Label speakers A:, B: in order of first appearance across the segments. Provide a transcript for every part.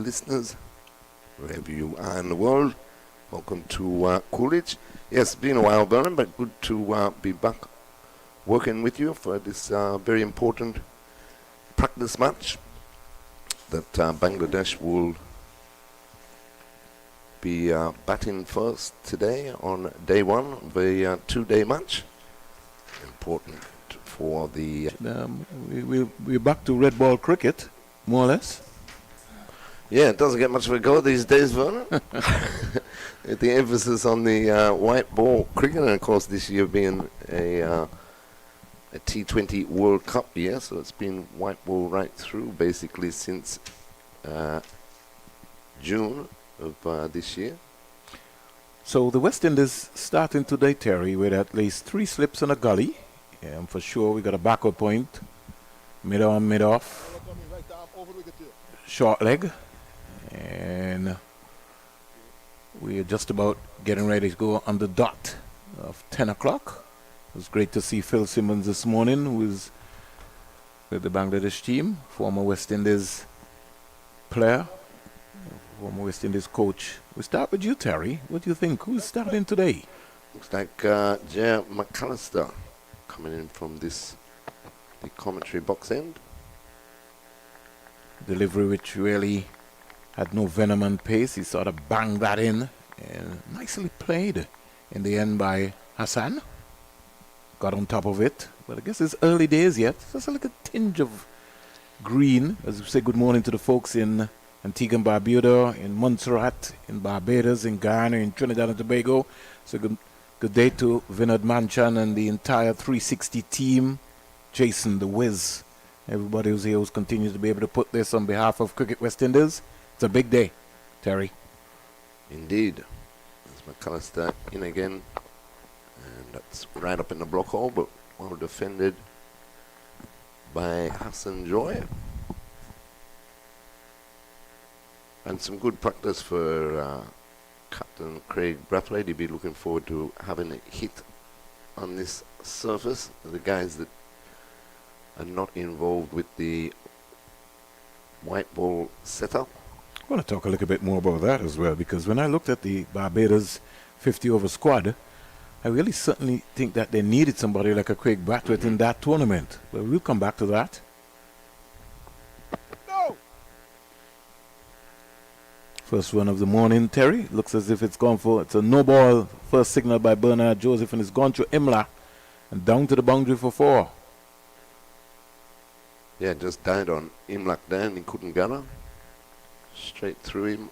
A: listeners, wherever you are in the world. Welcome to Coolidge. Yes, it's been a while, Vernon, but good to be back working with you for this very important practice match that Bangladesh will be batting first today on day one of a two-day match. Important for the...
B: we're back to red ball cricket, more or less.
A: Yeah, it doesn't get much of a go these days, Vernon. The emphasis on the white ball cricket, and of course this year being a T20 World Cup year, so it's been white ball right through basically since June of this year.
B: So the West Indies starting today, Terry, with at least 3 slips and a gully. And for sure we got a backward point, mid-on, mid-off, short leg, and we're just about getting ready to go on the dot of 10 o'clock. It was great to see Phil Simmons this morning, who is with the Bangladesh team, former West Indies player, former West Indies coach. We start with you, Terry. What do you think? Who's starting today?
A: Looks like Jay McAllister coming in from the commentary box end.
B: Delivery which really had no venom and pace. He sort of banged that in, and nicely played in the end by Hassan. Got on top of it, but I guess it's early days yet. Just like a tinge of green, as we say good morning to the folks in Antigua and Barbuda, in Montserrat, in Barbados, in Ghana, in Trinidad and Tobago. So good day to Vinod Manchan and the entire 360 team. Jason, the Wiz, everybody who's here who's continues to be able to put this on behalf of Cricket West Indies. It's a big day, Terry.
A: Indeed. There's McAllister in again. And that's right up in the block hole, but well defended by Hassan Joy. And some good practice for Captain Craig Brathwaite. He'll be looking forward to having a hit on this surface. The guys that are not involved with the white ball setup.
B: I want to talk a little bit more about that as well, because when I looked at the Barbados 50-over squad, I really certainly think that they needed somebody like a Craig Brathwaite in that tournament. But we'll come back to that. No. First one of the morning, Terry. Looks as if it's a no ball. First signal by Bernard Joseph, and it's gone to Imla and down to the boundary for 4.
A: Yeah, just died on Imlak there, and he couldn't get her. Straight through him,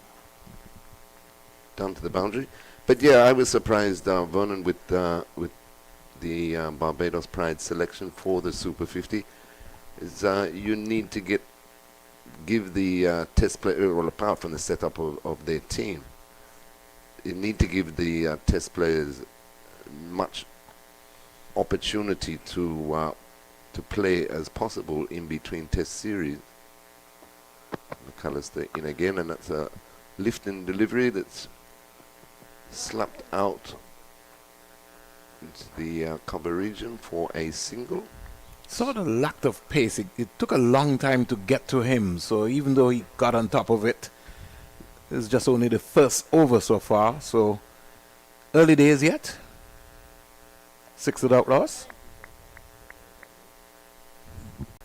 A: down to the boundary. But yeah, I was surprised, Vernon, with the Barbados Pride selection for the Super 50. Is you need to give the test player, well, apart from the setup of their team, you need to give the test players much opportunity to play as possible in between test series. McAllister in again, and that's a lift and delivery that's slapped out into the cover region for a single.
B: Sort of lack of pace. It took a long time to get to him, so even though he got on top of it, it's just only the first over so far, so early days yet. 6 without loss.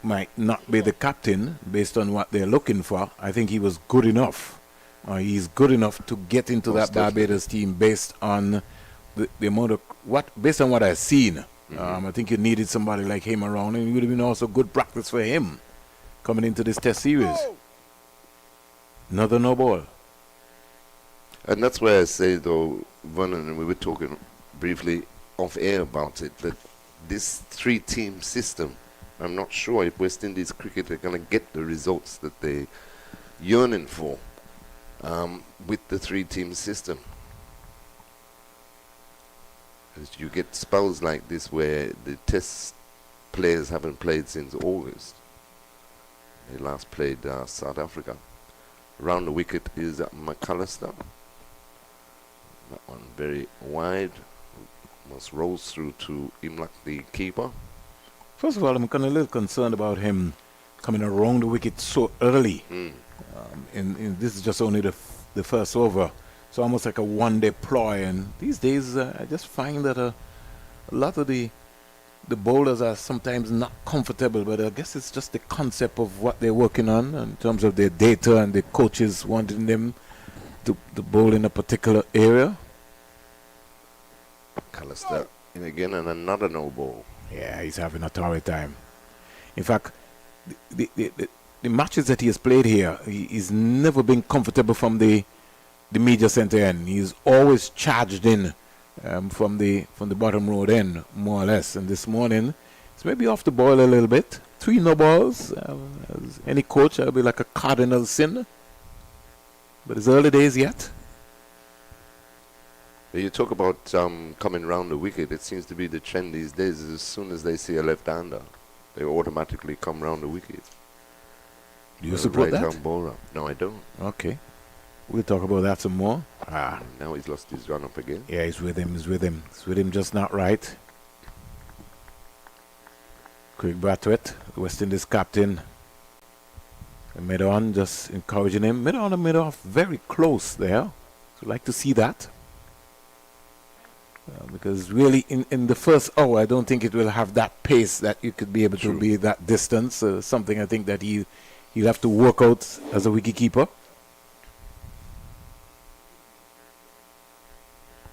B: Might not be the captain based on what they're looking for. I think he was good enough. He's good enough to get into that Barbados team based on the amount of based on what I've seen. I think you needed somebody like him around, and it would have been also good practice for him coming into this test series. Another no ball.
A: And that's why I say, though, Vernon, and we were talking briefly off air about it, that this 3-team system, I'm not sure if West Indies cricket are going to get the results that they're yearning for with the 3-team system. As you get spells like this where the test players haven't played since August. They last played South Africa. Around the wicket is McAllister. That one very wide. Almost rolls through to Imlak, the keeper.
B: First of all, I'm kind of a little concerned about him coming around the wicket so early. This is just only the first over. So almost like a one-day ploy. And these days, I just find that a lot of the bowlers are sometimes not comfortable, but I guess it's just the concept of what they're working on in terms of their data and the coaches wanting them to bowl in a particular area.
A: Callister in again and another no ball.
B: Yeah, he's having a torrid time. In fact, the matches that he has played here, he's never been comfortable from the media center end. He's always charged in from the bottom road end, more or less. And this morning, it's maybe off the ball a little bit. 3 no balls. As any coach, that'll be like a cardinal sin. But it's early days yet.
A: You talk about coming round the wicket. It seems to be the trend these days. As soon as they see a left-hander, they automatically come round the wicket.
B: Do you support that?
A: Right-hand bowler. No, I don't.
B: Okay. We'll talk about that some more.
A: Now he's lost his run up again.
B: Yeah, he's with him. He's with him, just not right. Quick bat to it. The West Indies captain. And mid-on, just encouraging him. Mid-on and mid-off, very close there. So like to see that. Because really, in the first hour, I don't think it will have that pace that you could be able to be that distance. Something I think that he'll have to work out as a wicketkeeper.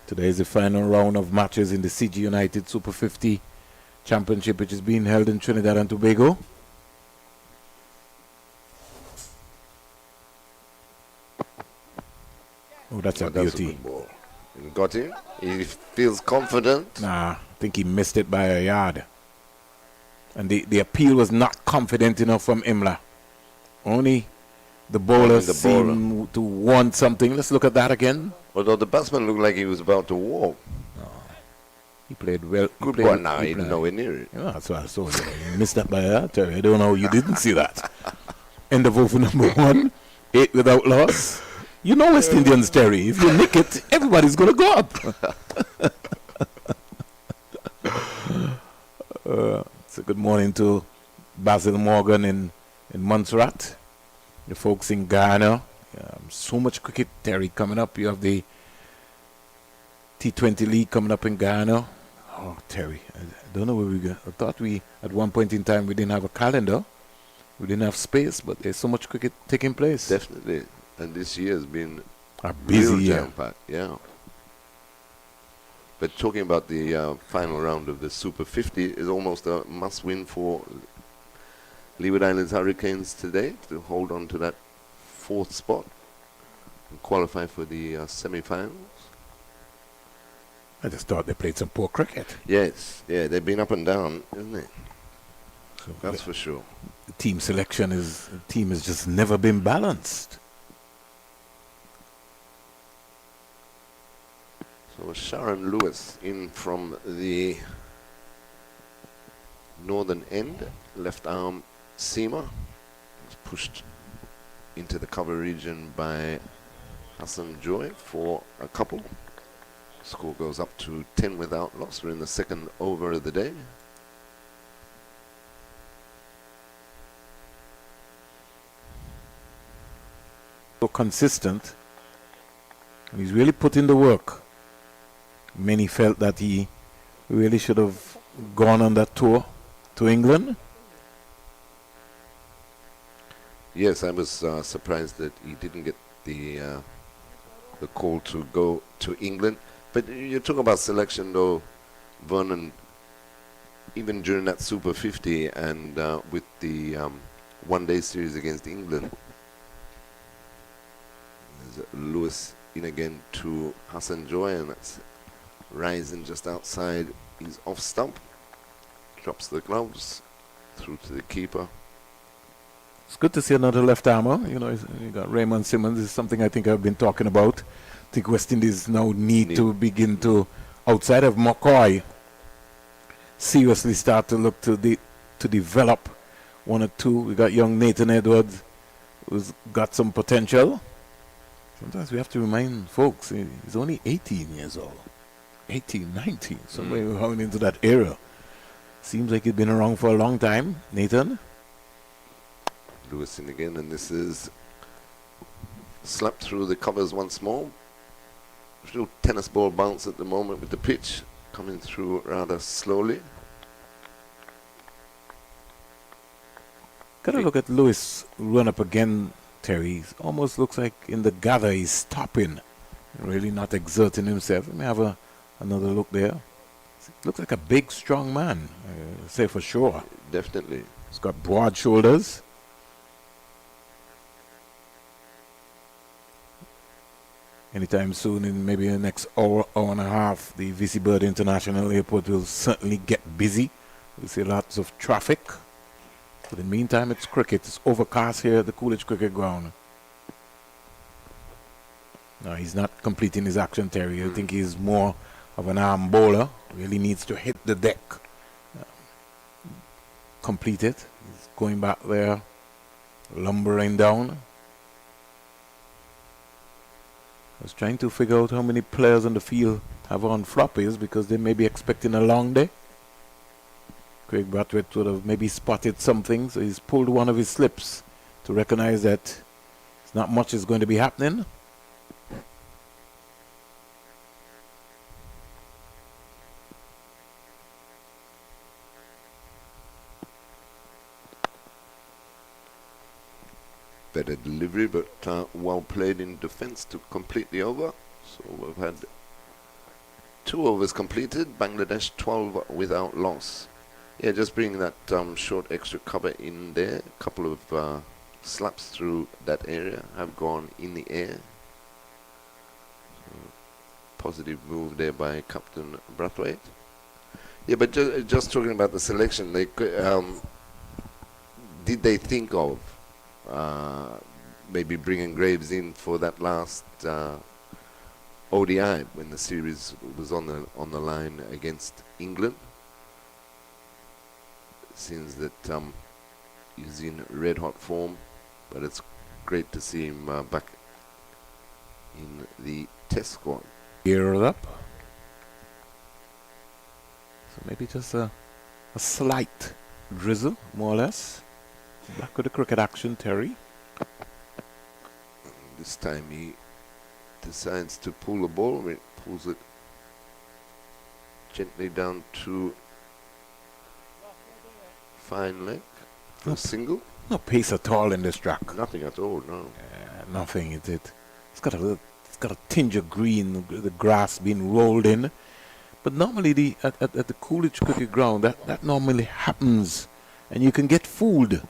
B: Today is the final round of matches in the CG United Super 50 Championship, which is being held in Trinidad and Tobago. Oh, that's a beauty.
A: A good ball. He got him. He feels confident.
B: Nah, I think he missed it by a yard. And the appeal was not confident enough from Imla. Only the bowler seemed to want something. Let's look at that again.
A: Although the batsman looked like he was about to walk.
B: He played well.
A: Good ball now, he didn't nowhere near it.
B: Yeah, that's what I saw. You missed that by a yard, Terry. I don't know. You didn't see that. End of over number 1. 8 without loss. You know West Indians, Terry. If you nick it, everybody's going to go up. So good morning to Basil Morgan in Montserrat. The folks in Ghana. So much cricket, Terry, coming up. You have the T20 League coming up in Ghana. Oh, Terry, I don't know where we go. I thought at one point in time, we didn't have a calendar. We didn't have space, but there's so much cricket taking place.
A: Definitely. And this year has been
B: a busy year.
A: Yeah. But talking about the final round of the Super 50 is almost a must-win for Leeward Islands Hurricanes today to hold on to that 4th spot and qualify for the semi-finals.
B: I just thought they played some poor cricket.
A: Yes, yeah, they've been up and down, isn't it? So that's for sure.
B: The team selection the team has just never been balanced.
A: So Sharon Lewis in from the northern end, left arm seamer, was pushed into the cover region by Hassan Joy for a couple. Score goes up to 10 without loss. We're in the 2nd over of the day.
B: So consistent. He's really put in the work. Many felt that he really should have gone on that tour to England.
A: Yes, I was surprised that he didn't get the call to go to England. But you talk about selection, though, Vernon, even during that Super 50 and with the one-day series against England, there's Lewis in again to Hassan Joy, and that's rising just outside his off stump. Drops the gloves through to the keeper.
B: It's good to see another left armer. You know, you got Raymond Simmons. This is something I think I've been talking about. I think West Indies now need to begin to, outside of McCoy, seriously start to look to develop one or two. We got young Nathan Edwards, who's got some potential. Sometimes we have to remind folks, he's only 18 years old. 18, 19, somewhere we're going into that era. Seems like he's been around for a long time. Nathan?
A: Lewis in again, and this is Slap through the covers once more. Little tennis ball bounce at the moment with the pitch coming through rather slowly.
B: Gotta look at Lewis run up again, Terry. He almost looks like in the gather he's stopping, really not exerting himself. Let me have another look there. Looks like a big, strong man, say for sure.
A: Definitely.
B: He's got broad shoulders. Anytime soon, in maybe the next hour, hour and a half, the VC Bird International Airport will certainly get busy. We'll see lots of traffic. But in the meantime, it's cricket. It's overcast here at the Coolidge Cricket Ground. No, he's not completing his action, Terry. I think he's more of an arm bowler. Really needs to hit the deck. Complete it. He's going back there, lumbering down. I was trying to figure out how many players on the field have on floppies because they may be expecting a long day. Craig Brathwaite would have maybe spotted something, so he's pulled one of his slips to recognize that not much is going to be happening.
A: Better delivery, but well played in defence to complete the over. So we've had 2 overs completed. Bangladesh 12 without loss. Yeah, just bringing that short extra cover in there. A couple of slaps through that area have gone in the air. So positive move there by Captain Brathwaite. Yeah, but just talking about the selection, they did they think of maybe bringing Graves in for that last ODI when the series was on the line against England? Seems that he's in red hot form, but it's great to see him back in the test squad.
B: Gear up. So maybe just a slight drizzle, more or less. Back with the cricket action, Terry.
A: This time he decides to pull the ball. He pulls it gently down to fine leg for a single.
B: No pace at all in this track.
A: Nothing at all, no.
B: Nothing. It's got a tinge of green. The grass being rolled in. But normally at the Coolidge Cricket Ground, that normally happens, and you can get fooled.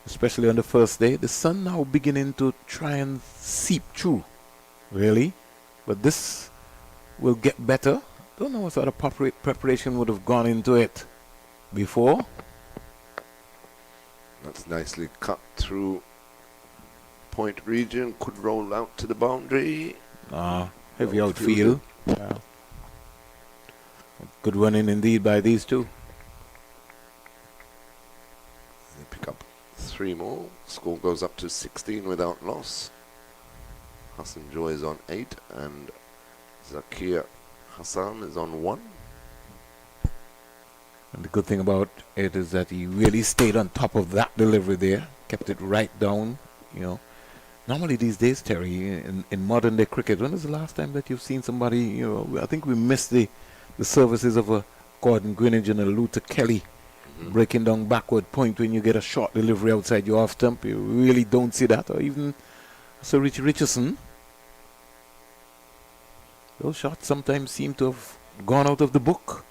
B: Especially on the first day, the sun now beginning to try and seep through, really. But this will get better. Don't know what sort of preparation would have gone into it before.
A: That's nicely cut through point region. Could roll out to the boundary.
B: Heavy outfield. Yeah. Good running indeed by these two.
A: They pick up 3 more. Score goes up to 16 without loss. Hassan Joy is on 8 and Zakir Hassan is on 1.
B: And the good thing about it is that he really stayed on top of that delivery there, kept it right down, you know. Normally these days, Terry, in modern day cricket, when is the last time that you've seen somebody, you know, I think we missed the services of a Gordon Greenidge and a Luther Kelly breaking down backward point when you get a short delivery outside your off stump. You really don't see that. Or even Sir Richie Richardson. Those shots sometimes seem to have gone out of the book.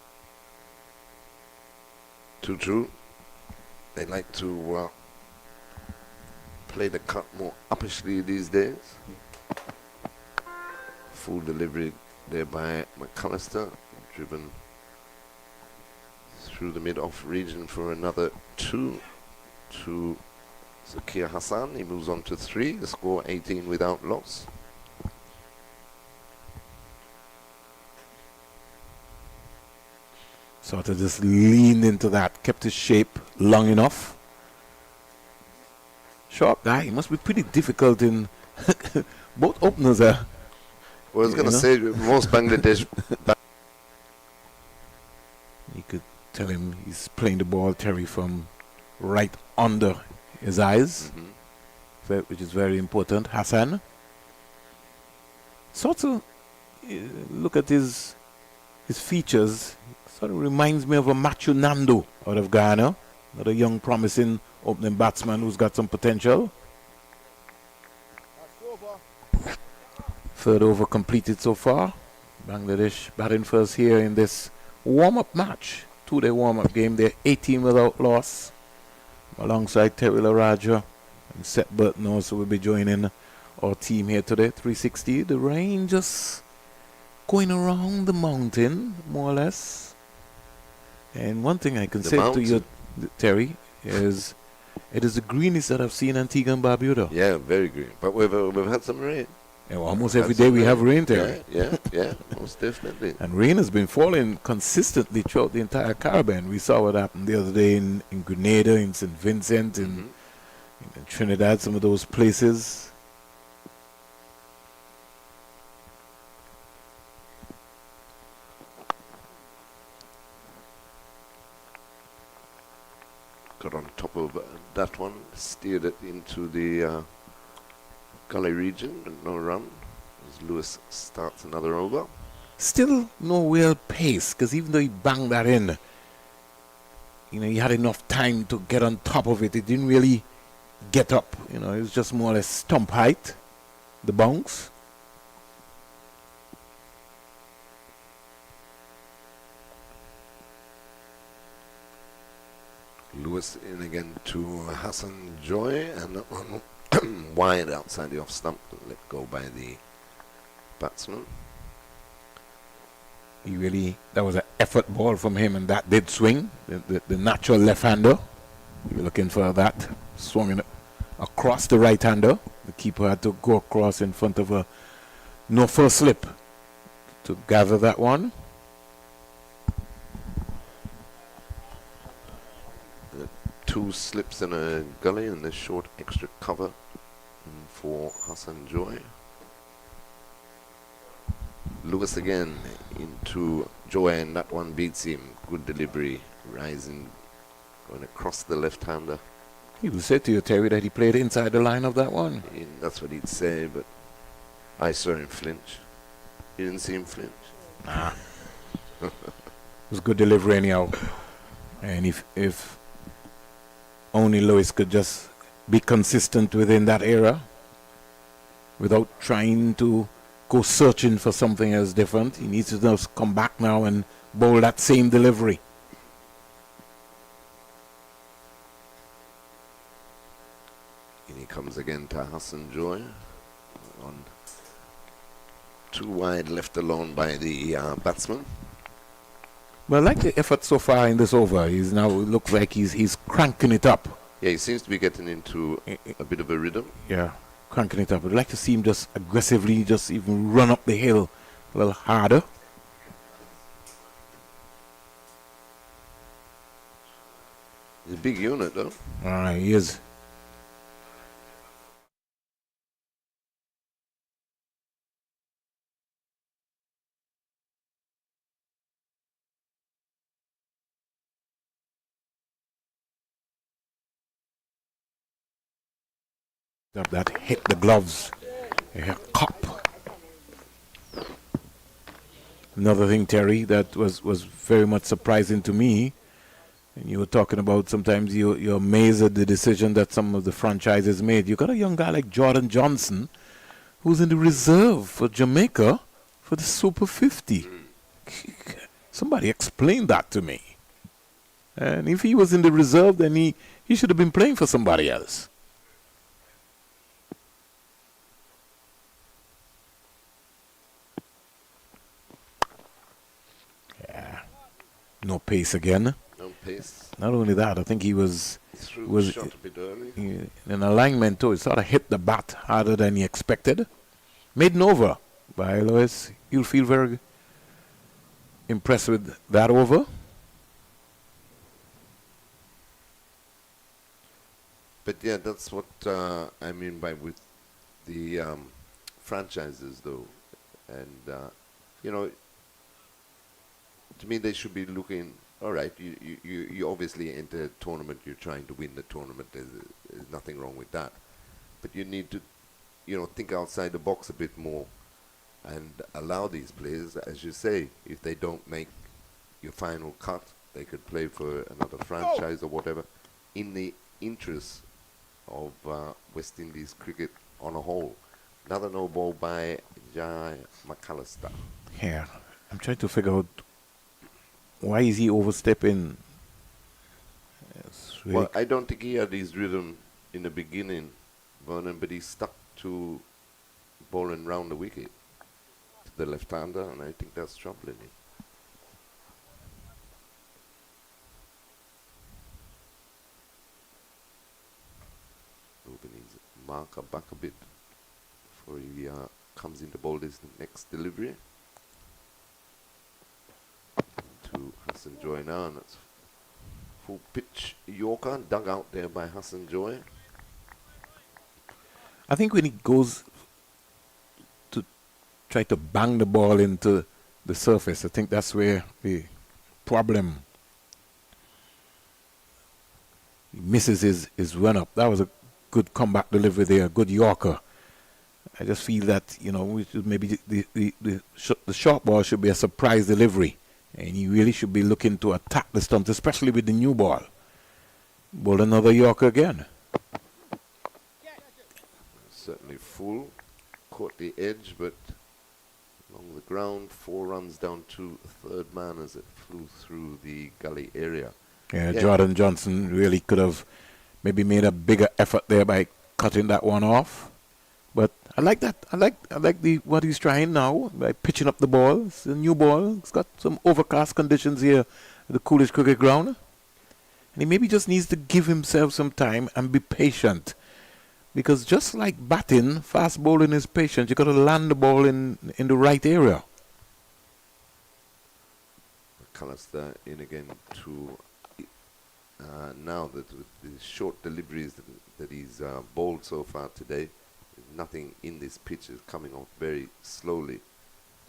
A: Too true. They like to play the cut more uppishly these days. Full delivery there by McAllister, driven through the mid-off region for another 2 to Zakir Hassan. He moves on to 3. The score 18 without loss.
B: Sort of just leaned into that, kept his shape long enough. Short guy, he must be pretty difficult in both openers are.
A: Well, I was going to say, most Bangladesh...
B: You could tell him he's playing the ball, Terry, from right under his eyes, which is very important. Hassan. Sort of look at his features. Sort of reminds me of a Machu Nando out of Ghana, another young promising opening batsman who's got some potential. Third over completed so far. Bangladesh batting first here in this warm-up match. 2-day warm-up game. They're 18 without loss. Alongside Terry Raja and Seth Burton also will be joining our team here today. 360. The rain just going around the mountain, more or less. And one thing I can say to you, Terry, is it is the greenest that I've seen in Antigua and Barbuda.
A: Yeah, very green. But we've had some rain.
B: Yeah, well, almost every day we have rain, Terry.
A: Yeah, most definitely.
B: And rain has been falling consistently throughout the entire Caribbean. We saw what happened the other day in Grenada, in St. Vincent, in Trinidad, some of those places.
A: Got on top of that one, steered it into the gully region, but no run as Lewis starts another over.
B: Still no real pace, because even though he banged that in, he had enough time to get on top of it. It didn't really get up. It was just more or less stump height, the bounce.
A: Lewis in again to Hassan Joy, and that one wide outside the off stump, let go by the batsman.
B: That was an effort ball from him, and that did swing. The natural left-hander. You were looking for that. Swung it across the right-hander. The keeper had to go across in front of a no first slip to gather that one.
A: Two slips in a gully and a short extra cover for Hassan Joy. Lewis again into Joy, and that one beats him. Good delivery, rising, going across the left-hander.
B: He would say to you, Terry, that he played inside the line of that one.
A: That's what he'd say, but I saw him flinch. You didn't see him flinch?
B: Nah. It was good delivery anyhow. And if only Lewis could just be consistent within that era without trying to go searching for something else different. He needs to just come back now and bowl that same delivery.
A: And he comes again to Hassan Joy on too wide, left alone by the batsman.
B: Well, I like the effort so far in this over. He's now looks like he's cranking it up.
A: Yeah, he seems to be getting into a bit of a rhythm.
B: Yeah, cranking it up. I'd like to see him just aggressively just even run up the hill a little harder.
A: He's a big unit, though.
B: He is. That hit the gloves. A cup. Another thing, Terry, that was very much surprising to me. And you were talking about sometimes you're amazed at the decision that some of the franchises made. You got a young guy like Jordan Johnson who's in the reserve for Jamaica for the Super 50. Somebody explain that to me. And if he was in the reserve, then he should have been playing for somebody else. No pace again.
A: No pace.
B: Not only that, I think he was
A: Shot a bit early.
B: in alignment too. It sort of hit the bat harder than he expected. Made an over by Lewis. You'll feel very impressed with that over.
A: But yeah, that's what I mean by with the franchises, though. And to me, they should be looking. All right, you obviously enter a tournament. You're trying to win the tournament. There's nothing wrong with that. But you need to, think outside the box a bit more. and allow these players, as you say, if they don't make your final cut, they could play for another franchise or whatever, in the interest of West Indies cricket on a whole. Another no ball by Jai McAllister.
B: Yeah, I'm trying to figure out why is he overstepping. It's really
A: Well, I don't think he had his rhythm in the beginning, Vernon, but he stuck to bowling round the wicket to the left-hander, and I think that's troubling him. Moving his marker back a bit before he comes into bowl his next delivery. To Hassan Joy now, and that's full pitch Yorker, dug out there by Hassan Joy.
B: I think when he goes to try to bang the ball into the surface, I think that's where the problem. He misses his run up. That was a good comeback delivery there, good Yorker. I just feel that, you know, maybe the short ball should be a surprise delivery. And he really should be looking to attack the stumps, especially with the new ball. Ball another Yorker again.
A: Certainly full. Caught the edge, but along the ground, 4 runs down to third man as it flew through the gully area.
B: Yeah, Jordan Johnson really could have maybe made a bigger effort there by cutting that one off. But I like that. I like what he's trying now by pitching up the ball. It's a new ball. It's got some overcast conditions here at the Coolidge Cricket Ground. And he maybe just needs to give himself some time and be patient. Because just like batting, fast bowling is patient. You got to land the ball in the right area.
A: McAllister in again to now that with the short deliveries that he's bowled so far today, nothing in this pitch is coming off very slowly.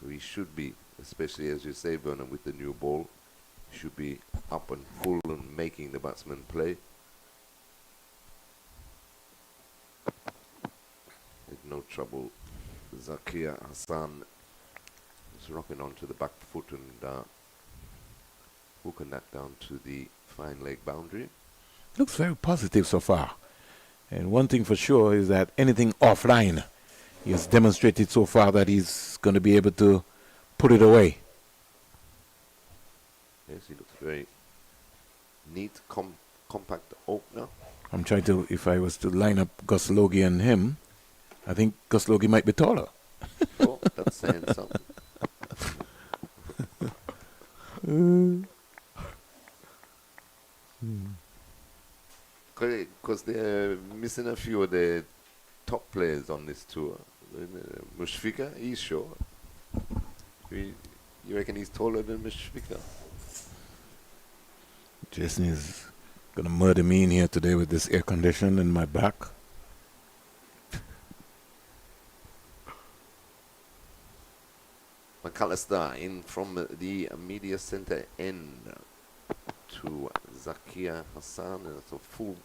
A: So he should be, especially as you say, Vernon, with the new ball, he should be up and full and making the batsman play. With no trouble, Zakir Hassan is rocking onto the back foot and hooking that down to the fine leg boundary.
B: Looks very positive so far. And one thing for sure is that anything offline, he has demonstrated so far that he's going to be able to put it away.
A: Yes, he looks very neat, compact opener.
B: I'm trying to, if I was to line up Gus Logie and him, I think Gus Logie might be taller.
A: Oh, that's saying something. Because they're missing a few of the top players on this tour. Mushfiqur, he's short. You reckon he's taller than Mushfiqur?
B: Jason is going to murder me in here today with this air condition in my back.
A: McAllister in from the media center end to Zakir Hassan, and it's a full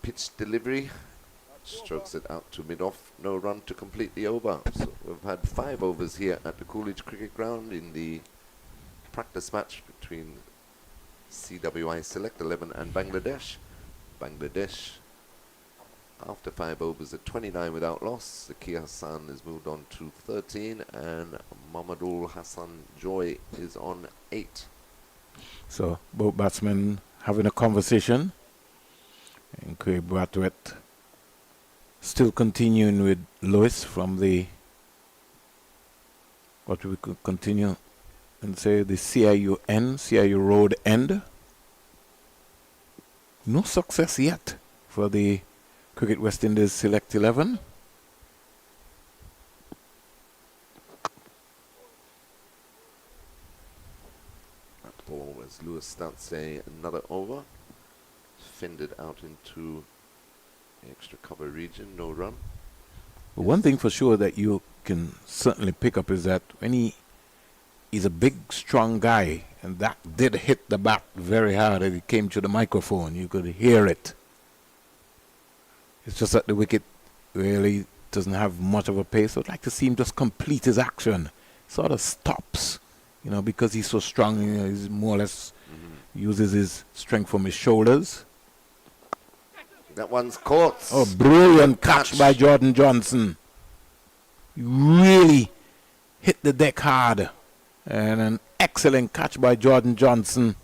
A: pitch delivery. Strokes it out to mid-off, no run to complete the over. So we've had 5 overs here at the Coolidge Cricket Ground in the practice match between CWI Select 11 and Bangladesh. Bangladesh, after 5 overs at 29 without loss, Zakir Hassan has moved on to 13, and Mamadul Hassan Joy is on 8.
B: So both batsmen having a conversation. And Craig Brathwaite still continuing with Lewis from the, what we could continue and say, the CIU Road end. No success yet for the Cricket West Indies Select 11.
A: That ball as Lewis starts another over. Fended out into the extra cover region, no run.
B: But one thing for sure that you can certainly pick up is that when he's a big, strong guy, and that did hit the bat very hard as it came to the microphone. You could hear it. It's just that the wicket really doesn't have much of a pace. So I'd like to see him just complete his action. Sort of stops, because he's so strong. He's more or less uses his strength from his shoulders.
A: That one's caught.
B: Oh, brilliant catch by Jordan Johnson. He really hit the deck hard. And an excellent catch by Jordan Johnson.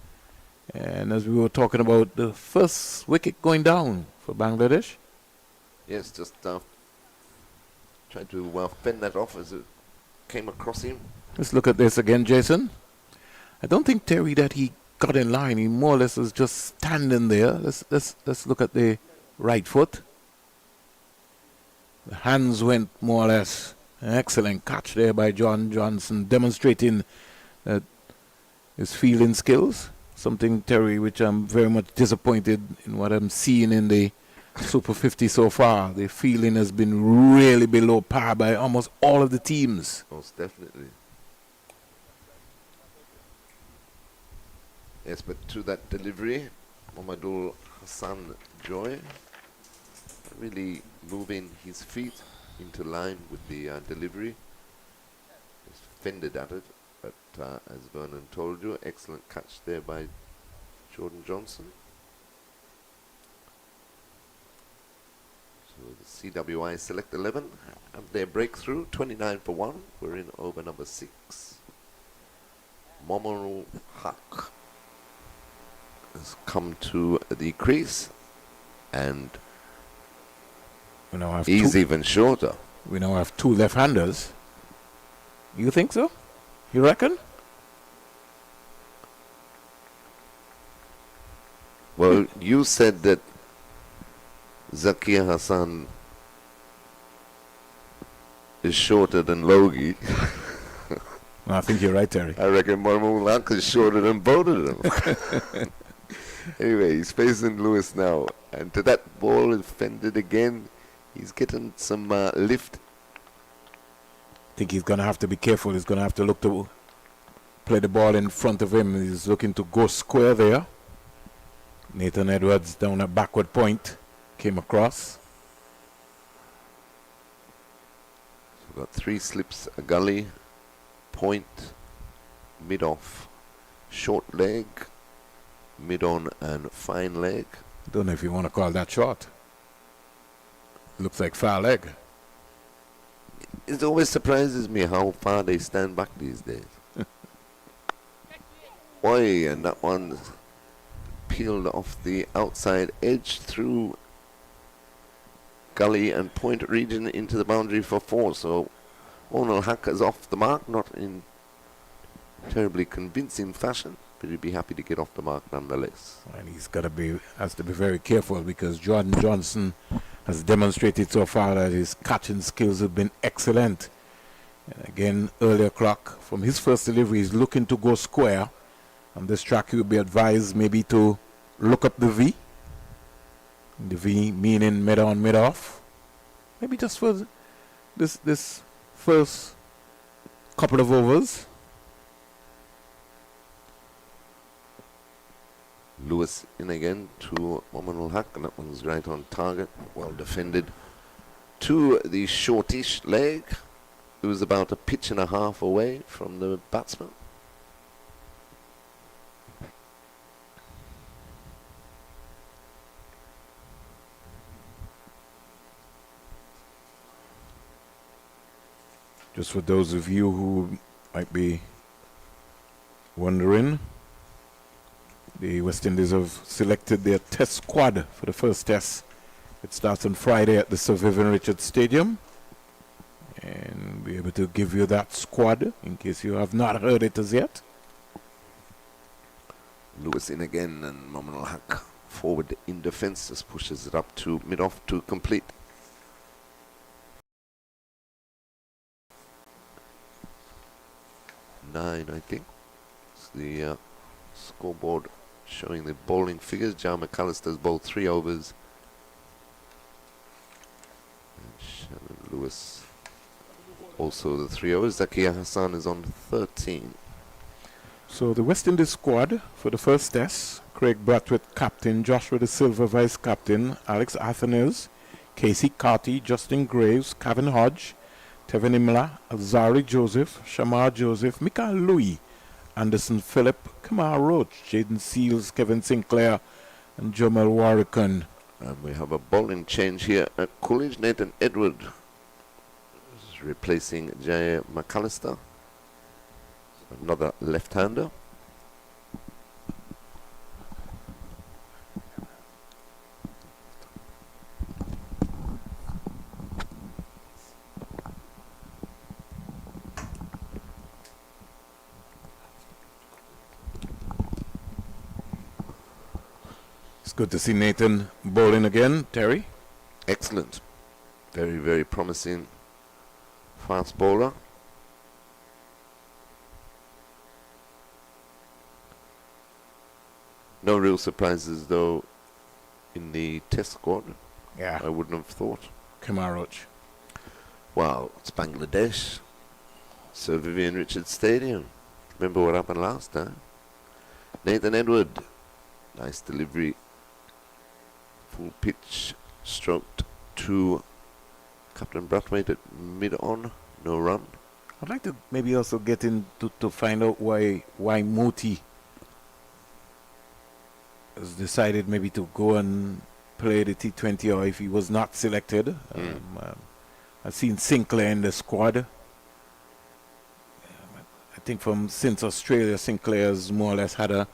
B: And as we were talking about, the first wicket going down for Bangladesh.
A: Yes, just tried to fend that off as it came across him.
B: Let's look at this again, Jason. I don't think, Terry, that he got in line. He more or less was just standing there. Let's look at the right foot. The hands went more or less. An excellent catch there by John Johnson, demonstrating his fielding skills. Something, Terry, which I'm very much disappointed in what I'm seeing in the Super 50 so far. The fielding has been really below par by almost all of the teams.
A: Most definitely. Yes, but to that delivery, Mohammadul Hassan Joy really moving his feet into line with the delivery. Just fended at it, but as Vernon told you, excellent catch there by Jordan Johnson. So the CWI Select 11 have their breakthrough, 29 for 1. We're in over number 6. Momarul Haq has come to the crease, and he's even shorter.
B: We now have 2 left-handers. You think so? You reckon?
A: Well, you said that Zakir Hassan is shorter than Logie.
B: Well, I think you're right, Terry.
A: I reckon Mohammadul Haq is shorter than both of them. Anyway, he's facing Lewis now, and to that ball is fended again. He's getting some lift.
B: I think he's going to have to be careful. He's going to have to look to play the ball in front of him. He's looking to go square there. Nathan Edwards down a backward point. Came across.
A: So we've got 3 slips, a gully, point, mid-off, short leg, mid-on and fine leg.
B: Don't know if you want to call that short. Looks like far leg.
A: It always surprises me how far they stand back these days. Boy, and that one peeled off the outside edge through gully and point region into the boundary for 4. So Mohammadul Haq is off the mark, not in terribly convincing fashion, but he'd be happy to get off the mark nonetheless.
B: And has to be very careful, because Jordan Johnson has demonstrated so far that his catching skills have been excellent. And again, earlier clock, from his first delivery, he's looking to go square. On this track, he would be advised maybe to look up the V. The V meaning mid-on, mid-off. Maybe just for this first couple of overs.
A: Lewis in again to Mohammadul Haq, and that one's right on target, well defended. To the shortish leg, it was about a pitch and a half away from the batsman.
B: Just for those of you who might be wondering, the West Indies have selected their test squad for the first test. It starts on Friday at the Sir Vivian Richards Stadium. And we'll be able to give you that squad in case you have not heard it as yet.
A: Lewis in again, and Mohammadul Haq forward in defence, just pushes it up to mid-off to complete. Nine, I think. It's the scoreboard showing the bowling figures. John McAllister's bowled 3 overs. And Shannon Lewis also the 3 overs. Zakir Hassan is on 13.
B: So the West Indies squad for the first test: Craig Brathwaite captain, Joshua De Silva vice captain, Alex Athanaze, Casey Carty, Justin Graves, Kevin Hodge, Tevin Imla, Azari Joseph, Shamar Joseph, Mikael Louis, Anderson Phillip, Kamar Roach, Jaden Seals, Kevin Sinclair, and Jamal Warrican.
A: And we have a bowling change here at Coolidge. Nathan Edward is replacing Jay McAllister, another left-hander.
B: It's good to see Nathan bowling again, Terry.
A: Excellent. Very, very promising fast bowler. No real surprises, though, in the test squad.
B: Yeah.
A: I wouldn't have thought.
B: Kamar Roach.
A: Well, it's Bangladesh. Sir Vivian Richards Stadium. Remember what happened last time? Nathan Edward. Nice delivery. Full pitch. Stroked to Captain Brathwaite at mid-on. No run.
B: I'd like to maybe also get into to find out why Moti has decided maybe to go and play the T20, or if he was not selected. I've seen Sinclair in the squad. I think since Australia, Sinclair's more or less had a,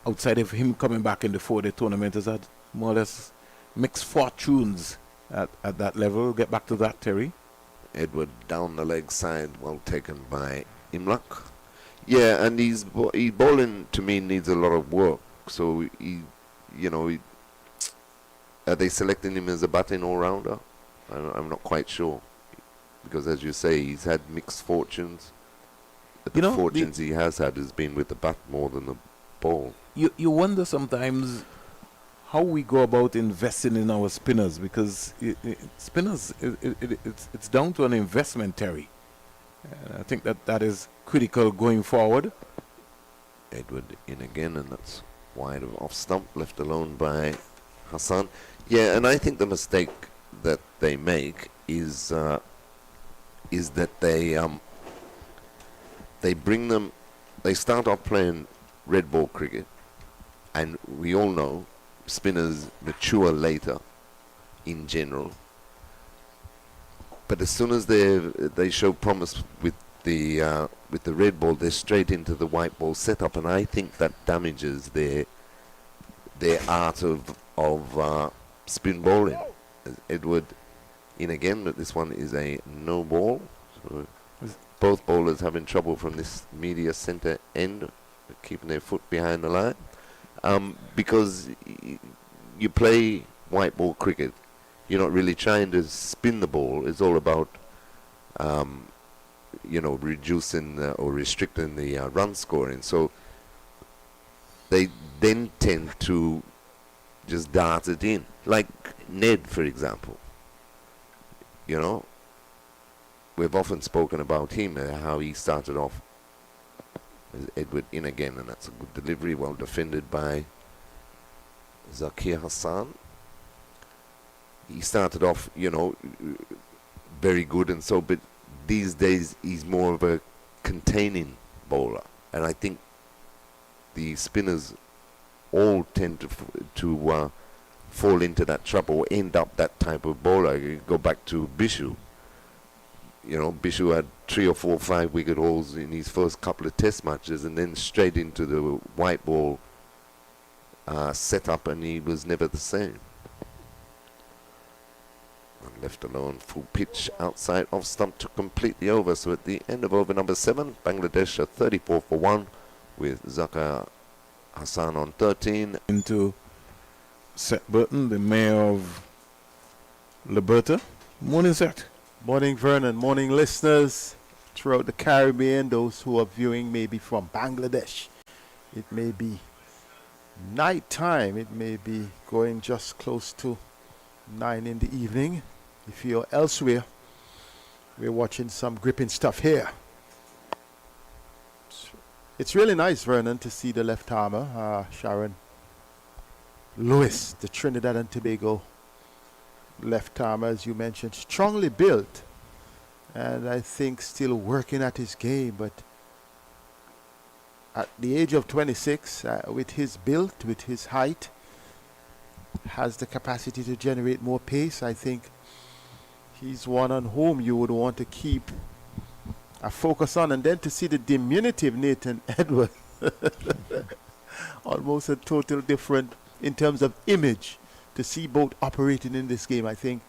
B: outside of him coming back in the 4-day tournament, has had more or less mixed fortunes at that level. Get back to that, Terry.
A: Edward down the leg side, well taken by Imlak. Yeah, and his bowling to me needs a lot of work. So are they selecting him as a batting all-rounder? I'm not quite sure, because as you say, he's had mixed fortunes. But the fortunes he has had has been with the bat more than the ball.
B: You wonder sometimes how we go about investing in our spinners, because spinners, it's down to an investment, Terry. And I think that is critical going forward.
A: Edward in again, and that's wide of off stump, left alone by Hassan. Yeah, and I think the mistake that they make is that they start off playing red ball cricket, and we all know spinners mature later in general. But as soon as they show promise with the red ball, they're straight into the white ball setup, and I think that damages their art of spin bowling. Edward in again, but this one is a no ball. So both bowlers having trouble from this media centre end, keeping their foot behind the line. Because you play white ball cricket, you're not really trying to spin the ball. It's all about reducing or restricting the run scoring. So they then tend to just dart it in, like Ned, for example. We've often spoken about him, how he started off as Edward in again, and that's a good delivery, well defended by Zakir Hassan. He started off, very good, and so, but these days he's more of a containing bowler, and I think the spinners all tend to fall into that trouble, end up that type of bowler. You go back to Bishu. Bishu had 3 or 4 5-wicket hauls in his first couple of test matches, and then straight into the white ball setup, and he was never the same. And left alone, full pitch outside off stump, took completely over. So at the end of over number 7, Bangladesh are 34 for 1 with Zakir Hassan on 13.
B: Into Seth Burton, the mayor of Liberta. Morning, Seth.
C: Morning, Vernon. Morning, listeners throughout the Caribbean. Those who are viewing maybe from Bangladesh. It may be night time. It may be going just close to 9 in the evening. If you're elsewhere, we're watching some gripping stuff here. It's really nice, Vernon, to see the left armer, Sharon Lewis, the Trinidad and Tobago left arm, as you mentioned, strongly built, and I think still working at his game. But at the age of 26, with his build, with his height, has the capacity to generate more pace. I think he's one on whom you would want to keep a focus on. And then to see the diminutive Nathan Edwards, almost a total different in terms of image, to see both operating in this game, I think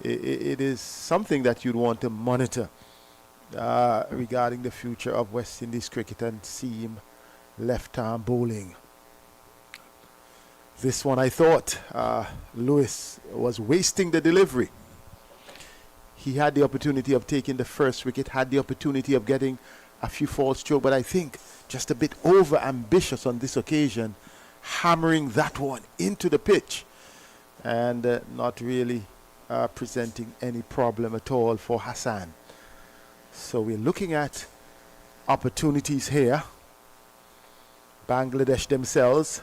C: it is something that you'd want to monitor regarding the future of West Indies cricket and seam left arm bowling. This one, I thought Lewis was wasting the delivery. He had the opportunity of taking the first wicket, had the opportunity of getting a few false stroke, but I think just a bit over ambitious on this occasion, hammering that one into the pitch and not really presenting any problem at all for Hassan. So we're looking at opportunities here. Bangladesh themselves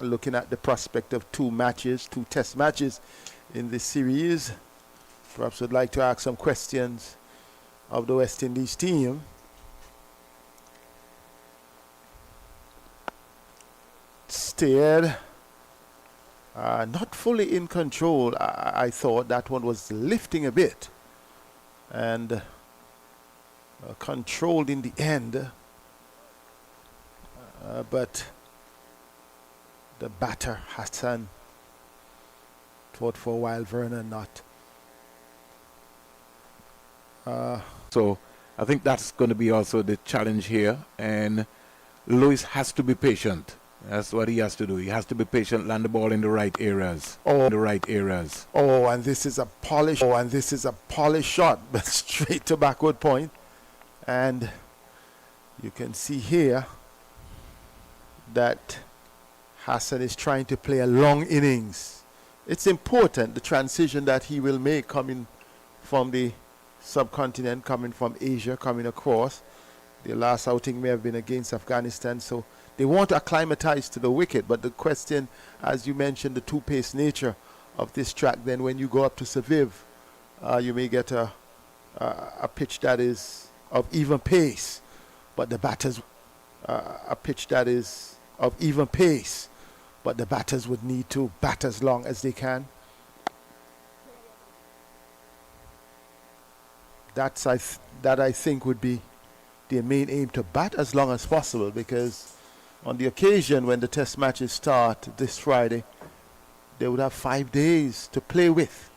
C: looking at the prospect of two test matches in this series. Perhaps would like to ask some questions of the West Indies team. Steered, not fully in control. I thought that one was lifting a bit and controlled in the end, but the batter Hassan thought for a while Vernon not.
B: So I think that's going to be also the challenge here, and Lewis has to be patient. That's what he has to do. He has to be patient, land the ball in the right areas.
C: Oh,
B: in the right areas.
C: Oh, and this is a polished. Oh, and this is a polished shot, but straight to backward point. And you can see here that Hassan is trying to play a long innings. It's important, the transition that he will make coming from the subcontinent, coming from Asia, coming across. The last outing may have been against Afghanistan, so they want to acclimatize to the wicket. But the question, as you mentioned, the two-pace nature of this track, then when you go up to Saviv, you may get a pitch that is of even pace, but the batters, a pitch that is of even pace, but the batters would need to bat as long as they can. That I think would be their main aim, to bat as long as possible, because on the occasion when the test matches start this Friday, they would have 5 days to play with.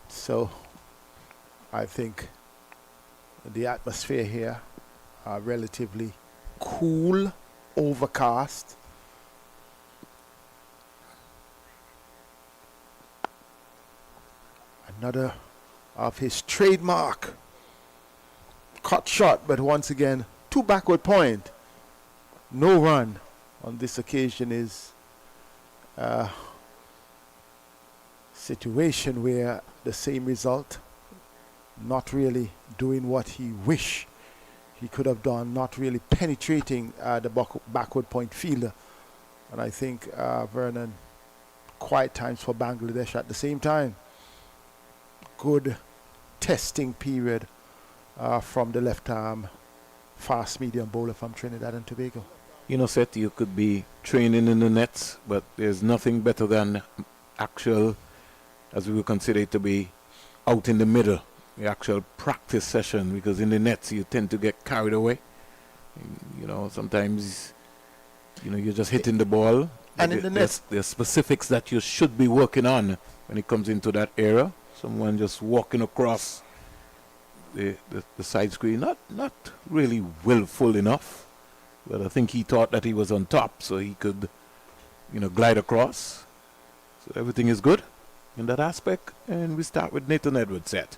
C: So I think the atmosphere here are relatively cool, overcast. Another of his trademark cut shot, but once again, two backward point. No run on this occasion is a situation where the same result, not really doing what he wished he could have done, not really penetrating the backward point fielder. And I think Vernon, quiet times for Bangladesh at the same time. Good testing period from the left arm fast medium bowler from Trinidad and Tobago.
B: You know, Seth, you could be training in the nets, but there's nothing better than actual, as we would consider it to be, out in the middle, the actual practice session, because in the nets you tend to get carried away. You know, sometimes, you know, you're just hitting the ball.
C: And in the nets,
B: there's specifics that you should be working on when it comes into that area. Someone just walking across the side screen, not really willful enough, but I think he thought that he was on top, so he could, you know, glide across. So everything is good in that aspect, and we start with Nathan Edwards set.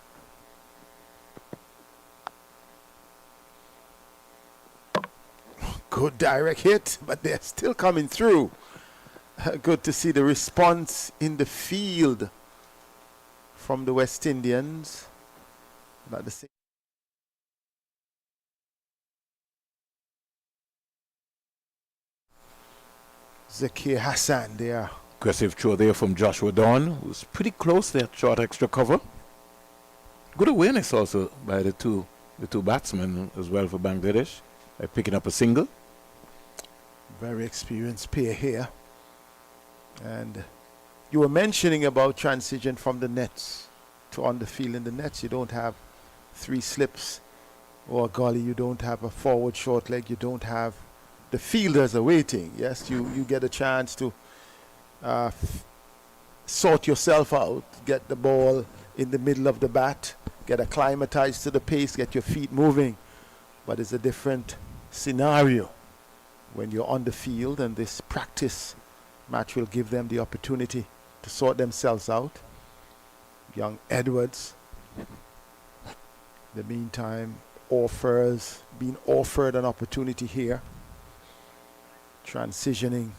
C: Good direct hit, but they're still coming through. Good to see the response in the field from the West Indians. Not the same. Zakir Hassan there.
B: Aggressive throw there from Joshua Dawn, who's pretty close there, short extra cover. Good awareness also by the two batsmen as well for Bangladesh by picking up a single.
C: Very experienced pair here. And you were mentioning about transition from the nets to on the field. In the nets, you don't have three slips or a gully. You don't have a forward short leg. You don't have the fielders are waiting. Yes, you get a chance to sort yourself out, get the ball in the middle of the bat, get acclimatized to the pace, get your feet moving. But it's a different scenario when you're on the field, and this practice match will give them the opportunity to sort themselves out. Young Edwards, in the meantime, being offered an opportunity here, transitioning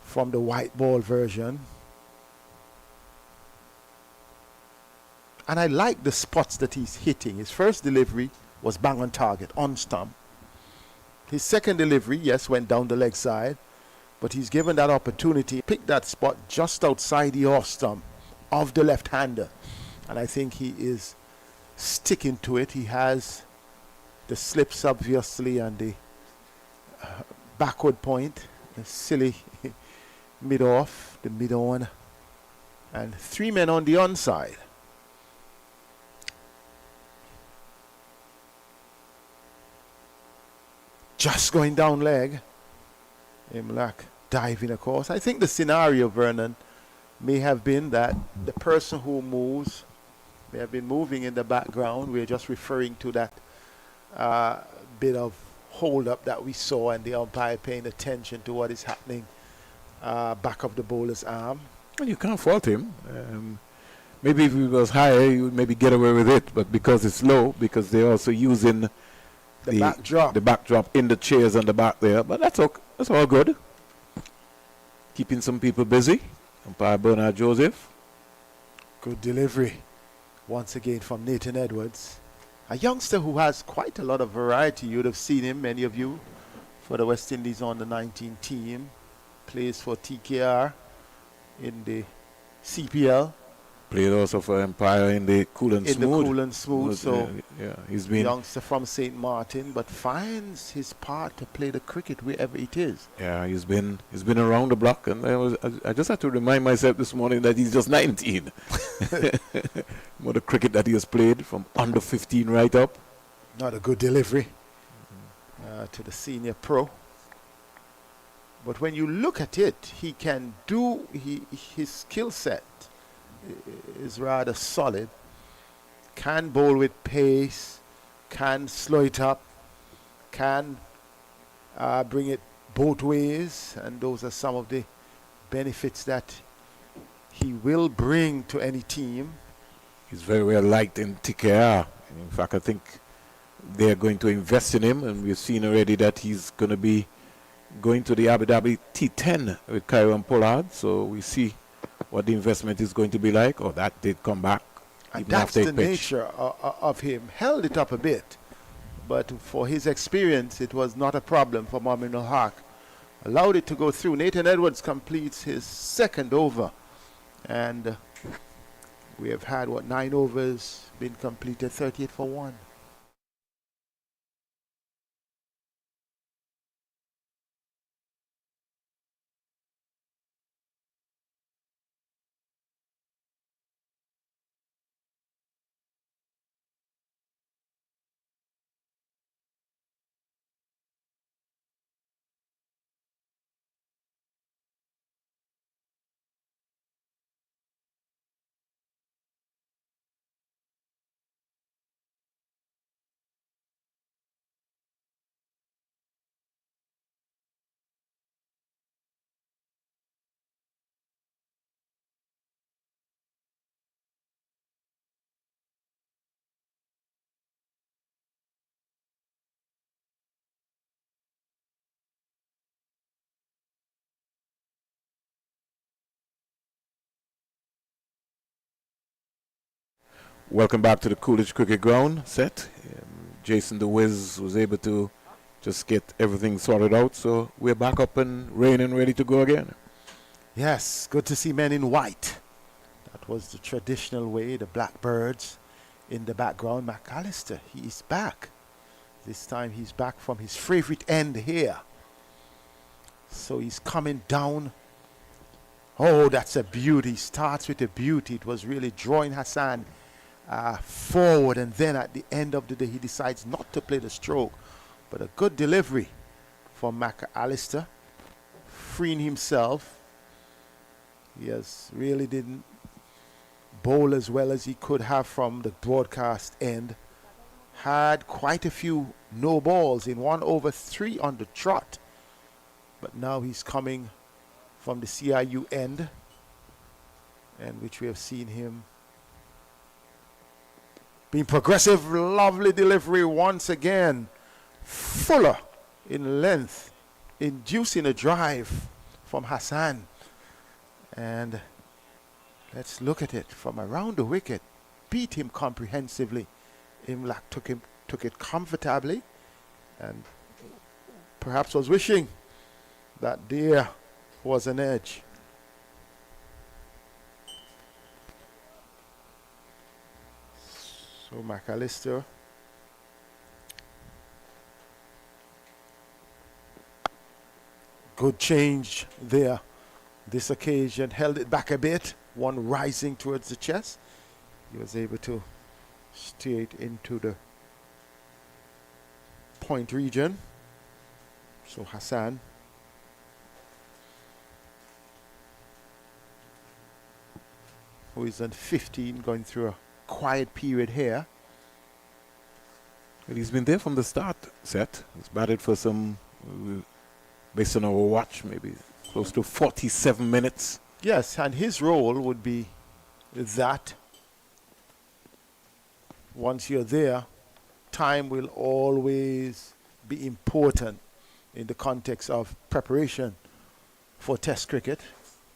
C: from the white ball version. And I like the spots that he's hitting. His first delivery was bang on target, on stump. His second delivery, yes, went down the leg side, but he's given that opportunity, pick that spot just outside the off stump of the left-hander. And I think he is sticking to it. He has the slips, obviously, and the backward point, the silly mid-off, the mid-on, and three men on the onside. Just going down leg. Imlak diving, of course. I think the scenario, Vernon, may have been that the person who moves may have been moving in the background. We're just referring to that bit of hold-up that we saw, and the umpire paying attention to what is happening back of the bowler's arm.
B: Well, you can't fault him. Maybe if it was higher, you would maybe get away with it, but because it's low, because they're also using the backdrop in the chairs on the back there. But that's all good. Keeping some people busy. Umpire Bernard Joseph.
C: Good delivery once again from Nathan Edwards, a youngster who has quite a lot of variety. You would have seen him, many of you, for the West Indies on the 19 team. Plays for TKR in the CPL.
B: Played also for Empire in the Cool and Smooth.
C: So
B: yeah, he's been
C: youngster from St. Martin, but finds his part to play the cricket wherever it is.
B: Yeah, he's been around the block, and I just had to remind myself this morning that he's just 19. More the cricket that he has played from under 15 right up.
C: Not a good delivery to the senior pro. But when you look at it, he can do his skill set is rather solid. Can bowl with pace, can slow it up, can bring it both ways, and those are some of the benefits that he will bring to any team.
B: He's very well liked in TKR. In fact, I think they're going to invest in him, and we've seen already that he's going to be going to the Abu Dhabi T10 with Kyron Pollard, so we see what the investment is going to be like. Oh, that did come back.
C: And that's the nature of him. Held it up a bit, but for his experience, it was not a problem for Momin al-Haq. Allowed it to go through. Nathan Edwards completes his second over, and we have had, 9 overs been completed, 38 for 1.
B: Welcome back to the Coolidge Cricket Ground set. Jason the Wiz was able to just get everything sorted out. So we're back up and raining, ready to go again.
C: Yes, good to see men in white. That was the traditional way, the blackbirds in the background. McAllister, he is back. This time he's back from his favorite end here. So he's coming down. Oh, that's a beauty. Starts with a beauty. It was really drawing Hassan forward, and then at the end of the day he decides not to play the stroke. But a good delivery from McAllister, freeing himself. He really didn't bowl as well as he could have from the broadcast end. Had quite a few no balls in 1 over 3 on the trot. But now he's coming from the CIU end, and which we have seen him being progressive. Lovely delivery once again. Fuller in length, inducing a drive from Hassan. And let's look at it from around the wicket. Beat him comprehensively. Imlach took it comfortably, and perhaps was wishing that there was an edge. So McAllister good change there. This occasion held it back a bit, one rising towards the chest. He was able to steer it into the point region. So Hassan who is on 15, going through a quiet period here.
B: Well, he's been there from the start, Seth. He's batted for some, based on our watch, maybe close to 47 minutes.
C: Yes, and his role would be that once you're there, time will always be important in the context of preparation for Test cricket.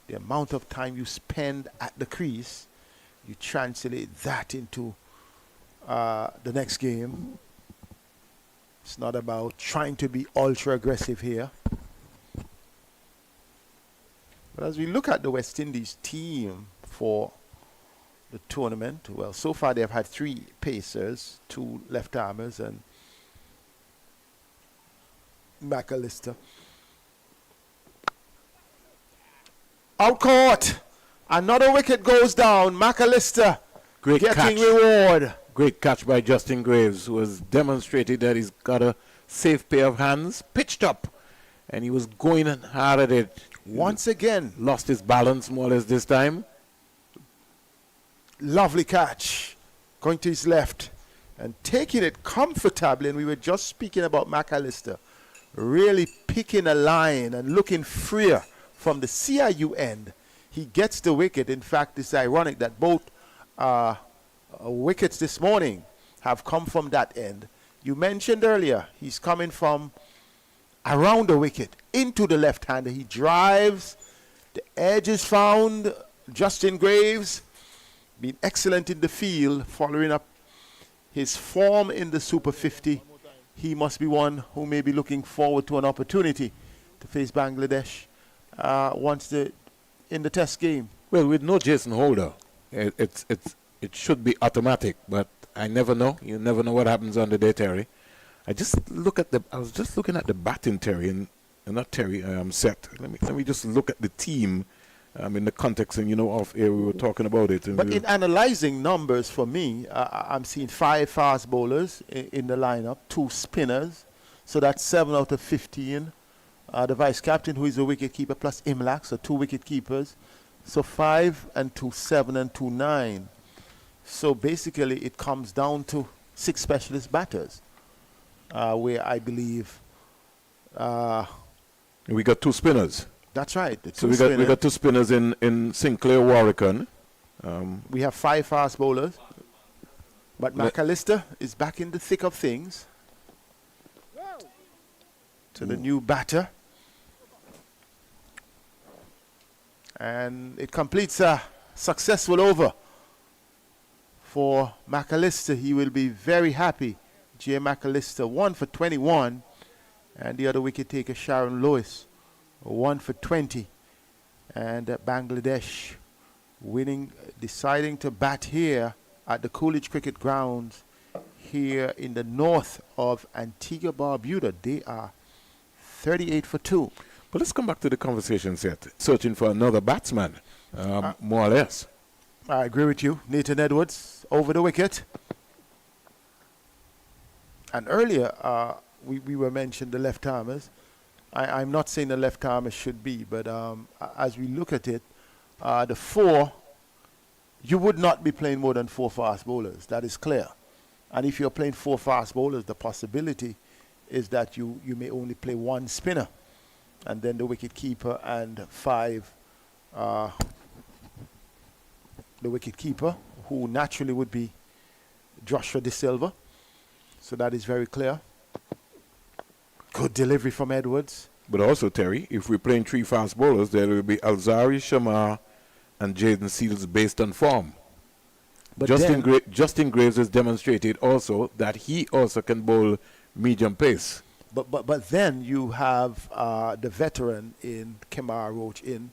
C: The amount of time you spend at the crease, you translate that into the next game. It's not about trying to be ultra aggressive here. But as we look at the West Indies team for the tournament, well, so far they've had 3 pacers, 2 left-armers, and McAllister. Out caught. Another wicket goes down. McAllister
B: Great
C: getting
B: catch.
C: reward.
B: Great catch by Justin Graves, who has demonstrated that he's got a safe pair of hands, pitched up, and he was going hard at it.
C: Once again,
B: Lost his balance more or less this time.
C: lovely catch. Going to his left and taking it comfortably. And we were just speaking about McAllister really picking a line and looking freer from the CIU end. He gets the wicket. In fact, it's ironic that both wickets this morning have come from that end. You mentioned earlier he's coming from around the wicket into the left-hander. He drives. The edge is found. Justin Graves been excellent in the field, following up his form in the Super 50. He must be one who may be looking forward to an opportunity to face Bangladesh in the Test game.
B: Well, with no Jason Holder, it should be automatic, but I never know. You never know what happens on the day, Terry. I was just looking at the batting, Terry, and not Terry. Set. Let me just look at the team in the context, and off air we were talking about it.
C: But in analyzing numbers, for me, I'm seeing 5 fast bowlers in the lineup, 2 spinners, so that's 7 out of 15. The vice captain, who is a wicket keeper, plus Imlach, so 2 wicket keepers. So 5 and 2, 7 and 2, 9. So basically it comes down to 6 specialist batters, where I believe
B: we got 2 spinners.
C: That's right.
B: So we got 2 spinners in Sinclair Warrican.
C: We have 5 fast bowlers, but McAllister is back in the thick of things. To the new batter. And it completes a successful over for McAllister. He will be very happy. J. McAllister 1 for 21 And the other wicket taker, Sharon Lewis, 1 for 20. And Bangladesh winning, deciding to bat here at the Coolidge Cricket Grounds here in the north of Antigua Barbuda. They are 38 for 2.
B: But let's come back to the conversation set. Searching for another batsman, more or less.
C: I agree with you. Nathan Edwards over the wicket. And earlier, we were mentioned the left-armers. I'm not saying the left-armers should be, but as we look at it, the 4, you would not be playing more than 4 fast bowlers. That is clear. And if you're playing 4 fast bowlers, the possibility is that you may only play 1 spinner. And then the wicket keeper and 5, the wicket keeper, who naturally would be Joshua De Silva. So that is very clear. Good delivery from Edwards.
B: But also, Terry, if we're playing 3 fast bowlers, there will be Alzari, Shamar, and Jaden Seals based on form.
C: But
B: Justin Graves has demonstrated also that he also can bowl medium pace.
C: But then you have the veteran in Kemar Roach in.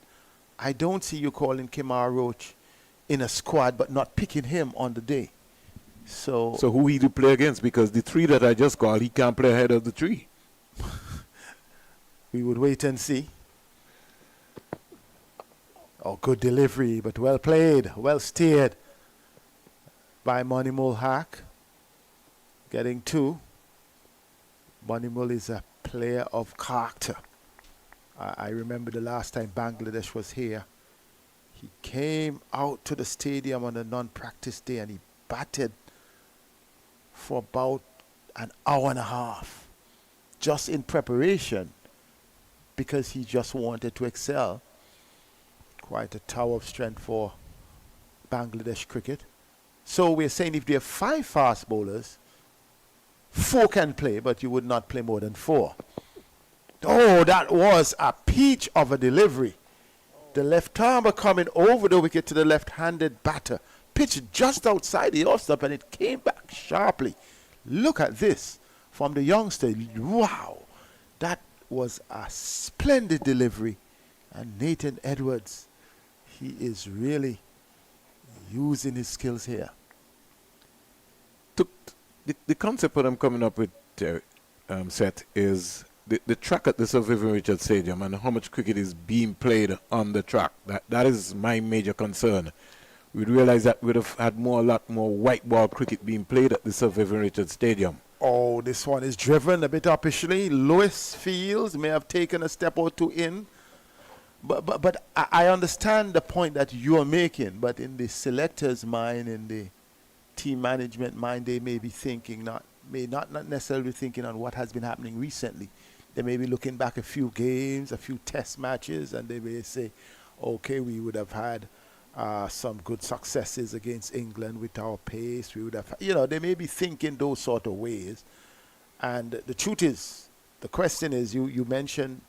C: I don't see you calling Kemar Roach in a squad but not picking him on the day. So
B: who he to play against? Because the 3 that I just called, he can't play ahead of the 3.
C: We would wait and see. Oh, good delivery, but well played, well steered by Monimul Haq. Getting 2. Monimul is a player of character. I remember the last time Bangladesh was here. He came out to the stadium on a non-practice day and he batted for about an hour and a half just in preparation because he just wanted to excel. Quite a tower of strength for Bangladesh cricket. So we're saying if there are 5 fast bowlers, 4 can play, but you would not play more than 4. Oh, that was a peach of a delivery. The left-armer coming over the wicket to the left-handed batter. Pitched just outside the off-stop and it came back sharply. Look at this from the youngster. Wow. That was a splendid delivery. And Nathan Edwards, he is really using his skills here.
B: The concept that I'm coming up with, Seth, is the track at the Sir Vivian Richards Stadium and how much cricket is being played on the track. That is my major concern. We'd realize that we'd have had a lot more white ball cricket being played at the Sir Vivian Richards Stadium.
C: Oh, this one is driven a bit uppishly. Lewis Fields may have taken a step or 2 in. But I understand the point that you're making, but in the selector's mind, in the team management mind, they may be thinking not necessarily thinking on what has been happening recently. They may be looking back a few games, a few test matches, and they may say, okay, we would have had some good successes against England with our pace. We would have, they may be thinking those sort of ways. And the truth is, the question is, you mentioned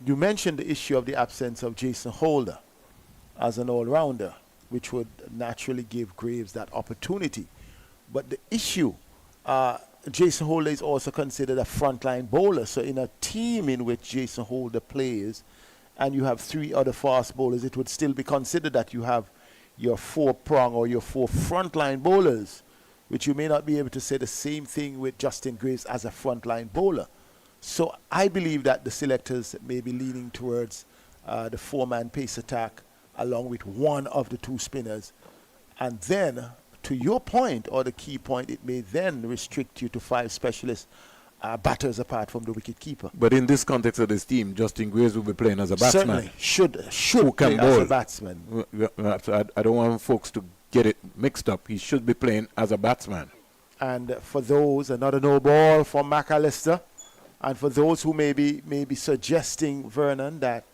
C: the issue of the absence of Jason Holder as an all-rounder, which would naturally give Graves that opportunity. But the issue, Jason Holder is also considered a frontline bowler. So in a team in which Jason Holder plays, and you have 3 other fast bowlers, it would still be considered that you have your 4-prong or your 4 frontline bowlers, which you may not be able to say the same thing with Justin Graves as a frontline bowler. So I believe that the selectors may be leaning towards the 4-man pace attack along with 1 of the 2 spinners. And then, to your point, or the key point, it may then restrict you to 5 specialist batters apart from the wicket keeper.
B: But in this context of this team, Justin Graves will be playing as a batsman.
C: Certainly should play as a batsman.
B: I don't want folks to get it mixed up. He should be playing as a batsman.
C: And for those, another no ball from McAllister. And for those who may be suggesting, Vernon, that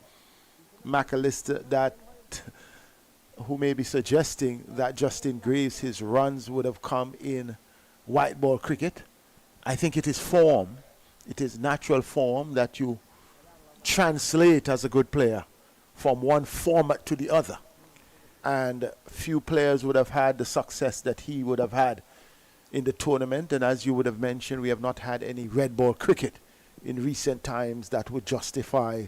C: who may be suggesting that Justin Graves, his runs would have come in white ball cricket, I think it is form. It is natural form that you translate as a good player from one format to the other. And few players would have had the success that he would have had in the tournament. And as you would have mentioned, we have not had any red ball cricket in recent times that would justify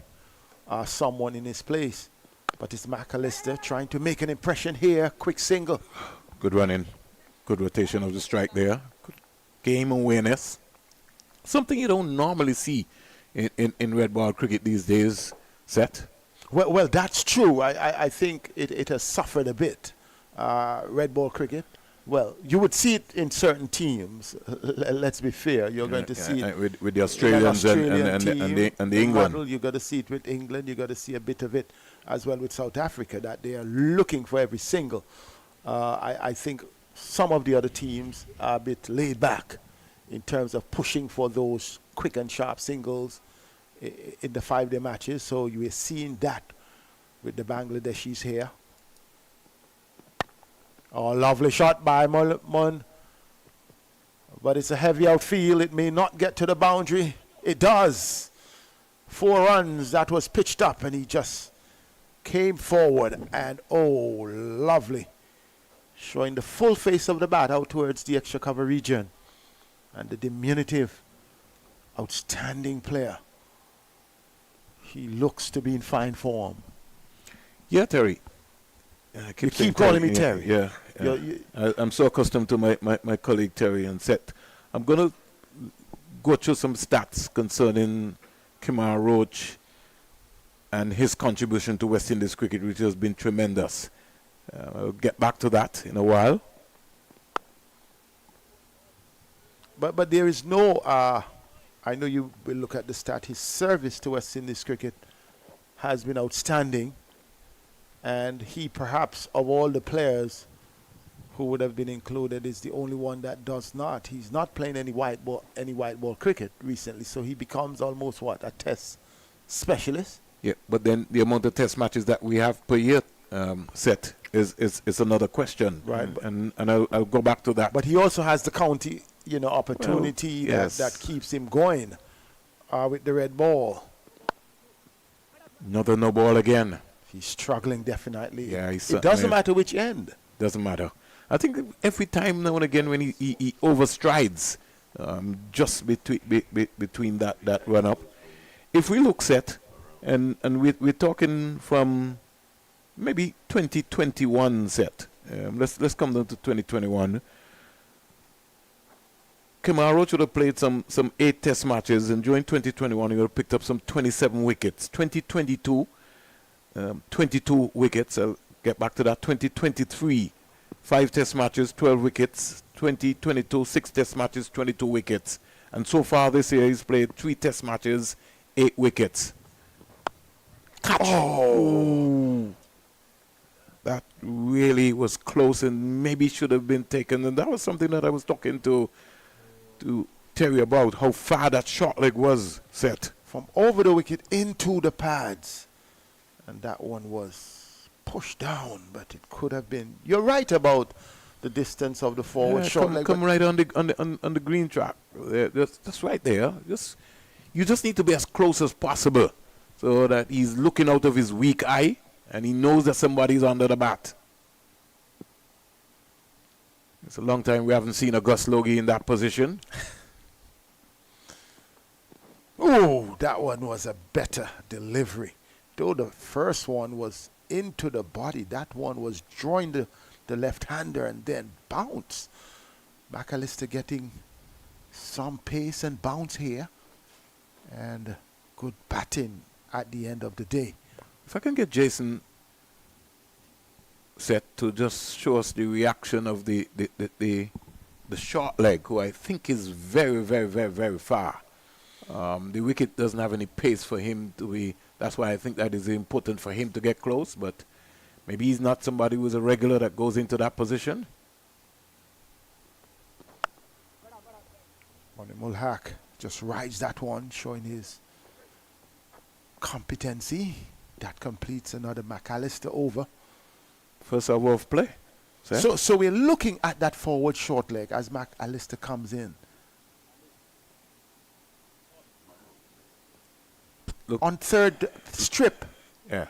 C: someone in his place. But it's McAllister trying to make an impression here. Quick single.
B: Good running. Good rotation of the strike there. Good game awareness. Something you don't normally see in red ball cricket these days, Seth.
C: Well, that's true. I think it has suffered a bit, red ball cricket. Well, you would see it in certain teams. Let's be fair. You're going to see it
B: with the Australians and the England.
C: Model, you got to see it with England. You got to see a bit of it as well with South Africa, that they are looking for every single. I think some of the other teams are a bit laid back in terms of pushing for those quick and sharp singles in the 5-day matches. So you are seeing that with the Bangladeshis here. Oh, lovely shot by Mun. But it's a heavy outfield. It may not get to the boundary. It does. 4 runs. That was pitched up, and he just came forward. And, oh, lovely. Showing the full face of the bat out towards the extra cover region. And the diminutive, outstanding player. He looks to be in fine form.
B: Yeah, Terry.
C: You keep calling me Terry.
B: Yeah. I'm so accustomed to my colleague Terry and Seth. I'm going to go through some stats concerning Kemar Roach and his contribution to West Indies cricket, which has been tremendous. I'll get back to that in a while.
C: But there is no, I know you will look at the stat, his service to West Indies cricket has been outstanding. And he perhaps, of all the players who would have been included, is the only one that does not. He's not playing any white ball cricket recently, so he becomes almost a test specialist.
B: Yeah, but then the amount of test matches that we have per year set is another question.
C: Right.
B: And I'll go back to that.
C: But he also has the county, opportunity that keeps him going with the red ball.
B: Another no ball again.
C: He's struggling definitely.
B: Yeah,
C: it doesn't matter which end.
B: Doesn't matter. I think every time now and again when he overstrides just between that run up. If we look set, and we're talking from maybe 2021 set. Let's come down to 2021. Kemar should have played some 8 test matches, and during 2021 he would have picked up some 27 wickets. 2022. 22 wickets. I'll get back to that. 2023, 5 test matches, 12 wickets. 2022, 6 test matches, 22 wickets. And so far this year, he's played 3 test matches, 8 wickets. Catch! Oh! That really was close and maybe should have been taken. And that was something that I was talking to Terry about, how far that short leg was set.
C: From over the wicket into the pads. And that one was pushed down, but it could have been. You're right about the distance of the forward short leg.
B: Come right on the green track. That's right there. You just need to be as close as possible so that he's looking out of his weak eye and he knows that somebody's under the bat. It's a long time we haven't seen a Gus Logie in that position.
C: Oh, that one was a better delivery. Though the first one was into the body, that one was drawing the left-hander and then bounce. McAllister getting some pace and bounce here. And good batting at the end of the day.
B: If I can get Jason set to just show us the reaction of the short leg, who I think is very, very, very, very far. The wicket doesn't have any pace for him to be. That's why I think that is important for him to get close, but maybe he's not somebody who's a regular that goes into that position.
C: Mulhaq just rides that one, showing his competency. That completes another McAllister over.
B: First over of play.
C: So we're looking at that forward short leg as McAllister comes in.
B: Look.
C: On third strip.
B: Yeah.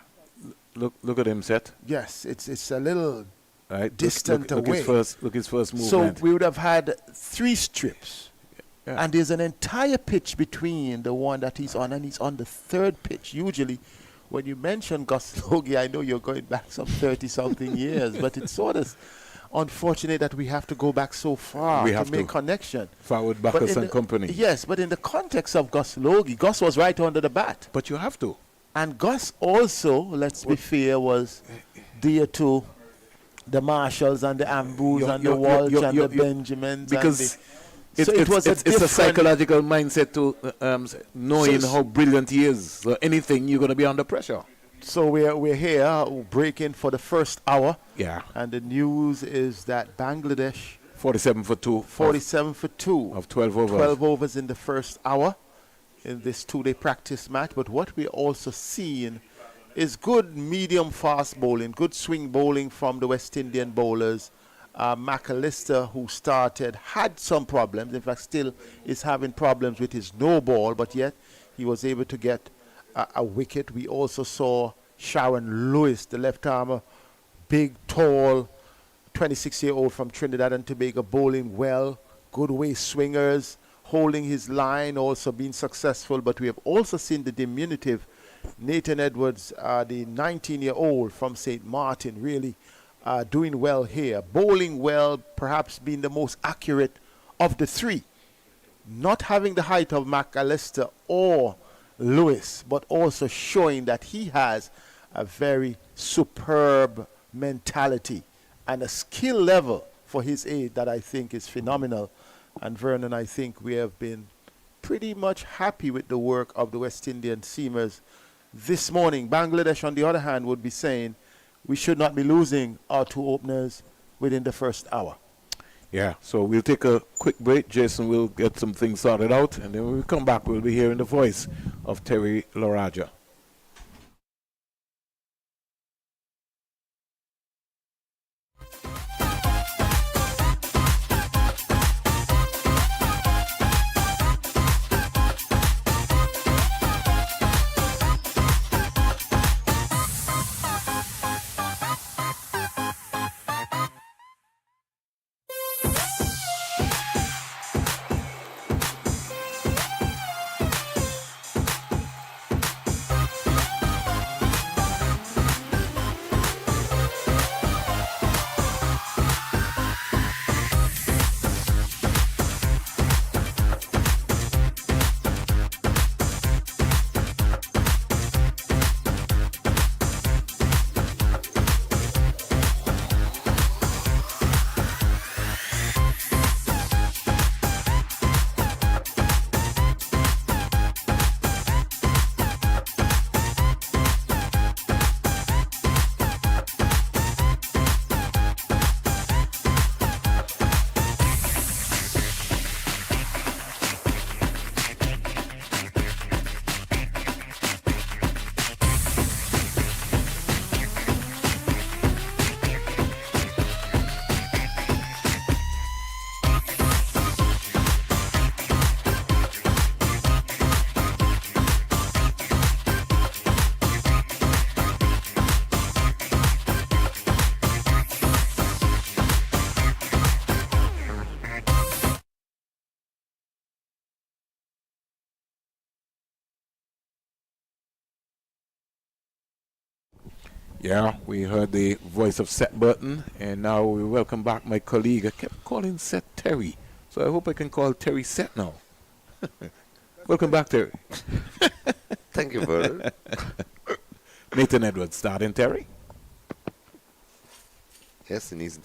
B: Look at him set.
C: Yes, it's a little
B: Right?
C: distant
B: Look
C: away.
B: his first
C: So
B: movement.
C: we would have had 3 strips.
B: Yeah.
C: And there's an entire pitch between the one that he's on and he's on the 3rd pitch. Usually, when you mention Gus Logie, I know you're going back some 30-something years, but it's sort of unfortunate that we have to go back so far
B: We
C: to
B: have
C: make
B: to.
C: connection.
B: Forward
C: But
B: Bacchus
C: in
B: and
C: the-
B: company.
C: Yes, but in the context of Gus Logie, Gus was right under the bat.
B: But you have to.
C: And Gus also, let's be fair, was dear to the Marshalls and the Ambus and the Walsh and the Benjamins.
B: Because
C: So it was
B: it's a
C: different-
B: psychological mindset to knowing
C: So-
B: how brilliant he is. So anything, you're going to be under pressure.
C: So we're here breaking for the first hour,
B: Yeah.
C: and the news is that Bangladesh
B: 47 for 2.
C: 47 for 2
B: of 12 overs.
C: 12 overs in the first hour in this 2-day practice match. But what we're also seeing is good medium fast bowling, good swing bowling from the West Indian bowlers. McAllister, who started, had some problems. In fact, still is having problems with his no ball, but yet he was able to get a wicket. We also saw Sharon Lewis, the left armer, big, tall, 26-year-old from Trinidad and Tobago, bowling well, good waist swingers, holding his line, also being successful. But we have also seen the diminutive Nathan Edwards, the 19-year-old from St. Martin, really doing well here, bowling well, perhaps being the most accurate of the 3. Not having the height of McAllister or Lewis, but also showing that he has a very superb mentality and a skill level for his age that I think is phenomenal. And Vernon, I think we have been pretty much happy with the work of the West Indian seamers this morning. Bangladesh, on the other hand, would be saying we should not be losing our 2 openers within the first hour.
B: Yeah, so we'll take a quick break. Jason will get some things sorted out, and then when we come back, we'll be hearing the voice of Terry Laraja. Yeah, we heard the voice of Seth Burton, and now we welcome back my colleague. I kept calling Seth Terry, so I hope I can call Terry Seth now. Welcome back, Terry.
A: Thank you, Vernon.
B: Nathan Edwards starting Terry.
A: Yes, and he's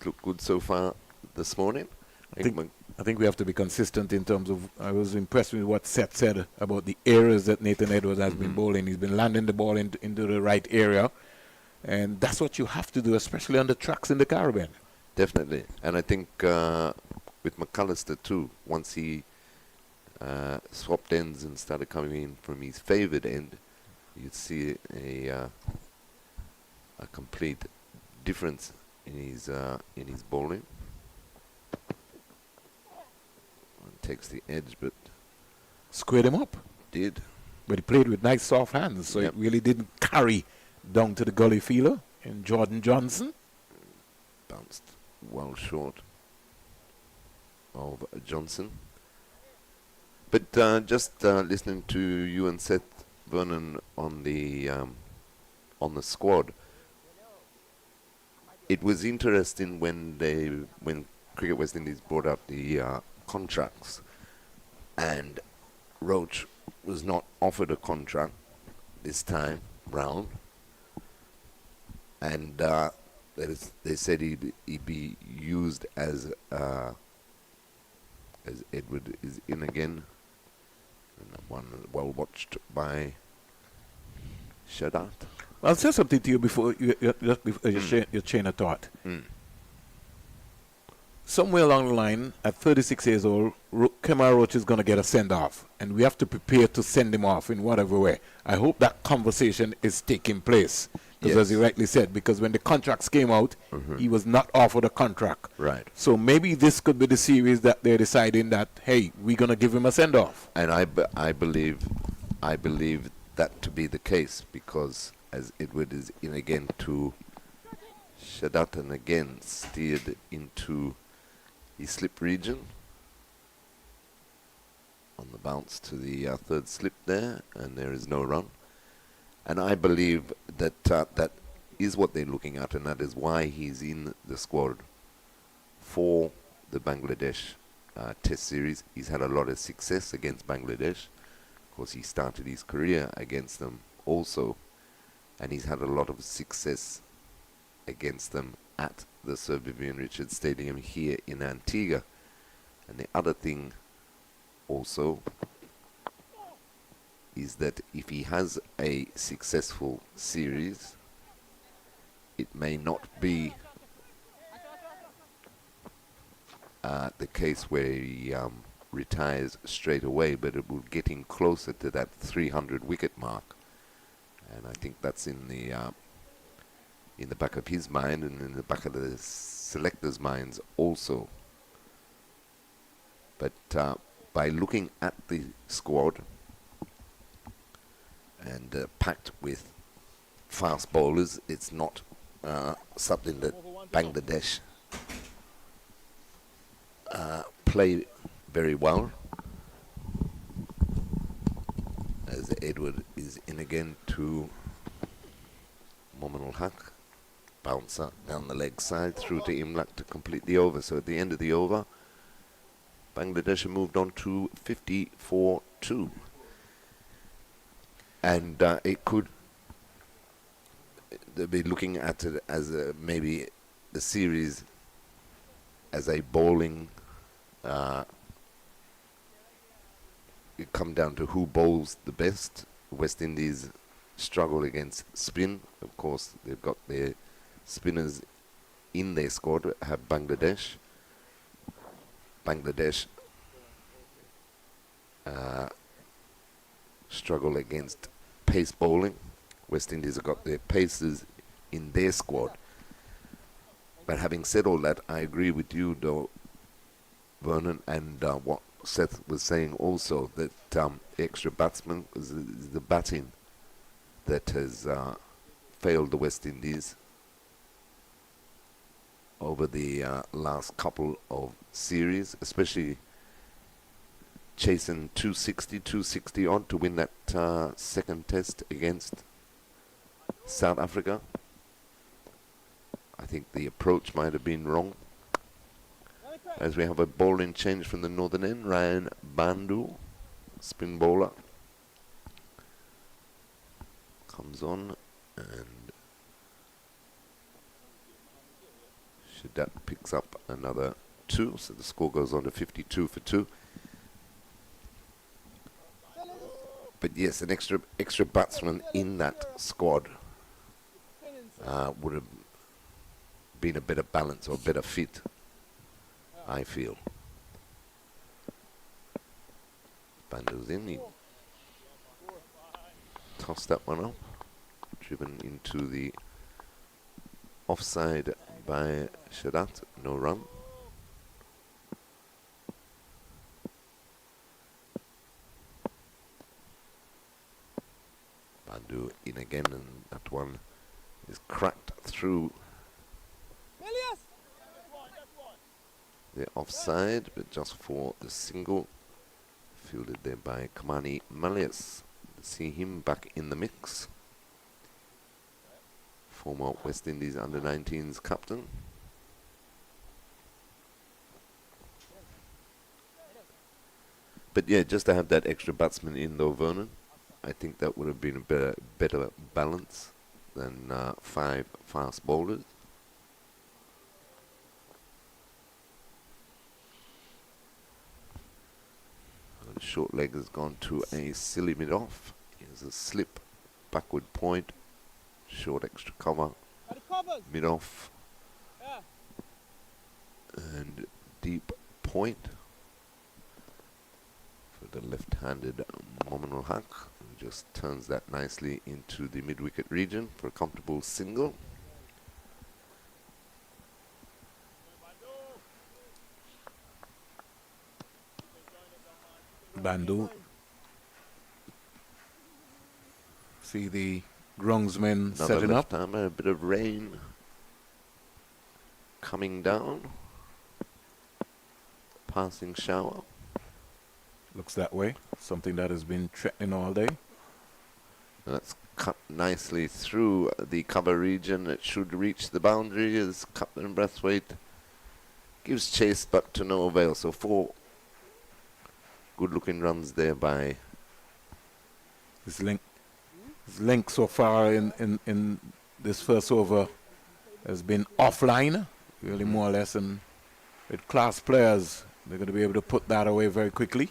A: looked good so far this morning.
B: I think we have to be consistent in terms of. I was impressed with what Seth said about the areas that Nathan Edwards has been bowling. He's been landing the ball into the right area, and that's what you have to do, especially on the tracks in the Caribbean.
A: Definitely. And I think with McAllister too, once he swapped ends and started coming in from his favoured end, you'd see a complete difference in his bowling. Takes the edge, but
B: Squared him up.
A: did.
B: But he played with nice soft hands, so
A: Yep.
B: it really didn't carry down to the gully fielder in Jordan Johnson.
A: bounced well short of Johnson. But just listening to you and Seth Vernon on the squad, it was interesting when Cricket West Indies brought up the contracts, and Roach was not offered a contract this time round, and they said he'd be used as Edward is in again, and that one well watched by Shadat.
B: I'll say something to you before your chain of thought. Somewhere along the line, at 36 years old, Kemar Roach is going to get a send-off, and we have to prepare to send him off in whatever way. I hope that conversation is taking place, because as you rightly said, because when the contracts came out, he was not offered a contract.
A: Right.
B: So maybe this could be the series that they're deciding that, hey, we're going to give him a send-off.
A: And I believe that to be the case, because as Edward is in again to Shadat, and again steered into the slip region on the bounce to the third slip there, and there is no run. And I believe that that is what they're looking at, and that is why he's in the squad for the Bangladesh Test series. He's had a lot of success against Bangladesh. Of course, he started his career against them also, and he's had a lot of success against them at the Sir Vivian Richards Stadium here in Antigua. And the other thing also is that if he has a successful series, it may not be the case where he retires straight away, but it will get him closer to that 300 wicket mark. And I think that's in the back of his mind, and in the back of the selectors' minds also. But by looking at the squad, and packed with fast bowlers, it's not something that Bangladesh play very well. As Edward is in again to Mominul Haq, bouncer down the leg side through to Imlak to complete the over. So at the end of the over, Bangladesh have moved on to 54-2. And it could, they'll be looking at it as maybe the series as a bowling, it come down to who bowls the best. West Indies struggle against spin. Of course, they've got their spinners in their squad, have Bangladesh. Bangladesh struggle against pace bowling. West Indies have got their pacers in their squad. But having said all that, I agree with you, though, Vernon, and what Seth was saying also, that extra batsman is the batting that has failed the West Indies over the last couple of series, especially chasing 260 on to win that second test against South Africa. I think the approach might have been wrong. As we have a bowling change from the northern end, Ryan Bandu, spin bowler, comes on, and Shadat picks up another 2, so the score goes on to 52 for 2. But yes, an extra batsman in that squad would have been a better balance or a better fit, I feel. Bandu's in, he tossed that one up, driven into the offside by Shadat, no run. Bandu in again, and that one is cracked through They're offside, but just for the single. Fielded there by Kamani Malias. See him back in the mix. Former West Indies under-19s captain. But yeah, just to have that extra batsman in though, Vernon, I think that would have been a better balance than 5 fast bowlers. And short leg has gone to a silly mid-off. Here's a slip, backward point, short extra cover, mid-off, and deep point for the left-handed Mominul Haq, who just turns that nicely into the mid-wicket region for a comfortable single.
B: Bandu. See the groundsmen
A: Another
B: setting up.
A: left-hander, a bit of rain coming down. Passing shower.
B: Looks that way. Something that has been threatening all day.
A: That's cut nicely through the cover region. It should reach the boundary as Captain Brathwaite gives chase, but to no avail. So 4 good-looking runs there by
B: His link so far in this first over has been offline, really more or less, and with class players, they're going to be able to put that away very quickly.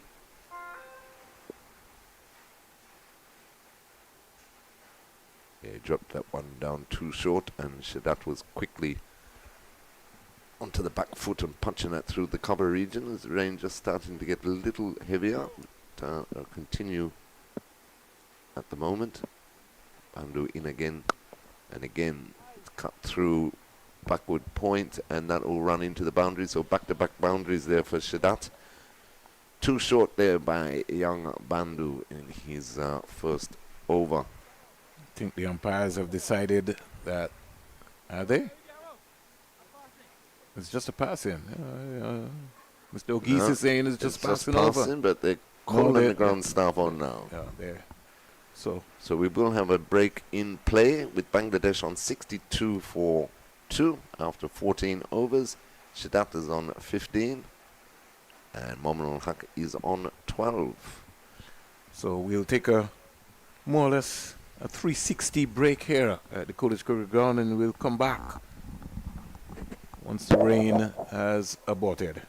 A: Yeah, he dropped that one down too short, and Shadat was quickly onto the back foot and punching that through the cover region as the rain just starting to get a little heavier. But, continue at the moment. Bandu in again, and again it's cut through backward point, and that will run into the boundary. So back-to-back boundaries there for Shadat. Too short there by young Bandu in his first over.
B: I think the umpires have decided that, are they? It's just a pass in. Mr. O'Geese is saying it's just passing over.
A: But they're calling the ground staff on now.
B: Yeah, there.
A: So we will have a break in play with Bangladesh on 62 for 2 after 14 overs. Shadat is on 15 and Mominul Haq is on 12.
B: So we'll take a more or less a 360 break here at the College Cricket Ground, and we'll come back once the rain has abated.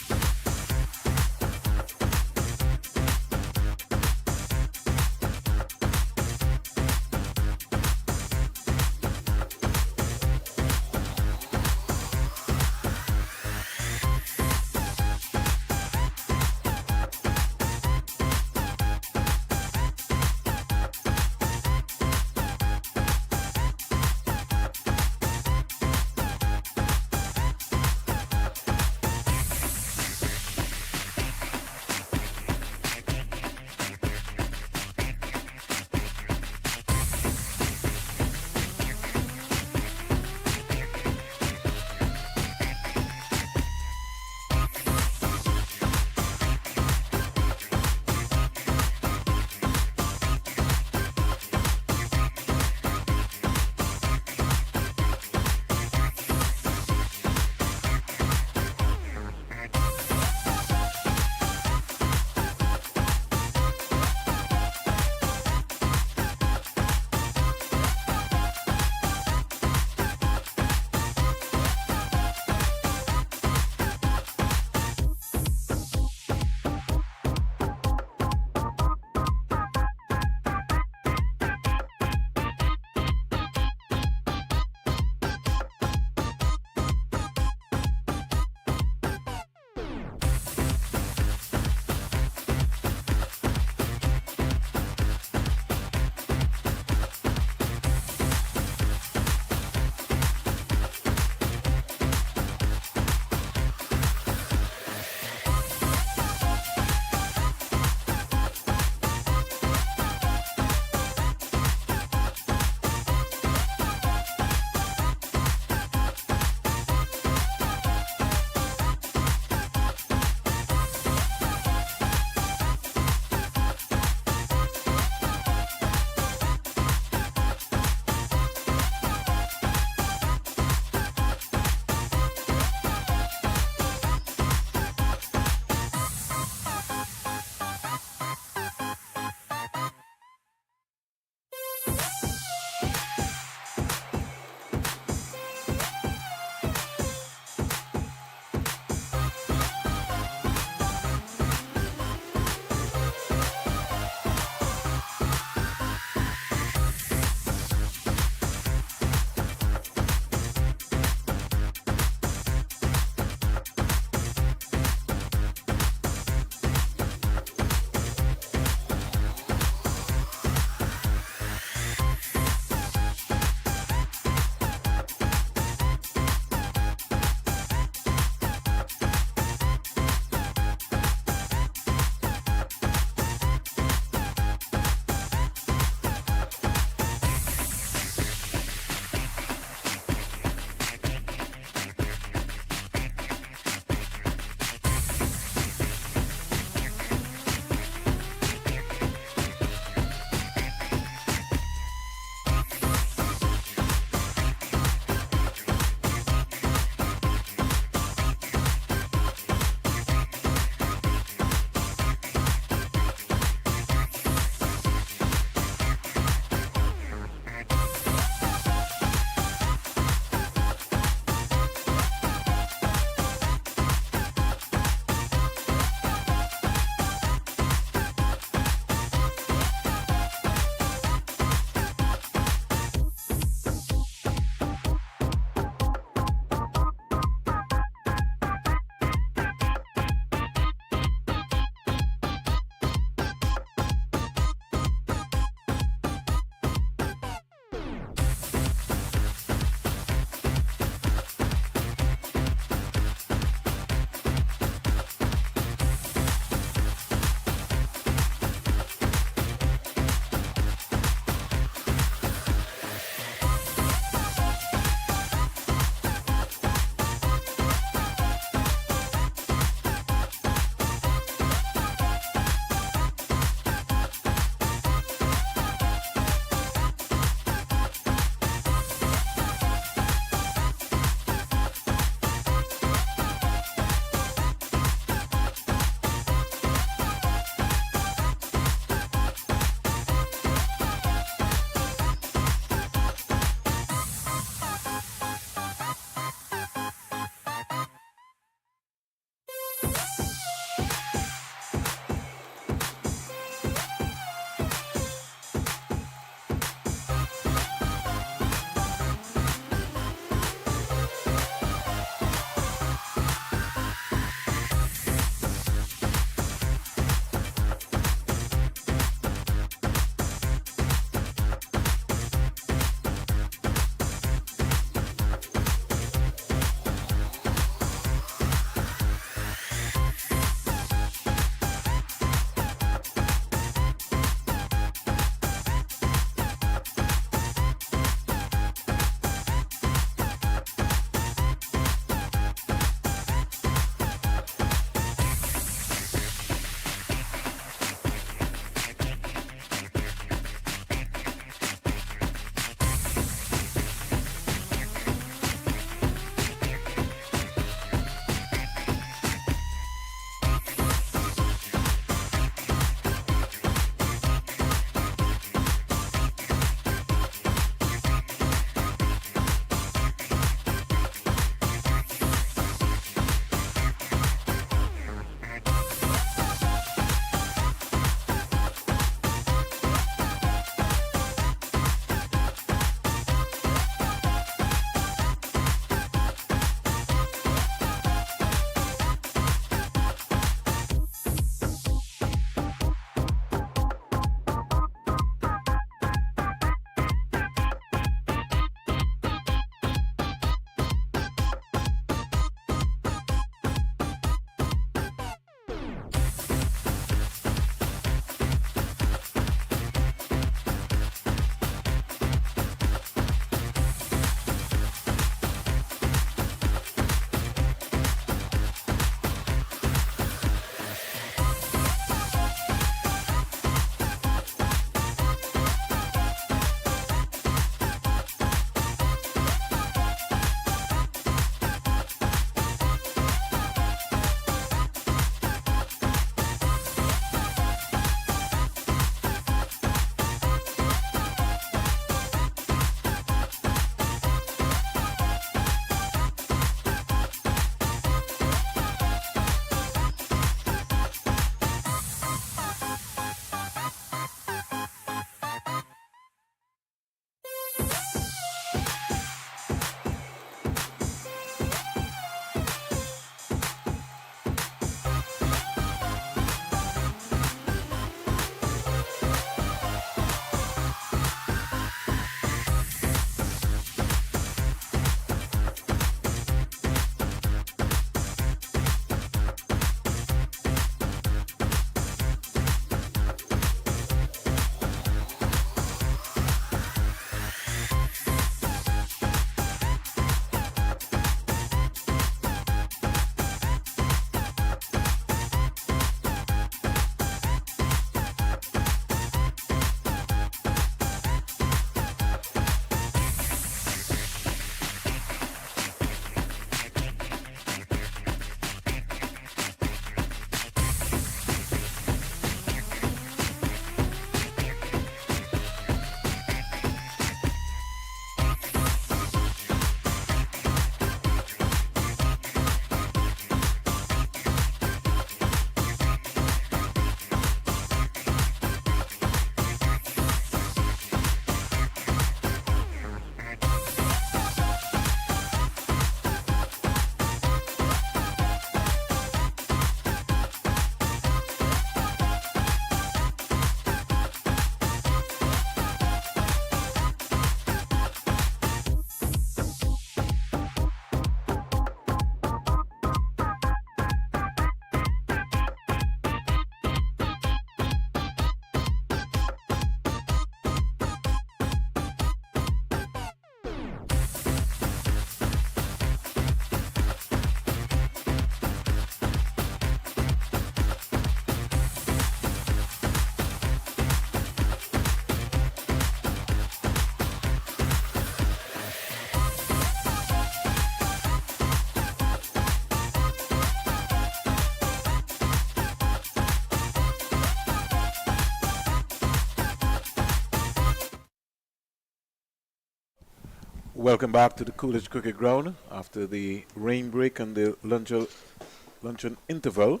B: Welcome back to the Coolidge Cricket Ground after the rain break and the luncheon interval.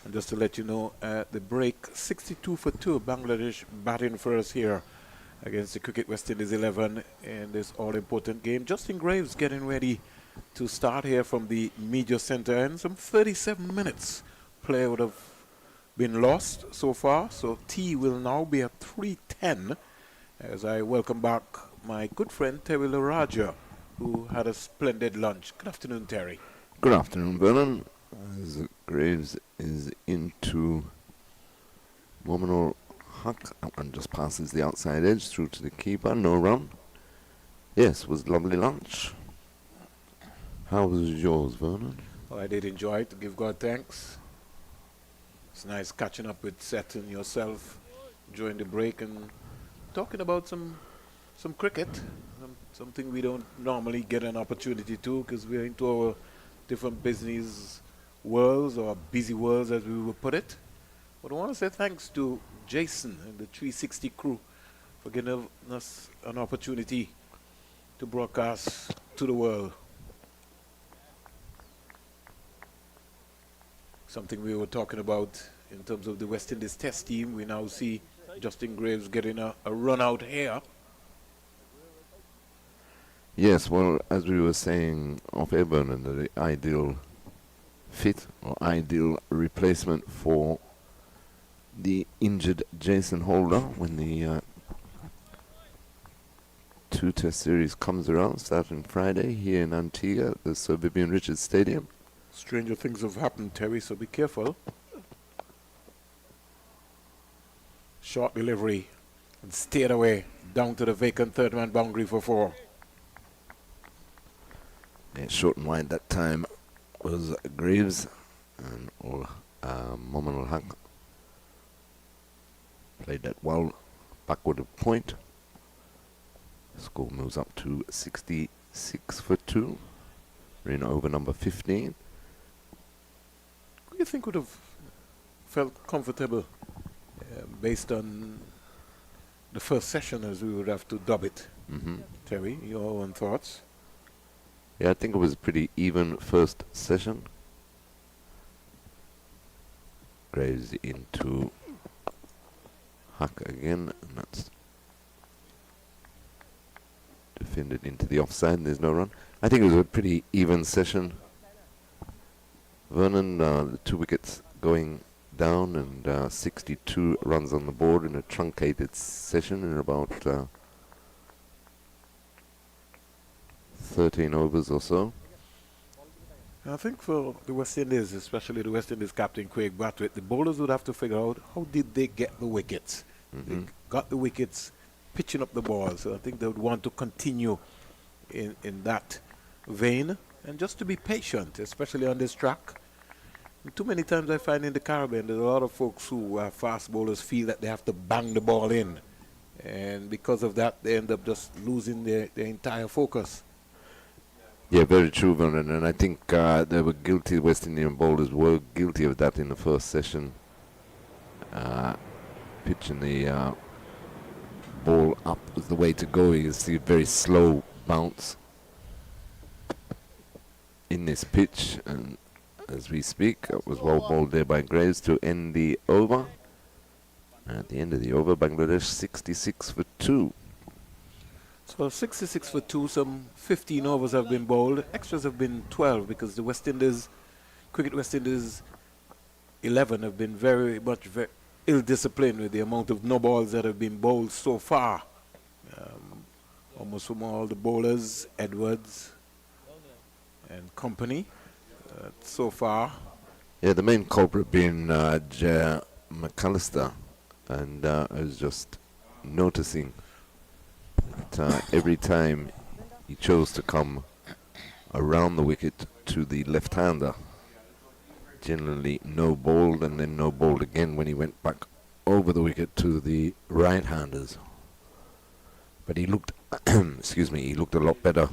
B: And just to let you know, at the break, 62 for 2, Bangladesh batting first here against the Cricket West Indies 11 in this all-important game. Justin Graves getting ready to start here from the media center, and some 37 minutes play would have been lost so far. So T will now be at 310 as I welcome back my good friend Terry Laraja, who had a splendid lunch. Good afternoon, Terry.
A: Good afternoon, Vernon. As Graves is into Mominal Huck and just passes the outside edge through to the keeper. No run. Yes, was lovely lunch. How was yours, Vernon?
B: Well, I did enjoy it, to give God thanks. It's nice catching up with Seth and yourself during the break and talking about some cricket, something we don't normally get an opportunity to because we're into our different business worlds, or busy worlds as we would put it. But I want to say thanks to Jason and the 360 crew for giving us an opportunity to broadcast to the world. Something we were talking about in terms of the West Indies test team. We now see Justin Graves getting a run out here.
A: Yes, well, as we were saying off air, Vernon, the ideal fit or ideal replacement for the injured Jason Holder when the two-test series comes around, starting Friday here in Antigua at the Sir Vivian Richards Stadium.
B: Stranger things have happened, Terry, so be careful. Short delivery and steered away down to the vacant third-man boundary for 4.
A: Yeah, short and wide that time was Graves and Mominal Huck played that well backward of point. Score moves up to 66 for 2. We're in over number 15.
B: Who do you think would have felt comfortable based on the first session, as we would have to dub it? Terry, your own thoughts?
A: Yeah, I think it was a pretty even first session. Graves into Huck again, and that's defended into the offside, and there's no run. I think it was a pretty even session. Vernon, the 2 wickets going down, and 62 runs on the board in a truncated session in about 13 overs or so.
B: I think for the West Indies, especially the West Indies captain Craig Brathwaite, the bowlers would have to figure out how did they get the wickets. They got the wickets pitching up the ball, so I think they would want to continue in that vein and just to be patient, especially on this track. And too many times I find in the Caribbean there's a lot of folks who are fast bowlers feel that they have to bang the ball in, and because of that they end up just losing their entire focus.
A: Yeah, very true, Vernon, and I think they were guilty, West Indian bowlers were guilty of that in the first session. Pitching the ball up was the way to go. You see a very slow bounce in this pitch, and as we speak, it was well bowled there by Graves to end the over. At the end of the over, Bangladesh 66 for 2.
B: So 66 for 2, some 15 overs have been bowled. Extras have been 12 because the West Indies, Cricket West Indies 11 have been very ill-disciplined with the amount of no balls that have been bowled so far. Almost from all the bowlers, Edwards and company, so far.
A: Yeah, the main culprit being Jay McAllister, and I was just noticing that every time he chose to come around the wicket to the left-hander, generally no bowled and then no bowled again when he went back over the wicket to the right-handers. But he looked, excuse me, he looked a lot better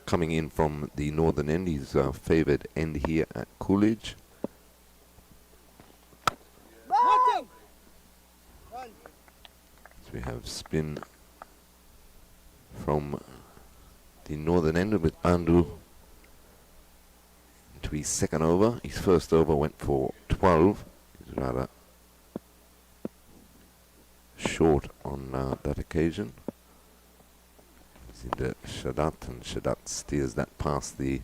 A: coming in from the northern end, his favoured end here at Coolidge. So we have spin from the northern end with Bandu into his second over. His first over went for 12. He's rather short on that occasion. He's into Shadat, and Shadat steers that past the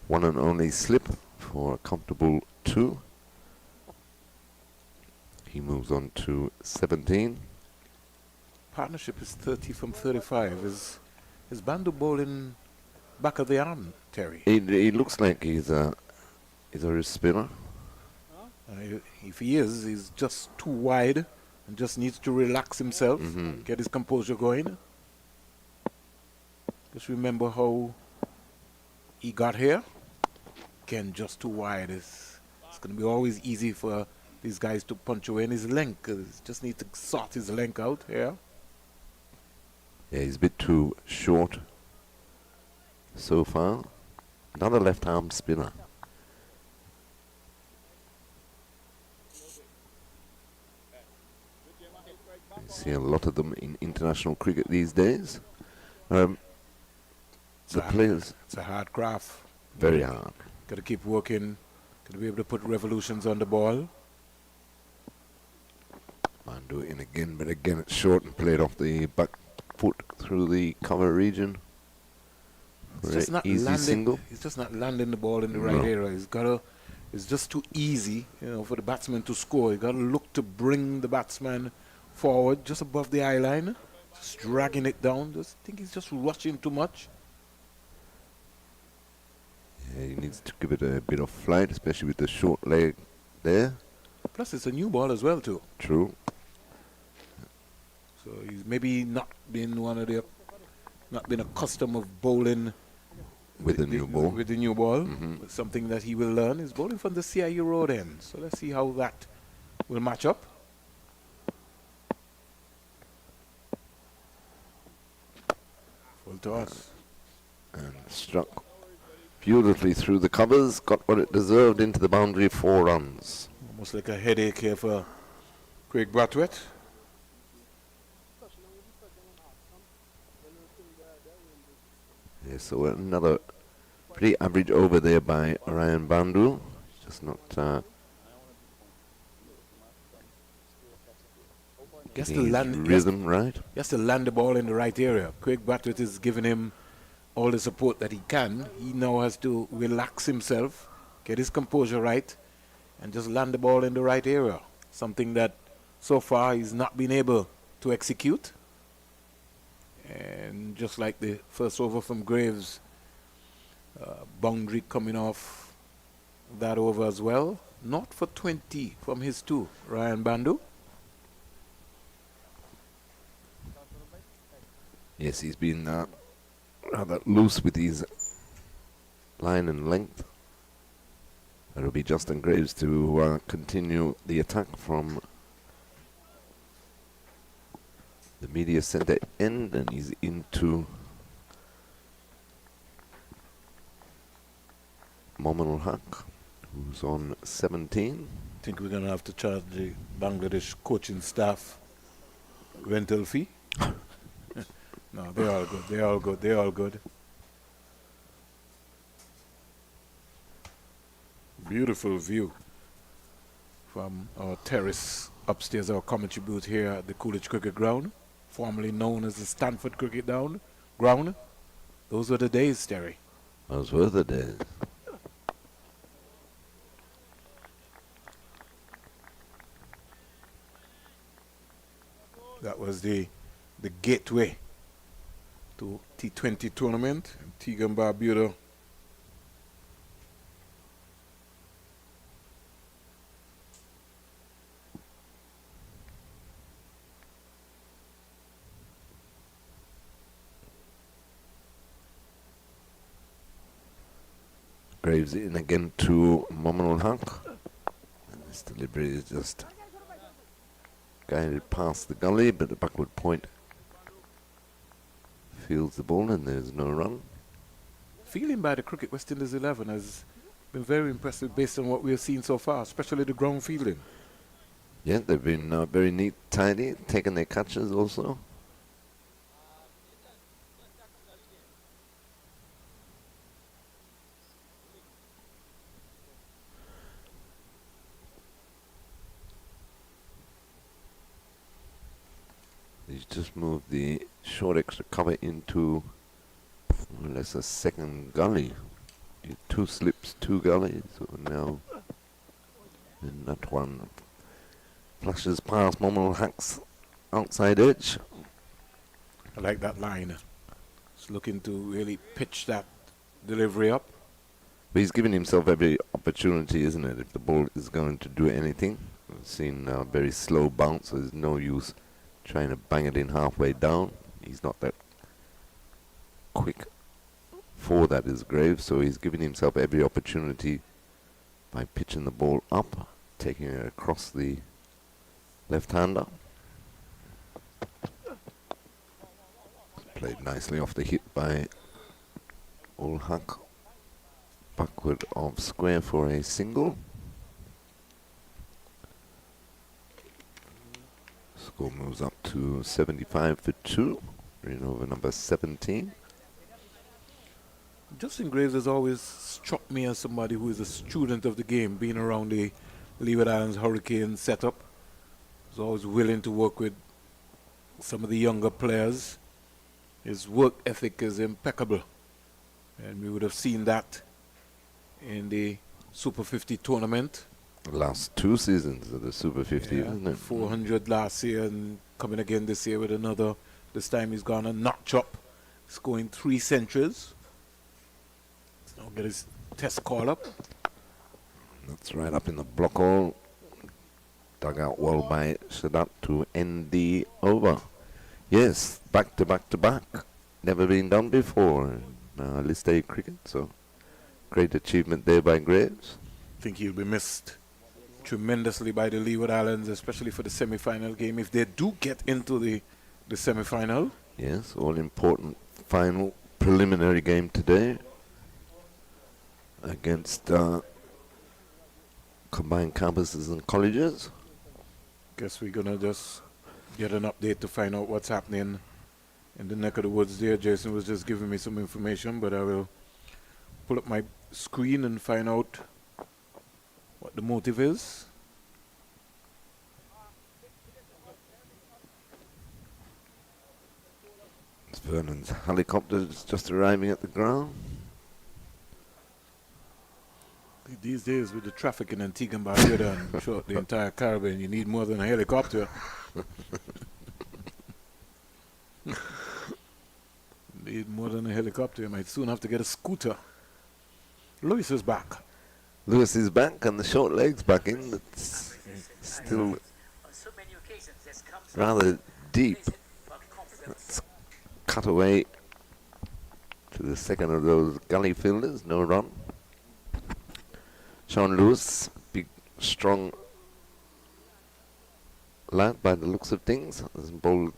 A: one and only slip for a comfortable 2. He moves on to 17.
B: Partnership is 30 from 35. Is Bandu bowling back of the arm, Terry?
A: He looks like he's a wrist spinner.
B: If he is, he's just too wide and just needs to relax himself, get his composure going. Just remember how he got here. Again, just too wide. It's going to be always easy for these guys to punch away in his length. He just needs to sort his length out here.
A: Yeah, he's a bit too short so far. Another left-arm spinner. You see a lot of them in international cricket these days. The players...
B: It's a hard craft.
A: Very hard.
B: Got to keep working. Got to be able to put revolutions on the ball.
A: Bandu in again, but again it's short and played off the back foot through the cover region.
B: It's just not
A: easy
B: landing.
A: single.
B: He's just not landing the ball in the right area. It's just too easy, for the batsman to score. You got to look to bring the batsman forward just above the eye line, just dragging it down. Just think he's just rushing too much.
A: Yeah, he needs to give it a bit of flight, especially with the short leg there.
B: Plus, it's a new ball as well too.
A: True.
B: So he's maybe not been accustomed of bowling
A: With the new ball.
B: With the new ball, something that he will learn is bowling from the CIU road end. So let's see how that will match up. Full toss.
A: And struck beautifully through the covers, got what it deserved into the boundary, 4 runs.
B: Almost like a headache here for Craig Brathwaite.
A: Yeah, so another pretty average over there by Ryan Bandu. Just not
B: Gets to
A: getting his
B: land
A: rhythm right.
B: He has to land the ball in the right area. Craig Brathwaite is giving him all the support that he can. He now has to relax himself, get his composure right, and just land the ball in the right area. Something that so far he's not been able to execute. And just like the first over from Graves, boundary coming off that over as well. Not for 20 from his 2, Ryan Bandu.
A: Yes, he's been rather loose with his line and length. It'll be Justin Graves to continue the attack from the media centre end, and he's into Mominul Haq, who's on 17.
B: I think we're going to have to charge the Bangladesh coaching staff rental fee. No, they're all good. They're all good. They're all good. Beautiful view from our terrace upstairs, our commentary booth here at the Coolidge Cricket Ground, formerly known as the Stanford Cricket Ground. Those were the days, Terry.
A: Those were the days.
B: That was the gateway to T20 tournament in Antigua and Barbuda.
A: Graves in again to Mominul Haq. And this delivery is just guided past the gully, but the backward point fields the ball and there's no run.
B: Fielding by the Cricket West Indies 11 has been very impressive based on what we have seen so far, especially the ground fielding.
A: Yeah, they've been very neat, tidy, taking their catches also. He's just moved the short extra cover into more or less a second gully. 2 slips, 2 gullies. So now, and that one flushes past Momo Hack's outside edge.
B: I like that line. He's looking to really pitch that delivery up.
A: But he's giving himself every opportunity, isn't it? If the ball is going to do anything. We've seen a very slow bounce, so there's no use trying to bang it in halfway down. He's not that quick for that is Graves, so he's giving himself every opportunity by pitching the ball up, taking it across the left-hander. Played nicely off the hit by Old Huck. Backward of square for a single. Score moves up to 75 for 2. In over number 17.
B: Justin Graves has always struck me as somebody who is a student of the game, being around the Leeward Islands Hurricane setup. He's always willing to work with some of the younger players. His work ethic is impeccable. And we would have seen that in the Super 50 tournament.
A: Last 2 seasons of the Super 50, isn't it?
B: 400 last year and coming again this year with another. This time he's gone a notch up, scoring 3 centuries. Let's now get his test call up.
A: That's right up in the block hole. Dug out well by Sadat to end the over. Yes, back to back to back. Never been done before in List A cricket, so great achievement there by Graves.
B: I think he'll be missed tremendously by the Leeward Islands, especially for the semi-final game, if they do get into the semi-final.
A: Yes, all important final preliminary game today against combined campuses and colleges.
B: Guess we're gonna just get an update to find out what's happening in the neck of the woods there. Jason was just giving me some information, but I will pull up my screen and find out what the motive is.
A: Vernon's helicopter is just arriving at the ground.
B: These days with the traffic in Antigua and Barbuda and throughout the entire Caribbean, you need more than a helicopter. Need more than a helicopter. You might soon have to get a scooter. Lewis is back.
A: Lewis is back and the short leg's back in. It's still rather deep. Let's cut away to the second of those gully fielders. No run. Sean Lewis, big, strong lad by the looks of things. Hasn't bowled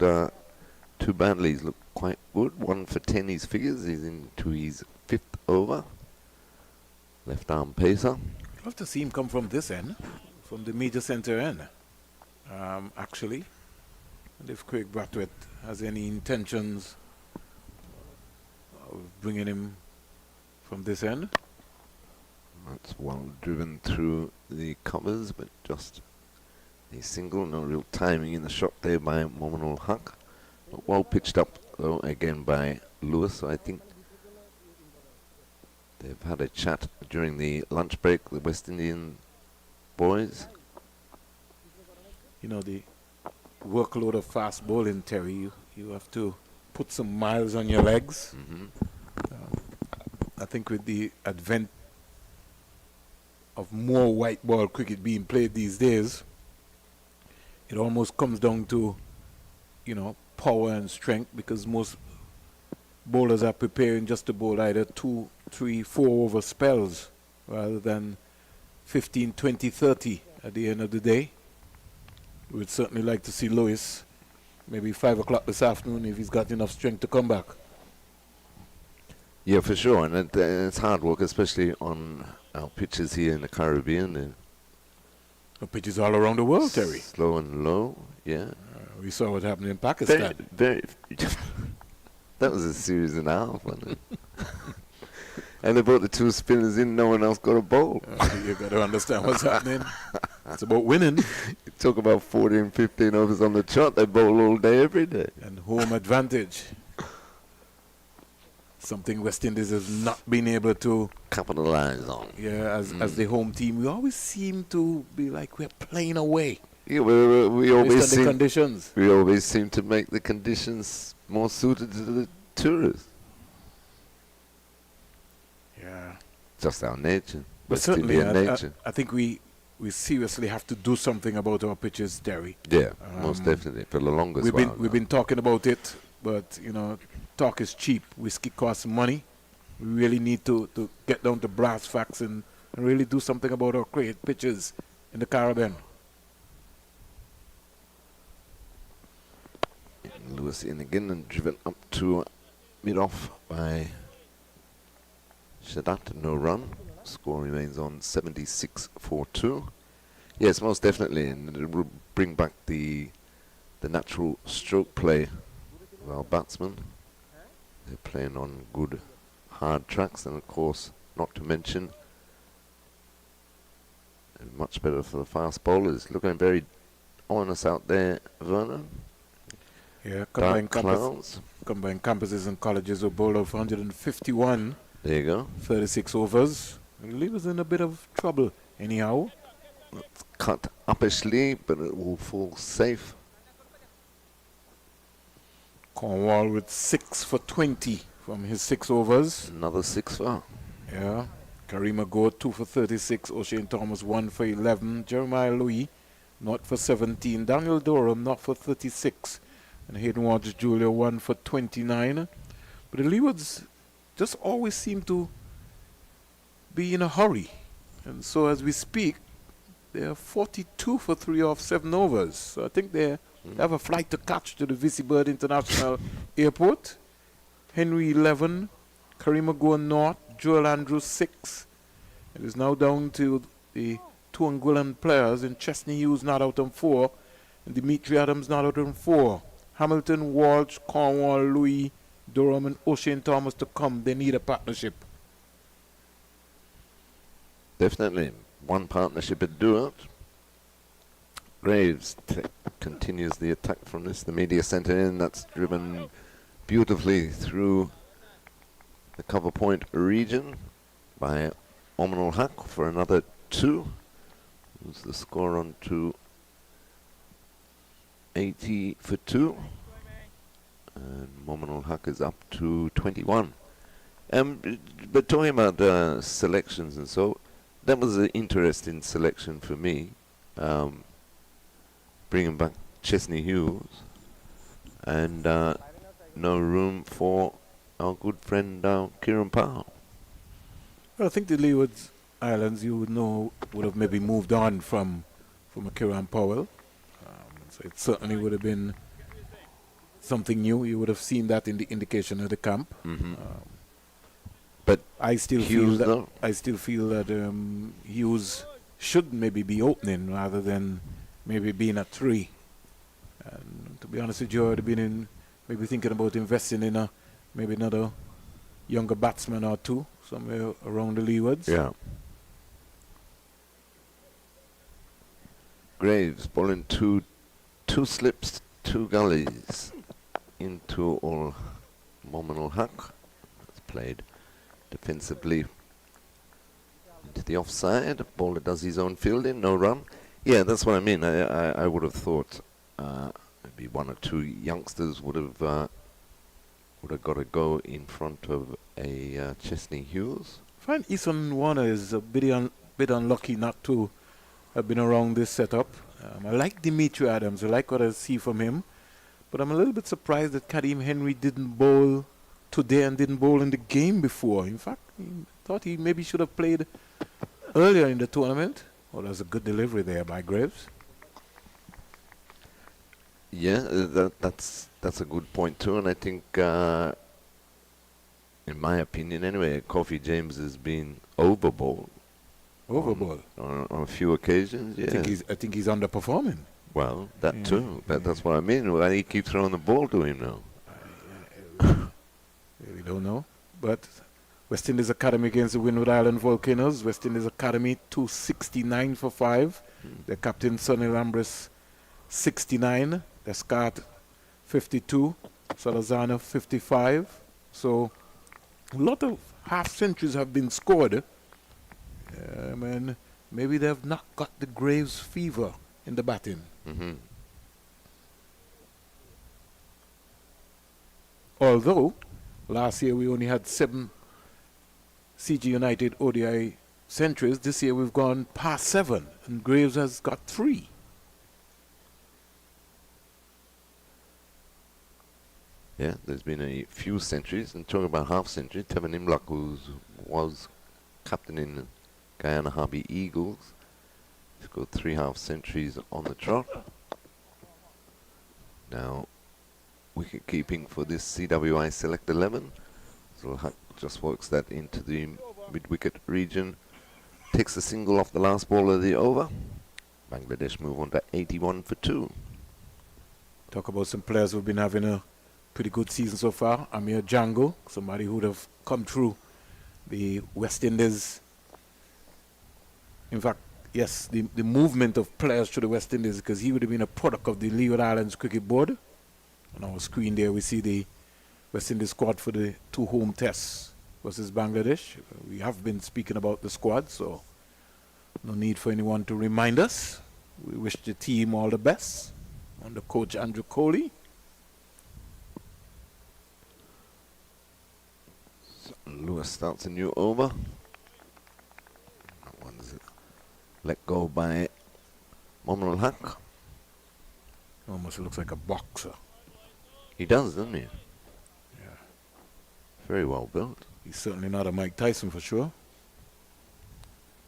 A: too badly. He's looked quite good. 1 for 10 his figures. He's into his 5th over. Left arm pacer.
B: I'd love to see him come from this end, from the media center end, actually. And if Craig Brathwaite has any intentions of bringing him from this end.
A: That's well driven through the covers, but just a single. No real timing in the shot there by Mominul Huck. But well pitched up, though, again by Lewis. So I think they've had a chat during the lunch break, the West Indian boys.
B: You know, the workload of fast bowling, Terry, you have to put some miles on your legs. I think with the advent of more white ball cricket being played these days, it almost comes down to, you know, power and strength, because most bowlers are preparing just to bowl either 2, 3, 4 over spells rather than 15, 20, 30 at the end of the day. We would certainly like to see Lewis maybe 5 o'clock this afternoon if he's got enough strength to come back.
A: Yeah, for sure. And it's hard work, especially on our pitches here in the Caribbean.
B: The pitches all around the world, Terry.
A: Slow and low, yeah.
B: We saw what happened in Pakistan.
A: Very that was a series and a half, wasn't it? And they brought the 2 spinners in, no one else got a bowl.
B: You got to understand what's happening. It's about winning.
A: Talk about 14, 15 overs on the trot. They bowl all day, every day.
B: And home advantage. Something West Indies has not been able to
A: Capitalize on.
B: as the home team. We always seem to be like we're playing away.
A: Yeah, we always
B: based on the
A: seem,
B: conditions.
A: we always seem to make the conditions more suited to the tourists.
B: Yeah.
A: Just our nature.
B: But
A: West
B: certainly,
A: Indian nature.
B: I think we seriously have to do something about our pitches, Derry.
A: Yeah, most definitely. For the longest while.
B: We've been talking about it, but talk is cheap. Whiskey costs money. We really need to get down to brass facts and really do something about our cricket pitches in the Caribbean.
A: Lewis in again and driven up to mid-off by Shadat. No run. Score remains on 76-4-2. Yes, most definitely. And it will bring back the natural stroke play of our batsmen. They're playing on good hard tracks, and of course, not to mention, much better for the fast bowlers. Looking very ominous out there, Vernon.
B: Yeah,
A: Dark clouds.
B: combined campuses and colleges were bowled out for 151,
A: There you go.
B: 36 overs. Will leave us in a bit of trouble anyhow.
A: Cut uppishly, but it will fall safe.
B: Cornwall with 6 for 20 from his 6 overs.
A: Another 6 for.
B: Yeah. Karima Goat 2 for 36. O'Shane Thomas 1 for 11. Jeremiah Louis not for 17. Daniel Durham not for 36. And Hayden Watts Julia 1 for 29. But the Leewards just always seem to be in a hurry. And so as we speak, they're 42 for 3 off 7 overs. So I think they have a flight to catch to the Visi Bird International Airport. Henry 11, Karima Goa North, Joel Andrews 6. It is now down to the 2 Anguillan players, and Chesney Hughes not out on 4, and Dimitri Adams not out on 4. Hamilton, Walsh, Cornwall, Louis, Durham, and O'Shane Thomas to come. They need a partnership.
A: Definitely. One partnership would do it. Graves continues the attack from this. The media centre in. That's driven beautifully through the cover point region by Omanul Haq for another 2. Moves the score on to 80 for 2. And Omanul Haq is up to 21. But talking about selections and so, that was an interesting selection for me. Bringing back Chesney Hughes. And no room for our good friend Kieran Powell.
B: Well, I think the Leeward Islands, you would know, would have maybe moved on from a Kieran Powell. So it certainly would have been something new. You would have seen that in the indication of the camp.
A: But
B: I still
A: Hughes,
B: feel that Hughes should maybe be opening rather than maybe being a 3. And to be honest with you, I'd have been maybe thinking about investing in maybe another younger batsman or 2 somewhere around the Leewards.
A: Yeah. Graves bowling 2 slips, 2 gullies into all Mominal Haq. That's played defensively into the offside. Bowler does his own fielding, no run. Yeah, that's what I mean. I would have thought maybe 1 or 2 youngsters would have got to go in front of a Chesney Hughes.
B: I find Eason Warner is a bit unlucky not to have been around this setup. I like Dimitri Adams. I like what I see from him. But I'm a little bit surprised that Kadeem Henry didn't bowl today and didn't bowl in the game before. In fact, I thought he maybe should have played earlier in the tournament. Well, there's a good delivery there by Graves.
A: Yeah, that's a good point too, and I think, in my opinion anyway, Coffee James has been overbowled.
B: Overbowled?
A: On a few occasions, yeah.
B: I think he's underperforming.
A: Well, that too. That's what I mean. Why do you keep throwing the ball to him now?
B: Really don't know. But West Indies Academy against the Windward Island Volcanoes. West Indies Academy 269 for 5. The captain, Sonny Lambris, 69. Descartes, 52. Salazano, 55. So a lot of half centuries have been scored. And maybe they've not got the Graves fever in the batting.
A: Mm-hmm.
B: Although last year we only had 7 CG United ODI centuries. This year we've gone past 7, and Graves has got 3.
A: Yeah, there's been a few centuries, and talking about half century, Tevin Imlach, who was captain in Guyana Harvey Eagles, he's got 3 half centuries on the trot. Now, wicket keeping for this CWI Select 11. So Huck just works that into the mid-wicket region, takes a single off the last ball of the over. Bangladesh move on to 81 for 2.
B: Talk about some players who've been having a pretty good season so far. Amir Django, somebody who would have come through the West Indies. In fact, yes, the movement of players to the West Indies, because he would have been a product of the Leeward Islands Cricket Board. On our screen there we see the West Indies squad for the 2 home tests versus Bangladesh. We have been speaking about the squad, so no need for anyone to remind us. We wish the team all the best under coach Andrew Coley.
A: Lewis starts a new over. That one's let go by Mominul Haq.
B: Almost looks like a boxer.
A: He does, doesn't he?
B: Yeah.
A: Very well built.
B: He's certainly not a Mike Tyson for sure.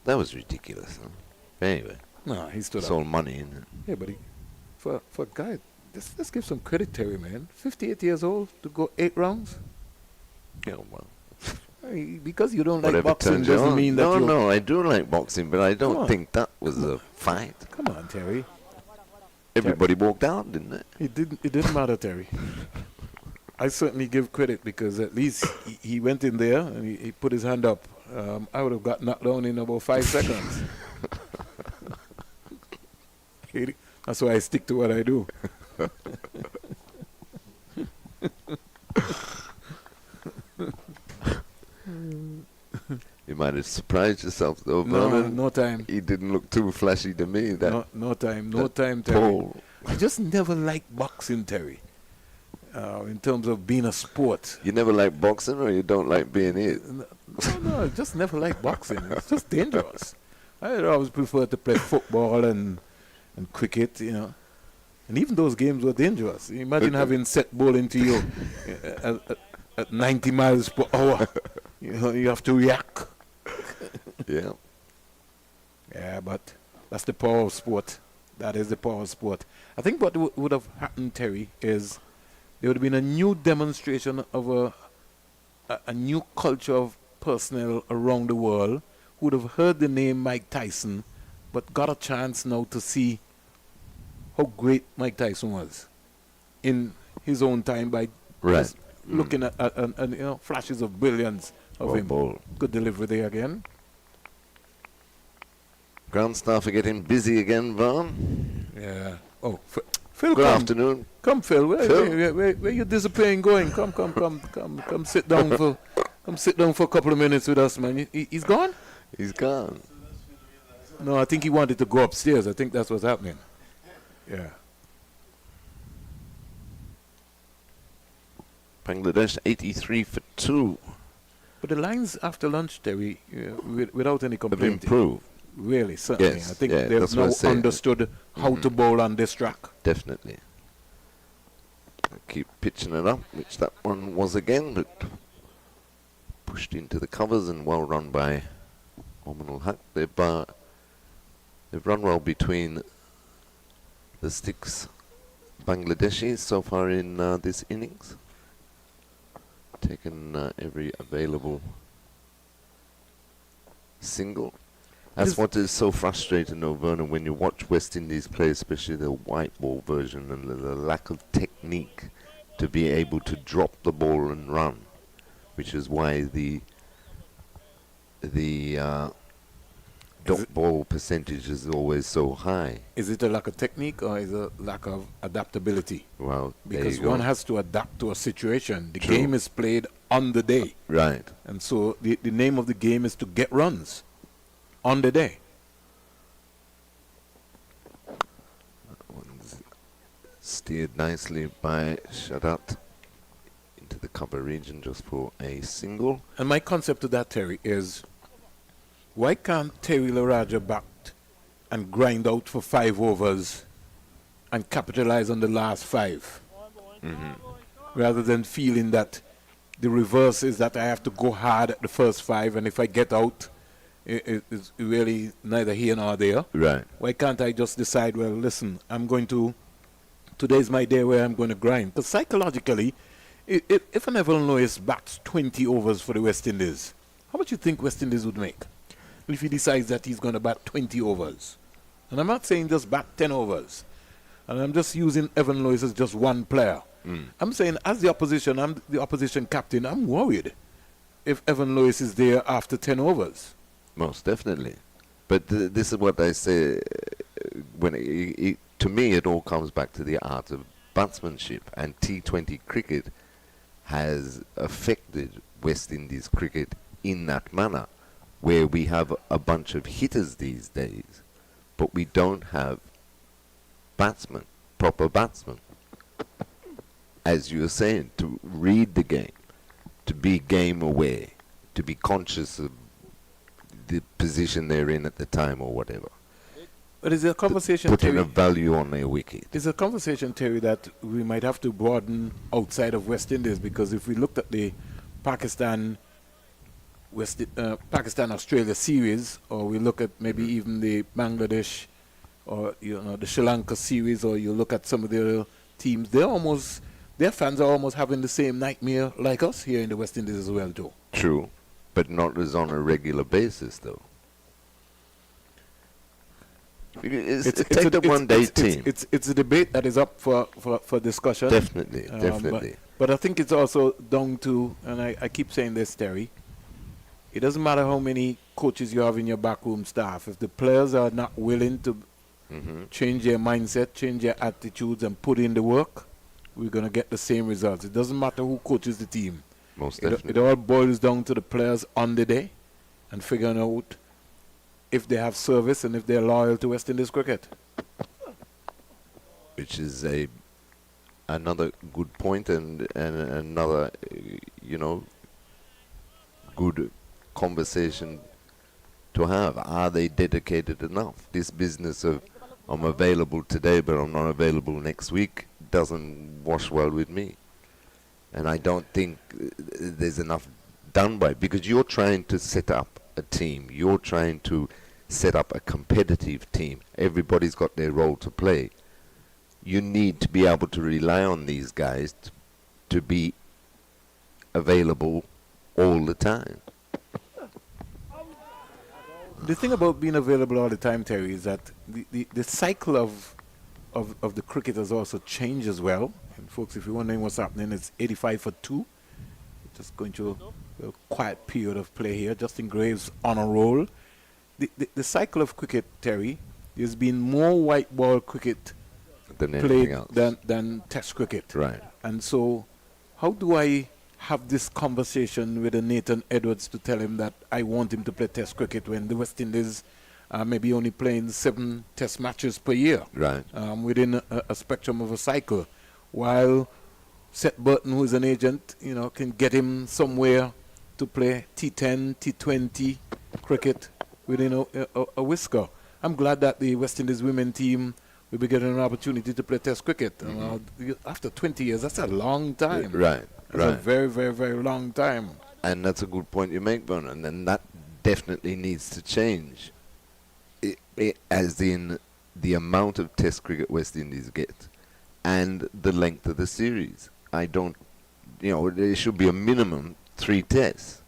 A: That was ridiculous, huh? Anyway,
B: No, he stood
A: it's
B: up.
A: all money, isn't it?
B: Yeah, but for a guy, let's give some credit, Terry, man. 58 years old to go 8 rounds?
A: Yeah, well,
B: Because you don't like
A: whatever
B: boxing
A: turns you
B: doesn't
A: on.
B: mean that
A: No, I do like boxing, but I
B: Come on.
A: don't think that was a fight.
B: Come on, Terry.
A: Everybody walked out, didn't they?
B: It didn't matter, Terry. I certainly give credit because at least he went in there and he put his hand up. I would have got knocked down in about 5 seconds. That's why I stick to what I do.
A: You might have surprised yourself, though,
B: No,
A: Vernon.
B: no time.
A: He didn't look too flashy to me. That
B: No time,
A: that
B: Terry.
A: pole.
B: I just never liked boxing, Terry. In terms of being a sport.
A: You never like boxing, or you don't like being hit?
B: No, I just never liked boxing. It's just dangerous. I always prefer to play football and cricket, you know. And even those games were dangerous. Imagine having set ball into you at 90 miles per hour. You know, you have to react.
A: Yeah.
B: Yeah, but that's the power of sport. That is the power of sport. I think what would have happened, Terry, is there would have been a new demonstration of a new culture of personnel around the world who would have heard the name Mike Tyson, but got a chance now to see how great Mike Tyson was in his own time by
A: Right.
B: just looking at you know, flashes of brilliance of
A: Well
B: him.
A: bowled.
B: Good delivery there again.
A: Ground staff are getting busy again, Vaughn.
B: Yeah. Oh, Phil,
A: Good
B: come.
A: afternoon.
B: Come, Phil.
A: Phil?
B: Where you disappearing going? Come sit down for a couple of minutes with us, man. He's gone?
A: He's gone.
B: No, I think he wanted to go upstairs. I think that's what's happening. Yeah.
A: Bangladesh 83 for 2.
B: But the lines after lunch, Terry, without any
A: Have
B: complaint,
A: improved.
B: really, certainly.
A: Yes,
B: I think
A: yeah,
B: they've
A: that's what I
B: now
A: say.
B: understood how to bowl on this track.
A: Definitely. Keep pitching it up, which that one was again, but pushed into the covers and well run by Omanul Haq. They've run well between the six Bangladeshis so far in this innings. Taken every available single. That's what is so frustrating, though, Vernon, when you watch West Indies play, especially the white ball version, and the lack of technique to be able to drop the ball and run, which is why the dot ball percentage is always so high.
B: Is it a lack of technique or is it a lack of adaptability?
A: Well,
B: Because
A: there you
B: one
A: go.
B: has to adapt to a situation. The
A: True.
B: game is played on the day.
A: Right.
B: And so the name of the game is to get runs on the day.
A: One's steered nicely by Shadat into the cover region just for a single.
B: And my concept of that, Terry, is why can't Terry Laraja bat and grind out for 5 overs and capitalize on the last 5? Rather than feeling that the reverse is that I have to go hard at the first 5, and if I get out, it's really neither here nor there.
A: Right.
B: Why can't I just decide, well, listen, today's my day where I'm going to grind? Because psychologically, if an Evan Lewis bats 20 overs for the West Indies, how much you think West Indies would make if he decides that he's going to bat 20 overs? And I'm not saying just bat 10 overs. And I'm just using Evan Lewis as just one player. I'm saying as the opposition, I'm the opposition captain, I'm worried if Evan Lewis is there after 10 overs.
A: Most definitely. But this is what I say. When to me, it all comes back to the art of batsmanship. And T20 cricket has affected West Indies cricket in that manner, where we have a bunch of hitters these days, but we don't have batsmen, proper batsmen. As you were saying, to read the game, to be game aware, to be conscious of the position they're in at the time or whatever.
B: But is there a conversation,
A: Putting
B: Terry?
A: a value on their wicket.
B: There's a conversation, Terry, that we might have to broaden outside of West Indies, because if we looked at the Pakistan Australia series, or we look at maybe even the Bangladesh or the Sri Lanka series, or you look at some of the other teams, their fans are almost having the same nightmare like us here in the West Indies as well, too.
A: True, but not as on a regular basis, though. Take the one-day team.
B: It's a debate that is up for discussion.
A: Definitely, definitely.
B: But I think it's also down to, and I keep saying this, Terry, it doesn't matter how many coaches you have in your backroom staff. If the players are not willing to change their mindset, change their attitudes, and put in the work, we're going to get the same results. It doesn't matter who coaches the team.
A: Most
B: It
A: definitely.
B: all boils down to the players on the day and figuring out if they have service and if they're loyal to West Indies cricket.
A: Which is another good point and another, good conversation to have. Are they dedicated enough? This business of I'm available today but I'm not available next week doesn't wash well with me. And I don't think there's enough done by it, because you're trying to set up a team. You're trying to set up a competitive team. Everybody's got their role to play. You need to be able to rely on these guys to be available all the time.
B: The thing about being available all the time, Terry, is that the cycle of the cricket has also changed as well. And folks, if you're wondering what's happening, it's 85 for 2. Just going through a quiet period of play here. Justin Graves on a roll. The cycle of cricket, Terry, there's been more white ball cricket
A: Than anything
B: played
A: else.
B: than test cricket.
A: Right.
B: And so how do I have this conversation with Nathan Edwards to tell him that I want him to play test cricket when the West Indies are maybe only playing 7 test matches per year,
A: Right.
B: within a spectrum of a cycle, while Seth Burton, who is an agent, can get him somewhere to play T10, T20 cricket within a whisker. I'm glad that the West Indies women team will be getting an opportunity to play test cricket. After 20 years, that's a long time.
A: Right.
B: That's a
A: Right.
B: very, very, very long time.
A: And that's a good point you make, Vernon, and that definitely needs to change. As in the amount of test cricket West Indies get and the length of the series. I don't, there should be a minimum 3 tests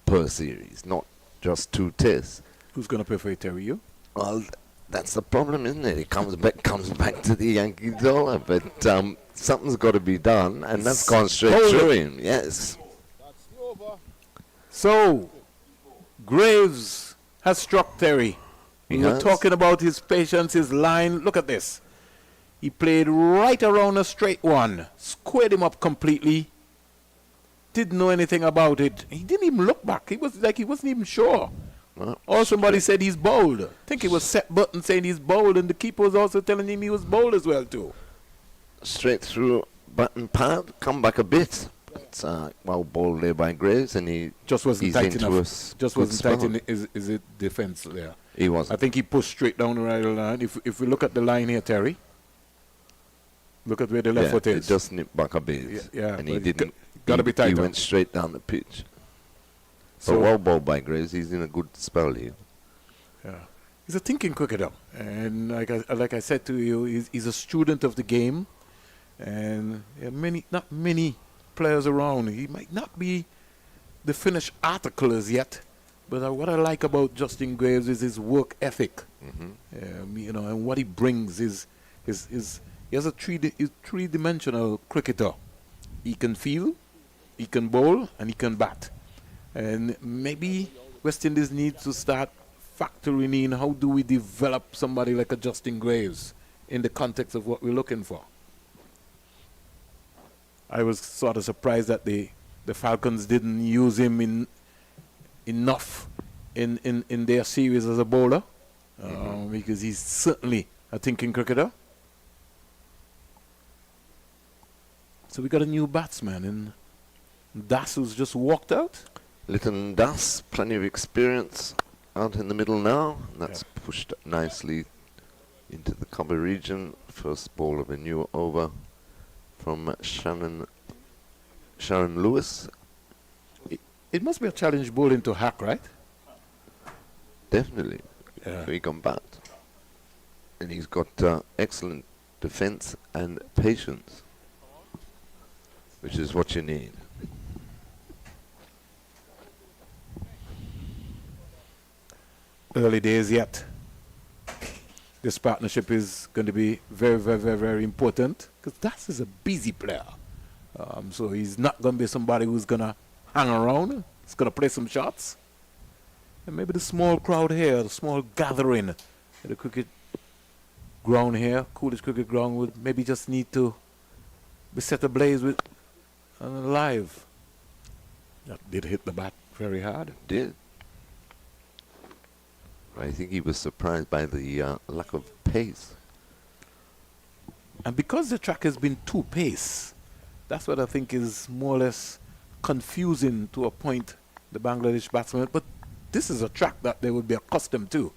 A: per series, not just 2 tests.
B: Who's going to pay for it, Terry? You?
A: Well, that's the problem, isn't it? It comes back to the Yankee dollar, but something's got to be done, and that's gone straight
B: Hold
A: through
B: it.
A: him. Yes.
B: So, Graves has struck Terry.
A: He
B: We were
A: has.
B: talking about his patience, his line. Look at this. He played right around a straight one, squared him up completely. Didn't know anything about it. He didn't even look back. He was like he wasn't even sure.
A: Well,
B: Or somebody said he's bowled. I think it was Set Button saying he's bowled, and the keeper was also telling him he was bowled as well too.
A: straight through button pad, come back a bit. It's well bowled there by Graves, and he
B: Just wasn't
A: he's
B: tight
A: into
B: enough.
A: us
B: Just
A: good
B: wasn't tight
A: spell.
B: in is it defense there.
A: He
B: I
A: wasn't.
B: think he pushed straight down the right line. If we look at the line here, Terry, look at where the left foot
A: It
B: is.
A: just nipped back a bit.
B: Yeah,
A: and he
B: but
A: didn't.
B: gotta be tighter.
A: He went straight down the pitch.
B: So-
A: But well bowled by Graves. He's in a good spell here.
B: Yeah. He's a thinking cricketer, and like I said to you, he's a student of the game, and there are not many players around. He might not be the finished article as yet, but what I like about Justin Graves is his work ethic, and what he brings is he has a three-dimensional cricketer. He can field, he can bowl, and he can bat. And maybe West Indies needs to start factoring in how do we develop somebody like a Justin Graves in the context of what we're looking for. I was sort of surprised that the Falcons didn't use him enough in their series as a bowler, because he's certainly a thinking cricketer. So we got a new batsman, and Das who's just walked out.
A: Lytton Das, plenty of experience out in the middle now. And that's pushed nicely into the cover region. First ball of a new over from Sharon Lewis.
B: It must be a challenge ball into Hack, right?
A: Definitely.
B: Yeah.
A: He can bat. And he's got excellent defense and patience, which is what you need.
B: Early days yet. This partnership is going to be very, very, very, very important because Das is a busy player. So he's not going to be somebody who's going to hang around. He's going to play some shots. And maybe the small crowd here, the small gathering at the cricket ground here, Coolidge Cricket Ground, would maybe just need to be set ablaze with live. That did hit the bat very hard.
A: Did. I think he was surprised by the lack of pace.
B: And because the track has been too pace, that's what I think is more or less confusing to a point, the Bangladesh batsmen. But this is a track that they would be accustomed to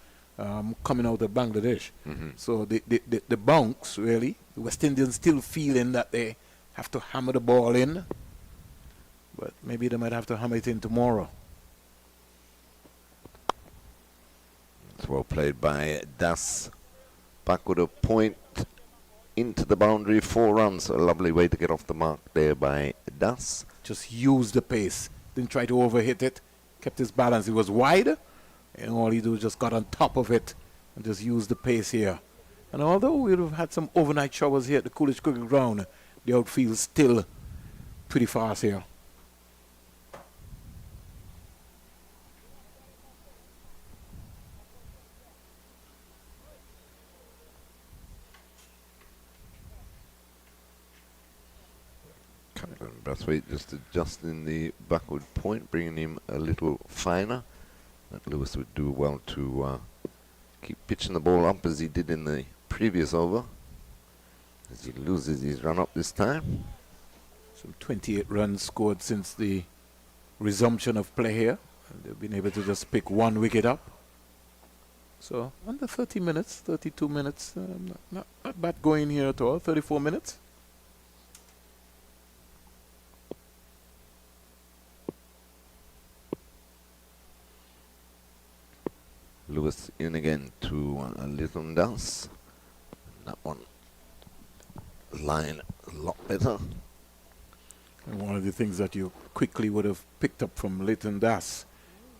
B: coming out of Bangladesh. So the bounce, really, the West Indians still feeling that they have to hammer the ball in. But maybe they might have to hammer it in tomorrow.
A: It's well played by Das. Backward a point into the boundary, 4 runs. A lovely way to get off the mark there by Das.
B: Just used the pace. Didn't try to overhit it. Kept his balance. It was wide. And all he do just got on top of it and just used the pace here. And although we would have had some overnight showers here at the Coolidge Cricket Ground, the outfield still pretty fast here.
A: Brathwaite just adjusting the backward point, bringing him a little finer. That Lewis would do well to keep pitching the ball up as he did in the previous over. As he loses his run up this time.
B: Some 28 runs scored since the resumption of play here. And they've been able to just pick 1 wicket up. So under 30 minutes, 32 minutes, not bad going here at all, 34 minutes.
A: Lewis in again to Lytton Das. That one line a lot better.
B: And one of the things that you quickly would have picked up from Lytton Das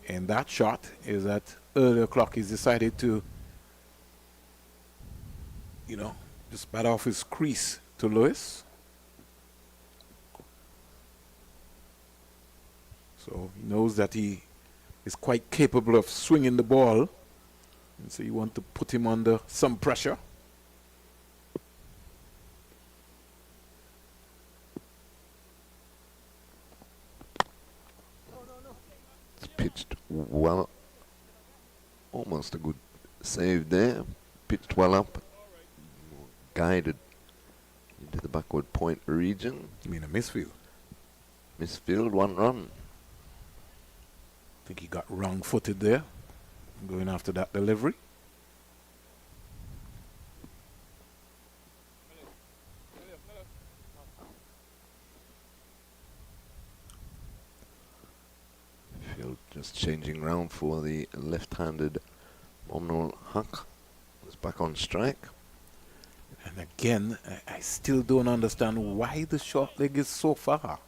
B: in that shot is that earlier clock he's decided to, just bat off his crease to Lewis. So he knows that he is quite capable of swinging the ball. And so you want to put him under some pressure.
A: It's pitched well. Almost a good save there. Pitched well up. Guided into the backward point region.
B: You mean a misfield?
A: Misfield, 1 run.
B: I think he got wrong-footed there, going after that delivery.
A: Field just changing round for the left-handed Momnol Huck. Was back on strike.
B: And again, I still don't understand why the short leg is so far.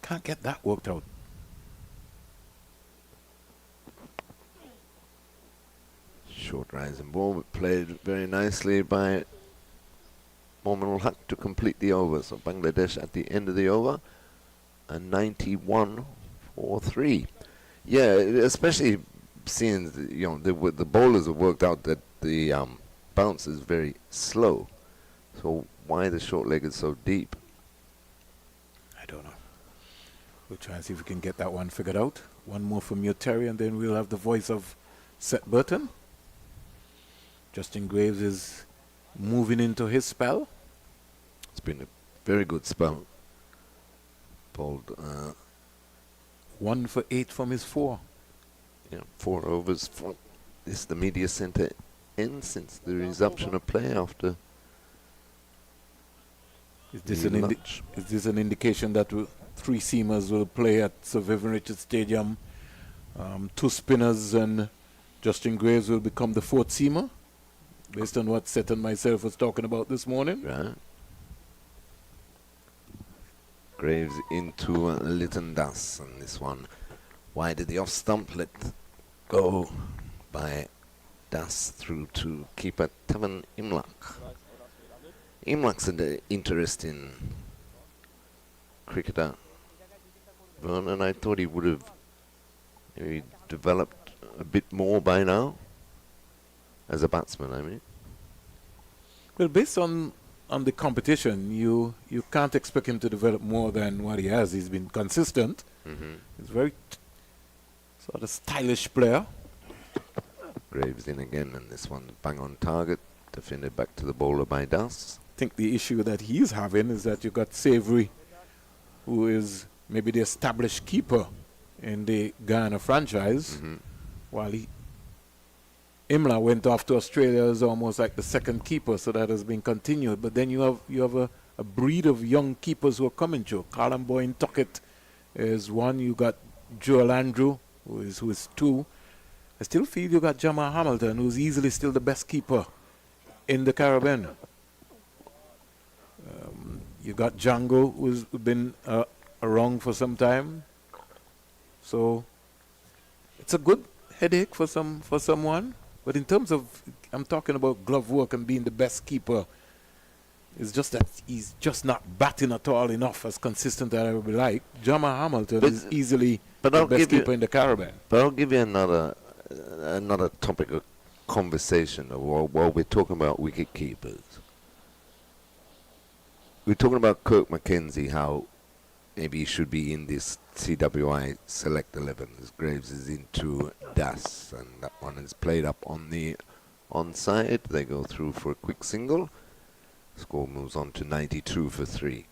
B: Can't get that worked out.
A: Short rising ball, but played very nicely by Momnol Huck to complete the over. So Bangladesh at the end of the over, a 91-for-3. Yeah, especially seeing the bowlers have worked out that the bounce is very slow. So why the short leg is so deep?
B: I don't know. We'll try and see if we can get that one figured out. One more from you, Terry, and then we'll have the voice of Seth Burton. Justin Graves is moving into his spell.
A: It's been a very good spell. Bowled
B: 1 for 8 from his 4.
A: 4 overs. This is the media centre end since the resumption of play after
B: Is this
A: lunch.
B: an indication that 3 seamers will play at Sir Vivian Richards Stadium? 2 spinners and Justin Graves will become the 4th seamer, based on what Seth and myself was talking about this morning.
A: Right. Graves into Lytton Das on this one. Why did the off stump let go by Das through to keeper Tavan Imlak? Imlak's an interesting cricketer. Vernon, I thought he would have maybe developed a bit more by now. As a batsman, I mean.
B: Well, based on the competition, you can't expect him to develop more than what he has. He's been consistent. He's a very sort of stylish player.
A: Graves in again, and this one bang on target. Defended back to the bowler by Das.
B: I think the issue that he's having is that you got Savory, who is maybe the established keeper in the Ghana franchise, while Imla went off to Australia as almost like the second keeper, so that has been continued. But then you have a breed of young keepers who are coming through. Callum Boyne Tuckett is one. You got Joel Andrew, who is 2. I still feel you got Jamal Hamilton, who's easily still the best keeper in the Caribbean. You got Django, who's been around for some time. So it's a good headache for someone. But in terms of, I'm talking about glove work and being the best keeper, it's just that he's just not batting at all enough as consistent as I would like. Jamal Hamilton is easily the best keeper in the Caribbean.
A: But I'll give you another topic of conversation while we're talking about wicket keepers. We're talking about Kirk Mackenzie, how maybe he should be in this CWI Select 11. As Graves is into Das, and that one is played up on the onside. They go through for a quick single. Score moves on to 92-for-3.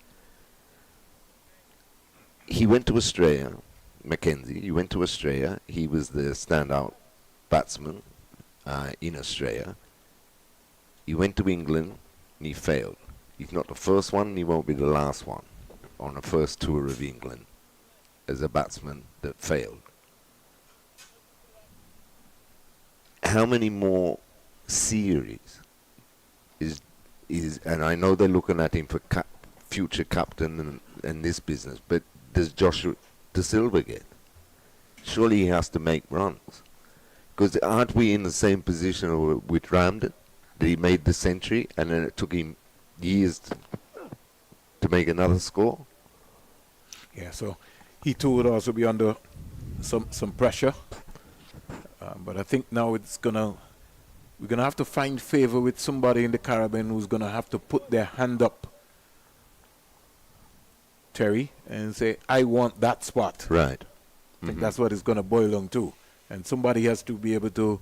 A: He went to Australia, Mackenzie. He went to Australia. He was the standout batsman in Australia. He went to England and he failed. He's not the first one, and he won't be the last one on the first tour of England as a batsman that failed. How many more series is and I know they're looking at him for future captain and this business, but does Joshua De Silva get? Surely he has to make runs. Because aren't we in the same position with Ramden? That he made the century and then it took him years to make another score?
B: Yeah, so he too would also be under some pressure. But I think now we're gonna have to find favor with somebody in the Caribbean who's gonna have to put their hand up, Terry, and say, I want that spot.
A: Right.
B: I think that's what it's gonna boil down to. And somebody has to be able to.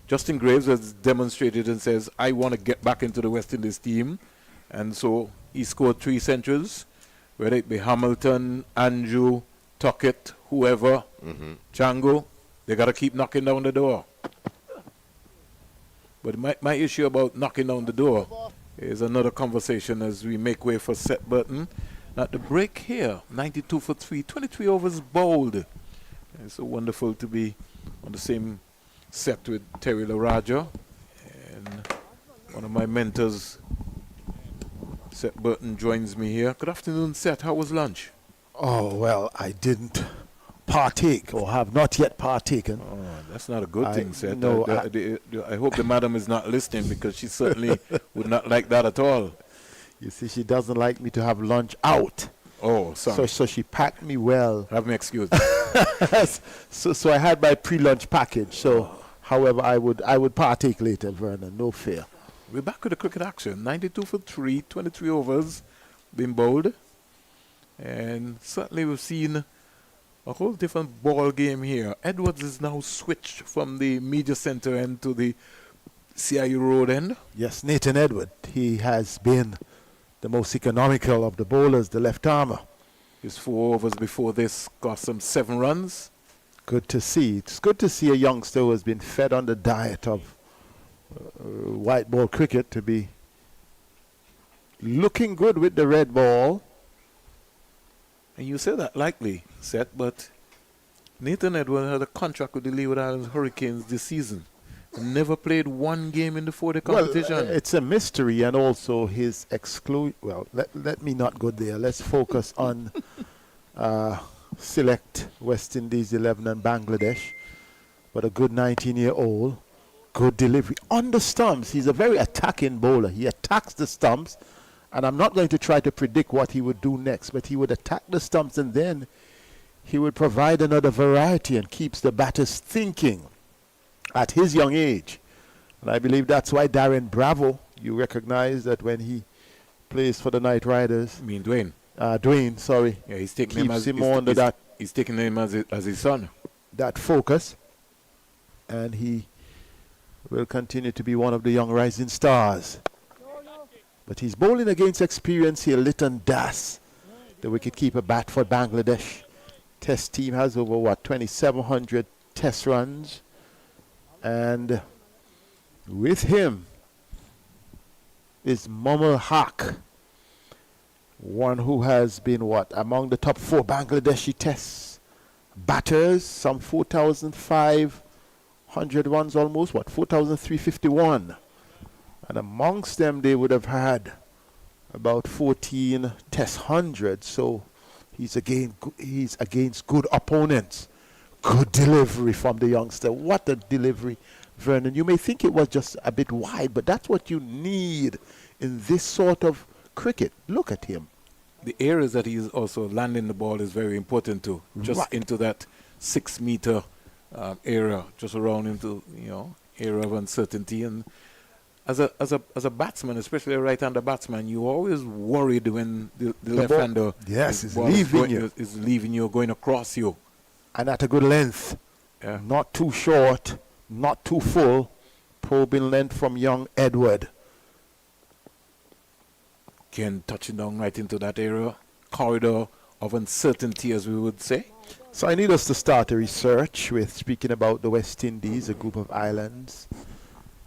B: Justin Graves has demonstrated and says, I want to get back into the West Indies team. And so he scored 3 centuries, whether it be Hamilton, Andrew, Tuckett, whoever, Django, they got to keep knocking down the door. But my issue about knocking down the door is another conversation as we make way for Seth Burton. At the break here, 92 for 3, 23 overs bowled. It's so wonderful to be on the same set with Terry LaRaja. And one of my mentors, Seth Burton, joins me here. Good afternoon, Seth. How was lunch?
C: Oh, well, I didn't partake or have not yet partaken.
B: Oh, that's not a good thing, Seth.
C: No,
B: I hope the madam is not listening, because she certainly would not like that at all.
C: You see, she doesn't like me to have lunch out.
B: Oh, sorry.
C: So she packed me well.
B: Have me excused.
C: so I had my pre-lunch package. So, however, I would partake later, Vernon. No fear.
B: We're back with the cricket action. 92 for 3, 23 overs been bowled. And certainly we've seen a whole different ball game here. Edwards is now switched from the media center end to the CIU road end.
C: Yes, Nathan Edward. He has been the most economical of the bowlers, the left armer.
B: His 4 overs before this cost him 7 runs.
C: Good to see. It's good to see a youngster who has been fed on the diet of white ball cricket to be looking good with the red ball.
B: And you say that likely, Seth, but Nathan Edwards had a contract with the Leeward Islands Hurricanes this season. Never played one game in the 4-day competition.
C: Well, it's a mystery, and also his Well, let me not go there. Let's focus on select West Indies 11 and Bangladesh. But a good 19-year-old, good delivery on the stumps. He's a very attacking bowler. He attacks the stumps, and I'm not going to try to predict what he would do next, but he would attack the stumps, and then he would provide another variety and keeps the batters thinking at his young age. And I believe that's why Darren Bravo, you recognize that when he plays for the Knight Riders.
B: I mean, Dwayne.
C: Dwayne, sorry.
B: Yeah, he's taking him as he's taking him as his son.
C: That focus. And he will continue to be one of the young rising stars. But he's bowling against experience here, Lytton Das, the wicketkeeper bat for Bangladesh. Test team has over, 2,700 test runs. And with him is Mumal Haq, one who has been, among the top 4 Bangladeshi test batters, some 4,500 runs almost, 4,351. And amongst them, they would have had about 14 test hundreds. So he's against good opponents. Good delivery from the youngster. What a delivery, Vernon. You may think it was just a bit wide, but that's what you need in this sort of cricket. Look at him.
B: The areas that he's also landing the ball is very important too. Just into that 6-meter area, just around into area of uncertainty. And as a batsman, especially a right-hander batsman, you always worried when the left-hander
C: is
B: leaving you, going across you.
C: And at a good length.
B: Yeah.
C: Not too short, not too full. Probing length from young Edward.
B: Ken touching down right into that area. Corridor of uncertainty, as we would say.
C: So I need us to start a research with speaking about the West Indies, a group of islands.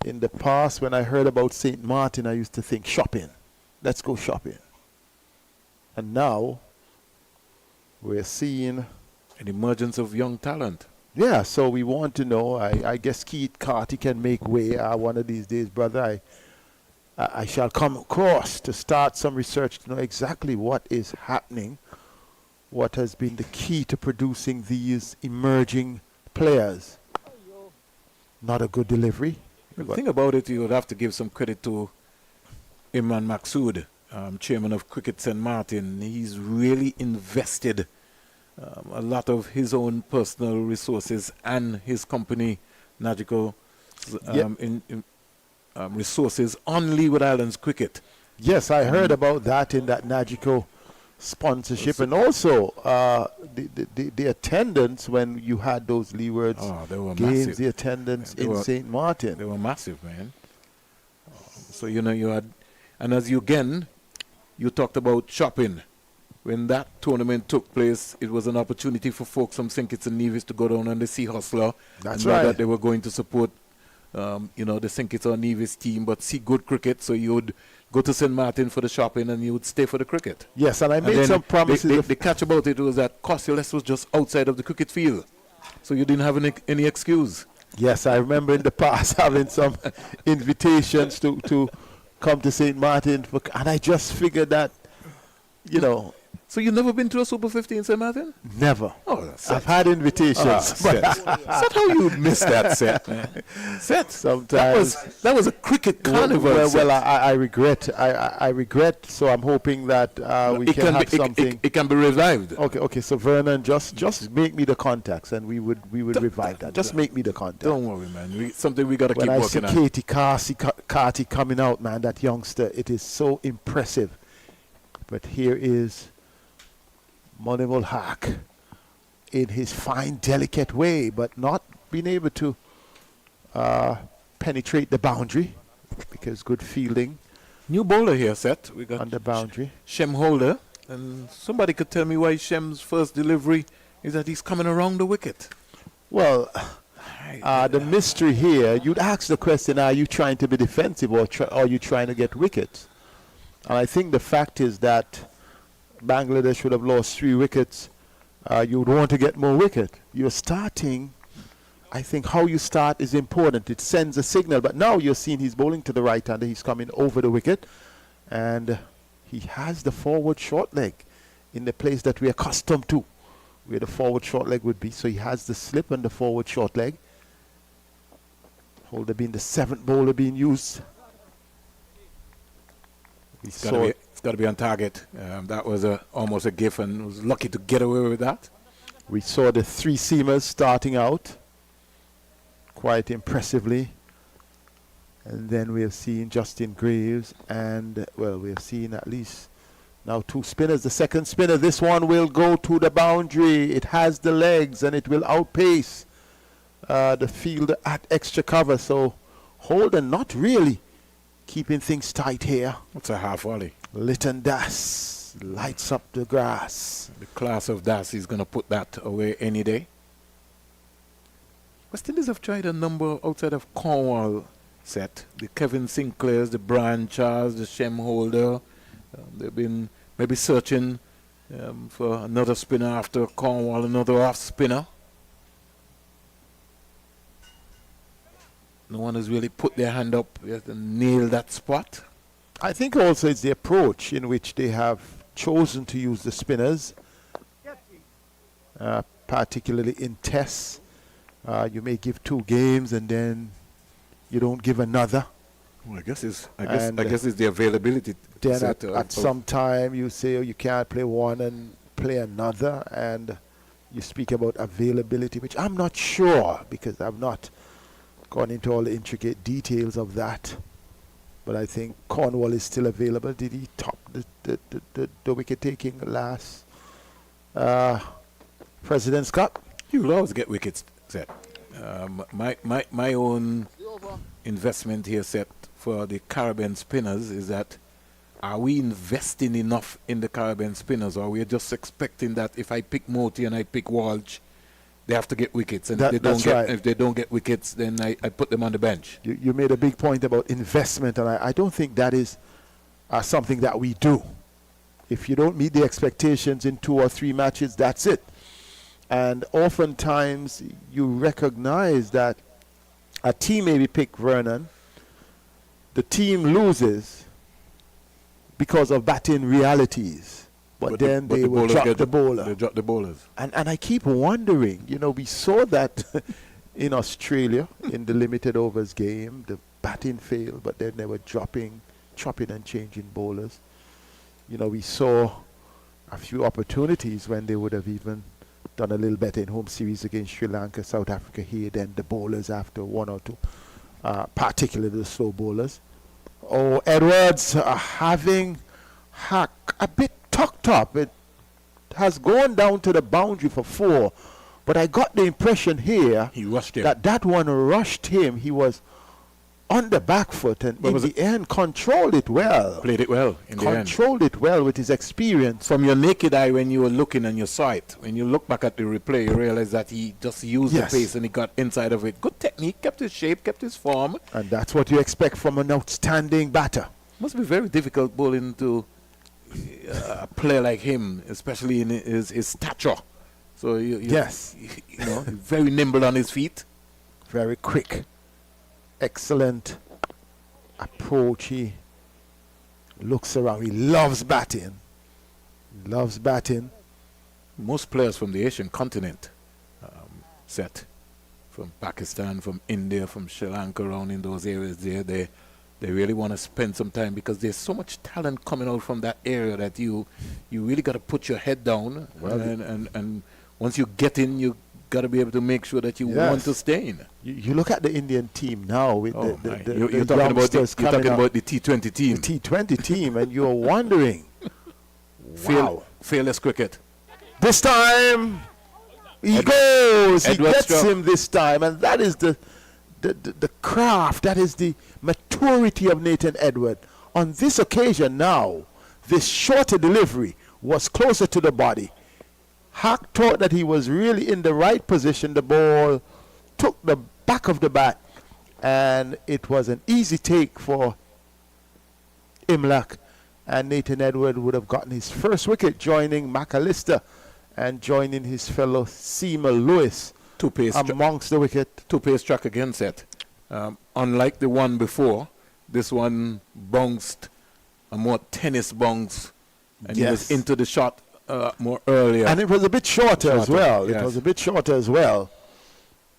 C: In the past, when I heard about St. Martin, I used to think shopping. Let's go shopping. And now, we're seeing
B: an emergence of young talent.
C: Yeah, so we want to know. I guess Keith Carty can make way one of these days, brother. I shall come across to start some research to know exactly what is happening, what has been the key to producing these emerging players. Not a good delivery.
B: The thing about it, you would have to give some credit to Imran Maksud, chairman of Cricket St. Martin. He's really invested a lot of his own personal resources and his company, Nagico,
C: Yep.
B: resources on Leeward Islands cricket.
C: Yes, I heard about that in that Nagico sponsorship, and also the attendance when you had those Leewards
B: They were
C: games,
B: massive.
C: the attendance
B: They
C: in
B: were-
C: St. Martin.
B: They were massive, man. So, you had, and as you again, you talked about shopping. When that tournament took place, it was an opportunity for folks from St. Kitts and Nevis to go down and see Hustler.
C: That's
B: and know
C: right.
B: that they were going to support, the St. Kitts or Nevis team, but see good cricket. So you would go to St. Martin for the shopping and you would stay for the cricket.
C: Yes, and I
B: And
C: made
B: then
C: some promises.
B: The catch about it was that Corsiles was just outside of the cricket field. So you didn't have any excuse.
C: Yes, I remember in the past having some invitations to come to St. Martin, and I just figured that,
B: So you never been to a Super 15, St. Martin?
C: never.
B: Oh, that's
C: I've had invitations.
B: Set. Set how you missed that set, man. Set.
C: Sometimes.
B: That was a cricket carnival.
C: Well,
B: set.
C: I regret. I regret. So I'm hoping that we can have something.
B: It can be revived.
C: Okay. So Vernon, just make me the contacts, and we would revive that. Just make me the contact.
B: Don't worry, man. Something we got to
C: When
B: keep
C: I see
B: working on.
C: Katie Carty coming out, man, that youngster, it is so impressive. But here is Moneyball Hack in his fine, delicate way, but not being able to penetrate the boundary because good fielding
B: New bowler here, Set. We got
C: on the boundary.
B: Shem Holder. And somebody could tell me why Shem's first delivery is that he's coming around the wicket.
C: Well, the mystery here, you'd ask the question, are you trying to be defensive or are you trying to get wickets? And I think the fact is that Bangladesh would have lost 3 wickets. You would want to get more wicket. You're starting. I think how you start is important. It sends a signal. But now you're seeing he's bowling to the right-hander. He's coming over the wicket. And he has the forward short leg in the place that we're accustomed to, where the forward short leg would be. So he has the slip and the forward short leg. Holder being the 7th bowler being used.
B: It's got to be on target. That was almost a gift, and was lucky to get away with that.
C: We saw the 3 seamers starting out quite impressively. And then we have seen Justin Graves and, well, we have seen at least now 2 spinners. The second spinner, this one will go to the boundary. It has the legs and it will outpace the fielder at extra cover. So Holden not really keeping things tight here.
B: It's a half volley.
C: Lytton Das lights up the grass.
B: The class of Das is going to put that away any day. West Indies have tried a number outside of Cornwall, Set. The Kevin Sinclairs, the Brian Charles, the Shem Holder. They've been maybe searching for another spinner after Cornwall, another off spinner. No one has really put their hand up yet and nailed that spot.
C: I think also it's the approach in which they have chosen to use the spinners, particularly in tests. You may give 2 games and then you don't give another.
B: Well, I guess it's the availability.
C: Then
B: set
C: at some time you say, oh, you can't play one and play another, and you speak about availability, which I'm not sure because I've not gone into all the intricate details of that. But I think Cornwall is still available. Did he top the wicket taking last President's Cup?
B: You will always get wickets, Set. My own investment here, Set, for the Caribbean spinners is that are we investing enough in the Caribbean spinners, or are we just expecting that if I pick Moti and I pick Walsh, they have to get wickets, and if they don't get wickets, then I put them on the bench.
C: You made a big point about investment, and I don't think that is something that we do. If you don't meet the expectations in 2 or 3 matches, that's it. And oftentimes you recognize that a team maybe pick Vernon, the team loses because of batting realities. But then they will drop the bowler.
B: They drop the bowlers.
C: And I keep wondering, we saw that in Australia in the limited overs game. The batting failed, but then they were chopping and changing bowlers. We saw a few opportunities when they would have even done a little better in home series against Sri Lanka, South Africa here than the bowlers after one or two, particularly the slow bowlers. Oh, Edwards having Hack a bit tucked up. It has gone down to the boundary for 4, but I got the impression here
B: He rushed him.
C: that one rushed him. He was on the back foot and
B: But
C: in
B: was
C: the end controlled it well.
B: Played it well in the end.
C: Controlled it well with his experience.
B: From your naked eye, when you were looking and you saw it, when you look back at the replay, you realize that he just used
C: Yes.
B: the pace and he got inside of it. Good technique, kept his shape, kept his form.
C: And that's what you expect from an outstanding batter.
B: Must be very difficult bowling to a player like him, especially in his stature. So
C: Yes.
B: you know, very nimble on his feet.
C: Very quick. Excellent approach. He looks around. He loves batting. Loves batting.
B: Most players from the Asian continent set from Pakistan, from India, from Sri Lanka, around in those areas there, they really want to spend some time because there's so much talent coming out from that area that you really got to put your head down.
C: Well,
B: and once you get in, you got to be able to make sure that you
C: Yes.
B: want to stay in.
C: You look at the Indian team now with
B: Oh
C: the
B: my. You're talking
C: youngsters coming
B: about
C: out,
B: the T20 team.
C: the T20 team, and you're wondering, wow.
B: Fearless cricket.
C: This time, he goes. He
B: Edward
C: gets
B: struck.
C: him this time, and that is the craft. That is the maturity of Nathan Edward. On this occasion now, this shorter delivery was closer to the body. Hack thought that he was really in the right position. The ball took the back of the bat, and it was an easy take for Imlach. And Nathan Edward would have gotten his first wicket, joining McAllister and joining his fellow Seamer Lewis
B: Two-pace
C: amongst the wicket.
B: track again set. Unlike the one before, this one bounced a more tennis bounce, and he was
C: Yes.
B: into the shot more earlier.
C: And it was a bit shorter as
B: Shorter,
C: well.
B: yes.
C: It was a bit shorter as well.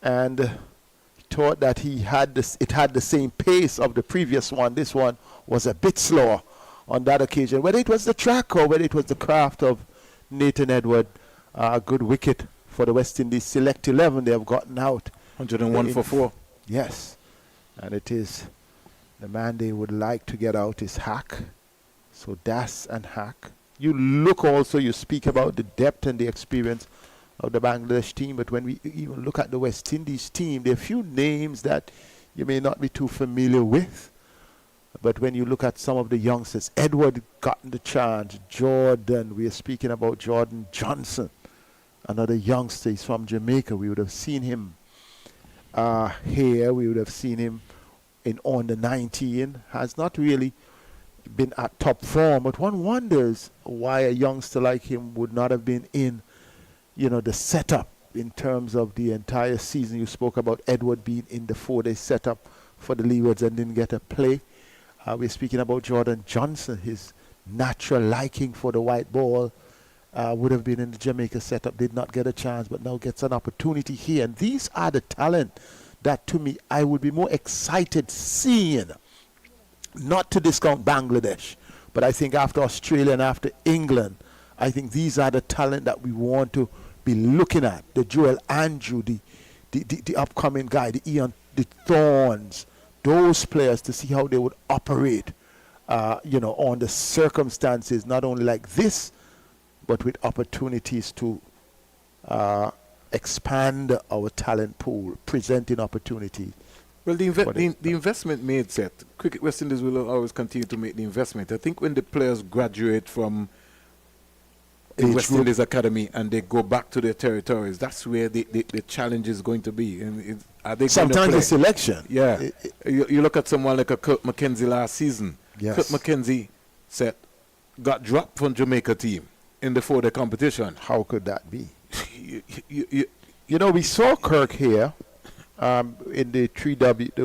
C: And he thought that he had this, it had the same pace of the previous one. This one was a bit slower on that occasion. Whether it was the track or whether it was the craft of Nathan Edward, a good wicket for the West Indies select 11. They have gotten out.
B: 101 for 4.
C: Yes. And it is the man they would like to get out is Hack. So Das and Hack. You look also, you speak about the depth and the experience of the Bangladesh team, but when we even look at the West Indies team, there are a few names that you may not be too familiar with. But when you look at some of the youngsters, Edward gotten the chance, Jordan, we are speaking about Jordan Johnson, another youngster, he's from Jamaica. We would have seen him here, we would have seen him in on the 19, has not really been at top form, but one wonders why a youngster like him would not have been in, the setup in terms of the entire season. You spoke about Edward being in the 4-day setup for the Leewards and didn't get a play. We're speaking about Jordan Johnson, his natural liking for the white ball, would have been in the Jamaica setup, did not get a chance, but now gets an opportunity here. And these are the talent that, to me, I would be more excited seeing. Not to discount Bangladesh, but I think after Australia and after England, I think these are the talent that we want to be looking at. The Joel Andrew, the upcoming guy, the Ian, the Thorns, those players, to see how they would operate, on the circumstances, not only like this, but with opportunities to expand our talent pool, presenting opportunities.
B: Well, the investment made set. Cricket West Indies will always continue to make the investment. I think when the players graduate from the West Indies Academy and they go back to their territories, that's where the challenge is going to be. And are they
C: sometimes the selection.
B: Yeah. You look at someone like a Kurt McKenzie last season.
C: Yes.
B: Kurt McKenzie got dropped from Jamaica team in the 4-day competition.
C: How could that be? We saw Kirk here. In the 3W,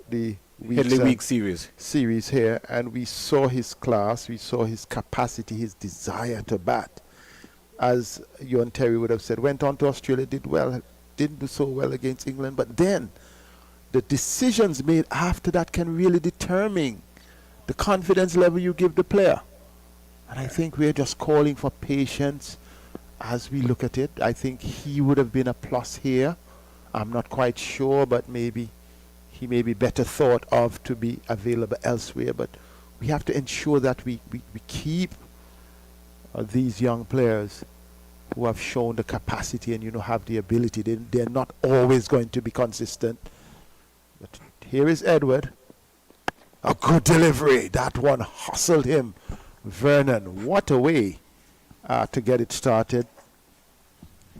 C: the
B: Headley Week series
C: here, and we saw his class, we saw his capacity, his desire to bat. As you and Terry would have said, went on to Australia, did well, didn't do so well against England, but then the decisions made after that can really determine the confidence level you give the player. And I think we're just calling for patience as we look at it, I think he would have been a plus here. I'm not quite sure, but maybe he may be better thought of to be available elsewhere. But we have to ensure that we keep these young players who have shown the capacity and, have the ability. They're not always going to be consistent. But here is Edward. A good delivery. That one hustled him. Vernon, what a way to get it started.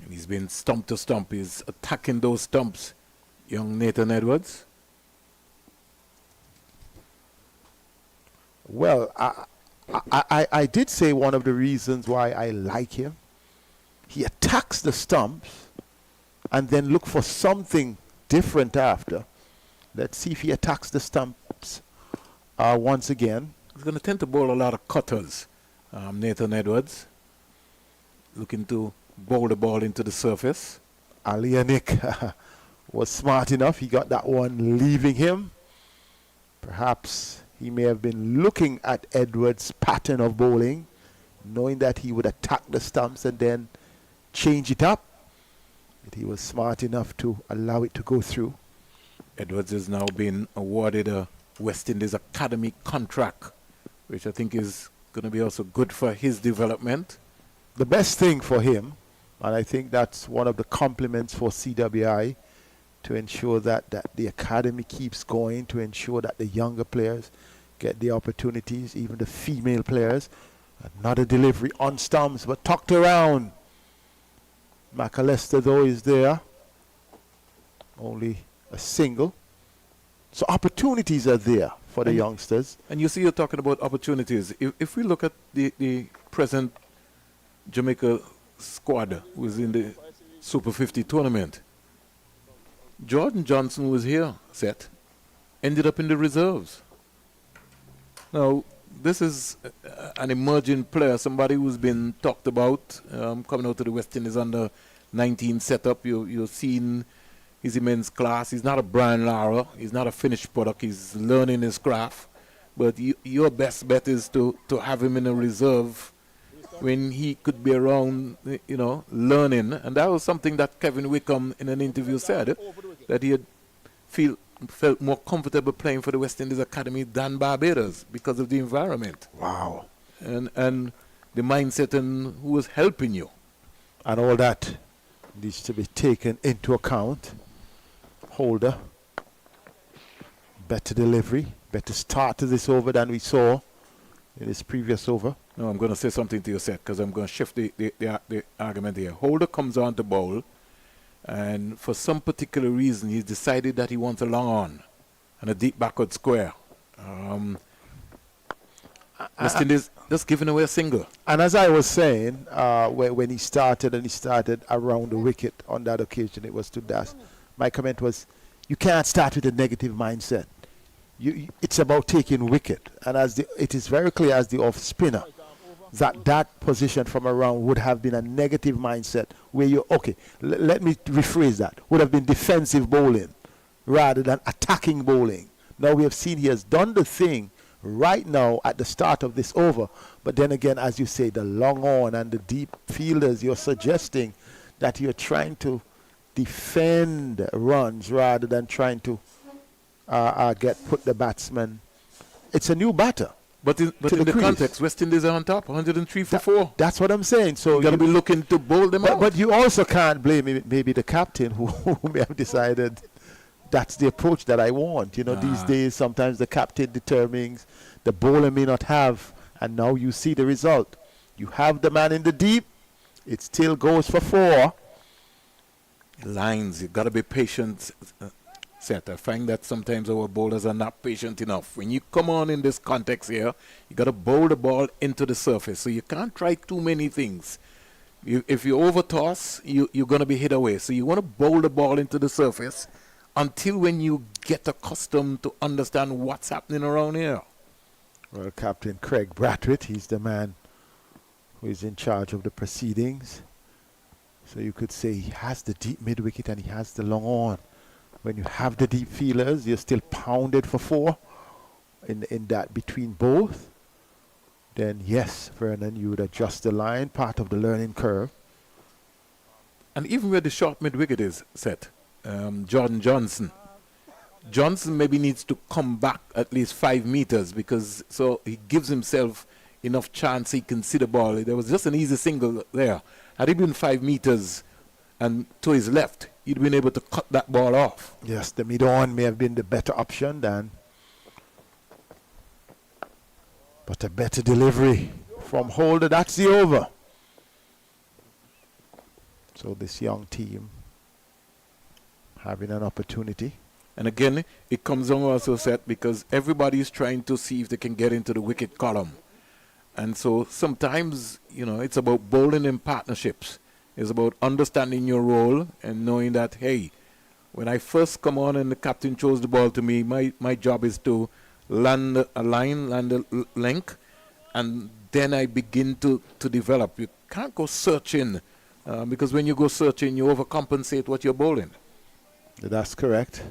B: And he's been stump to stump. He's attacking those stumps, young Nathan Edwards.
C: Well, I did say one of the reasons why I like him. He attacks the stumps and then look for something different after. Let's see if he attacks the stumps once again.
B: He's going to tend to bowl a lot of cutters, Nathan Edwards. Looking to bowl the ball into the surface.
C: Alianik was smart enough. He got that one leaving him. Perhaps he may have been looking at Edwards' pattern of bowling, knowing that he would attack the stumps and then change it up. But he was smart enough to allow it to go through.
B: Edwards has now been awarded a West Indies Academy contract, which I think is going to be also good for his development.
C: The best thing for him, and I think that's one of the compliments for CWI, to ensure that the academy keeps going, to ensure that the younger players get the opportunities, even the female players. Another delivery on stumps, but tucked around. McAllister, though, is there. Only a single. So opportunities are there for the youngsters.
B: And you see, you're talking about opportunities. If we look at the present Jamaica squad who is in the Super 50 tournament, Jordan Johnson was here, ended up in the reserves. Now, this is an emerging player, somebody who's been talked about, coming out to the West Indies under 19 setup. You're seeing his immense class. He's not a Brian Lara. He's not a finished product. He's learning his craft. But your best bet is to have him in a reserve when he could be around, learning. And that was something that Kevin Wickham in an interview said, that he had felt more comfortable playing for the West Indies Academy than Barbados because of the environment.
C: Wow.
B: And the mindset and who was helping you.
C: And all that needs to be taken into account. Holder. Better delivery. Better start to this over than we saw in his previous over.
B: No, I'm going to say something to you, Seth, because I'm going to shift the argument here. Holder comes on to bowl, and for some particular reason, he's decided that he wants a long on and a deep backward square. West Indies just giving away a single.
C: And as I was saying, when he started around the wicket on that occasion, it was to dash. My comment was, you can't start with a negative mindset. It's about taking wicket. And it is very clear as the off spinner that position from around would have been a negative mindset where let me rephrase that, would have been defensive bowling rather than attacking bowling. Now we have seen he has done the thing right now at the start of this over, but then again, as you say, the long on and the deep fielders, you're suggesting that you're trying to defend runs rather than trying to put the batsman. It's a new batter.
B: But in the context, West Indies are on top, 103 for 4.
C: That's what I'm saying. So
B: you got to be looking to bowl them out.
C: But you also can't blame maybe the captain who may have decided that's the approach that I want. These days, sometimes the captain determines, the bowler may not have, and now you see the result. You have the man in the deep, it still goes for 4.
B: Lines, you got to be patient. Seth, I find that sometimes our bowlers are not patient enough. When you come on in this context here, you got to bowl the ball into the surface. So you can't try too many things. If you overtoss, you're going to be hit away. So you want to bowl the ball into the surface until when you get accustomed to understand what's happening around here.
C: Well, Captain Craig Brathwaite, he's the man who is in charge of the proceedings. So you could say he has the deep mid-wicket and he has the long on. When you have the deep feelers, you're still pounded for 4 in that between both. Then yes, Vernon, you would adjust the line, part of the learning curve.
B: And even where the short mid wicket is set, Jordan Johnson. Johnson maybe needs to come back at least 5 meters because so he gives himself enough chance he can see the ball. There was just an easy single there. Had he been 5 meters and to his left, he'd been able to cut that ball off.
C: Yes, the mid-on may have been the better option than, but a better delivery from Holder. That's the over. So this young team having an opportunity.
B: And again, it comes on also set because everybody is trying to see if they can get into the wicket column. And so sometimes, you know, it's about bowling in partnerships. It's about understanding your role and knowing that, hey, when I first come on and the captain throws the ball to me, my job is to land a line, land a length, and then I begin to develop. You can't go searching because when you go searching, you overcompensate what you're bowling.
C: That's correct.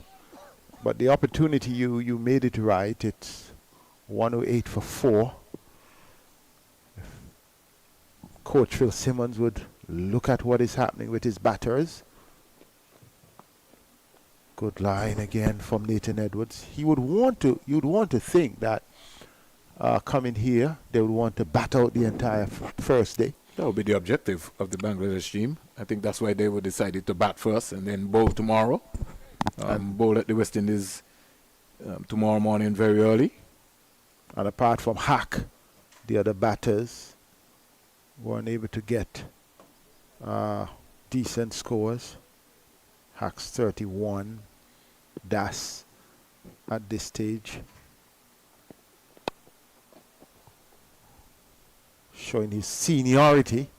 C: But the opportunity, you made it right. It's 108 for 4. Coach Phil Simmons would look at what is happening with his batters. Good line again from Nathan Edwards. You'd want to think that coming here, they would want to bat out the entire first day.
B: That would be the objective of the Bangladesh team. I think that's why they were decided to bat first and then bowl tomorrow. Bowl at the West Indies tomorrow morning very early.
C: And apart from Hack, the other batters weren't able to get decent scores. Hack's 31, Das at this stage, showing his seniority.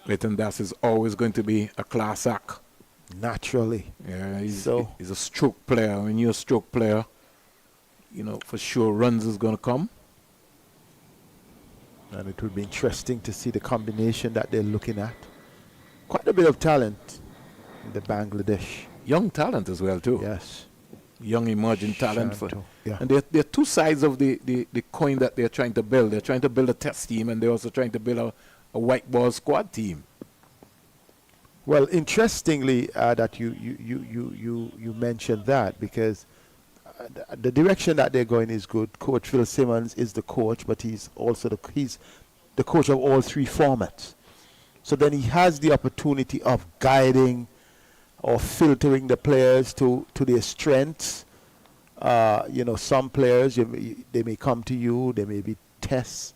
B: Leighton Das is always going to be a class act.
C: Naturally.
B: Yeah, he's a stroke player. When you're a stroke player, you know, for sure runs is going to come.
C: And it would be interesting to see the combination that they're looking at. Quite a bit of talent in the Bangladesh.
B: Young talent as well, too.
C: Yes.
B: Young emerging talent.
C: Yeah.
B: And there are two sides of the coin that they're trying to build. They're trying to build a test team, and they're also trying to build a white ball squad team.
C: Well, interestingly, that you mentioned that because the direction that they're going is good. Coach Phil Simmons is the coach, but he's also the coach of all 3 formats. So then he has the opportunity of guiding or filtering the players to their strengths. You know, some players, they may come to you, they may be test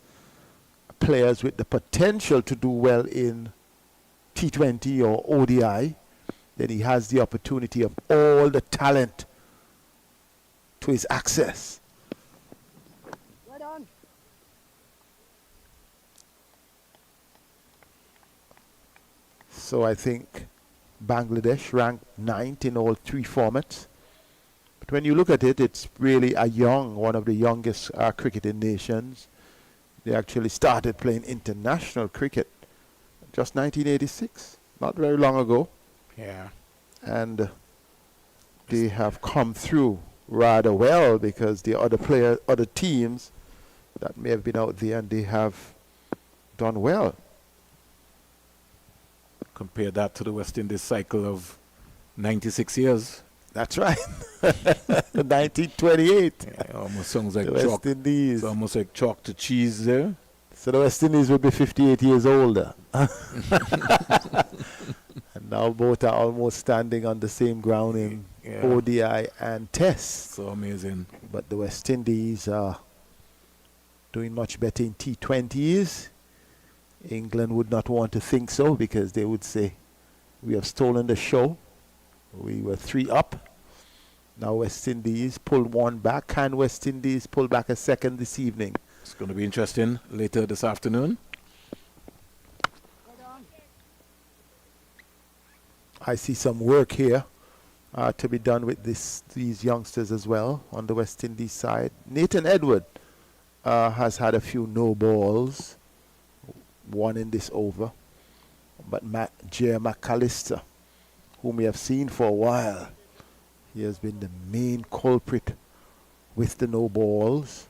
C: players with the potential to do well in T20 or ODI. Then he has the opportunity of all the talent to his access.
D: Right on.
C: So I think Bangladesh ranked 9th in all 3 formats. But when you look at it, it's really one of the youngest cricketing nations. They actually started playing international cricket just 1986, not very long ago.
B: Yeah.
C: And they have come through rather well because the other teams that may have been out there, and they have done well.
B: Compare that to the West Indies cycle of 96 years.
C: That's right. 1928.
B: Yeah, almost sounds like
C: the
B: chalk.
C: West Indies.
B: It's almost like chalk to cheese there.
C: So the West Indies would be 58 years older. And now both are almost standing on the same ground in ODI and Test.
B: So amazing.
C: But the West Indies are doing much better in T20s. England would not want to think so because they would say, we have stolen the show. We were 3 up. Now West Indies pulled 1 back. Can West Indies pull back a second this evening?
B: It's going to be interesting later this afternoon.
D: Right on.
C: I see some work here to be done with these youngsters as well on the West Indies side. Nathan Edward has had a few no balls, 1 in this over. But J. McAllister, whom we have seen for a while, he has been the main culprit with the no balls.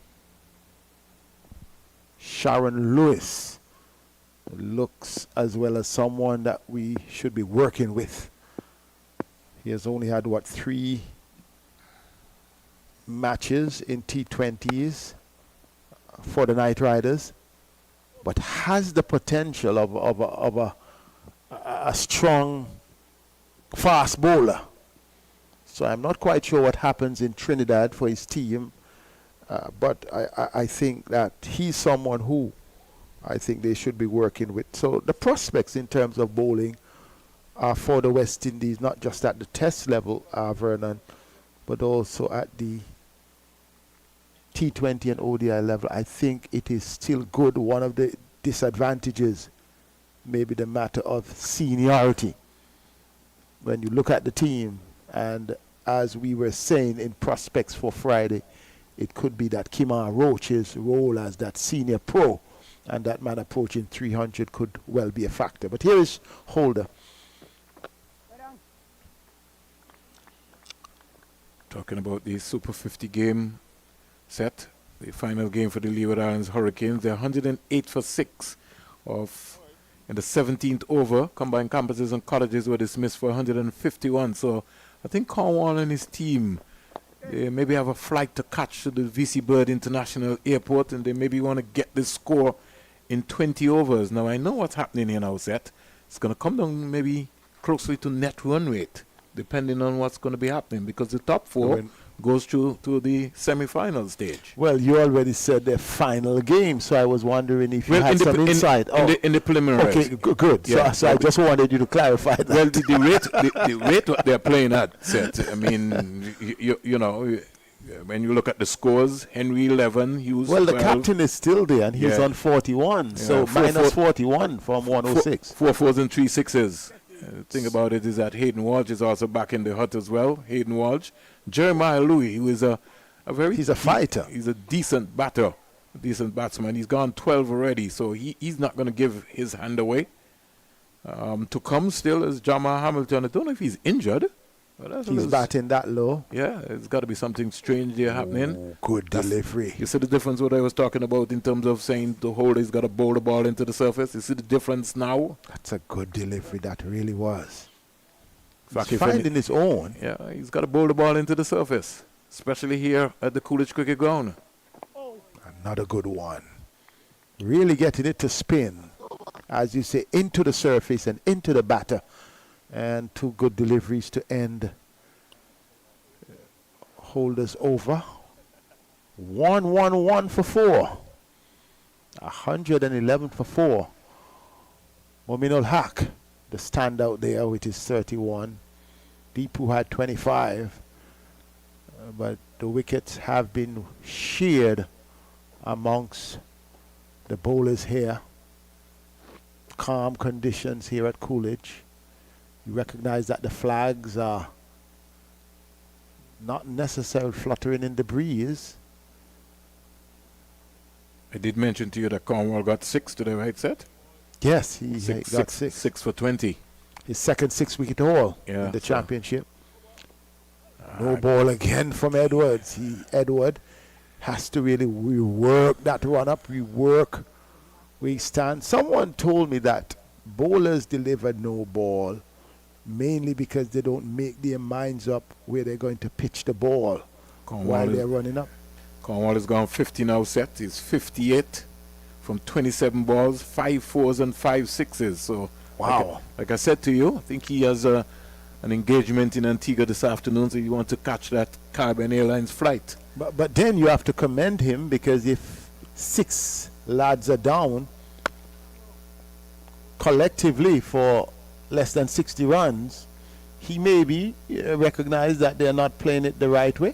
C: Sharon Lewis looks as well as someone that we should be working with. He has only had, 3 matches in T20s for the Knight Riders, but has the potential of a strong fast bowler. So I'm not quite sure what happens in Trinidad for his team, but I think that he's someone who I think they should be working with. So the prospects in terms of bowling are for the West Indies, not just at the test level, Vernon, but also at the T20 and ODI level. I think it is still good. One of the disadvantages may be the matter of seniority. When you look at the team, and as we were saying in prospects for Friday, it could be that Kimar Roach's role as that senior pro, and that man approaching 300 could well be a factor. But here is Holder.
B: Talking about the Super 50 game set, the final game for the Leeward Islands Hurricanes. They're 108 for 6 in the 17th over. Combined campuses and cottages were dismissed for 151. So I think Cornwall and his team, they maybe have a flight to catch to the VC Bird International Airport, and they maybe want to get this score in 20 overs. Now I know what's happening here now, Seth. It's going to come down maybe closely to net run rate, depending on what's going to be happening, because the top 4 goes to the semi-final stage.
C: Well, you already said the final game, so I was wondering if you had some insight.
B: In the preliminary.
C: Okay, good.
B: Yeah.
C: So I just wanted you to clarify that.
B: Well, the rate what they're playing at, Seth, I mean, you know, when you look at the scores, Henry 11, Hughes 12.
C: Well, the captain is still there, and he's on 41, so minus 41 from 106.
B: 4 4s and 3 6s. The thing about it is that Hayden Walsh is also back in the hut as well. Hayden Walsh. Jeremiah Louis, who is he's a fighter. He's a decent batsman. He's gone 12 already, so he's not going to give his hand away. To come still is Jamal Hamilton. I don't know if he's injured.
C: He's batting that low.
B: Yeah, it's got to be something strange there happening.
C: Good delivery.
B: You see the difference what I was talking about in terms of saying the holder's got to bowl the ball into the surface? You see the difference now?
C: That's a good delivery. That really was.
B: He's
C: finding his own.
B: Yeah, he's got to bowl the ball into the surface, especially here at the Coolidge Cricket Ground.
C: Another good one. Really getting it to spin, as you say, into the surface and into the batter. And 2 good deliveries to end Holders over. 1-1-1 for 4. 111 for 4. Mominul Haq, the standout there with his 31. Deepu had 25. But the wickets have been shared amongst the bowlers here. Calm conditions here at Coolidge. You recognize that the flags are not necessarily fluttering in the breeze.
B: I did mention to you that Cornwall got 6 today, right, Seth?
C: Yes, he got 6.
B: 6 for 20.
C: His second 6-wicket haul in the championship. No ball again from Edwards. Edward has to really rework that run up, rework where he stands. Someone told me that bowlers deliver no ball mainly because they don't make their minds up where they're going to pitch the ball while they're running up.
B: Cornwall has gone 50 now, Seth. He's 58 from 27 balls, 5 4s and 5 6s. So,
C: wow.
B: Like I said to you, I think he has an engagement in Antigua this afternoon, so you want to catch that Caribbean Airlines flight.
C: But then you have to commend him, because if 6 lads are down collectively for less than 60 runs, he may be recognize that they're not playing it the right way.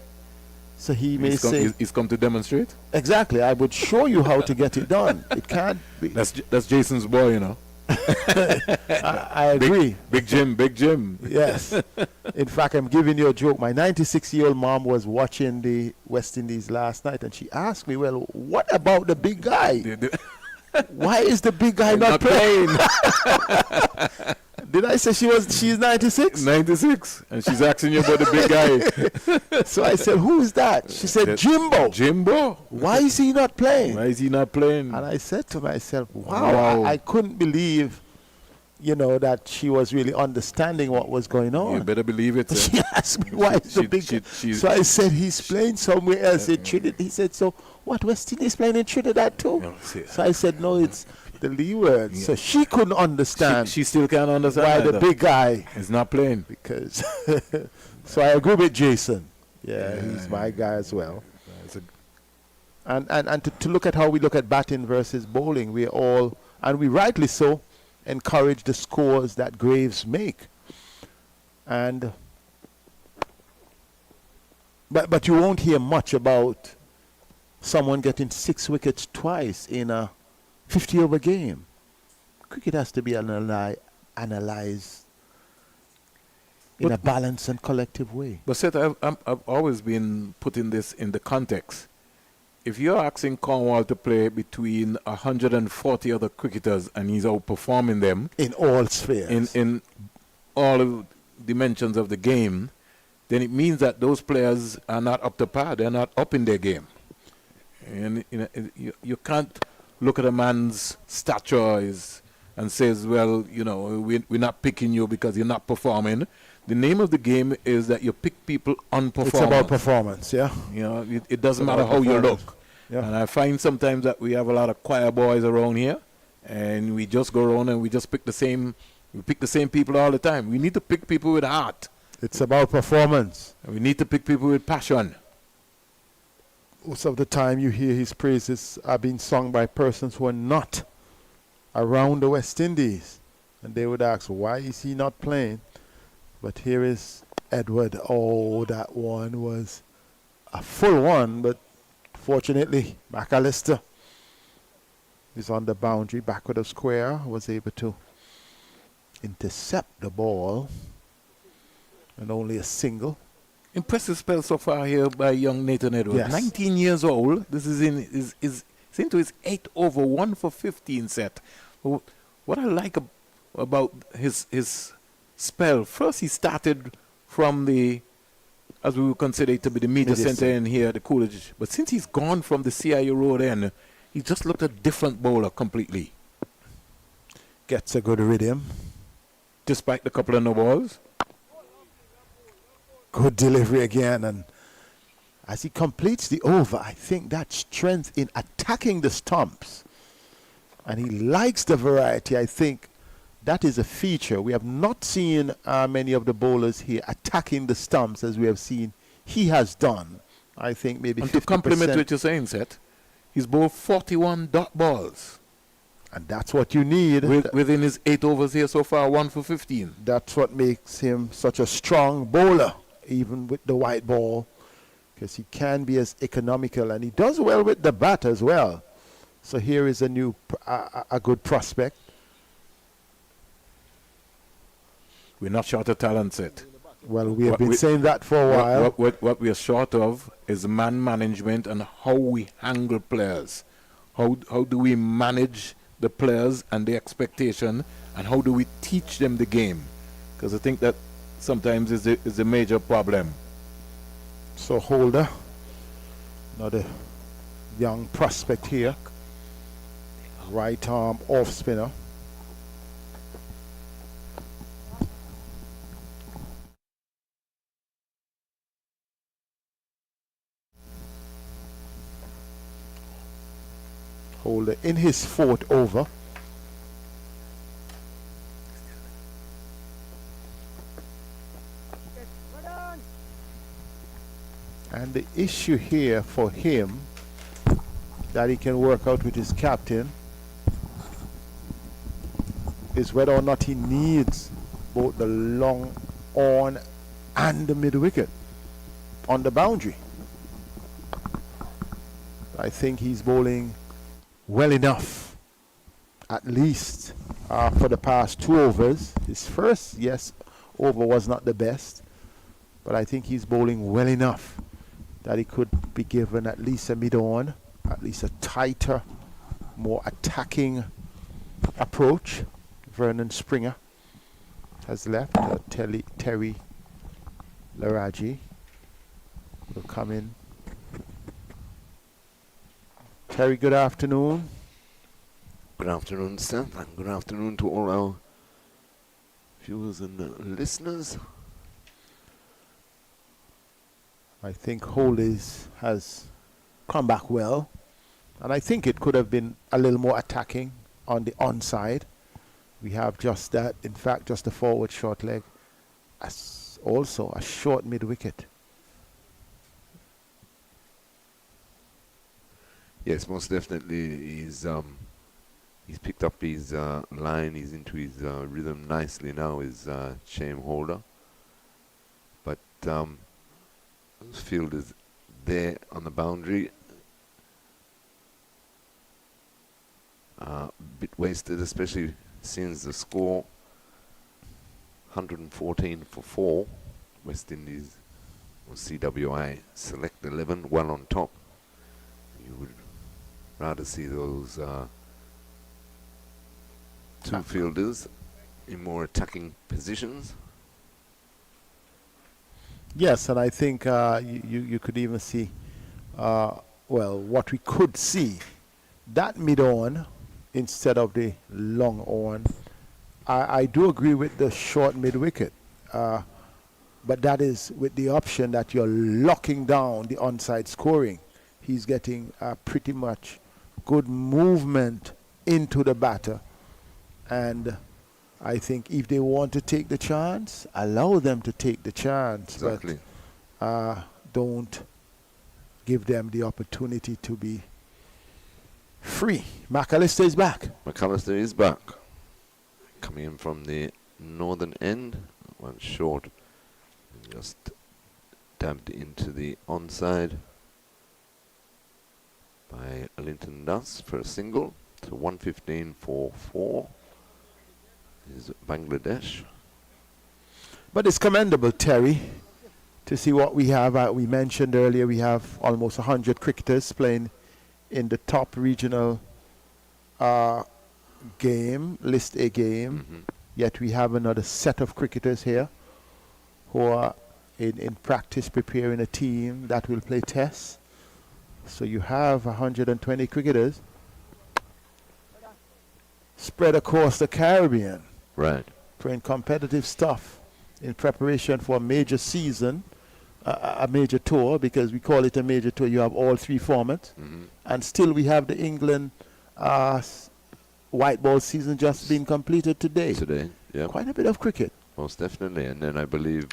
C: So he's
B: come to demonstrate.
C: Exactly. I would show you how to get it done. It can't be.
B: That's Jason's boy, you know.
C: I agree.
B: Big Jim.
C: Yes. In fact, I'm giving you a joke. My 96-year-old mom was watching the West Indies last night, and she asked me, well, what about the big guy? Why is the big guy not playing? Did I say she's 96?
B: 96. And she's asking you about the big guy.
C: So I said, who is that? She said, Jimbo.
B: Jimbo.
C: Why is he not playing?
B: Why is he not playing?
C: And I said to myself, wow. I couldn't believe, that she was really understanding what was going on.
B: You better believe it.
C: She asked me why is the big guy. So I said, he's playing somewhere else in Trinidad. He said, so what, West Indies playing in Trinidad too? So I said, no, it's the leeward. So she couldn't understand.
B: She still can't understand
C: why the big guy
B: is not playing.
C: Because so I agree with Jason. Yeah, he's my guy as well. And to look at how we look at batting versus bowling, we all, and we rightly so, encourage the scores that Graves make. And but you won't hear much about someone getting 6 wickets twice in a 50-over game. Cricket has to be analyzed in a balanced and collective way.
B: But Seth, I've always been putting this in the context. If you're asking Cornwall to play between 140 other cricketers and he's outperforming them
C: in all spheres,
B: in all of dimensions of the game, then it means that those players are not up to par. They're not up in their game. And you can't look at a man's stature and says, well, we're not picking you because you're not performing. The name of the game is that you pick people on performance.
C: It's about performance, yeah.
B: It doesn't matter how you look. Yeah. And I find sometimes that we have a lot of choir boys around here, and we just go around and we just pick the same people all the time. We need to pick people with heart.
C: It's about performance.
B: And we need to pick people with passion.
C: Most of the time you hear his praises are being sung by persons who are not around the West Indies. And they would ask, why is he not playing? But here is Edward. Oh, that one was a full one, but fortunately, McAllister is on the boundary, back of the square, was able to intercept the ball, and only a single.
B: Impressive spell so far here by young Nathan Edwards.
C: Yes.
B: 19 years old. This is into his 8 over 1 for 15 set. What I like about his spell, first he started from as we would consider it to be the media center in here, the Coolidge. But since he's gone from the CIU road end, he just looked a different bowler completely.
C: Gets a good rhythm.
B: Despite the couple of no balls.
C: Good delivery again. And as he completes the over, I think that strength in attacking the stumps. And he likes the variety. I think that is a feature. We have not seen many of the bowlers here attacking the stumps as we have seen he has done. I think maybe 50%.
B: And to complement what you're saying, Seth, he's bowled 41 dot balls.
C: And that's what you need.
B: Within his 8 overs here so far, 1 for 15.
C: That's what makes him such a strong bowler, even with the white ball, because he can be as economical, and he does well with the bat as well. So here is a good prospect.
B: We're not short of talent, Seth.
C: Well, we have been saying that for a while.
B: What we are short of is man management and how we handle players. How do we manage the players and the expectation, and how do we teach them the game? Because I think that sometimes is a major problem.
C: So Holder, another young prospect here, right arm off spinner. Holder in his 4th over. And the issue here for him that he can work out with his captain is whether or not he needs both the long on and the mid wicket on the boundary. I think he's bowling well enough, at least for the past 2 overs. His first, over was not the best, but I think he's bowling well enough that he could be given at least a mid-on, at least a tighter, more attacking approach. Vernon Springer. has left. Terry Laraji will come in. Terry, good afternoon.
A: Good afternoon, Seth, and good afternoon to all our viewers and listeners.
C: I think Holies has come back well, and I think it could have been a little more attacking on the onside. We have just that, in fact, just a forward short leg, as also a short mid wicket.
A: Yes, most definitely. He's picked up his line. He's into his rhythm nicely now. His chain holder, but those fielders there on the boundary a bit wasted, especially since the score 114 for 4. West Indies or CWI select 11, well on top. You would rather see those two fielders in more attacking positions.
C: Yes, and I think you could even see, well, what we could see, that mid-on instead of the long on. I do agree with the short mid-wicket, but that is with the option that you're locking down the onside scoring. He's getting pretty much good movement into the batter, and I think if they want to take the chance, allow them to take the chance.
A: Exactly.
C: But don't give them the opportunity to be free. McAllister is back.
A: McAllister is back. Coming in from the northern end. One short. Just dabbed into the onside by Linton Duss for a single. So 115 for 4 is Bangladesh.
C: But it's commendable, Terry, to see what we have. We mentioned earlier we have almost 100 cricketers playing in the top regional game, List A game. Yet we have another set of cricketers here who are in practice preparing a team that will play tests. So you have 120 cricketers spread across the Caribbean.
A: Right.
C: Playing competitive stuff in preparation for a major season, a major tour, because we call it a major tour. You have all three formats. And still we have the England white ball season just being completed today.
A: Today, yeah.
C: Quite a bit of cricket.
A: Most definitely. And then I believe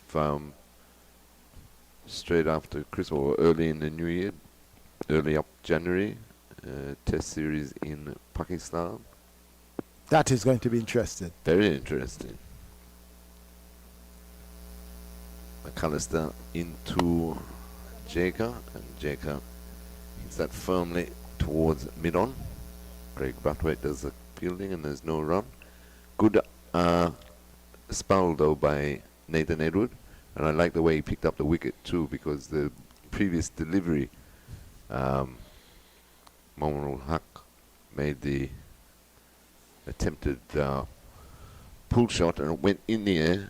A: straight after Christmas or early in the new year, early up January, test series in Pakistan.
C: That is going to be interesting.
A: Very interesting. McAllister into Jaker, and Jaker hits that firmly towards mid-on. Craig Brathwaite does the fielding and there's no run. Good spell though by Nathan Edward, and I like the way he picked up the wicket too, because the previous delivery, Mominul Haq made the attempted pull shot and it went in the air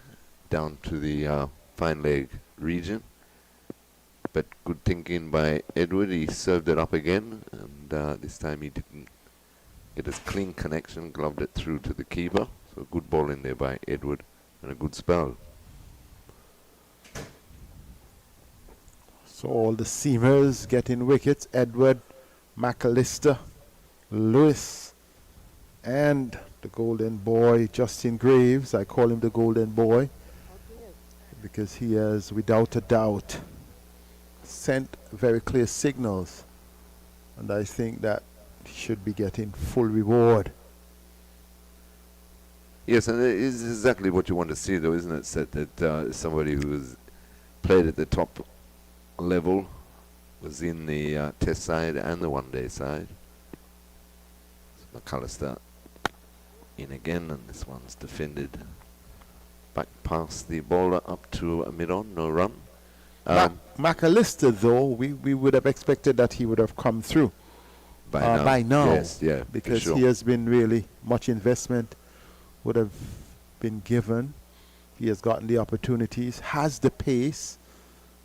A: down to the fine leg region, but good thinking by Edward. He served it up again, and this time he didn't get a clean connection, gloved it through to the keeper. So good ball in there by Edward and a good spell.
C: So all the seamers getting wickets. Edward, McAllister, Lewis, and the golden boy, Justin Graves. I call him the golden boy because he has, without a doubt, sent very clear signals. And I think that he should be getting full reward.
A: Yes, and it is exactly what you want to see, though, isn't it, Seth? That somebody who's played at the top level was in the test side and the one-day side. So McAllister in again, and this one's defended back past the bowler up to a mid-on, no run.
C: McAllister, though, we would have expected that he would have come through by now.
A: Yes, yeah,
C: because
A: sure.
C: he has been really much investment would have been given. He has gotten the opportunities, has the pace,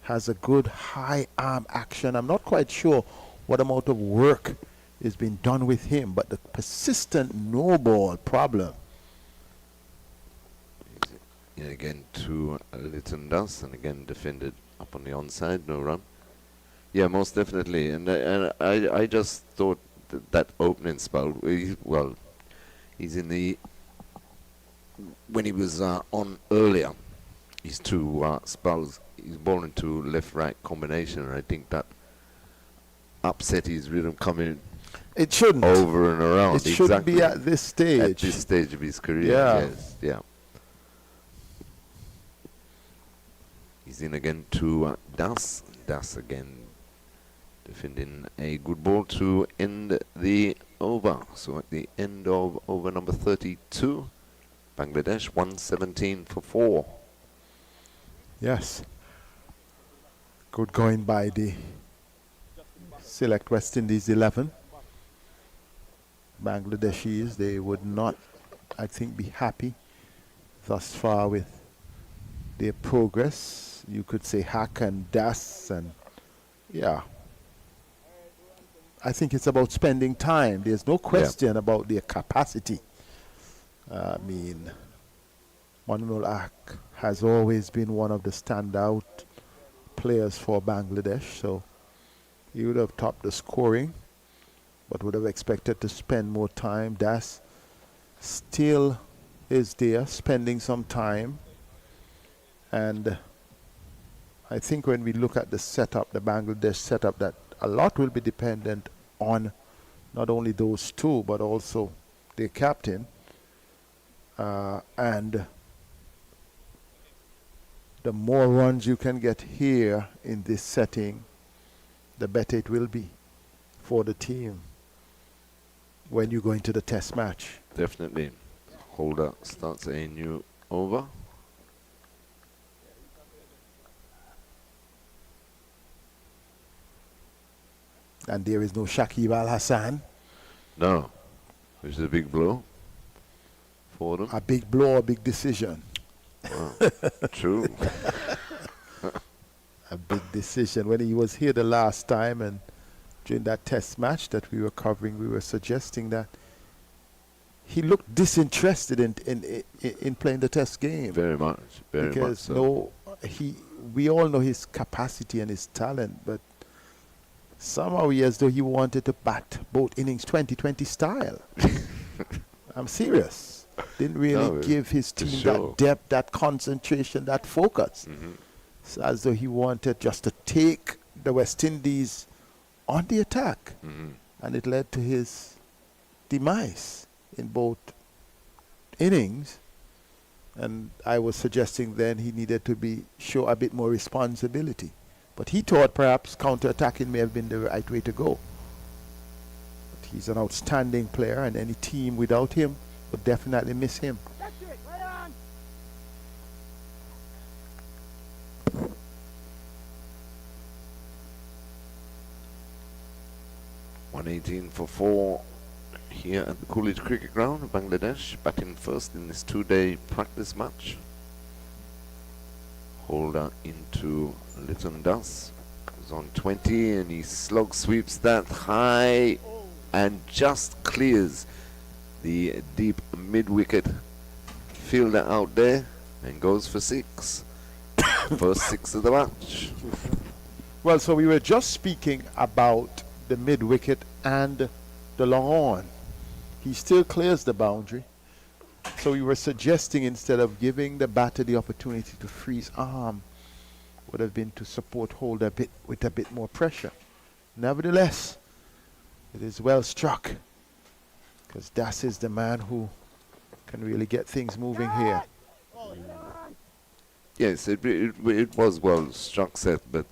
C: has a good high arm action. I'm not quite sure what amount of work is being done with him, but the persistent no ball problem.
A: Yeah, again to Lytton Dust, and again defended up on the onside, no run. Yeah, most definitely. And I just thought that opening spell, he's in the, when he was on earlier, his two spells, he's bowling to left-right combination, and I think that upset his rhythm coming
C: It shouldn't.
A: over and around.
C: It shouldn't be at this stage.
A: At this stage of his career,
C: Yeah.
A: yes, yeah. He's in again to Das. Das again defending a good ball to end the over. So at the end of over number 32, Bangladesh 117 for 4.
C: Yes. Good going by the Select West Indies 11. Bangladeshis, they would not, I think, be happy thus far with their progress. You could say Hack and Das, and yeah. I think it's about spending time. There's no question about their capacity. I mean, Manuel Ak has always been one of the standout players for Bangladesh, so he would have topped the scoring, but would have expected to spend more time. Das still is there, spending some time, and I think when we look at the setup, the Bangladesh setup, that a lot will be dependent on not only those two, but also their captain, and the more runs you can get here in this setting, the better it will be for the team when you go into the test match.
A: Definitely. Holder starts a new over.
C: And there is no Shakib Al Hassan.
A: No. Which is a big blow for them.
C: A big blow, a big decision.
A: Wow. True.
C: A big decision. When he was here the last time, and during that test match that we were covering, we were suggesting that he looked disinterested in playing the test game.
A: Very much. Very much
C: Because
A: so.
C: we all know his capacity and his talent, but somehow as though he wanted to bat both innings 20-20 style. I'm serious. Didn't really give his team that depth, that concentration, that focus. It's as though he wanted just to take the West Indies on the attack. And it led to his demise in both innings. And I was suggesting then he needed to show a bit more responsibility. But he thought perhaps counter-attacking may have been the right way to go. But he's an outstanding player, and any team without him would definitely miss him.
D: That's it, right on.
A: 118 for 4 here at the Coolidge Cricket Ground, Bangladesh, batting first in this 2-day practice match. Holder into Lytton Das. He's on 20 and he slog sweeps that high and just clears the deep mid-wicket fielder out there and goes for 6. First 6 of the match.
C: Well, so we were just speaking about the mid-wicket and the long on. He still clears the boundary. So we were suggesting instead of giving the batter the opportunity to freeze arm, would have been to support Holder a bit with a bit more pressure. Nevertheless, it is well struck, because Das is the man who can really get things moving here.
A: Yes, it was well struck, Seth, but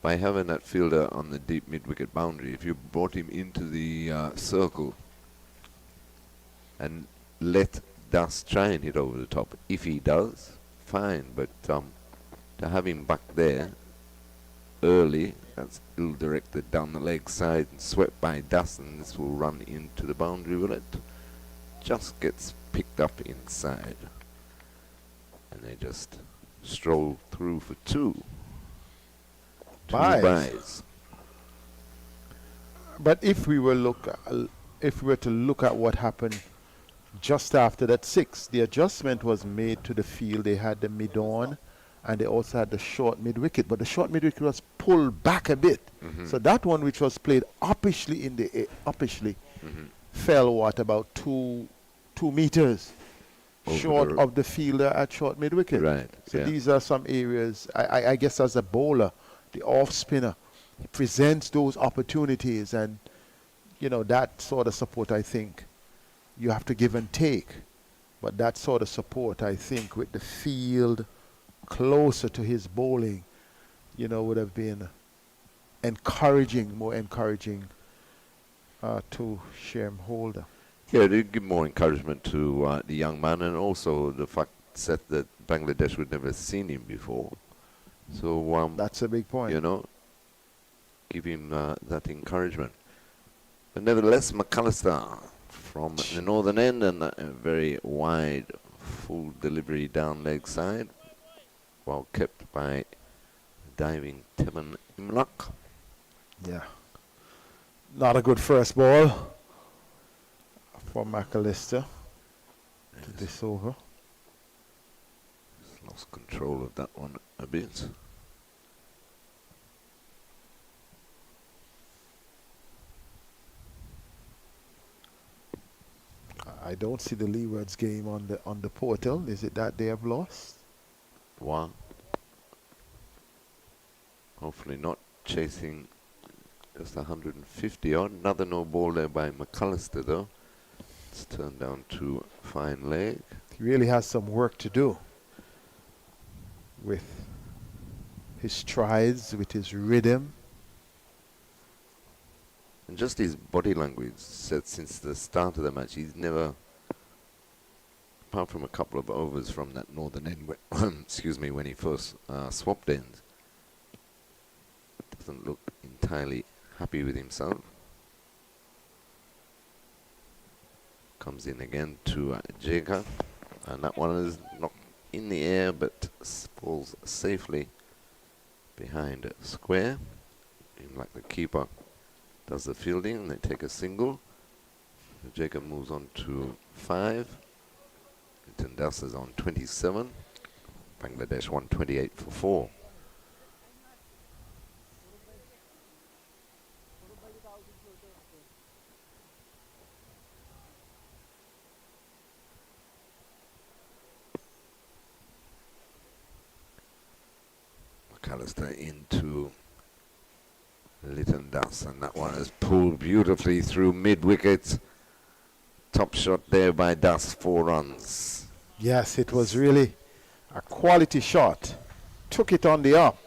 A: by having that fielder on the deep mid-wicket boundary, if you brought him into the circle and let Das try and hit over the top, if he does, fine, but to have him back there early, that's ill-directed down the leg side and swept by Das, and this will run into the boundary, will it? Just gets picked up inside. And they just stroll through for two. Two
C: Buys.
A: buys.
C: But if we were to look at what happened just after that 6, the adjustment was made to the field. They had the mid-on, and they also had the short mid-wicket. But the short mid-wicket was pulled back a bit. So that one, which was played uppishly in the fell about 2 meters
A: Over
C: short
A: the
C: of the fielder at short mid-wicket.
A: Right.
C: So
A: yeah.
C: these are some areas. I guess as a bowler, the off spinner presents those opportunities, and that sort of support, I think you have to give and take. But that sort of support, I think, with the field closer to his bowling, would have been more encouraging to Shem Holder.
A: Yeah, it did give more encouragement to the young man, and also the fact set that Bangladesh would never seen him before. So
C: That's a big point.
A: give him that encouragement. But nevertheless, McAllister from the northern end, and a very wide full delivery down leg side, well kept by diving Teman Imlak.
C: Yeah. Not a good first ball for McAllister to this over.
A: He's lost control of that one a bit.
C: I don't see the Leewards game on the portal. Is it that they have lost?
A: One. Hopefully not chasing just 150 odd. Another no ball there by McAllister though. It's turned down to fine leg.
C: He really has some work to do with his strides, with his rhythm.
A: And just his body language said since the start of the match, he's never, apart from a couple of overs from that northern end, excuse me, when he first swapped ends, doesn't look entirely happy with himself. Comes in again to Jacob, and that one is not in the air but falls safely behind square. Seems like the keeper does the fielding, and they take a single. Jacob moves on to 5. Linton Das is on 27. Bangladesh 128 for 4. McAllister into Lytton Das, and that one is pulled beautifully through mid-wicket. Top shot there by Das, 4 runs.
C: Yes, it was really a quality shot. Took it on the up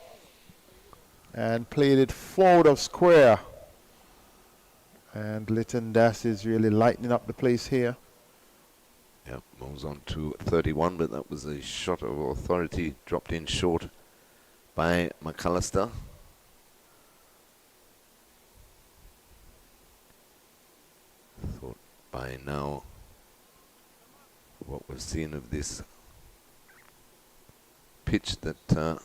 C: and played it forward of square. And Lytton Das is really lightening up the place here.
A: Yep, moves on to 31, but that was a shot of authority, dropped in short by McAllister. Thought by now what we've seen of this pitch, that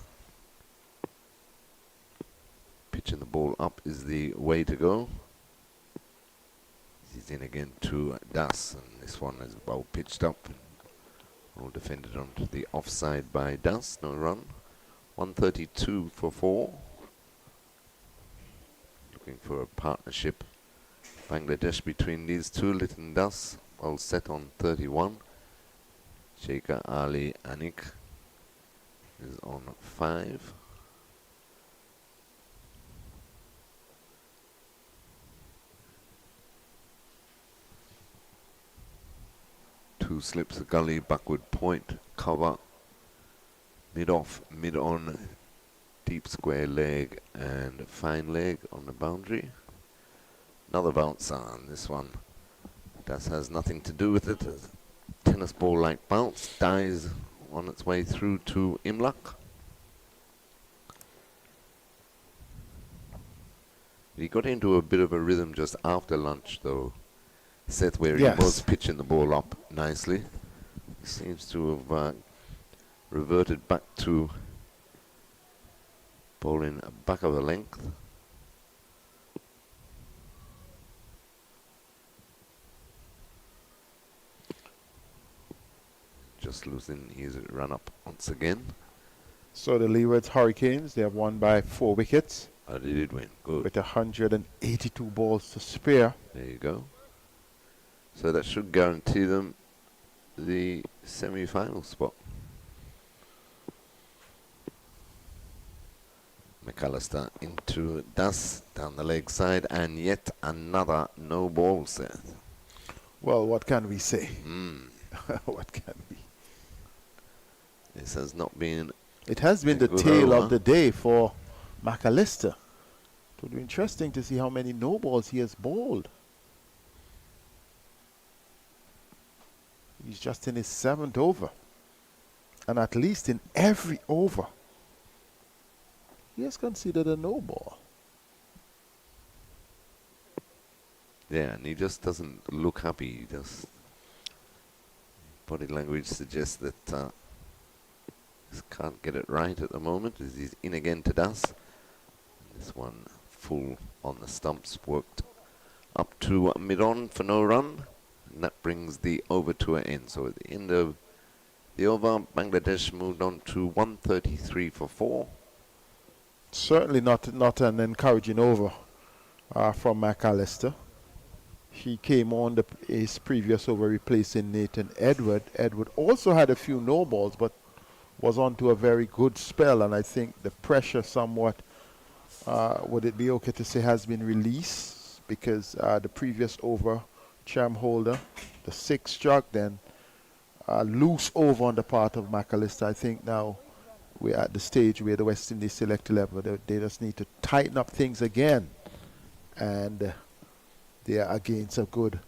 A: pitching the ball up is the way to go. He's in again to Das, and this one is well pitched up, all defended onto the offside by Das. No run. 132 for 4. Looking for a partnership, Bangladesh, between these two. Lytton Das all set on 31. Sheikha Ali Anik is on 5. Two slips, a gully, backward point, cover, mid-off, mid-on, deep square leg and fine leg on the boundary. Another bounce on this one. Das has nothing to do with it. A tennis ball like bounce, dies on its way through to Imlak. He got into a bit of a rhythm just after lunch though, Seth, where
C: Yes.
A: he was pitching the ball up nicely. Seems to have reverted back to bowling back of the length. Just losing his run up once again.
C: So the Leewards Hurricanes, they have won by 4 wickets
A: They did win. Good.
C: with 182 balls to spare.
A: There you go. So that should guarantee them the semi-final spot. McAllister into Das down the leg side, and yet another no ball set.
C: Well, what can we say? What can we?
A: This has not been.
C: It has been
A: a
C: the
A: good
C: tale
A: over.
C: of the day for McAllister. It would be interesting to see how many no balls he has bowled. He's just in his 7th over. And at least in every over, he has considered a no ball.
A: Yeah, and he just doesn't look happy. He just body language suggests that just can't get it right at the moment. As he's in again to Das. This one full on the stumps, worked up to mid-on for no run, and that brings the over to an end. So at the end of the over, Bangladesh moved on to 133 for 4.
C: Certainly not an encouraging over from McAllister. He came on his previous over replacing Nathan Edward. Edward also had a few no balls, but was on to a very good spell, and I think the pressure somewhat, would it be okay to say, has been released, because the previous over, Cham holder, the 6 struck, then loose over on the part of McAllister. I think now we're at the stage where the West Indies select 11, they just need to tighten up things again, and they are against a good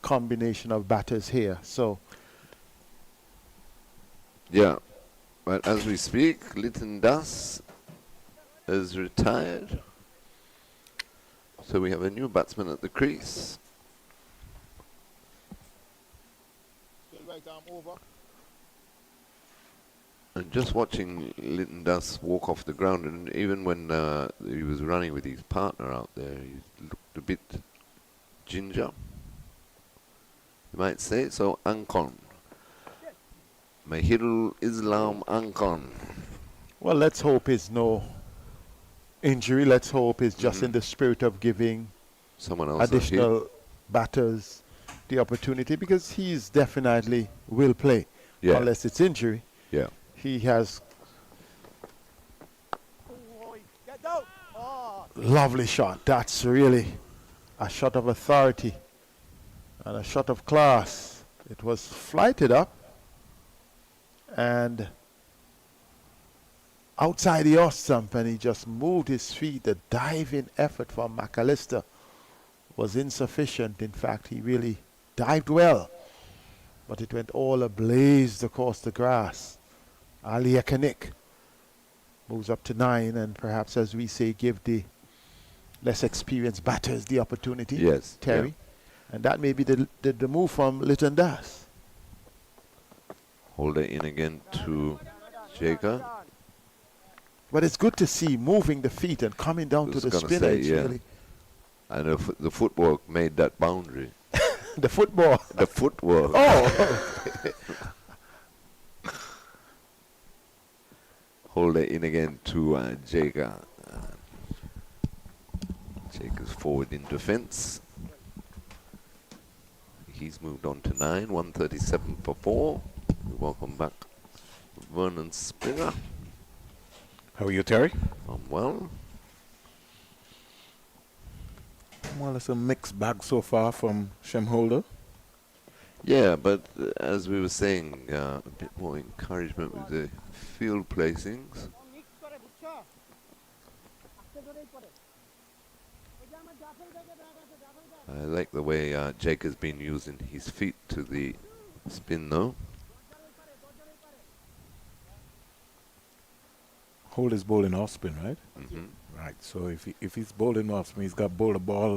C: combination of batters here. So
A: Yeah, but as we speak, Lytton Das is retired. So we have a new batsman at the crease. And just watching Lytton Das walk off the ground, and even when he was running with his partner out there, he looked a bit ginger, you might say. So Ankon, Mahirul Islam Ankon.
C: well, let's hope it's no injury. Let's hope it's just in the spirit of giving
A: Someone else a hit.
C: additional batters the opportunity, because he's definitely will play,
A: Yeah.
C: unless it's injury.
A: Yeah.
C: He has
D: Get down. Oh,
C: lovely shot. That's really a shot of authority and a shot of class. It was flighted up and outside the off stump, and he just moved his feet. The diving effort from McAllister was insufficient. In fact, he really dived well, but it went all ablaze across the grass. Ali Ekanik moves up to 9, and perhaps, as we say, give the less experienced batters the opportunity.
A: Yes,
C: Terry.
A: yeah.
C: And that may be the move from Lytton Das.
A: Holder in again to Jaker.
C: But it's good to see moving the feet and coming down to
A: Was
C: the
A: gonna
C: spinner.
A: say,
C: It's
A: yeah.
C: really
A: And the footwork made that boundary.
C: the football.
A: The footwork.
C: Oh,
A: Holder in again to Jaker. Jaker's forward in defence. He's moved on to 9, 137 for 4. We welcome back Vernon Springer.
B: How are you, Terry?
A: I'm well.
B: Well, it's a mixed bag so far from Shem Holder.
A: Yeah, but as we were saying, a bit more encouragement with the field placings.
D: mix করে বুঝছো? আস্তে করেই পড়ে। ওই যে আমার জাফর ব্যাগে bag আছে, Jafar bag.
A: I like the way Jake has been using his feet to the spin though.
B: Holder's bowling off spin, right?
A: Hmm.
B: Right. So if he's bowling off spin, he's got to bowl the ball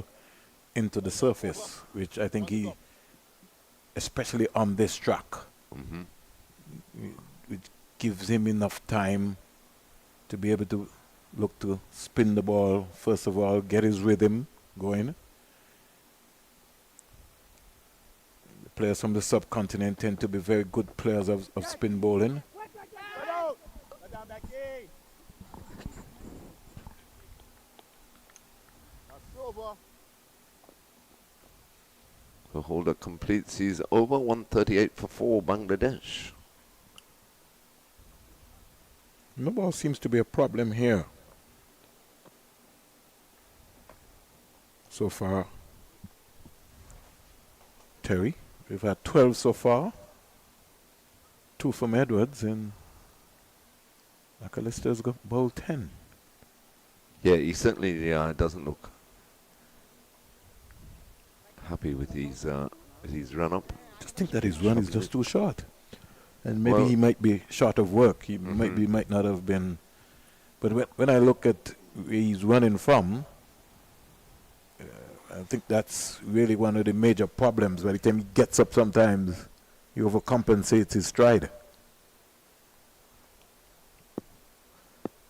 B: into the surface, which I think he, especially on this track,
A: Hmm.
B: which gives him enough time to be able to look to spin the ball, first of all, get his rhythm going. The players from the subcontinent tend to be very good players of spin bowling.
D: Get out. Go down back in. That's over.
A: The holder completes. He's over 138 for 4, Bangladesh.
B: No ball seems to be a problem here. So far, Terry, we've had 12 so far. 2 from Edwards, and McAllister's got bowled 10.
A: Yeah, he certainly doesn't look happy with his run up.
B: Just think that his run is just too short. And maybe
A: Well,
B: he might be short of work. He might not have been. But when I look at where he's running from, I think that's really one of the major problems. By the time he gets up sometimes, he overcompensates his stride.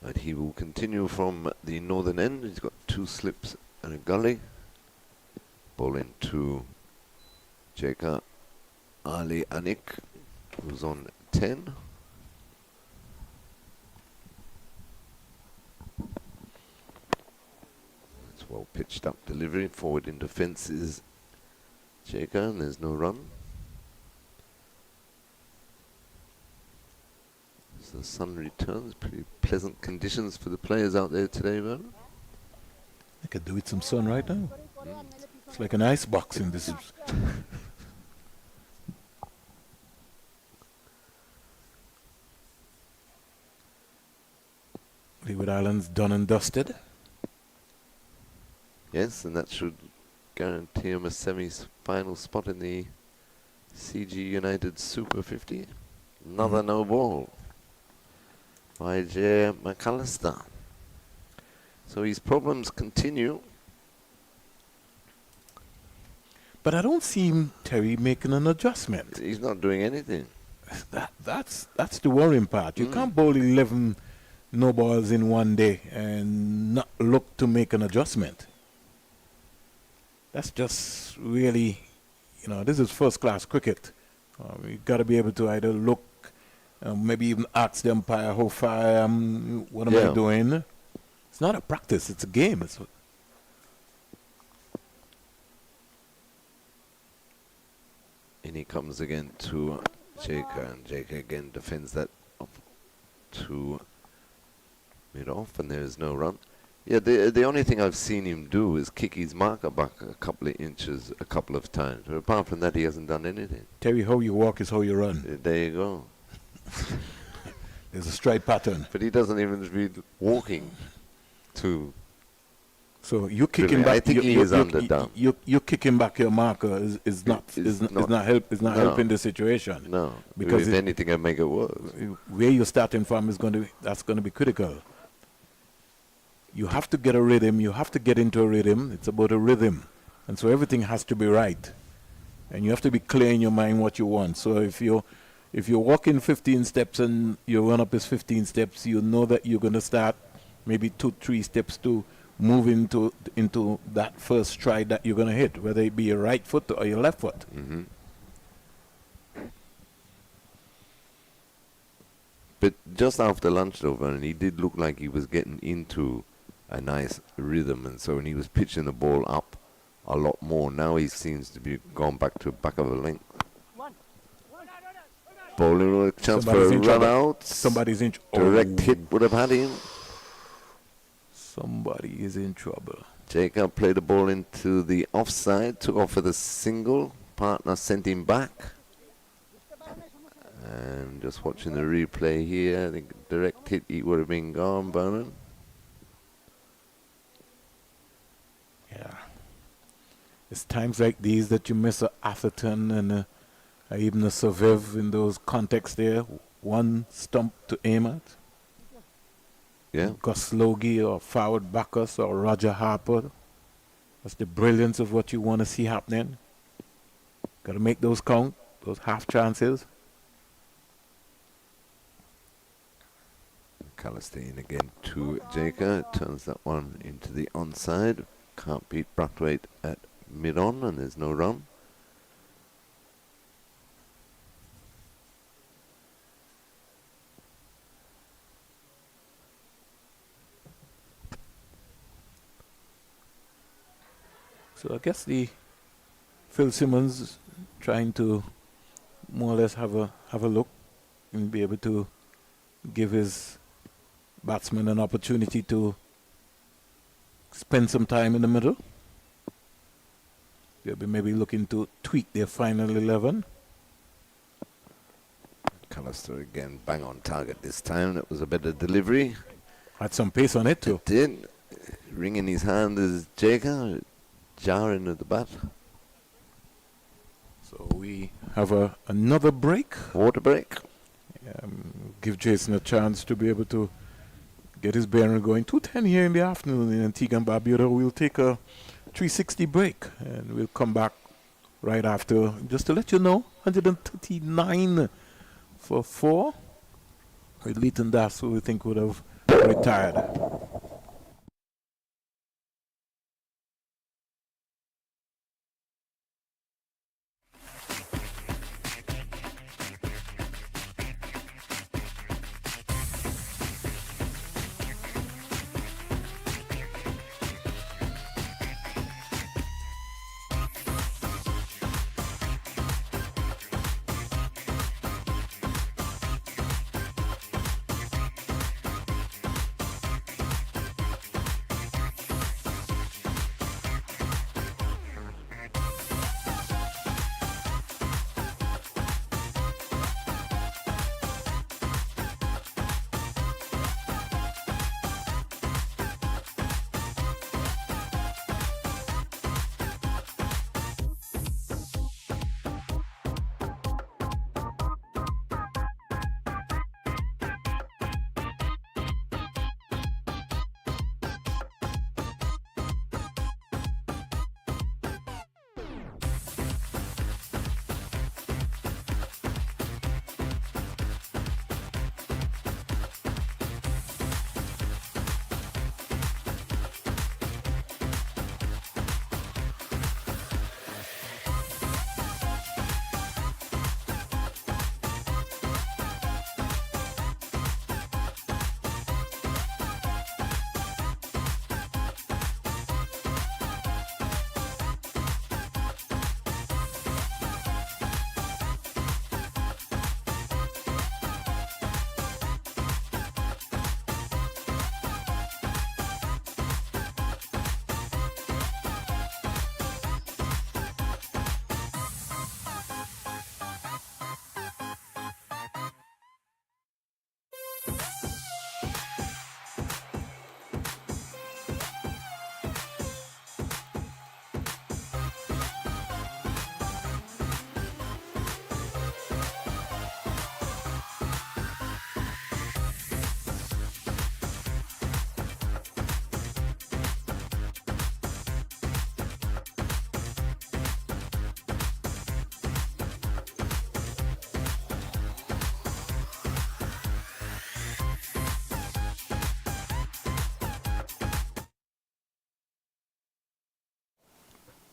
A: And he will continue from the northern end. He's got 2 slips and a gully. Bowling to Jeka Ali Anik, who's on 10. It's well pitched up delivery. Forward in defence is Jeka, and there's no run. As the sun returns, pretty pleasant conditions for the players out there today, Vernon.
B: I could do with some sun right now. It's like an ice box in this. Leeward Islands done and dusted.
A: Yes, and that should guarantee him a semi-final spot in the CG United Super 50. Another no ball by J. McAllister. So his problems continue.
B: But I don't see him, Terry, making an adjustment.
A: He's not doing anything.
B: That's the worrying part. You can't bowl 11 no balls in one day and not look to make an adjustment. That's just really, this is first class cricket. You've got to be able to either look, maybe even ask the umpire how far I am, what am I doing? It's not a practice, it's a game.
A: And he comes again to Jeka, and Jeka again defends that up to mid-off, and there's no run. Yeah, the only thing I've seen him do is kick his marker back a couple of inches a couple of times. But apart from that, he hasn't done anything.
B: Terry, how you walk is how you run.
A: There you go.
B: There's a stride pattern.
A: But he doesn't even read walking to.
B: So you kicking back.
A: I think he is underdone.
B: You kicking back your marker is not helping the situation.
A: No,
B: because
A: if anything, I make it worse.
B: Where you're starting from that's going to be critical. You have to get a rhythm. You have to get into a rhythm. It's about a rhythm, and so everything has to be right, and you have to be clear in your mind what you want. So if you're walking 15 steps and your run up is 15 steps, you know that you're going to start maybe 2-3 steps to move into that first stride that you're going to hit, whether it be your right foot or your left foot.
A: Mm-hmm. But just after lunch, though, Vernon, he did look like he was getting into a nice rhythm, and so when he was pitching the ball up a lot more, now he seems to be gone back to back of a length. Bowling with a chance for a run out.
B: Somebody's in
A: Direct hit would have had him.
B: Somebody is in trouble.
A: Jacob played the ball into the offside, took off with a single. Partner sent him back. And just watching the replay here, I think direct hit, he would have been gone, Vernon.
B: Yeah. It's times like these that you miss a Atherton and even a Surviv in those contexts there. One stump to aim at.
A: Yeah.
B: Gus Logie or Forward Bacchus or Roger Harper. That's the brilliance of what you want to see happening. Got to make those count, those half chances.
A: McAllister in again to Jaker. Turns that one into the onside. Can't beat Brathwaite at mid-on, and there's no run.
B: So I guess the Phil Simmons trying to more or less have a look and be able to give his batsman an opportunity to spend some time in the middle. They'll be maybe looking to tweak their final 11.
A: McAllister again bang on target this time. That was a better delivery.
B: Had some pace on it too.
A: It did. Ring in his hand is Jaker. Jarring at the bat.
B: So we have another break.
A: Water break.
B: Give Jason a chance to be able to get his bearing going. 2:10 here in the afternoon in Antigua and Barbuda. We'll take a 360 break and we'll come back right after. Just to let you know, 139 for 4. With Leighton Das, who we think would have retired.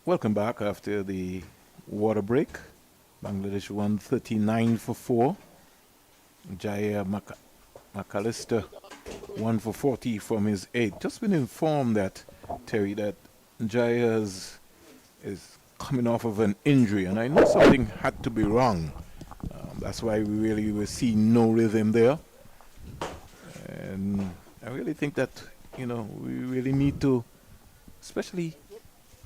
B: Welcome back after the water break. Bangladesh won 39 for 4. Jaya McAllister 1 for 40 from his 8. Just been informed that, Terry, that Jaya is coming off of an injury, and I know something had to be wrong. That's why we really were seeing no rhythm there. And I really think that, we really need to, especially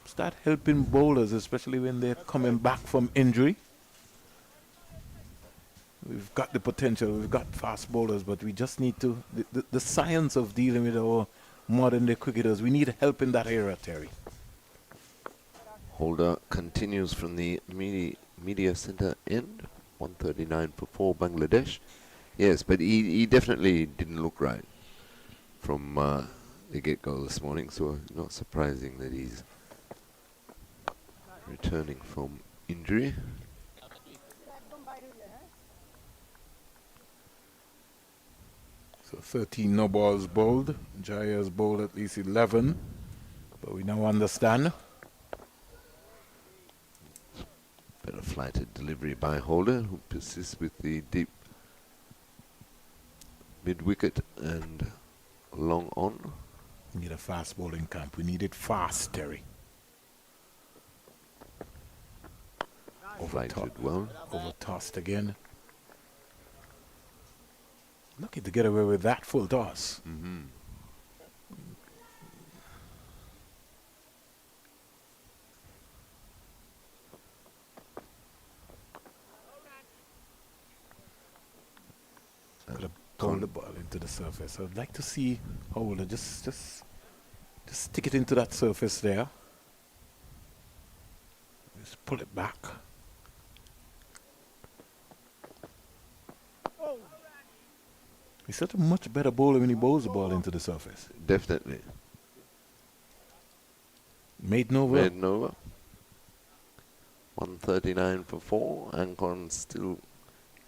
B: start helping bowlers, especially when they're coming back from injury. We've got the potential, we've got fast bowlers, but we just need to, the science of dealing with our modern day cricketers, we need help in that area, Terry.
A: Holder continues from the media centre end. 139 for 4 Bangladesh. Yes, but he definitely didn't look right from the get-go this morning, so not surprising that he's returning from injury.
B: So 13 no balls bowled. Jaya has bowled at least 11. But we now understand.
A: Better flighted delivery by Holder, who persists with the deep mid-wicket and long on.
B: We need a fast bowling camp. We need it fast, Terry.
A: Flighted well.
B: Over tossed again. Lucky to get away with that full toss.
A: Mm-hmm.
B: Could have pulled the ball into the surface. I'd like to see Holder just stick it into that surface there. Just pull it back. He's such a much better bowler when he bowls the ball into the surface.
A: Definitely.
B: Maiden over.
A: Maiden over. 139 for 4. Ancon still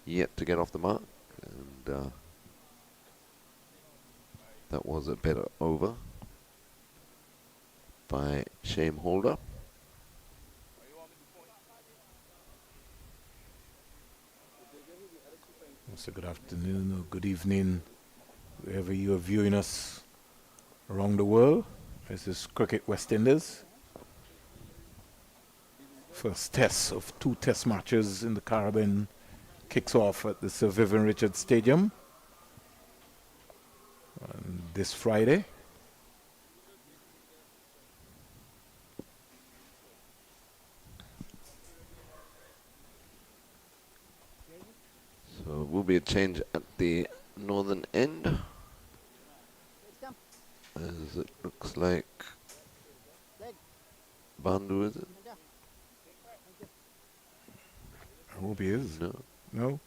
A: yet to get off the mark. And that was a better over by Shame Holder.
B: So good afternoon or good evening, wherever you are viewing us around the world. This is Cricket West Indies. First test of 2 test matches in the Caribbean kicks off at the Sir Vivian Richards Stadium on this Friday.
A: So will be a change at the northern end, as it looks like Bandu, is it?
B: I hope he is.
A: No.
B: No?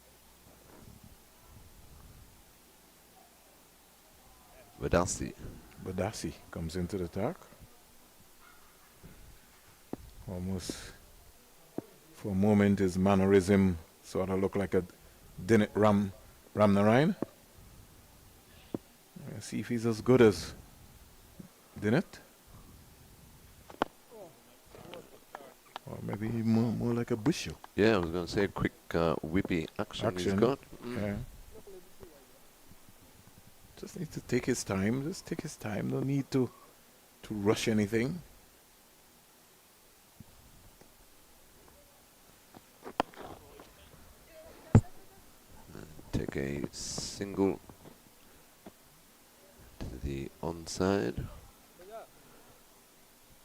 A: Vadasi.
B: Badasi comes into the attack. Almost for a moment his mannerism sort of looked like a Dinit Ramnarayan. Let's see if he's as good as Dinit. Or maybe more like a Bushu.
A: Yeah, I was going to say a quick whippy action he's got.
B: Yeah. Just needs to take his time. Just take his time. No need to rush anything.
A: Take a single to the onside.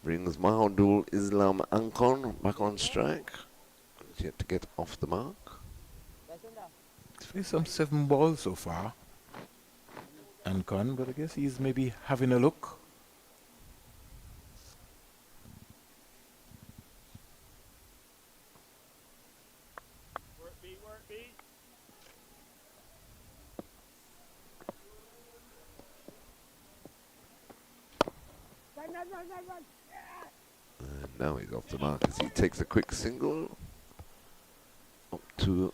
A: Brings Mahadul Islam Ancon back on strike. He's yet to get off the mark.
B: He's faced some 7 balls so far. Ancon, but I guess he's maybe having a look.
A: And now he's off the mark as he takes a quick single up to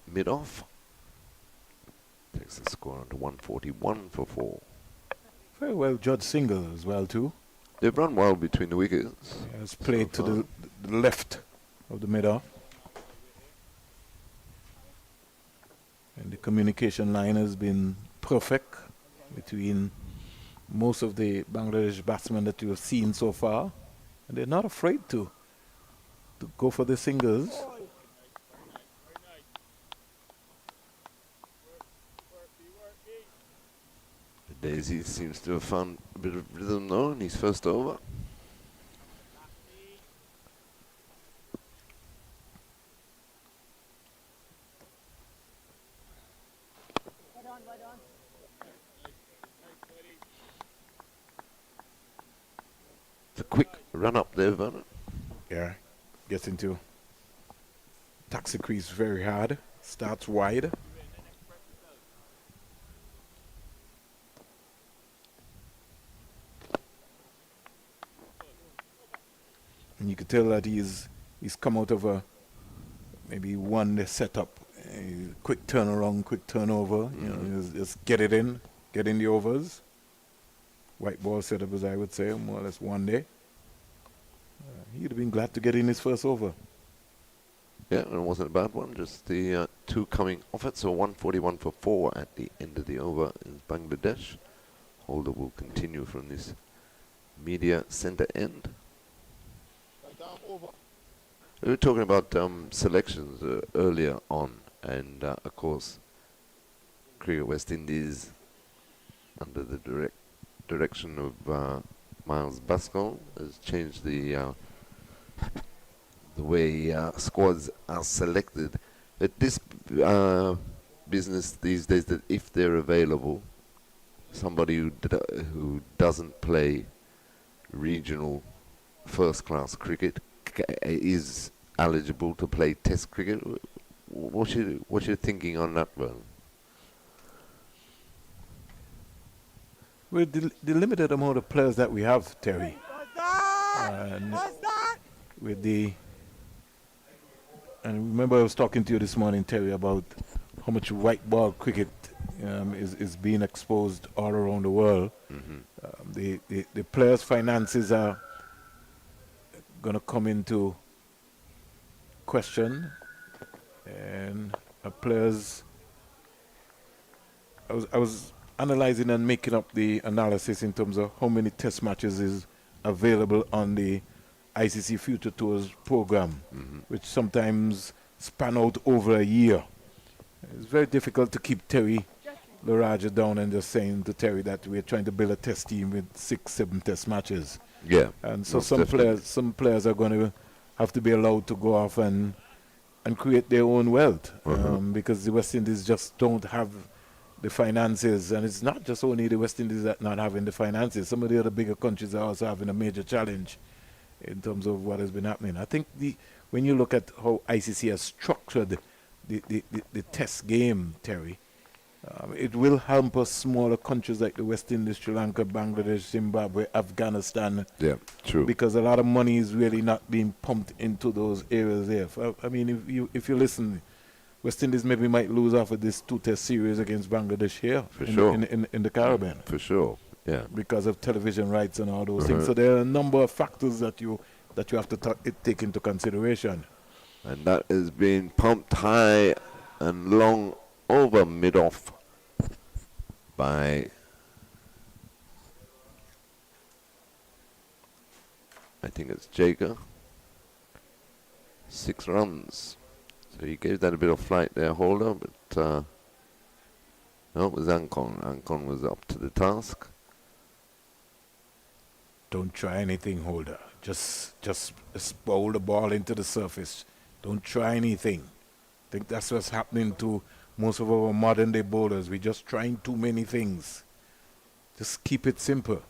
A: mid-off. Takes the score on to 141 for 4.
B: Very well judged single as well too.
A: They've run well between the wickets.
B: He has played to the left of the mid-off. And the communication line has been perfect between most of the Bangladesh batsmen that you have seen so far. And they're not afraid to go for the singles.
A: Daisy seems to have found a bit of rhythm though in his first over. It's a quick run up there, Vernon.
B: Yeah, gets into taxi crease very hard, starts wide. And you could tell that he's come out of a maybe one setup, a quick turnaround, quick turnover. You know, just get it in. getting the overs. White ball setup, as I would say, more or less one day. He'd have been glad to get in his first over.
A: Yeah, and it wasn't a bad one. Just the two coming off it. So 141 for 4 at the end of the over is Bangladesh. Holder will continue from this media center end. We were talking about selections earlier on, and of course, Cricket West Indies, under the direction of Miles Bascom, has changed the way squads are selected. But this business these days, that if they're available, somebody who doesn't play regional first-class cricket is eligible to play Test cricket. What's your thinking on that, Vernon?
B: With the limited amount of players that we have, Terry, and remember I was talking to you this morning, Terry, about how much white ball cricket is being exposed all around the world. The players' finances are going to come into question, and players. I was analyzing and making up the analysis in terms of how many Test matches is available on the ICC Future Tours program, which sometimes span out over a year. It's very difficult to keep Terry Laraja down and just saying to Terry that we're trying to build a Test team with 6-7 Test matches.
A: Yeah,
B: and so some players are going to have to be allowed to go off and create their own wealth, because the West Indies just don't have the finances, and it's not just only the West Indies that not having the finances. Some of the other bigger countries are also having a major challenge in terms of what has been happening. I think when you look at how ICC has structured the Test game, Terry, it will help us smaller countries like the West Indies, Sri Lanka, Bangladesh, Zimbabwe, Afghanistan.
A: Yeah, true.
B: Because a lot of money is really not being pumped into those areas there. I mean, if you listen, West Indies maybe might lose off of this 2-test series against Bangladesh here in the Caribbean.
A: For sure, yeah.
B: Because of television rights and all those things. So there are a number of factors that you have to take into consideration.
A: And that is being pumped high and long over mid-off by I think it's Jager. 6 runs. So he gave that a bit of flight there, Holder, but no, it was Ancon. Ancon was up to the task.
B: Don't try anything, Holder. Just bowl the ball into the surface. Don't try anything. I think that's what's happening to most of our modern day bowlers. We're just trying too many things. Just keep it simple.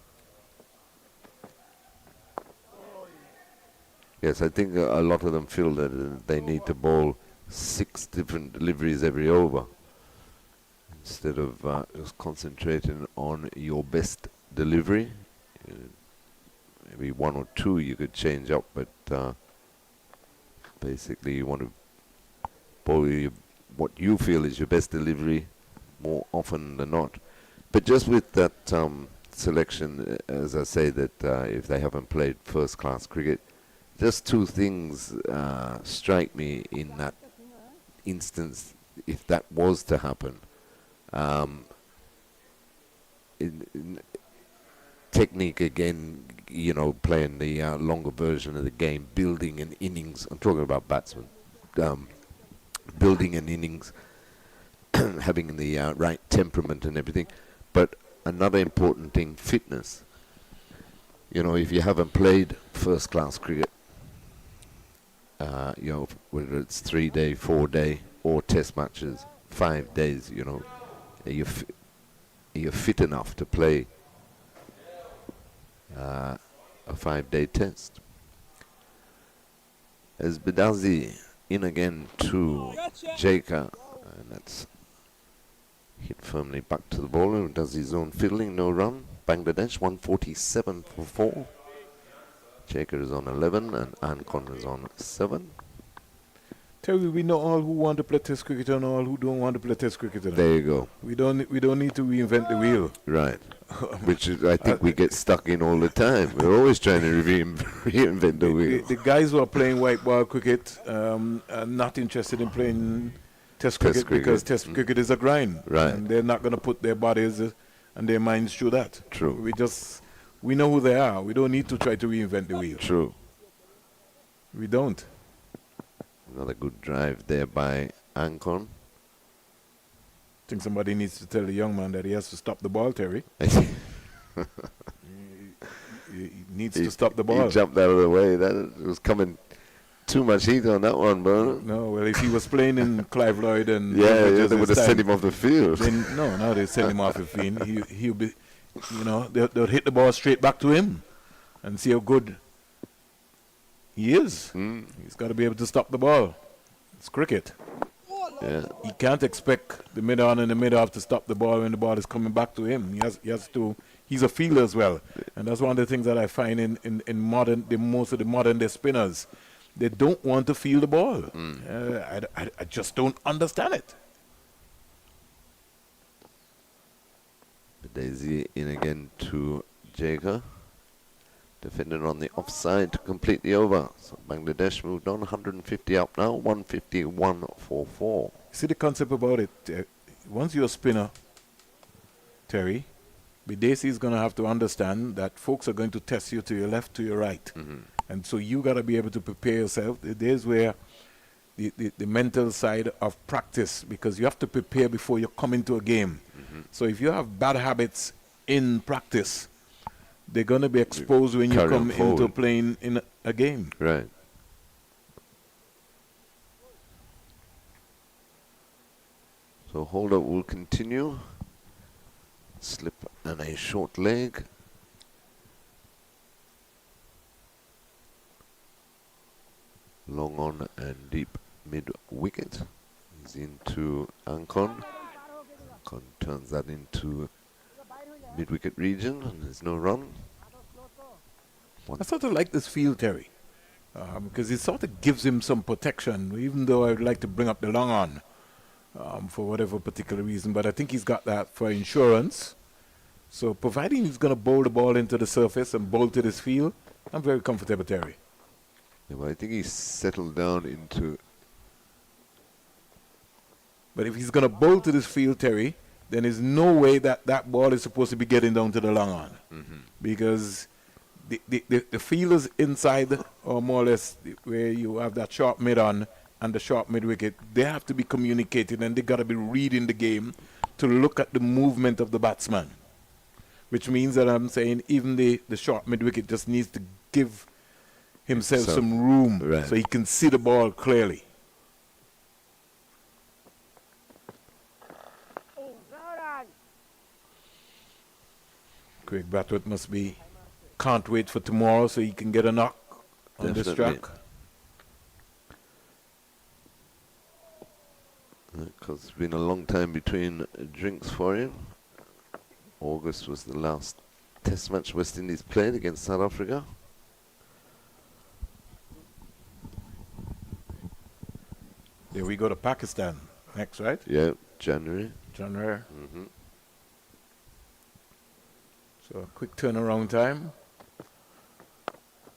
A: Yes, I think a lot of them feel that they need to bowl 6 different deliveries every over instead of just concentrating on your best delivery. Maybe 1 or 2 you could change up, but basically you want to bowl what you feel is your best delivery more often than not. But just with that selection, as I say, that if they haven't played first-class cricket, just 2 things strike me in that instance, if that was to happen. In technique again, you know, playing the longer version of the game, building an innings. I'm talking about batsmen. Building an innings, having the right temperament and everything. But another important thing, fitness. You know, if you haven't played first-class cricket, you know, whether it's 3-day, 4-day, or Test matches, 5 days, you know, are you fit enough to play a 5-day Test? As Bedazi in again to Jaker, and that's hit firmly back to the bowler, who does his own fiddling, no run. Bangladesh 147 for 4. Jaker is on 11 and Ancon is on 7.
B: Terry, we know all who want to play Test cricket and all who don't want to play Test cricket.
A: There you go.
B: We don't need to reinvent the wheel.
A: Right. Which is, I think we get stuck in all the time. We're always trying to reinvent the wheel.
B: The guys who are playing white ball cricket are not interested in playing Test cricket because Test cricket is a grind.
A: Right.
B: And they're not going to put their bodies and their minds through that.
A: True.
B: We know who they are. We don't need to try to reinvent the wheel.
A: True.
B: We don't.
A: Another good drive there by Ancon.
B: I think somebody needs to tell the young man that he has to stop the ball, Terry. He needs to stop the ball.
A: He jumped out of the way. That was coming too much heat on that one, bro.
B: No, well, if he was playing in Clive Lloyd and
A: they would have sent him off the field.
B: No, they sent him off the field. He'll be, they'll hit the ball straight back to him, and see how good he is. He's got to be able to stop the ball. It's cricket.
A: Yeah.
B: He can't expect the mid-on and the mid-off to stop the ball when the ball is coming back to him. He has to. He's a fielder as well, and that's one of the things that I find in most of the modern day spinners. They don't want to field the ball. I just don't understand it.
A: Daisy in again to Jager. Defended on the offside to complete the over. So Bangladesh moved on 150 up now, 151 for 4.
B: See the concept about it. Once you're a spinner, Terry, Bidesi is going to have to understand that folks are going to test you to your left, to your right. And so you got to be able to prepare yourself. There's where the mental side of practice, because you have to prepare before you come into a game. So if you have bad habits in practice, they're going to be exposed when you come into playing in a game.
A: Right. So hold up will continue. Slip and a short leg. Long on and deep mid wicket. He's into Ancon. Ancon turns that into mid wicket region and there's no run.
B: I sort of like this field, Terry, because it sort of gives him some protection, even though I would like to bring up the long on for whatever particular reason. But I think he's got that for insurance. So providing he's going to bowl the ball into the surface and bowl to this field, I'm very comfortable, Terry.
A: Yeah, well, I think he's settled down into...
B: But if he's going to bowl to this field, Terry, then there's no way that that ball is supposed to be getting down to the long on. Because the fielders inside, or more or less where you have that sharp mid-on and the sharp mid-wicket, they have to be communicating and they got to be reading the game to look at the movement of the batsman. Which means that I'm saying even the sharp mid-wicket just needs to give himself some room so he can see the ball clearly. Craig Brathwaite must be can't wait for tomorrow so he can get a knock on this track.
A: Because it's been a long time between drinks for him. August was the last test match West Indies played against South Africa.
B: There we go to Pakistan next, right?
A: Yeah, January.
B: January. So a quick turnaround time.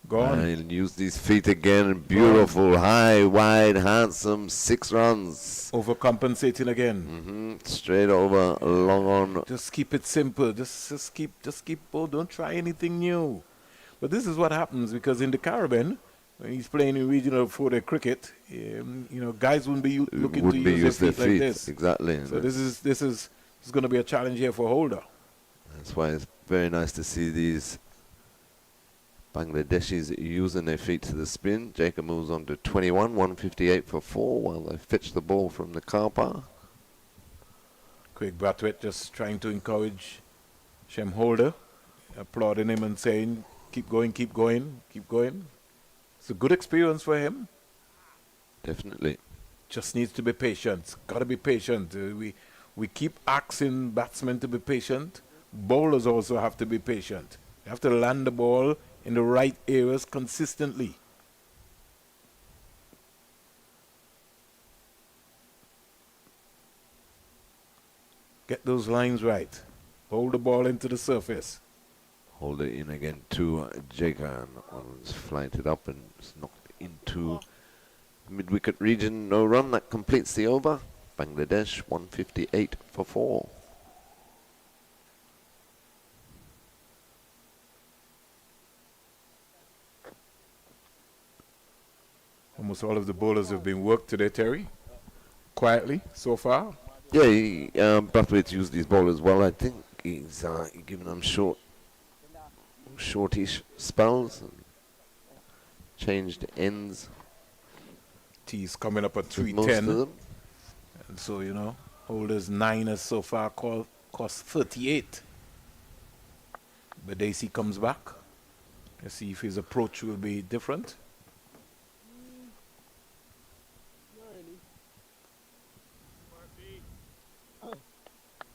B: Gone.
A: And he'll use these feet again. Beautiful, high, wide, handsome, 6 runs.
B: Overcompensating again.
A: Straight over, long on.
B: Just keep it simple. Just keep. Oh, don't try anything new. But this is what happens because in the Caribbean, when he's playing in regional 4-day cricket, guys wouldn't be looking to use their feet like this.
A: Exactly.
B: So this is going to be a challenge here for Holder.
A: That's why it's very nice to see these Bangladeshis using their feet to the spin. Jacob moves on to 21, 158 for 4 while they fetch the ball from the car park.
B: Craig Brathwaite just trying to encourage Shem Holder, applauding him and saying, keep going, keep going, keep going. It's a good experience for him.
A: Definitely.
B: Just needs to be patient. Got to be patient. We keep asking batsmen to be patient. Bowlers also have to be patient. You have to land the ball in the right areas consistently. Get those lines right. Hold the ball into the surface.
A: Hold it in again to Jager. And that one's flighted up and it's knocked into mid-wicket region. No run. That completes the over. Bangladesh 158 for 4.
B: Almost all of the bowlers have been worked today, Terry. Quietly so far.
A: Yeah, Brathwaite's used his ball as well. I think he's given them shortish spells and changed ends.
B: T's coming up at
A: with most of
B: 310.
A: them.
B: And so, you know, holders 9 has so far cost 38. But Dacey comes back. Let's see if his approach will be different.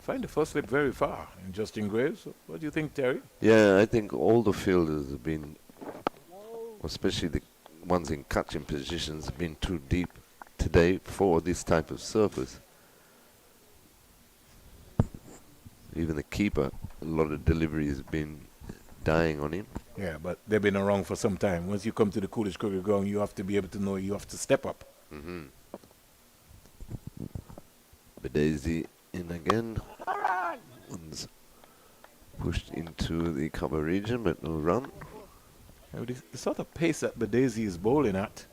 B: Find the first slip very far in Justin Graves. What do you think, Terry?
A: Yeah, I think all the fielders have been, especially the ones in catching positions, have been too deep today for this type of surface. Even the keeper, a lot of deliveries have been dying on him.
B: Yeah, but they've been around for some time. Once you come to the coolest cricket ground, you have to be able to know you have to step up.
A: Mm-hmm. Daisy in again. One's pushed into the cover region, but no run.
B: Now, the sort of pace that Badesi is bowling at,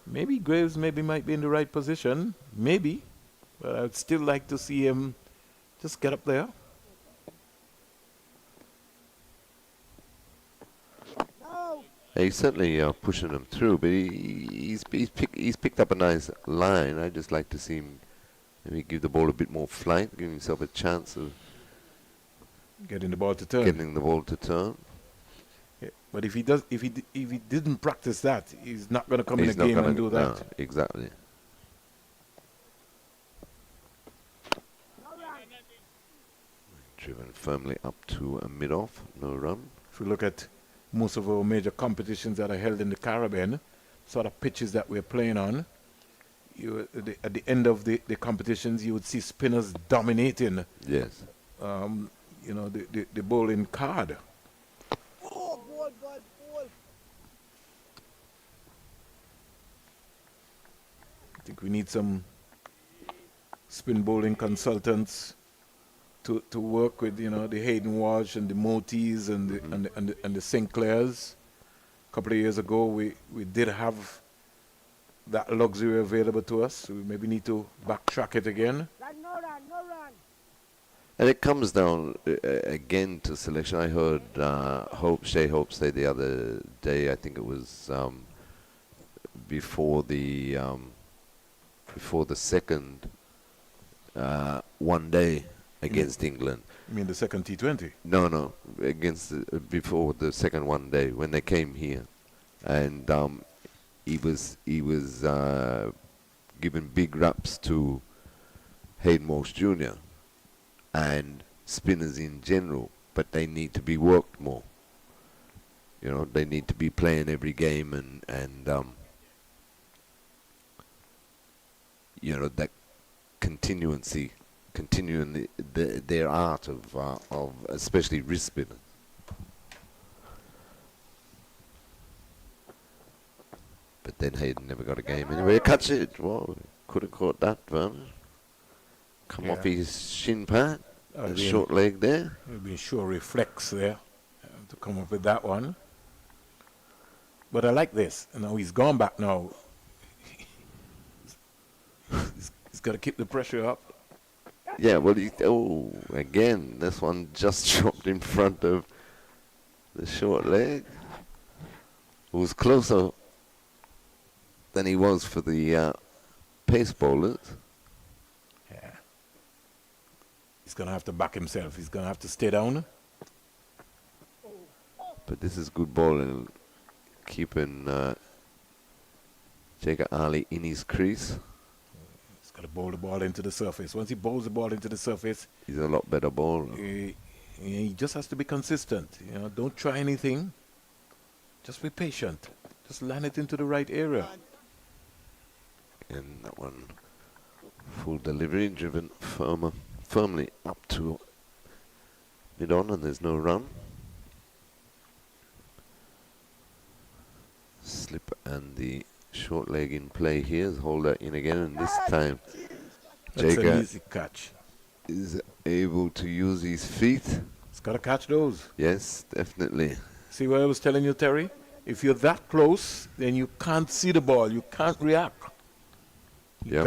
B: maybe Graves might be in the right position. Maybe. But I'd still like to see him just get up there.
A: He's certainly pushing him through, but he's picked up a nice line. I'd just like to see him maybe give the ball a bit more flight, give himself a chance of
B: Getting the ball to turn.
A: getting the ball to turn.
B: Yeah, but if he didn't practice that, he's not going to come in
A: He's
B: the
A: not
B: game
A: gonna
B: and do that.
A: No, exactly. Driven firmly up to a mid-off, no run.
B: If we look at most of our major competitions that are held in the Caribbean, sort of pitches that we're playing on, at the end of the competitions, you would see spinners dominating,
A: Yes.
B: the bowling card.
D: Oh, ball, ball, ball.
B: I think we need some spin bowling consultants to work with, the Hayden Walsh and the Motis and the Sinclairs. A couple of years ago, we did have that luxury available to us. So we maybe need to backtrack it again.
D: No run, no run.
A: And it comes down again to selection. I heard Shea Hope say the other day, I think it was before the second one day against England.
B: You mean the second T20?
A: No, before the second one day when they came here, and he was giving big raps to Hayden Walsh Jr. and spinners in general, but they need to be worked more. They need to be playing every game and that continuing their art of especially wrist spinning. But then Hayden never got a game anyway. Catch it. Whoa, could have caught that, Vernon. Come off his shin pad. A short leg there.
B: It'll be sure reflex there to come up with that one. But I like this. He's gone back now. He's got to keep the pressure up.
A: Yeah, well, again, this one just dropped in front of the short leg. It was closer than he was for the pace bowlers.
B: Yeah. He's going to have to back himself. He's going to have to stay down.
A: But this is good bowling, keeping Jacob Ali in his crease.
B: He's got to bowl the ball into the surface. Once he bowls the ball into the surface,
A: he's a lot better bowler.
B: He just has to be consistent. Don't try anything. Just be patient. Just land it into the right area.
A: And that one, full delivery, driven firmer firmly up to mid-on, and there's no run. Slip and the short leg in play here. Is Holder in again, and this time
B: That's an
A: Jager
B: easy catch.
A: is able to use his feet.
B: It's got to catch those.
A: Yes, definitely.
B: See what I was telling you, Terry? If you're that close, then you can't see the ball. You can't react. You
A: Yep.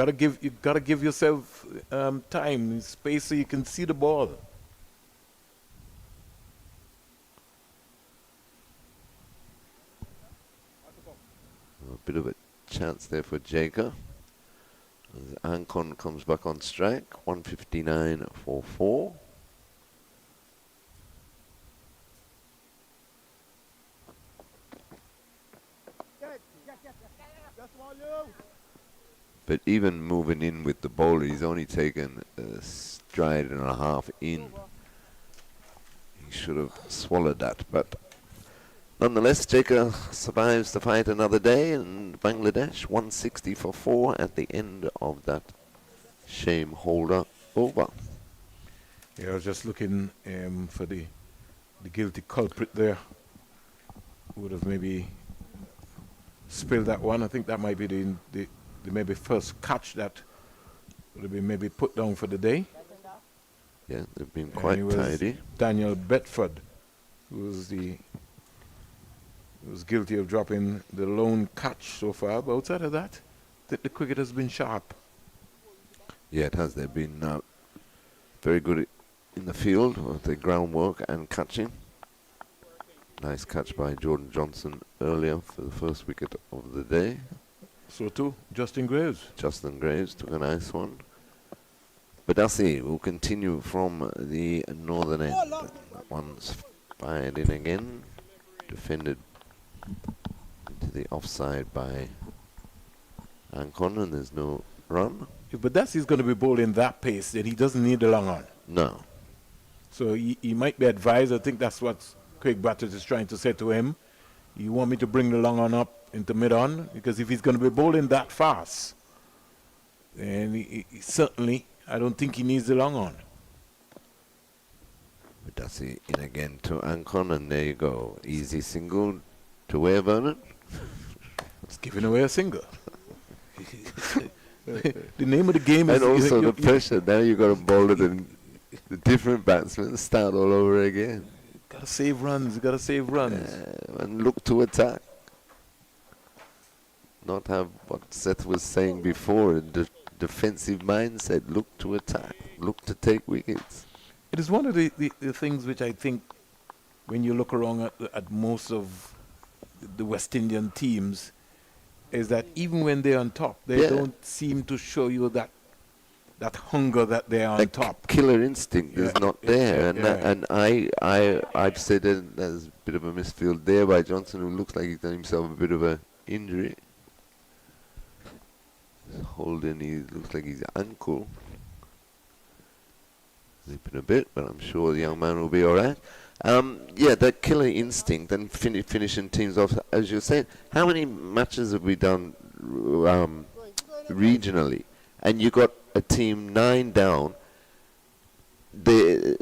B: gotta give yourself time, space, so you can see the ball.
A: A bit of a chance there for Jager. As Ancon comes back on strike. 159.44. But even moving in with the bowler, he's only taken a stride and a half in. He should have swallowed that, but nonetheless, Jager survives to fight another day, and Bangladesh 160 for 4 at the end of that shame holder over.
B: Yeah, I was just looking for the guilty culprit there. Would have maybe spilled that one. I think that might be the maybe first catch that would have been maybe put down for the day.
A: Yeah, they've been
B: And
A: quite
B: it was
A: tidy.
B: Daniel Bedford, who was guilty of dropping the lone catch so far. But outside of that, the cricket has been sharp.
A: Yeah, it has. They've been very good in the field with the groundwork and catching. Nice catch by Jordan Johnson earlier for the first wicket of the day.
B: So too, Justin Graves.
A: Justin Graves took a nice one. Badassi will continue from the northern end. That one's fired in again. Defended into the offside by Ancon, and there's no run.
B: If Badassi's going to be bowling that pace, then he doesn't need the long on.
A: No.
B: So he might be advised. I think that's what Craig Batters is trying to say to him. You want me to bring the long on up into mid-on? Because if he's going to be bowling that fast, then he certainly, I don't think he needs the long on.
A: Badassi in again to Ancon, and there you go. Easy single to where, Vernon?
B: It's giving away a single. The name of the game is...
A: And also the pressure. Now you've got to bowl it and the different batsmen start all over again.
B: Got to save runs. You got to save runs.
A: And look to attack. Not have what Seth was saying before, a defensive mindset. Look to attack. Look to take wickets.
B: It is one of the things which I think when you look around at most of the West Indian teams is that even when they're on top, they don't seem to show you that hunger that they're on top.
A: Killer instinct is not there. And I've said that there's a bit of a misfield there by Johnson, who looks like he's done himself a bit of an injury. Holding, he looks like his ankle. Zipping a bit, but I'm sure the young man will be all right. Yeah, that killer instinct and finishing teams off, as you said. How many matches have we done regionally? And you got a team 9 down. They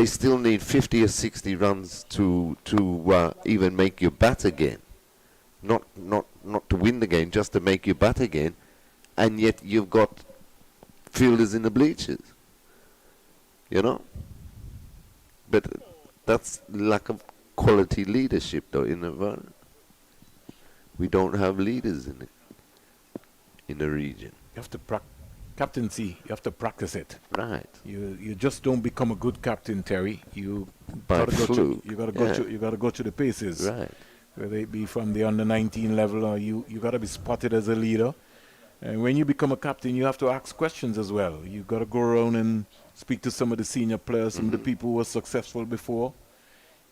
A: still need 50 or 60 runs to even make you bat again. Not to win the game, just to make you bat again. And yet you've got fielders in the bleachers. You know? But that's lack of quality leadership, though, in the world. We don't have leaders in the region.
B: You have to captaincy. You have to practice it.
A: Right.
B: You just don't become a good captain, Terry. You
A: By
B: gotta go
A: fluke.
B: you gotta go to the paces.
A: Right.
B: Whether it be from the under 19 level, or you gotta be spotted as a leader. And when you become a captain, you have to ask questions as well. You gotta go around and speak to some of the senior players, some of the people who were successful before.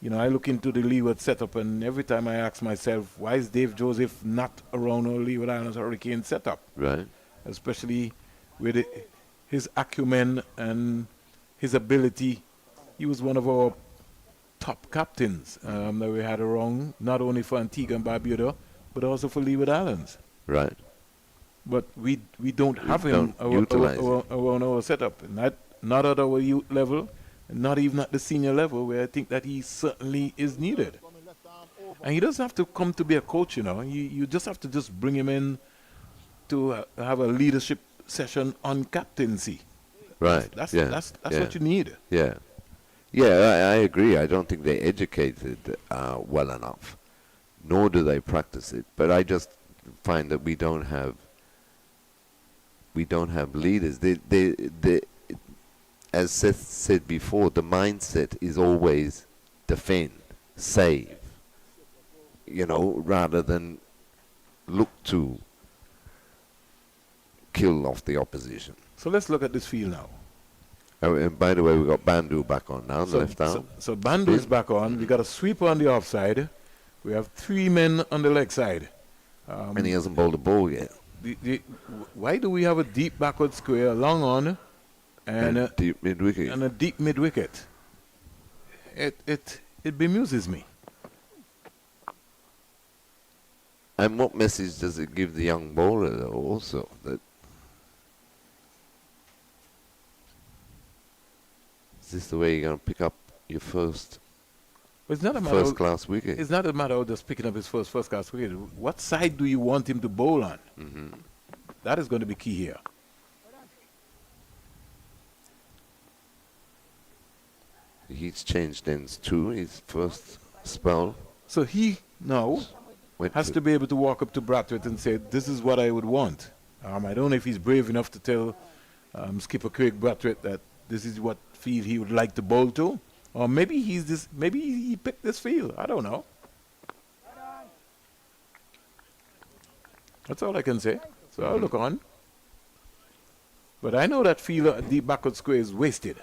B: You know, I look into the Leeward setup, and every time I ask myself, why is Dave Joseph not around our Leeward Islands Hurricane setup?
A: Right.
B: Especially with his acumen and his ability. He was one of our top captains that we had around, not only for Antigua and Barbuda, but also for Leeward Islands.
A: Right.
B: But we don't have him
A: don't utilize
B: around our setup. And not at our youth level, not even at the senior level, where I think that he certainly is needed. And he doesn't have to come to be a coach, you know. You just have to just bring him in to have a leadership session on captaincy.
A: Right.
B: That's
A: yeah.
B: that's
A: yeah.
B: what you need.
A: Yeah. Yeah, I agree. I don't think they educated well enough, nor do they practice it. But I just find that we don't have leaders. As Seth said before, the mindset is always defend, save, rather than look to kill off the opposition.
B: So let's look at this field now.
A: Oh, and by the way, we've got Bandu back on now,
B: So,
A: left arm.
B: so Bandu is back on. We got a sweeper on the offside. We have 3 men on the leg side.
A: And he hasn't bowled a ball yet.
B: Why do we have a deep backward square, long on, and
A: deep mid-wicket.
B: and a deep mid wicket? It bemuses me.
A: And what message does it give the young bowler, though, also? That is this the way you're going to pick up your first
B: It's not a matter.
A: class wicket?
B: It's not a matter of just picking up his first class wicket. What side do you want him to bowl on?
A: Mm-hmm.
B: That is going to be key here.
A: He's changed ends too. His first spell
B: So he now
A: went
B: has to be able to walk up to Brathwaite and say, "This is what I would want." I don't know if he's brave enough to tell skipper Craig Brathwaite that this is what field he would like to bowl to, or maybe maybe he picked this field. I don't know. That's all I can say. So I'll look on. But I know that field at deep backward square is wasted.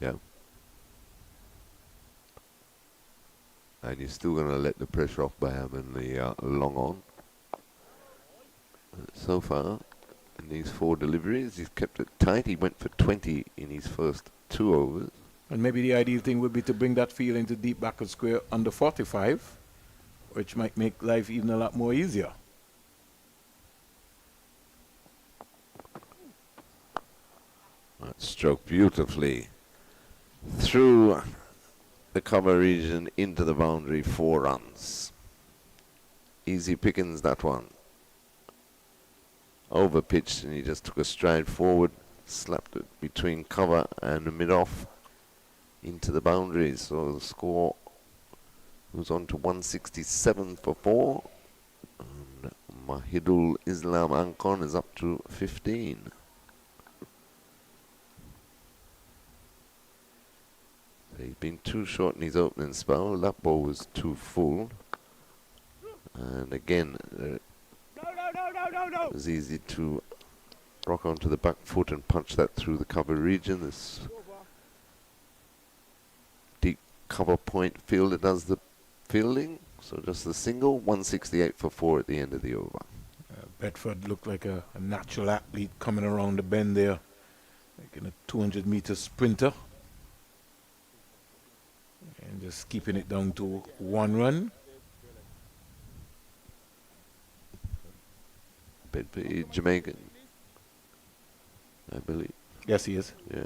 A: Yeah. And you're still going to let the pressure off by having the long on. So far, in these 4 deliveries, he's kept it tight. He went for 20 in his first 2 overs.
B: And maybe the ideal thing would be to bring that field into deep backward square under 45, which might make life even a lot more easier.
A: That stroke beautifully through the cover region into the boundary, 4 runs. Easy pickings, that one. Over pitched, and he just took a stride forward, slapped it between cover and mid-off into the boundary. So the score moves on to 167 for 4. And Mahidul Islam Ankon is up to 15. He's been too short in his opening spell. That ball was too full. And again, it was easy to rock onto the back foot and punch that through the cover region. This deep cover point fielder does the fielding. So just the single, 168 for 4 at the end of the over.
B: Bedford looked like a natural athlete coming around the bend there, like in a 200-meter sprinter. And just keeping it down to 1 run.
A: Bedford, Jamaican, I believe.
B: Yes, he is.
A: Yeah.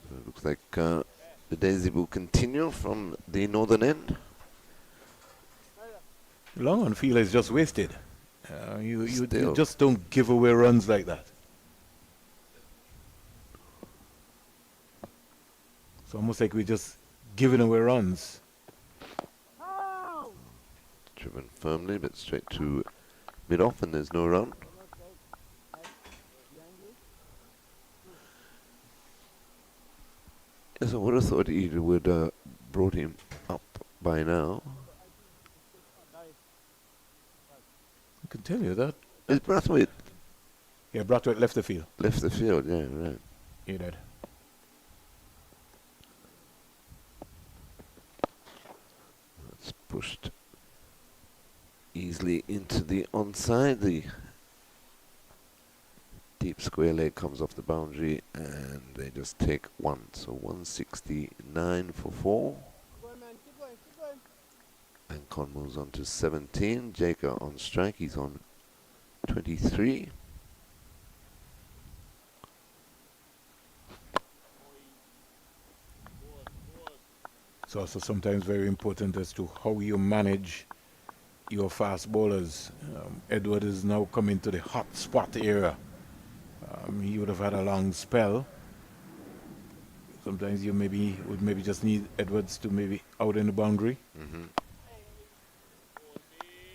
A: So it looks like the Daisy will continue from the northern end.
B: Long on field is just wasted. You
A: Still.
B: just don't give away runs like that. It's almost like we're just giving away runs.
A: Driven firmly, but straight to mid-off, and there's no run. Yes, I would have thought he would brought him up by now.
B: I can tell you that.
A: Is Brathwaite
B: Yeah, Brathwaite left the field.
A: left the field? Yeah, right.
B: He did.
A: It's pushed easily into the onside. The Deep square leg comes off the boundary and they just take one. So 169 for 4.
D: Keep going, man. Keep going. Keep going.
A: And Con moves on to 17. Jacob on strike. He's on 23.
B: It's also sometimes very important as to how you manage your fast bowlers. Edward is now coming to the hot spot era. He would have had a long spell. Sometimes you would maybe just need Edwards to maybe out in the boundary,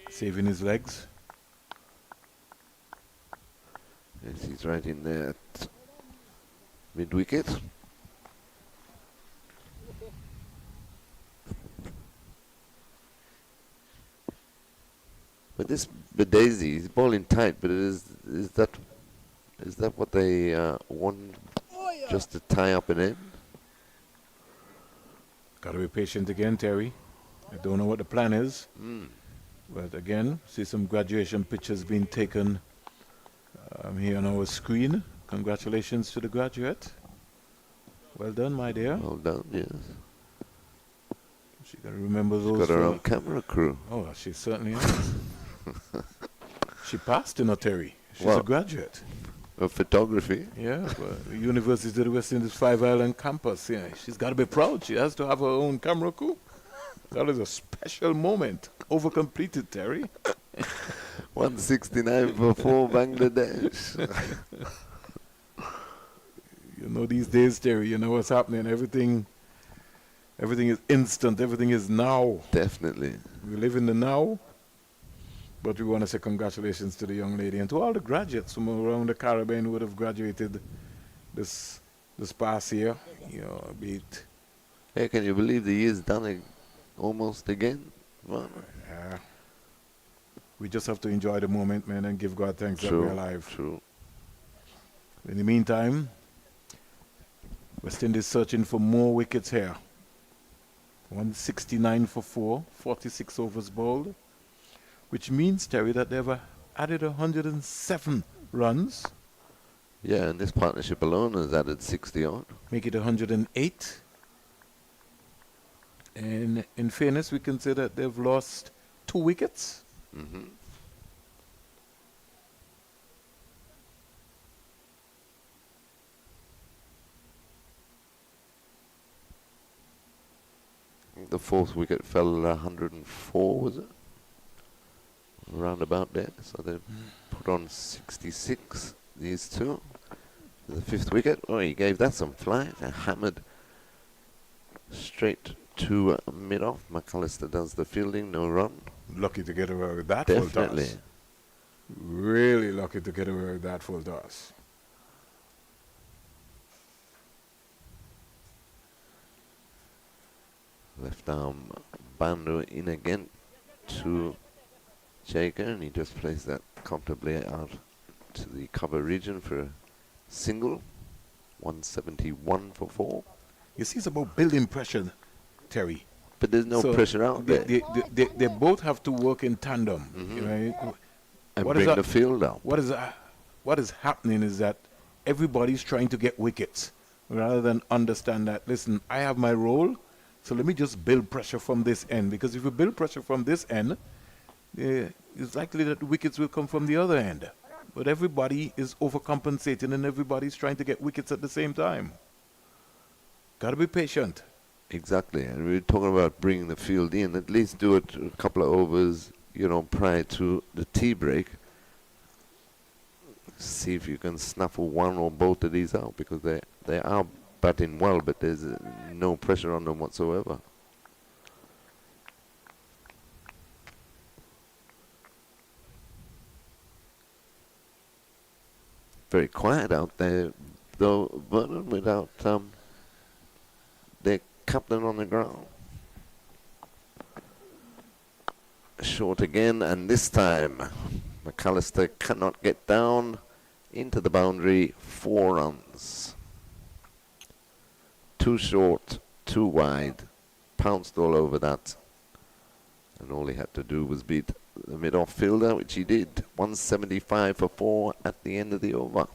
B: saving his legs.
A: Yes, he's right in there at mid-wicket. But this Daisy, he's bowling tight, but is that what they want,
D: Oh, yeah.
A: just to tie up an end?
B: Got to be patient again, Terry. I don't know what the plan is. But again, see some graduation pictures being taken here on our screen. Congratulations to the graduate. Well done, my dear.
A: Well done, yes.
B: She got to remember
A: She's
B: those.
A: got her own camera crew.
B: Oh, she certainly has. She passed in Terry. She's
A: Well,
B: a graduate.
A: Of photography.
B: Yeah, well, University of the West Indies 5 Island campus. Yeah, she's got to be proud. She has to have her own camera crew. That is a special moment. Overcompleted, Terry.
A: 169 for 4 Bangladesh.
B: You know these days, Terry, you know what's happening. Everything is instant. Everything is now.
A: Definitely.
B: We live in the now. But we want to say congratulations to the young lady and to all the graduates from around the Caribbean who would have graduated this past year. You know, be it.
A: Hey, can you believe the year's done almost again? Well,
B: We just have to enjoy the moment, man, and give God thanks that we're alive.
A: True.
B: In the meantime, West Indies searching for more wickets here. 169 for 4, 46 overs bowled, which means, Terry, that they've added 107 runs.
A: Yeah, and this partnership alone has added 60 on.
B: Make it 108. And in fairness, we can say that they've lost 2 wickets.
A: The 4th wicket fell 104, was it? Around about there. So they put on 66, these two. The 5th wicket, oh, he gave that some flight. Hammered straight to mid-off. McAllister does the fielding, no run.
B: Lucky to get away with that full
A: Definitely.
B: toss. Really lucky to get away with that full toss.
A: Left arm Bandu in again to Jaker, and he just plays that comfortably out to the cover region for a single. 171 for 4.
B: You see, it's about building pressure, Terry.
A: But there's no
B: So
A: pressure out there.
B: They both have to work in tandem. Right?
A: And
B: what is
A: bring
B: that-
A: the field out.
B: What is happening is that everybody's trying to get wickets rather than understand that, listen, I have my role, so let me just build pressure from this end. Because if you build pressure from this end, it's likely that the wickets will come from the other end. But everybody is overcompensating and everybody's trying to get wickets at the same time. Got to be patient.
A: Exactly. And we're talking about bringing the field in. At least do it a couple of overs, prior to the tea break. See if you can snaffle one or both of these out, because they are batting well, but there's no pressure on them whatsoever. Very quiet out there, though, Vernon, without their captain on the ground. Short again, and this time McAllister cannot get down into the boundary. 4 runs. Too short, too wide. Pounced all over that. And all he had to do was beat the mid-off fielder, which he did. 175 for 4 at the end of the over.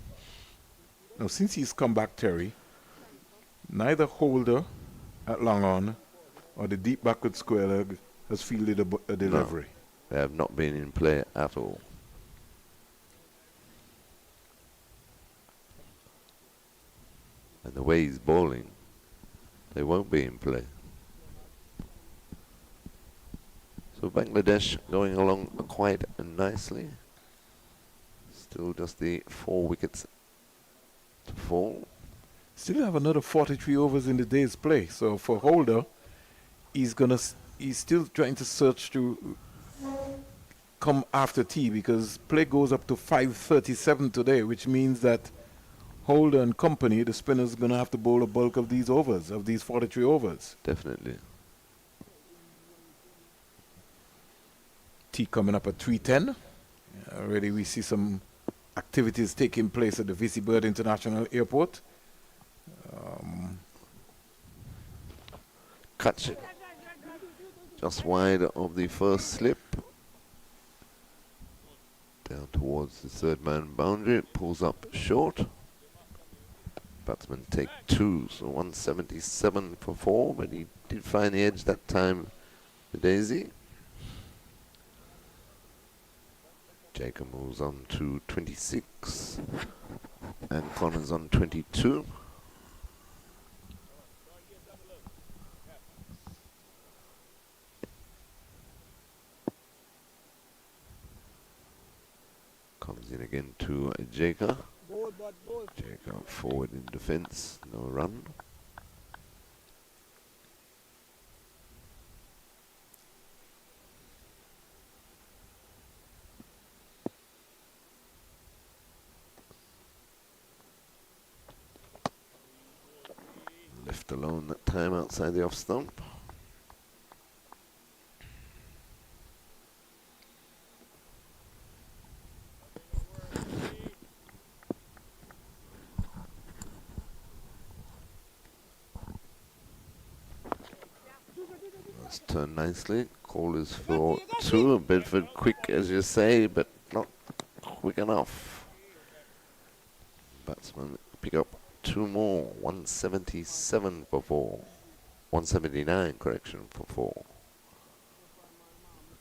B: Now, since he's come back, Terry, neither Holder at long on or the deep backward square leg has fielded a
A: No,
B: delivery.
A: they have not been in play at all. And the way he's bowling, they won't be in play. So Bangladesh going along quite nicely. Still just the 4 wickets to fall.
B: Still have another 43 overs in the day's play. So for Holder, he's still trying to search to come after tea because play goes up to 5:37 today, which means that Holder and company, the spinners, going to have to bowl a bulk of these overs, of these 43 overs.
A: Definitely.
B: Tea coming up at 3:10. Already we see some activities taking place at the VC Bird International Airport.
A: Catch it just wide of the first slip. Down towards the third man boundary. It pulls up short. Batsmen take 2, so 177 for 4, but he did find the edge that time with Daisy. Jacob moves on to 26 and Connors on 22. Comes in again to Jacob.
D: Bowl, but bowl.
A: Jacob forward in defence, no run. Left alone that time outside the off stump. That's turned nicely. Call is for 2. Bedford quick as you say, but not quick enough. Batsman pick up 2 more. 177 for 4. 179, correction, for 4.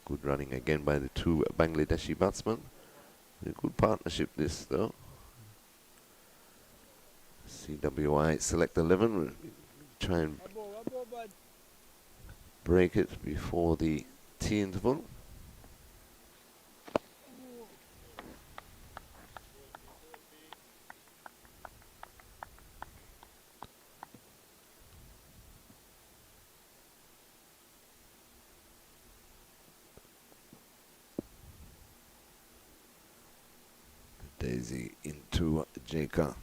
A: Good running again by the 2 Bangladeshi batsmen. A good partnership this though. CWI select 11. We'll try and break it before the tea interval. Daisy into Jacob.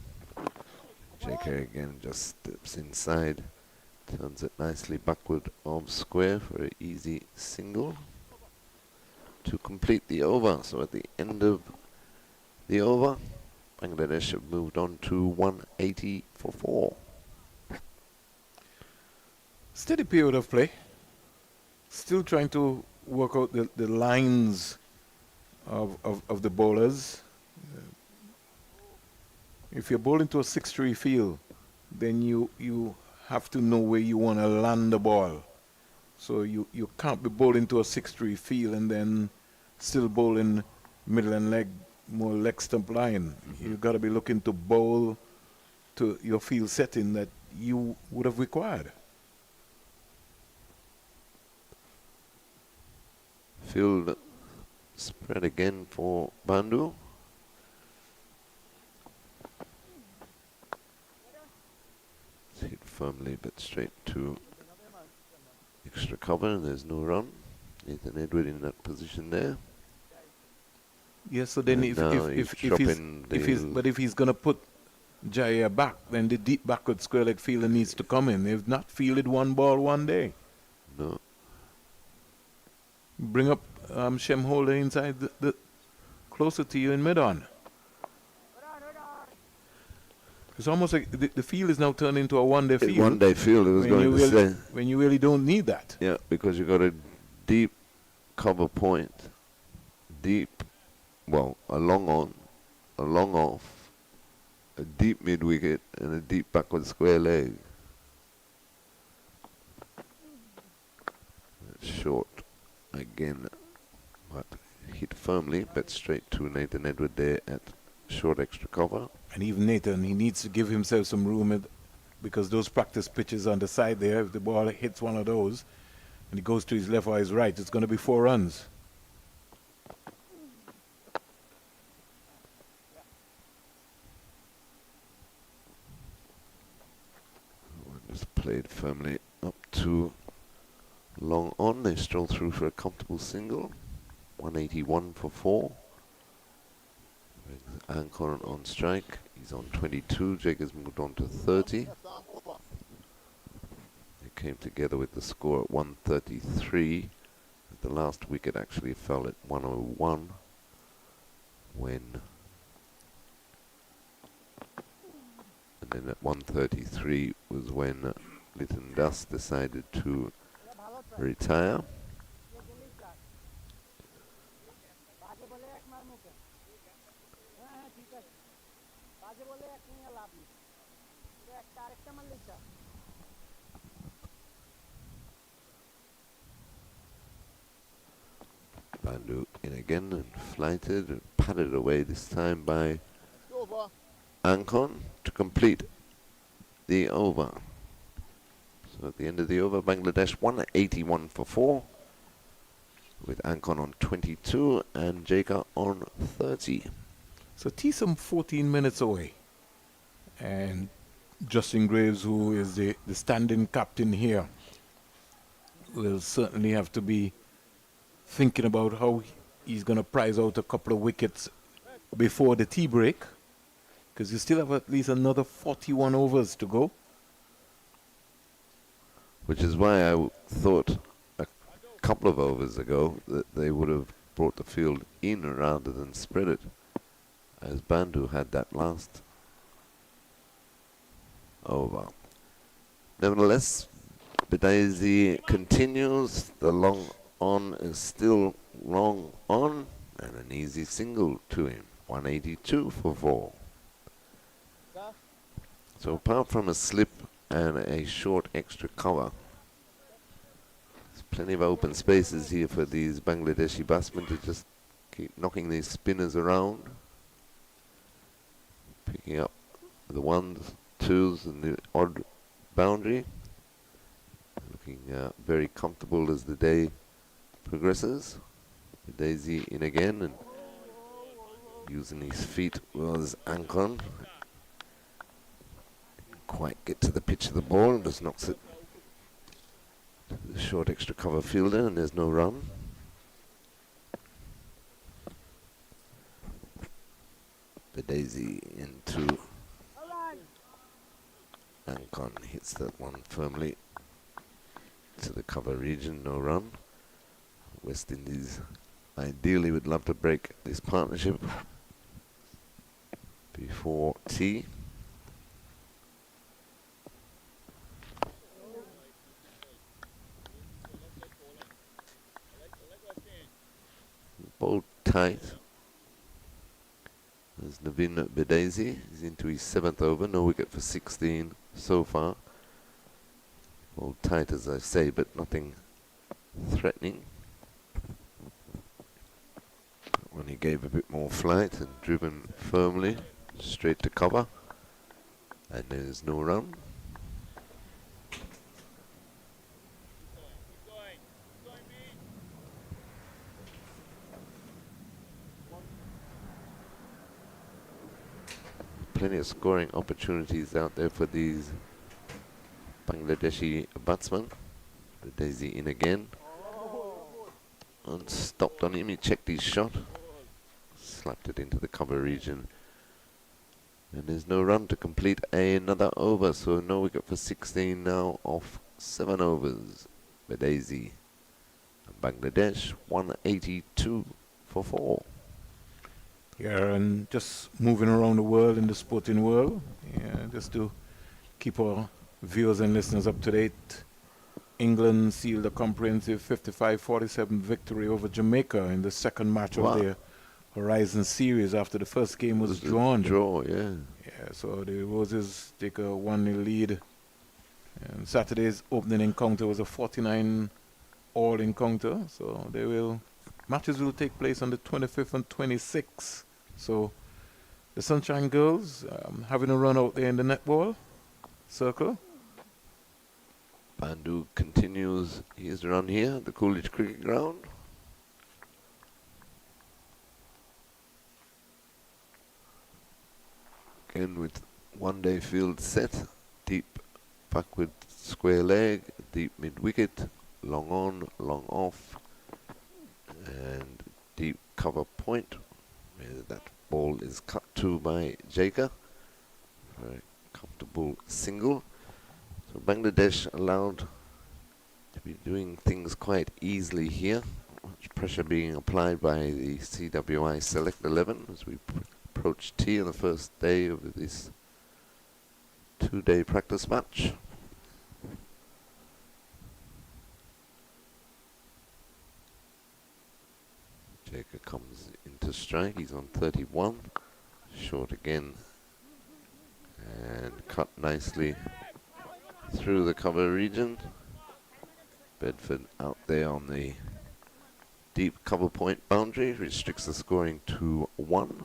A: Jacob again just steps inside. Turns it nicely backward of square for an easy single to complete the over. So at the end of the over, Bangladesh have moved on to 180 for 4.
B: Steady period of play. Still trying to work out the lines of the bowlers. If you're bowling to a 6-3 field, then you have to know where you want to land the ball. So you can't be bowling to a 6-3 field and then still bowling middle and leg, more leg stump line. You've got to be looking to bowl to your field setting that you would have required.
A: Field spread again for Bandu. Hit firmly but straight to extra cover and there's no run. Nathan Edward in that position there.
B: Yes, so then
A: And
B: if he's gonna put Jaya back, then the deep backward square leg fielder needs to come in. They've not fielded one ball one day.
A: No.
B: Bring up Shem Holder inside the closer to you in mid-on. It's almost like the field is now turned into a one-day field.
A: One-day field, I was going to say.
B: When you really don't need that.
A: Yeah, because you've got a deep cover point, deep, well, a long on, a long off, a deep mid wicket and a deep backward square leg. Short again, but hit firmly, but straight to Nathan Edward there at short extra cover.
B: And even Nathan, he needs to give himself some room because those practice pitches on the side there, if the ball hits one of those and it goes to his left or his right, it's going to be 4 runs.
A: Just played firmly up to long on. They stroll through for a comfortable single. 181 for 4. Ancon on strike. He's on 22. Jake has moved on to 30. They came together with the score at 133. The last wicket actually fell at 101 when, and then at 133 was when Lytton Dust decided to retire. Bandu in again and flighted and patted away this time by Ancon to complete the over. So at the end of the over, Bangladesh 181 for 4 with Ancon on 22 and Jaka on 30.
B: So T-some 14 minutes away. And Justin Graves, who is the standing captain here, will certainly have to be thinking about how he's going to prize out a couple of wickets before the tea break, because you still have at least another 41 overs to go.
A: Which is why I thought a couple of overs ago that they would have brought the field in rather than spread it, as Bandu had that last over. Nevertheless, Bedazi continues. The long on is still long on, and an easy single to him. 182 for 4. So apart from a slip and a short extra cover, there's plenty of open spaces here for these Bangladeshi batsmen to just keep knocking these spinners around, picking up the 1s, 2s and the odd boundary, looking very comfortable as the day progresses. Daisy in again and using his feet was Ancon. Quite get to the pitch of the ball and just knocks it to the short extra cover fielder, and there's no run. Daisy into Ancon, hits that one firmly to the cover region, no run. West Indies ideally would love to break this partnership before tea. Bowled tight. There's Navin Bedazi. He's into his 7th over. No wicket for 16 so far. Bowled tight, as I say, but nothing threatening. When he gave a bit more flight and driven firmly straight to cover, and there's no run. Plenty of scoring opportunities out there for these Bangladeshi batsmen. The Daisy in again. Unstopped on him, he checked his shot. Slapped it into the cover region. And there's no run to complete another over, so no wicket for 16 now off 7 overs. Bedazi and Bangladesh 182 for 4.
B: Yeah, and just moving around the world in the sporting world, just to keep our viewers and listeners up to date. England sealed a comprehensive 55-47 victory over Jamaica in the second match of their Horizon series after the first game was drawn.
A: Draw, yeah.
B: Yeah, so the Roses take a 1-0 lead. And Saturday's opening encounter was a 49 all encounter. So matches will take place on the 25th and 26th. So the Sunshine Girls having a run out there in the netball circle.
A: Bandu continues his run here at the Coolidge Cricket Ground. Again with one-day field set, deep backward square leg, deep mid-wicket, long on, long off, and deep cover point, where that ball is cut to by Jaker. Very comfortable single. So Bangladesh allowed to be doing things quite easily here. Much pressure being applied by the CWI Select 11 as we approach tea on the first day of this 2-day practice match. Jaker comes into strike, he's on 31, short again, and cut nicely through the cover region. Bedford out there on the deep cover point boundary, restricts the scoring to 1.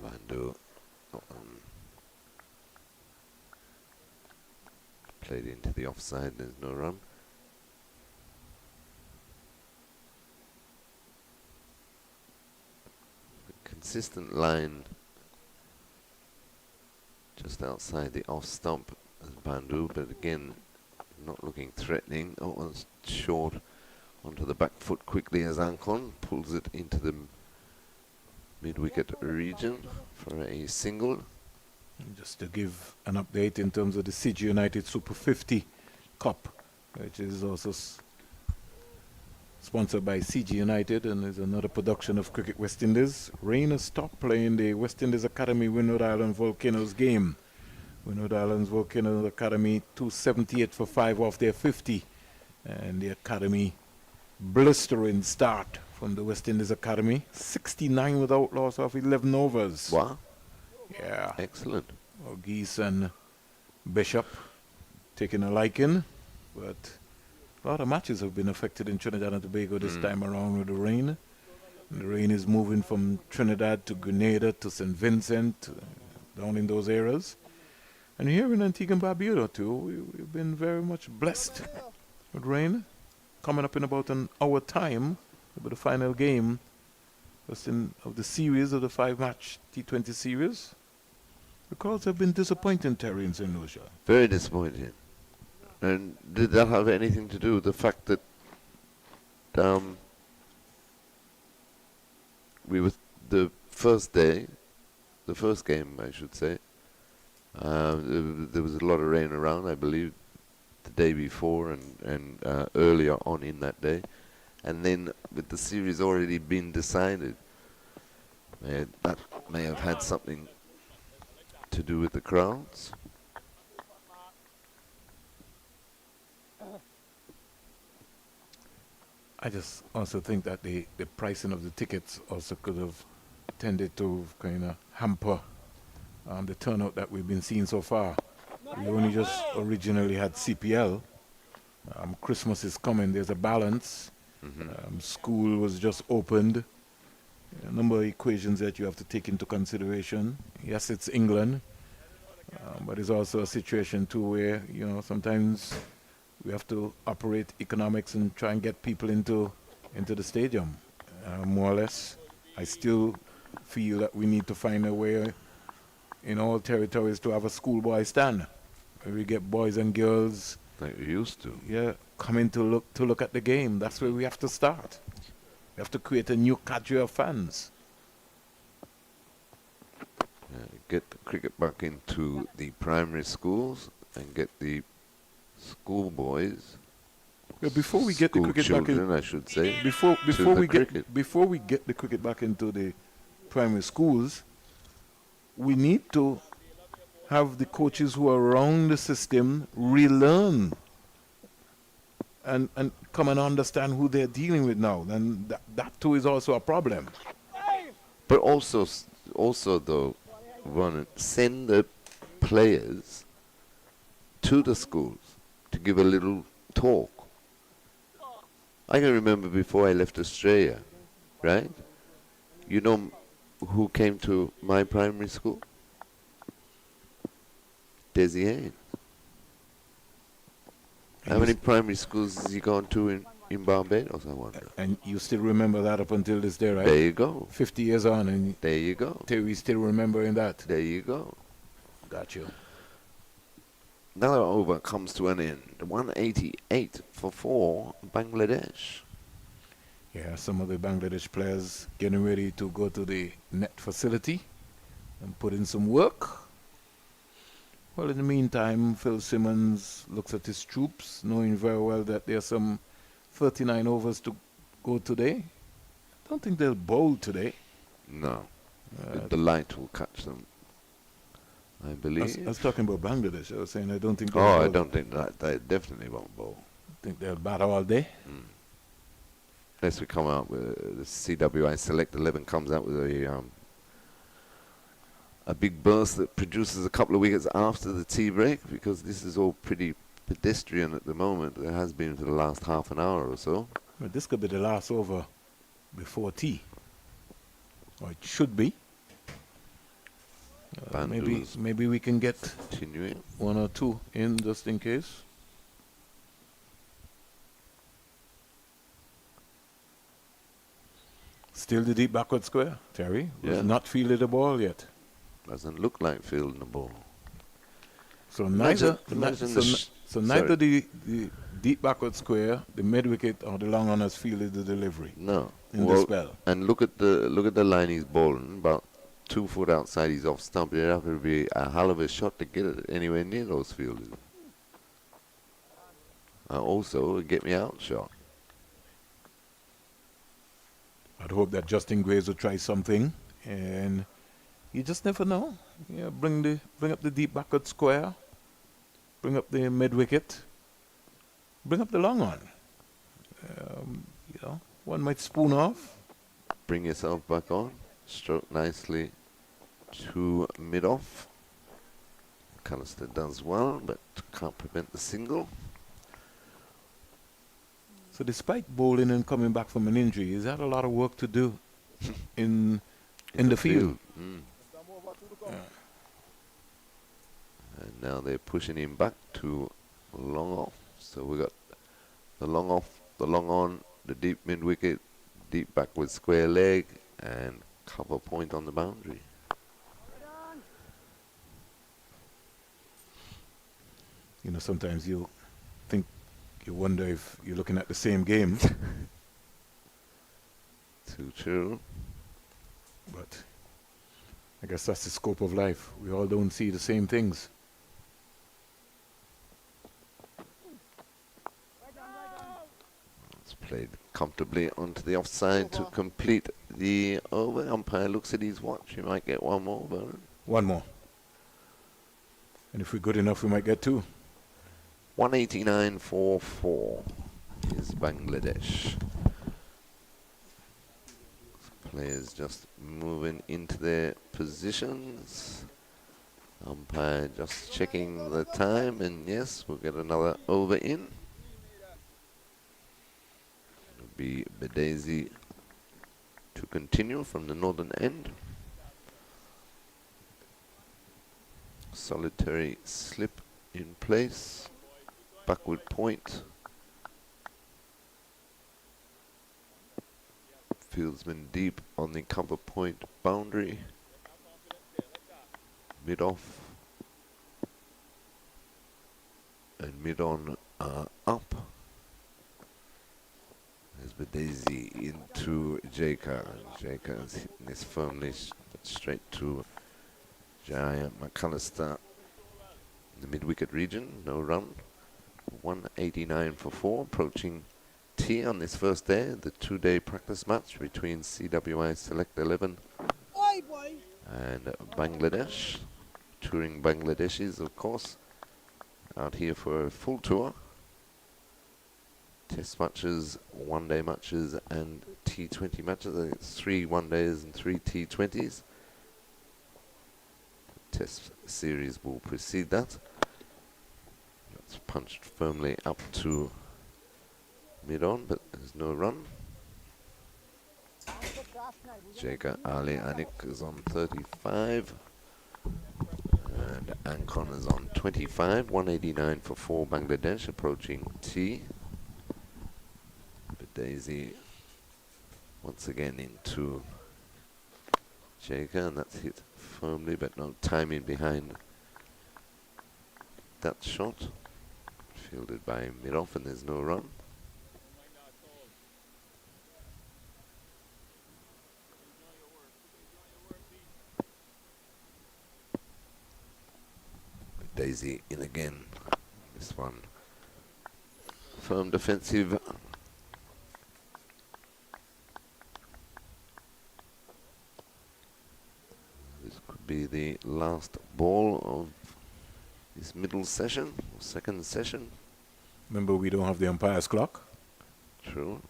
A: Bandu played into the offside, there's no run. Consistent line just outside the off stump as Bandu, but again not looking threatening. Oh, was short onto the back foot quickly as Ankon pulls it into the mid-wicket region for a single.
B: And just to give an update in terms of the CG United Super 50 Cup, which is also sponsored by CG United and is another production of Cricket West Indies. Rain has stopped playing the West Indies Academy Windward Island Volcanoes game. Windward Islands Volcanoes Academy 278 for 5 off their 50. And the Academy blistering start from the West Indies Academy. 69 without loss of 11 overs.
A: Wow.
B: Yeah.
A: Excellent.
B: Geese and Bishop taking a liking, but a lot of matches have been affected in Trinidad and Tobago this time around with the rain. And the rain is moving from Trinidad to Grenada to St. Vincent, down in those areas. And here in Antigua and Barbuda too, we've been very much blessed with rain. Coming up in about an hour time, about the final game of the series of the 5-match T20 series. The crowds have been disappointing, Terry, in St. Lucia.
A: Very disappointing. And did that have anything to do with the fact that we were the first day, the first game, I should say, there was a lot of rain around, I believe, the day before and earlier on in that day. And then with the series already been decided, that may have had something to do with the crowds.
B: I just also think that the pricing of the tickets also could have tended to kind of hamper the turnout that we've been seeing so far. We only just originally had CPL. Christmas is coming, there's a balance. School was just opened. A number of equations that you have to take into consideration. Yes, it's England, but it's also a situation too where, you know, sometimes we have to operate economics and try and get people into the stadium. More or less, I still feel that we need to find a way in all territories to have a schoolboy stand, where we get boys and girls
A: Like we used to.
B: yeah, coming to look at the game. That's where we have to start. We have to create a new cadre of fans.
A: Get the cricket back into the primary schools and get the schoolboys.
B: Yeah, before we get the
A: school
B: cricket back in,
A: children, I should say.
B: before
A: the
B: we
A: cricket.
B: get the cricket back into the primary schools, we need to have the coaches who are around the system relearn and come and understand who they're dealing with now. Then that too is also a problem.
A: But also though, send the players to the schools to give a little talk. I can remember before I left Australia, right? You know who came to my primary school? Desi Haynes. How many primary schools has he gone to in Barbados, I wonder?
B: And you still remember that up until this day, right?
A: There you go.
B: 50 years on, and
A: There you go.
B: we still remembering that.
A: There you go.
B: Got you.
A: Another over comes to an end. 188 for 4, Bangladesh.
B: Yeah, some of the Bangladesh players getting ready to go to the net facility and put in some work. Well, in the meantime, Phil Simmons looks at his troops, knowing very well that there are some 39 overs to go today. Don't think they'll bowl today.
A: No. The light will catch them, I believe.
B: I was talking about Bangladesh. I was saying I don't think they'll
A: Oh,
B: bowl.
A: I don't think that. They definitely won't bowl.
B: I think they'll bat all day.
A: Unless we come out with the CWI Select 11 comes out with a big burst that produces a couple of wickets after the tea break, because this is all pretty pedestrian at the moment. It has been for the last half an hour or so.
B: But this could be the last over before tea. Or it should be. Maybe we can get
A: Continuing.
B: one or two in just in case. Still the deep backward square, Terry.
A: Yeah.
B: Has not fielded the ball yet.
A: Doesn't look like fielding the ball.
B: So
A: Imagine
B: neither the deep backward square, the mid wicket, or the long on has fielded the delivery
A: No.
B: in the spell.
A: And look at the line he's bowling. About 2 foot outside, he's off stump. It'll be a hell of a shot to get it anywhere near those fielders. Also, a get me out shot.
B: I'd hope that Justin Graves will try something, and you just never know. Yeah, bring up the deep backward square, bring up the mid wicket, bring up the long on. One might spoon off.
A: Bring yourself back on. Stroke nicely to mid off. Callister does well, but can't prevent the single.
B: So despite bowling and coming back from an injury, is that a lot of work to do in the field?
A: Yeah. And now they're pushing him back to long off. So we got the long off, the long on, the deep mid wicket, deep backward square leg, and cover point on the boundary.
B: You know, sometimes you wonder if you're looking at the same game.
A: Too true.
B: But I guess that's the scope of life. We all don't see the same things.
A: It's played comfortably onto the offside to complete the over. Umpire looks at his watch. He might get one more, but
B: One more. And if we're good enough, we might get two.
A: 189 for 4 is Bangladesh. Players just moving into their positions. Umpire just checking the time, and yes, we'll get another over in. It'll be Bedesi to continue from the northern end. Solitary slip in place. Backward point. Fieldsman deep on the cover point boundary. Mid off. And mid on up. There's Bedesi into Jaker. Jaker is hitting this firmly straight to Giant McAllister in the mid wicket region. No run. 189 for 4, approaching tea on this first day, the 2-day practice match between CWI Select 11 and Bangladesh. touring Bangladeshis, of course, out here for a full tour. Test matches, one-day matches, and T20 matches. I think it's 3 one-days and 3 T20s. Test series will precede that. That's punched firmly up to mid-on, but there's no run. Jacob Ali Anik is on 35. And Ankon is on 25. 189 for 4 Bangladesh, approaching T. But Daisy once again into Jacob, and that's hit firmly, but no timing behind that shot. Fielded by mid-off, and there's no run. Daisy in again. This one firm defensive. This could be the last ball of this middle session, or second session.
B: Remember, we don't have the umpire's clock,
A: True.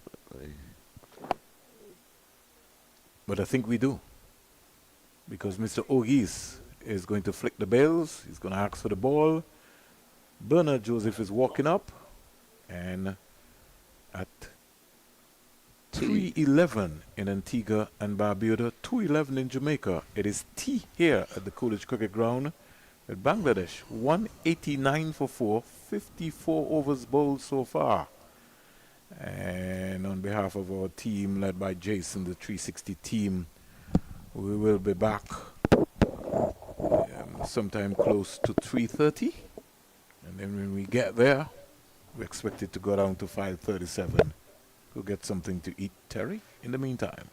B: but I think we do. Because Mr. Ogis is going to flick the bells. He's going to ask for the ball. Bernard Joseph is walking up. And at 3:11 in Antigua and Barbuda, 2:11 in Jamaica. It is T here at the Coolidge Cricket Ground with Bangladesh. 189 for 4, 54 overs bowled so far. And on behalf of our team, led by Jason, the 360 team, we will be back sometime close to 3:30. And then when we get there, we expect it to go down to 5:37. Go get something to eat, Terry, in the meantime.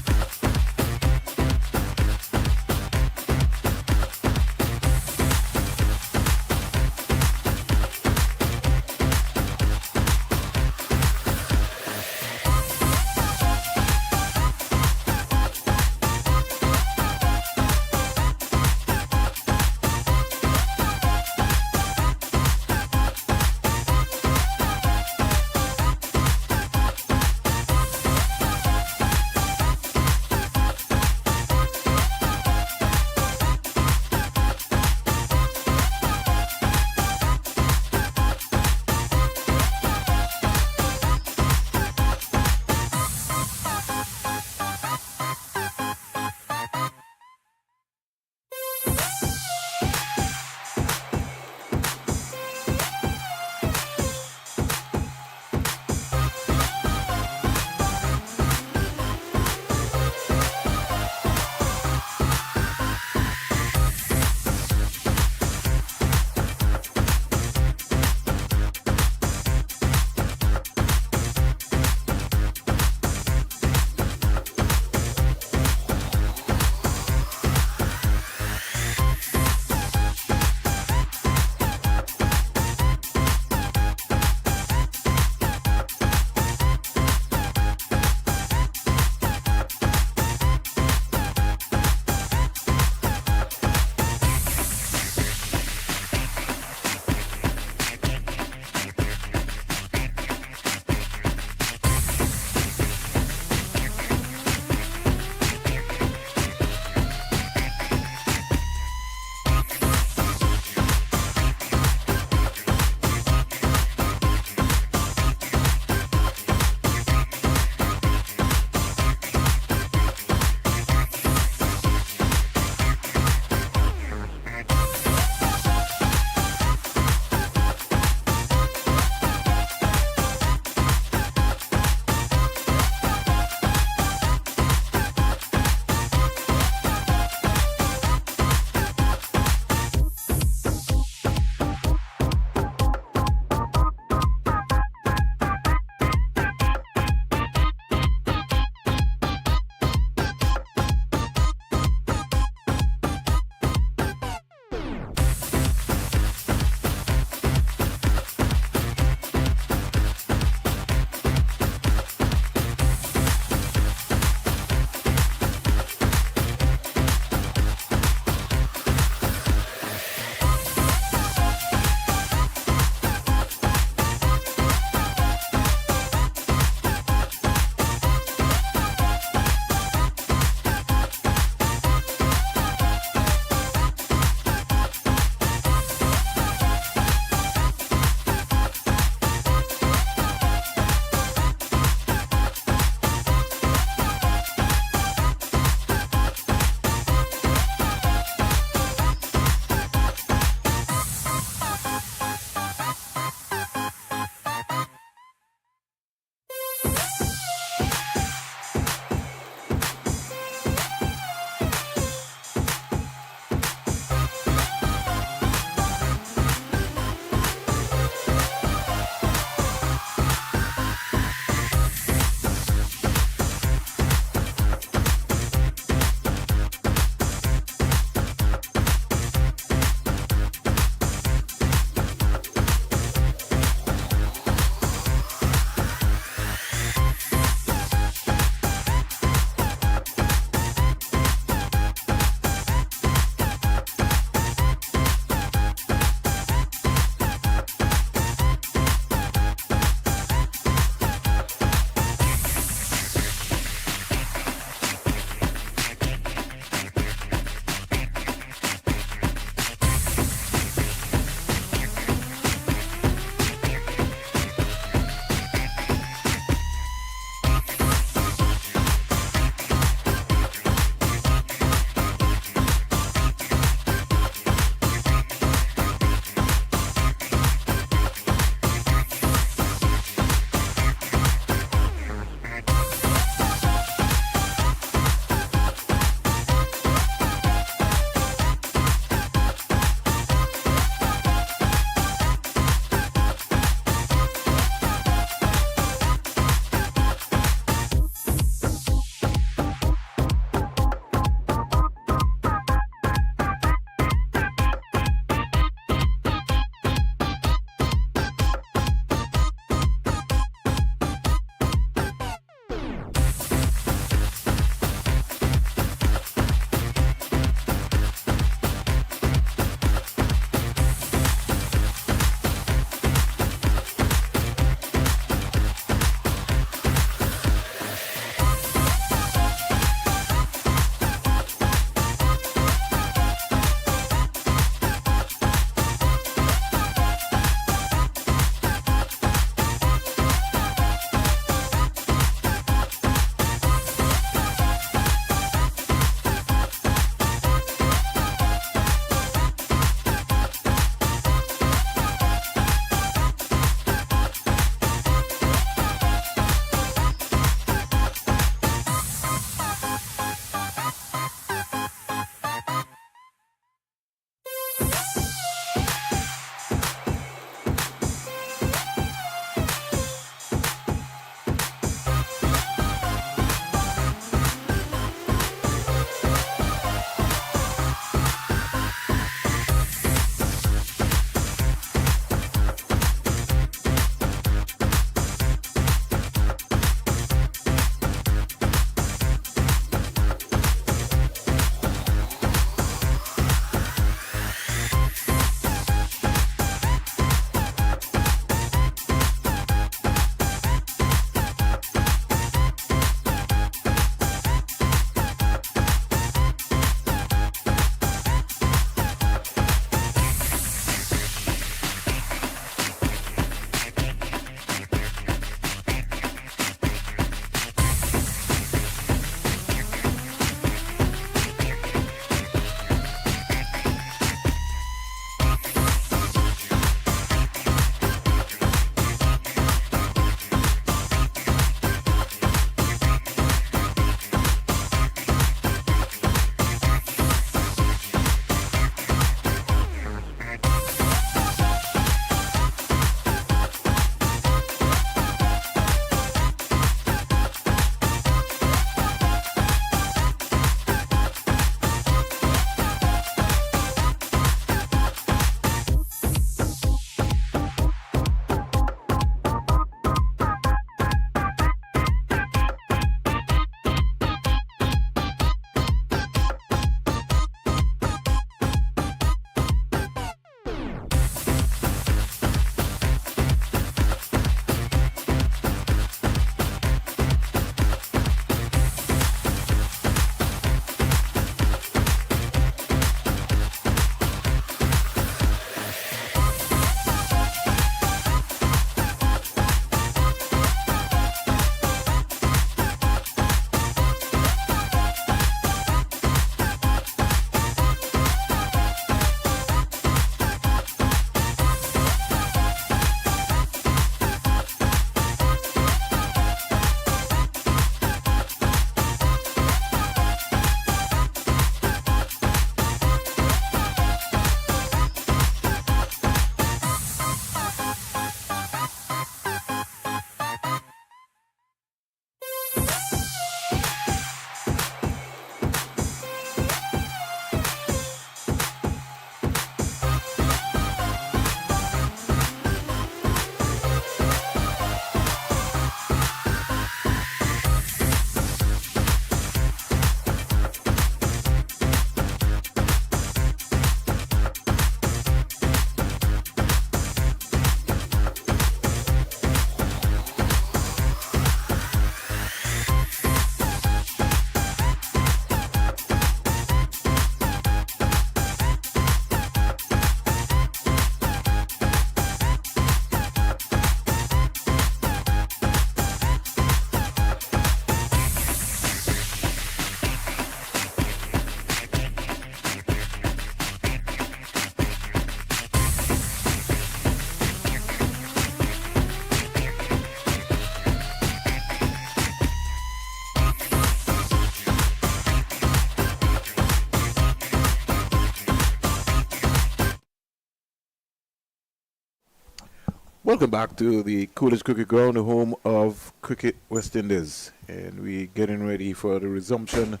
B: Welcome back to the Coolidge Cricket Ground, the home of Cricket West Indies. And we're getting ready for the resumption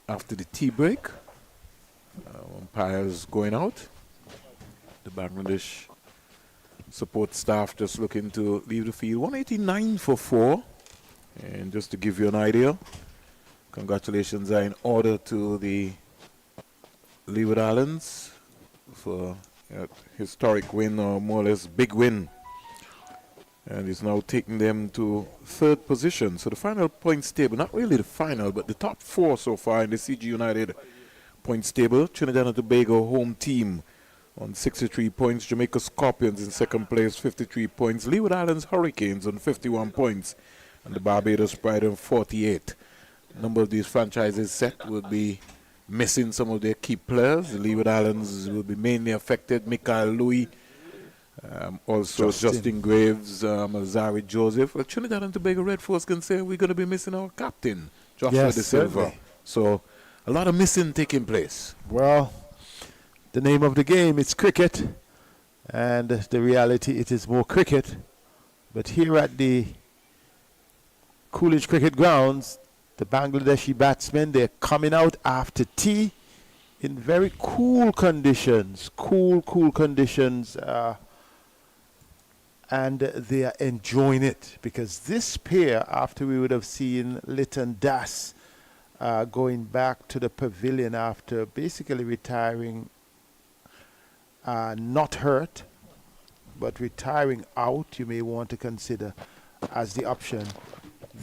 B: after the tea break. Umpires going out. The Bangladesh support staff just looking to leave the field. 189 for 4. And just to give you an idea, congratulations are in order to the Leeward Islands for a historic win, or more or less big win. And it's now taking them to 3rd position. So the final points table, not really the final, but the top 4 so far in the CG United points table. Trinidad and Tobago home team on 63 points. Jamaica Scorpions in 2nd place, 53 points. Leeward Islands Hurricanes on 51 points. And the Barbados Pride on 48. A number of these franchises set will be missing some of their key players. The Leeward Islands will be mainly affected. Michael Louis, also Justin Graves, Alzari Joseph. Well, Trinidad and Tobago Red Force can say we're going to be missing our captain, Joshua De Silva.
C: Certainly.
B: So a lot of missing taking place.
C: Well, the name of the game is cricket, and the reality it is more cricket. But here at the Coolidge Cricket Grounds, the Bangladeshi batsmen, they're coming out after tea in very cool conditions, cool conditions, and they are enjoying it, because this pair, after we would have seen Lytton Das going back to the pavilion after basically retiring, not hurt, but retiring out, you may want to consider as the option.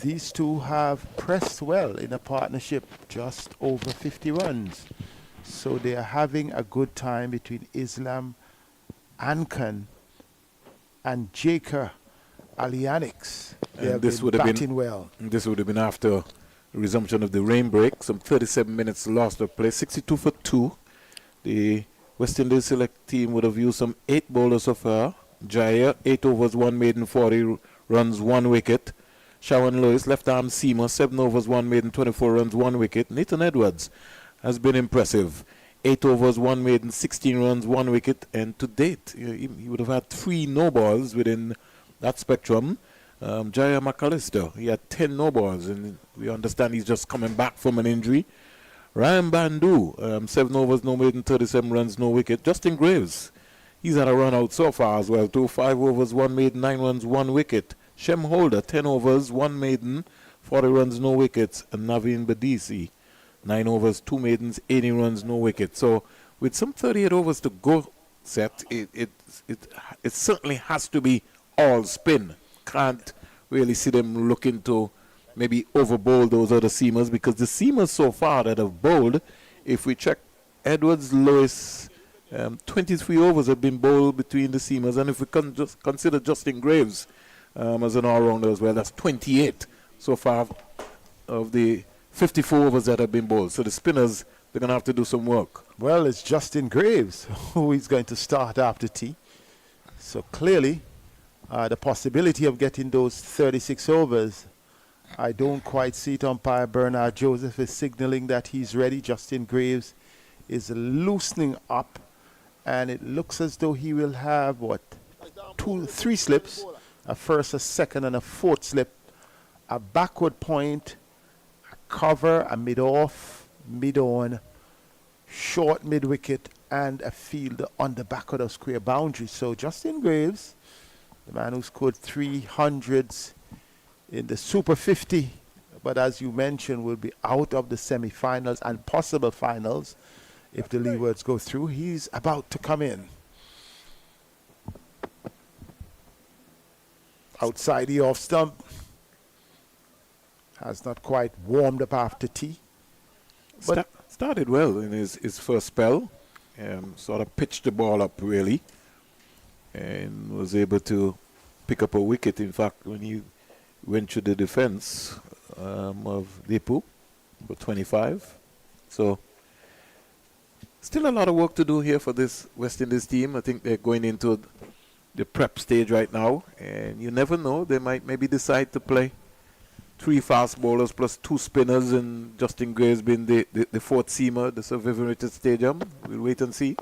C: These two have pressed well in a partnership, just over 50 runs. So they are having a good time between Islam Ankan and Jaker Alianix. They have been batting well.
B: This would have been after resumption of the rain break. Some 37 minutes lost of play, 62 for 2. The West Indies select team would have used some 8 bowlers so far. Jaya, 8 overs, 1 maiden, 40 runs, 1 wicket. Shawan Lewis, left-arm seamer, 7 overs, 1 maiden, 24 runs, 1 wicket. Nathan Edwards has been impressive. 8 overs, 1 maiden, 16 runs, 1 wicket. And to date, he would have had 3 no-balls within that spectrum. Jaya McAllister, he had 10 no-balls, and we understand he's just coming back from an injury. Ryan Bandu, 7 overs, no maiden, 37 runs, no wicket. Justin Graves, he's had a run out so far as well, too. 5 overs, 1 maiden, 9 runs, 1 wicket. Shem Holder, 10 overs, 1 maiden, 40 runs, no wickets. And Naveen Badisi, 9 overs, 2 maidens, 80 runs, no wickets. So with some 38 overs to go set, it certainly has to be all spin. Can't really see them looking to maybe overbowl those other seamers, because the seamers so far that have bowled, if we check Edwards, Lewis, 23 overs have been bowled between the seamers. And if we just consider Justin Graves as an all-rounder as well, that's 28 so far of the 54 overs that have been bowled. So the spinners, they're going to have to do some work.
C: Well, it's Justin Graves who is going to start after tea. So clearly, the possibility of getting those 36 overs, I don't quite see it. Umpire Bernard Joseph is signaling that he's ready. Justin Graves is loosening up, and it looks as though he will have, 3 slips, a first, a second, and a 4th slip, a backward point, a cover, a mid-off, mid-on, short mid-wicket, and a field on the back of the square boundary. So Justin Graves, the man who scored 300s in the Super 50, but as you mentioned, will be out of the semi-finals and possible finals if the Leewards go through. He's about to come in. Outside the off stump. Has not quite warmed up after tea. But
B: Started well in his first spell. Sort of pitched the ball up really, and was able to pick up a wicket. In fact, when he went to the defense of Depu for 25. So still a lot of work to do here for this West Indies team. I think they're going into the prep stage right now, and you never know, they might maybe decide to play 3 fast bowlers plus 2 spinners, and Justin Graves being the 4th seamer at the Sir Vivian Richards Stadium. We'll wait and see.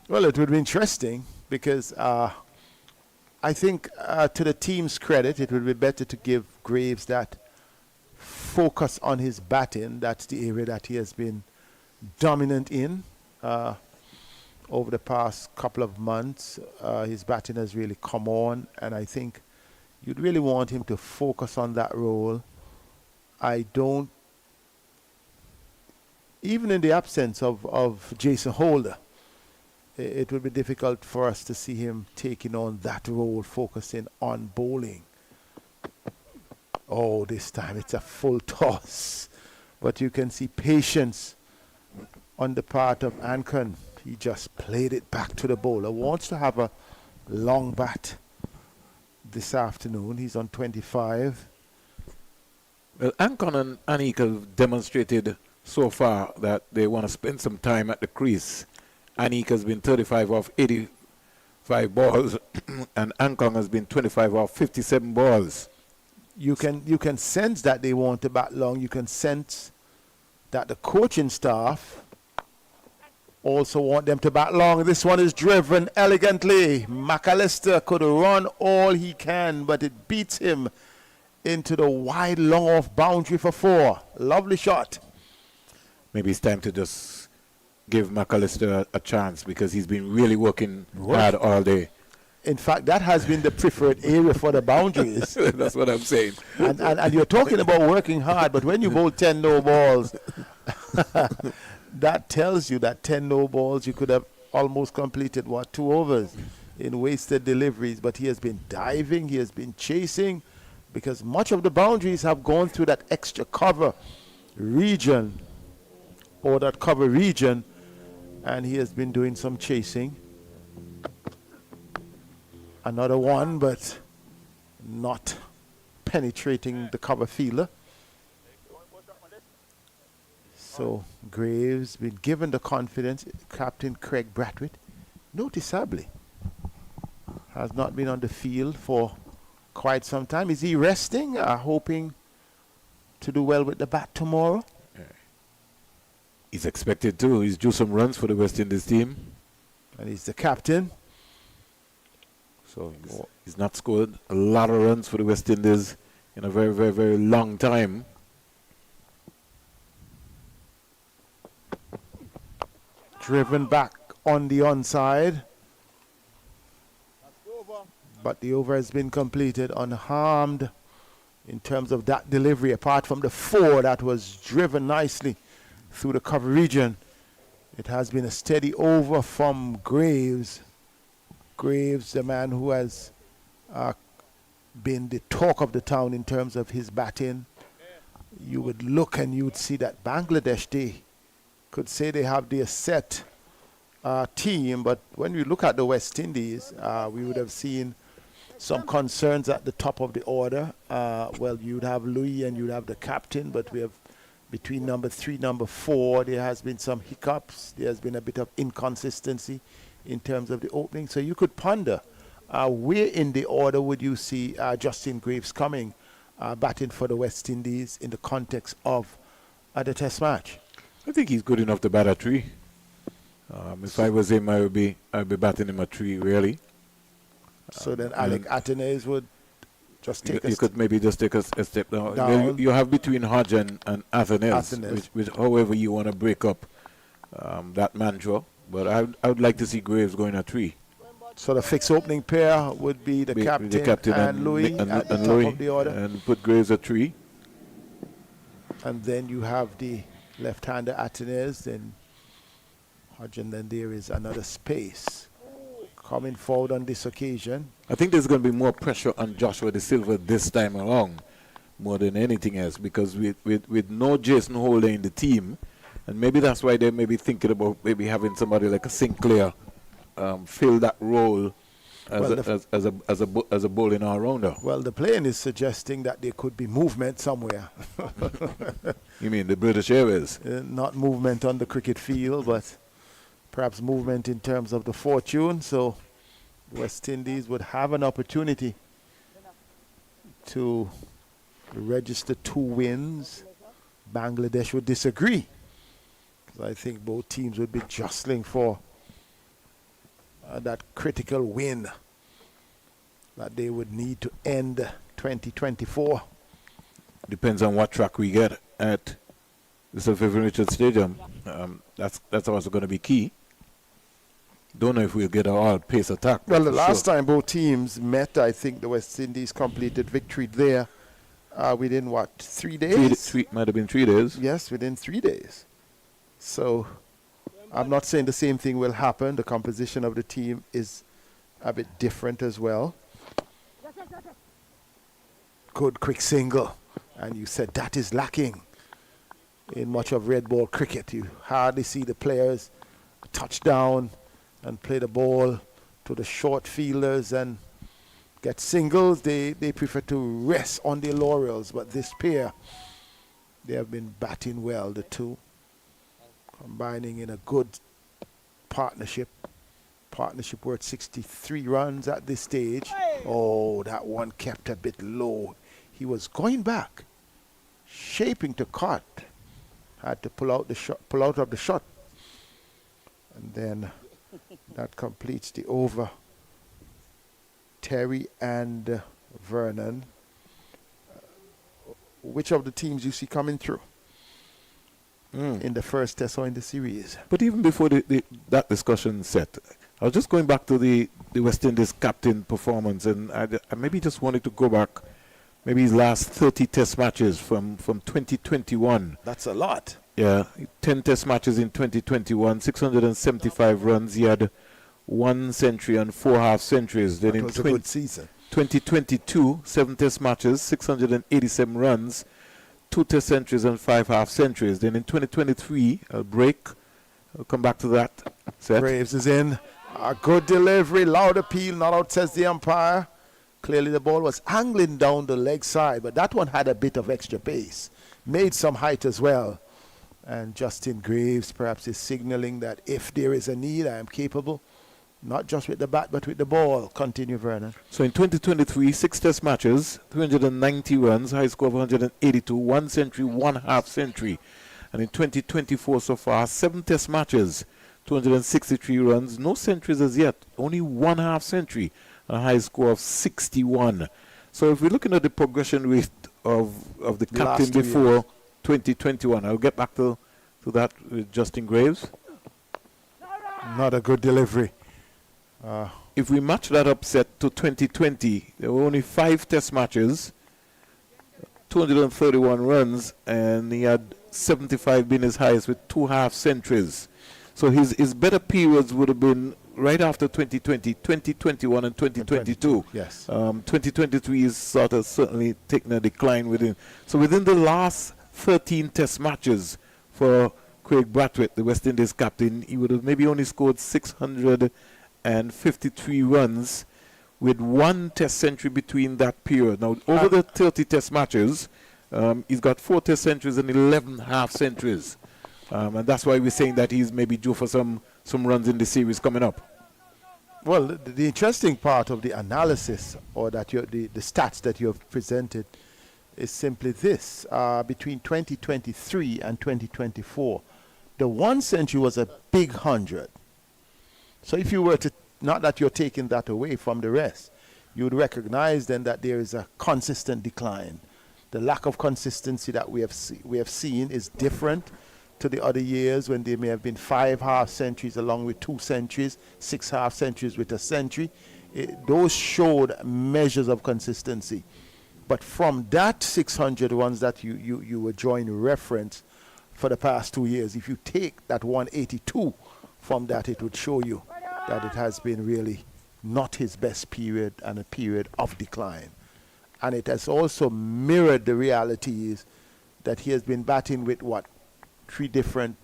C: Well, it would be interesting because I think to the team's credit, it would be better to give Graves that focus on his batting. That's the area that he has been dominant in over the past couple of months. His batting has really come on, and I think you'd really want him to focus on that role. I don't, even in the absence of Jason Holder, it would be difficult for us to see him taking on that role, focusing on bowling. Oh, this time it's a full toss. But you can see patience on the part of Ankon. He just played it back to the bowler. Wants to have a long bat this afternoon. He's on 25.
B: Well, Ankon and Anik have demonstrated so far that they want to spend some time at the crease. Anik has been 35 off 85 balls, and Ankon has been 25 off 57 balls.
C: You can sense that they want to bat long. You can sense that the coaching staff also want them to bat long. This one is driven elegantly. McAllister could run all he can, but it beats him into the wide long off boundary for 4. Lovely shot.
B: Maybe it's time to just give McAllister a chance, because he's been really working hard all day.
C: In fact, that has been the preferred area for the boundaries.
B: That's what I'm saying.
C: And you're talking about working hard, but when you bowl 10 no balls, that tells you that 10 no balls, you could have almost completed, 2 overs in wasted deliveries. But he has been diving, he has been chasing, because much of the boundaries have gone through that extra cover region, or that cover region, and he has been doing some chasing. Another one, but not penetrating the cover fielder. So Graves been given the confidence. Captain Craig Bradwitt, noticeably, has not been on the field for quite some time. Is he resting, hoping to do well with the bat tomorrow?
B: He's expected to. He's due some runs for the West Indies team.
C: And he's the captain.
B: So he's not scored a lot of runs for the West Indies in a very, very, very long time.
C: Driven back on the onside. But the over has been completed unharmed in terms of that delivery, apart from the 4 that was driven nicely through the cover region. It has been a steady over from Graves. Graves, the man who has been the talk of the town in terms of his batting. You would look and you would see that Bangladesh, they could say they have their set team, but when we look at the West Indies, we would have seen some concerns at the top of the order. Well, you'd have Louis and you'd have the captain, but we have between number 3, number 4, there has been some hiccups. There has been a bit of inconsistency in terms of the opening. So you could ponder, where in the order would you see Justin Graves coming, batting for the West Indies in the context of the Test match?
B: I think he's good enough to bat a 3. If I was him, I'd be batting him a 3, really.
C: So then Alec Atenes would just take
B: you could maybe just take a step down. Well, you have between Hodge and Atenes, which however you want to break up that mantra. But I would like to see Graves going a 3.
C: So the fixed opening pair would be the captain and Louis at the top of the order.
B: And put Graves a 3.
C: And then you have the left-hander Atenes, then Hodge, and then there is another space coming forward on this occasion.
B: I think there's going to be more pressure on Joshua De Silva this time around, more than anything else, because with no Jason Holder in the team, and maybe that's why they may be thinking about maybe having somebody like a Sinclair fill that role as a bowling all-rounder.
C: Well, the plane is suggesting that there could be movement somewhere.
B: You mean the British Airways?
C: Not movement on the cricket field, but perhaps movement in terms of the fortune. So West Indies would have an opportunity to register 2 wins. Bangladesh would disagree, because I think both teams would be jostling for that critical win that they would need to end 2024.
B: Depends on what track we get at the Sir Vivian Richards Stadium. That's also going to be key. Don't know if we'll get an all-pace attack.
C: Well, the last time both teams met, I think the West Indies completed victory there within, what, 3 days?
B: Might have been 3 days.
C: Yes, within 3 days. So I'm not saying the same thing will happen. The composition of the team is a bit different as well. Good quick single. And you said that is lacking in much of red ball cricket. You hardly see the players touch down and play the ball to the short fielders and get singles. They prefer to rest on their laurels. But this pair, they have been batting well, the two, combining in a good partnership. Partnership worth 63 runs at this stage. Oh, that one kept a bit low. He was going back, shaping to cut. Had to pull out of the shot. And then that completes the over. Terry and Vernon. Which of the teams you see coming through in the first test or in the series?
B: But even before that discussion set, I was just going back to the West Indies captain performance, and I maybe just wanted to go back, maybe his last 30 test matches from 2021.
C: That's a lot.
B: Yeah, 10 test matches in 2021, 675 runs. He had 1 century and 4 half centuries. Then
C: That was a good season.
B: 2022, 7 test matches, 687 runs, 2 test centuries and 5 half centuries. Then in 2023, a break. I'll come back to that. Set.
C: Graves is in. A good delivery, loud appeal, not out, says the umpire. Clearly the ball was angling down the leg side, but that one had a bit of extra pace. Made some height as well. And Justin Graves perhaps is signaling that if there is a need, I am capable, not just with the bat, but with the ball. Continue, Vernon.
B: So in 2023, 6 test matches, 390 runs, high score of 182, 1 century, 1 half century. And in 2024 so far, 7 test matches, 263 runs, no centuries as yet, only 1 half century, a high score of 61. So if we're looking at the progression rate of the captain before 2021, I'll get back to that with Justin Graves.
C: Not a good delivery.
B: If we match that up set to 2020, there were only 5 test matches, 231 runs, and he had 75 being his highest with 2 half centuries. So his better periods would have been right after 2020, 2021 and 2022.
C: Yes.
B: 2023 is sort of certainly taking a decline within. So within the last 13 test matches for Craig Brathwaite, the West Indies captain, he would have maybe only scored 653 runs with 1 test century between that period. Now, over the 30 test matches, he's got 4 test centuries and 11 half centuries. And that's why we're saying that he's maybe due for some runs in the series coming up.
C: Well, the interesting part of the analysis, or that the stats that you have presented, is simply this. Between 2023 and 2024, the 1 century was a big 100. So if you were to, not that you're taking that away from the rest, you would recognize then that there is a consistent decline. The lack of consistency that we have seen is different to the other years when there may have been 5 half centuries along with 2 centuries, 6 half centuries with a century. Those showed measures of consistency. But from that 600 ones that you were drawing reference for the past 2 years, if you take that 182 from that, it would show you that it has been really not his best period and a period of decline. And it has also mirrored the realities that he has been batting with, 3 different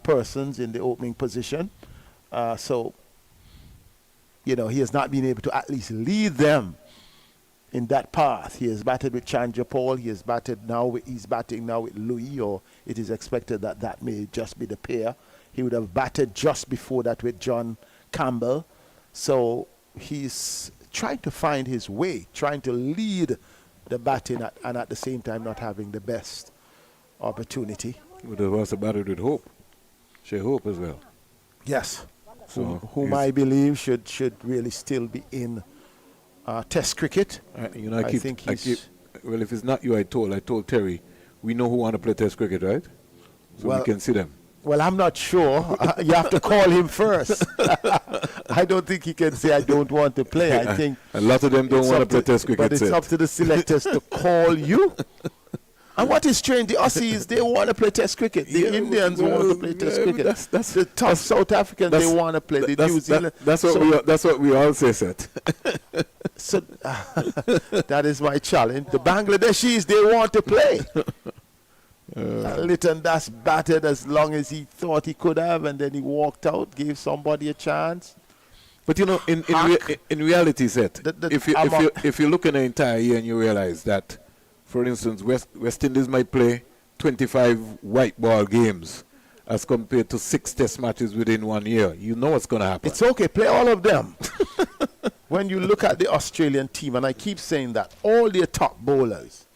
C: persons in the opening position. So, he has not been able to at least lead them in that path. He has batted with Chandra Paul. He's batting now with Louis, or it is expected that may just be the pair. He would have batted just before that with John Campbell. So he's trying to find his way, trying to lead the batting and at the same time not having the best opportunity.
B: He would have also batted with Hope. Shea Hope as well.
C: Yes.
B: So
C: whom I believe should really still be in Test cricket.
B: I
C: think
B: keep,
C: he's
B: well, if it's not you, I told Terry, we know who want to play Test cricket, right? So
C: Well,
B: we can see them.
C: well, I'm not sure. You have to call him first. I don't think he can say I don't want to play. I think
B: A lot of them don't
C: it's
B: want to
C: up
B: play Test cricket.
C: but it's
B: Sid.
C: up to the selectors to call you. And what is strange, the Aussies, they want to play Test cricket. The
B: Yeah,
C: Indians want to play Test cricket.
B: That's
C: The top South Africans, they want to play. The New Zealand.
B: That's what we all say, Seth.
C: So that is my challenge. The Bangladeshis, they want to play. Litton Das batted as long as he thought he could have, and then he walked out, gave somebody a chance.
B: But you know, in reality, Seth, if you look in the entire year and you realize that, for instance, West Indies might play 25 white ball games as compared to 6 test matches within 1 year, you know what's going to happen.
C: It's okay, play all of them. When you look at the Australian team, and I keep saying that, all their top bowlers,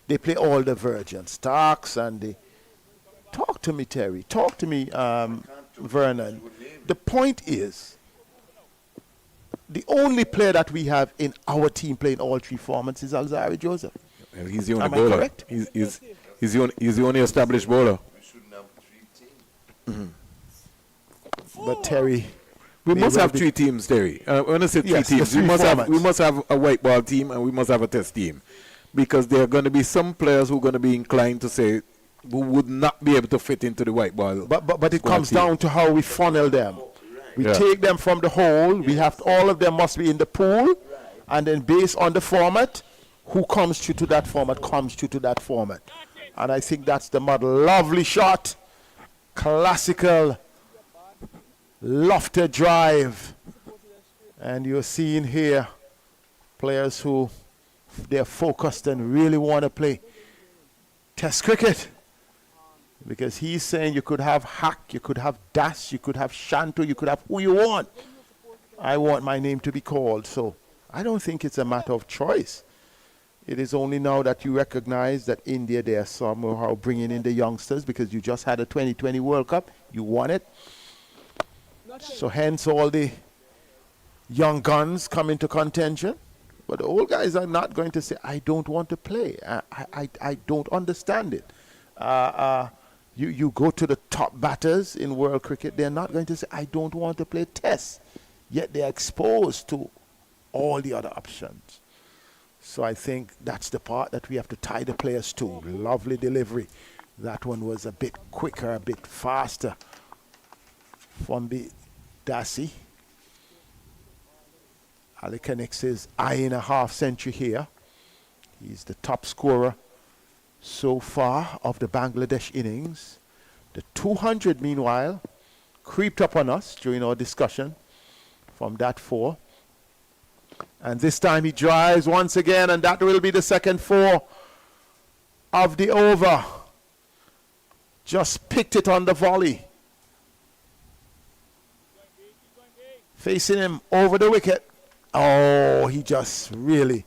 C: they play all the Virgin, Starks, and the... Talk to me, Terry. Talk to me, Vernon. The point is, the only player that we have in our team playing all 3 formats is Alzari Joseph.
B: Well, he's the only
C: Am I
B: bowler.
C: correct?
B: He's the only established bowler.
A: We shouldn't have 3 teams.
C: But Terry...
B: We
C: may
B: must
C: well
B: have
C: be-
B: 3 teams, Terry. When I say 3
C: Yes, the
B: teams, we
C: 3
B: must have
C: formats.
B: a white ball team and we must have a test team, because there are going to be some players who are going to be inclined to say who would not be able to fit into the white ball.
C: But it
B: squad
C: comes
B: team.
C: down to how we funnel them. We
B: Yeah.
C: take them from the hole. We have all of them must be in the pool, and then based on the format, who comes through to that format comes through to that format. And I think that's the model. Lovely shot, classical, lofted drive, and you're seeing here players who they're focused and really want to play Test cricket. Because he's saying you could have Hack, you could have Das, you could have Shanto, you could have who you want. I want my name to be called. So I don't think it's a matter of choice. It is only now that you recognize that India, they are somehow bringing in the youngsters, because you just had a 2020 World Cup. You won it. So hence all the young guns come into contention. But the old guys are not going to say, I don't want to play. I don't understand it. You go to the top batters in world cricket, they're not going to say, I don't want to play Test. Yet they're exposed to all the other options. So I think that's the part that we have to tie the players to. Lovely delivery. That one was a bit quicker, a bit faster from the Dassi. Ali Kenix is eyeing a half century here. He's the top scorer so far of the Bangladesh innings. The 200, meanwhile, creeped up on us during our discussion from that 4. And this time he drives once again, and that will be the second 4 of the over. Just picked it on the volley. Facing him over the wicket. Oh, he just really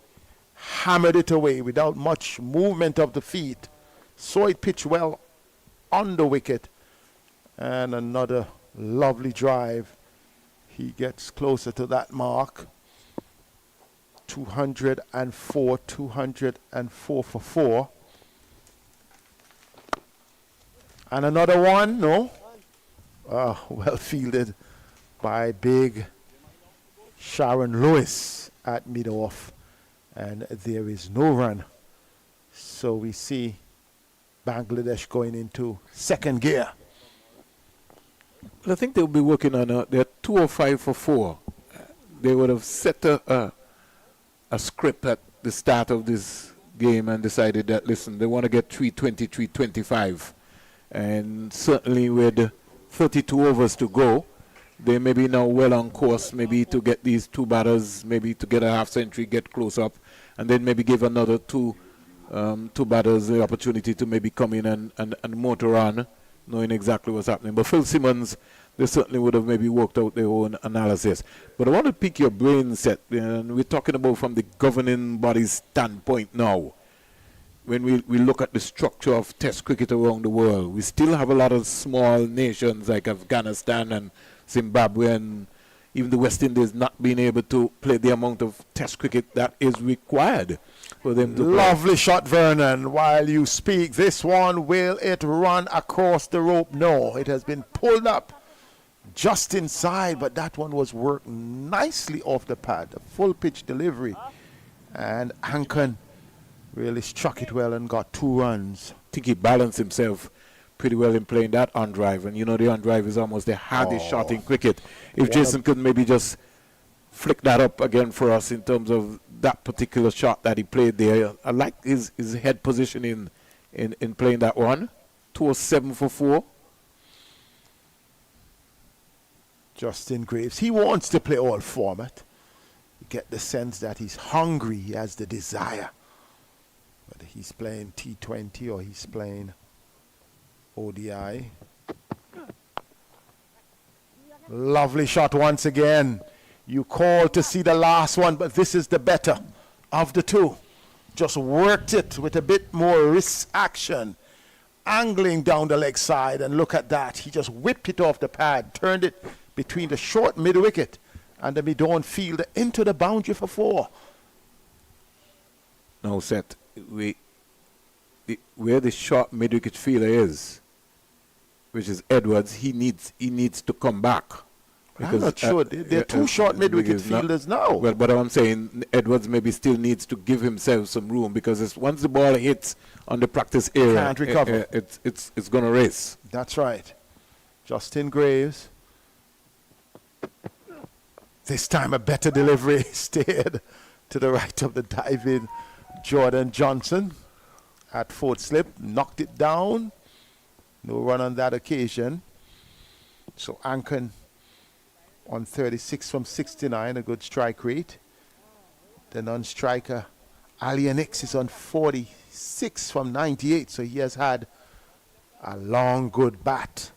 C: hammered it away without much movement of the feet. Saw it pitch well on the wicket. And another lovely drive. He gets closer to that mark. 204 for 4. And another one, no? Well fielded by big Sharon Lewis at mid-off. And there is no run. So we see Bangladesh going into second gear.
B: Well, I think they'll be working on they're 205 for 4. They would have set a script at the start of this game and decided that, listen, they want to get 320, 325. And certainly with 32 overs to go, they may be now well on course maybe to get these 2 batters, maybe to get a half century, get close up, and then maybe give another 2 batters the opportunity to maybe come in and motor on, knowing exactly what's happening. But Phil Simmons, they certainly would have maybe worked out their own analysis. But I want to pick your brain set, and we're talking about from the governing body's standpoint now. When we look at the structure of Test cricket around the world, we still have a lot of small nations like Afghanistan and Zimbabwe and even the West Indies not being able to play the amount of Test cricket that is required for them to play.
C: Lovely shot, Vernon. While you speak, this one, will it run across the rope? No, it has been pulled up just inside, but that one was worked nicely off the pad. A full pitch delivery. And Ankan really struck it well and got 2 runs.
B: I think he balanced himself pretty well in playing that on drive. And you know, the on drive is almost the hardest shot in cricket. If Jason could maybe just flick that up again for us in terms of that particular shot that he played there. I like his head position in playing that one. 207 for 4.
C: Justin Graves, he wants to play all format. You get the sense that he's hungry, he has the desire. Whether he's playing T20 or he's playing ODI. Lovely shot once again. You called to see the last one, but this is the better of the two. Just worked it with a bit more wrist action. Angling down the leg side, and look at that. He just whipped it off the pad, turned it between the short mid-wicket and the mid-on fielder into the boundary for 4.
B: Now, Seth, where the short mid-wicket fielder is, which is Edwards, he needs to come back.
C: I'm not sure. There are 2 short mid-wicket fielders now.
B: Well, but I'm saying Edwards maybe still needs to give himself some room, because once the ball hits on the practice area,
C: can't recover.
B: It's going to race.
C: That's right. Justin Graves. This time a better delivery stayed to the right of the diving Jordan Johnson at 4th slip. Knocked it down. No run on that occasion. So Ankan on 36 from 69, a good strike rate. The non-striker Alianix is on 46 from 98, so he has had a long, good bat.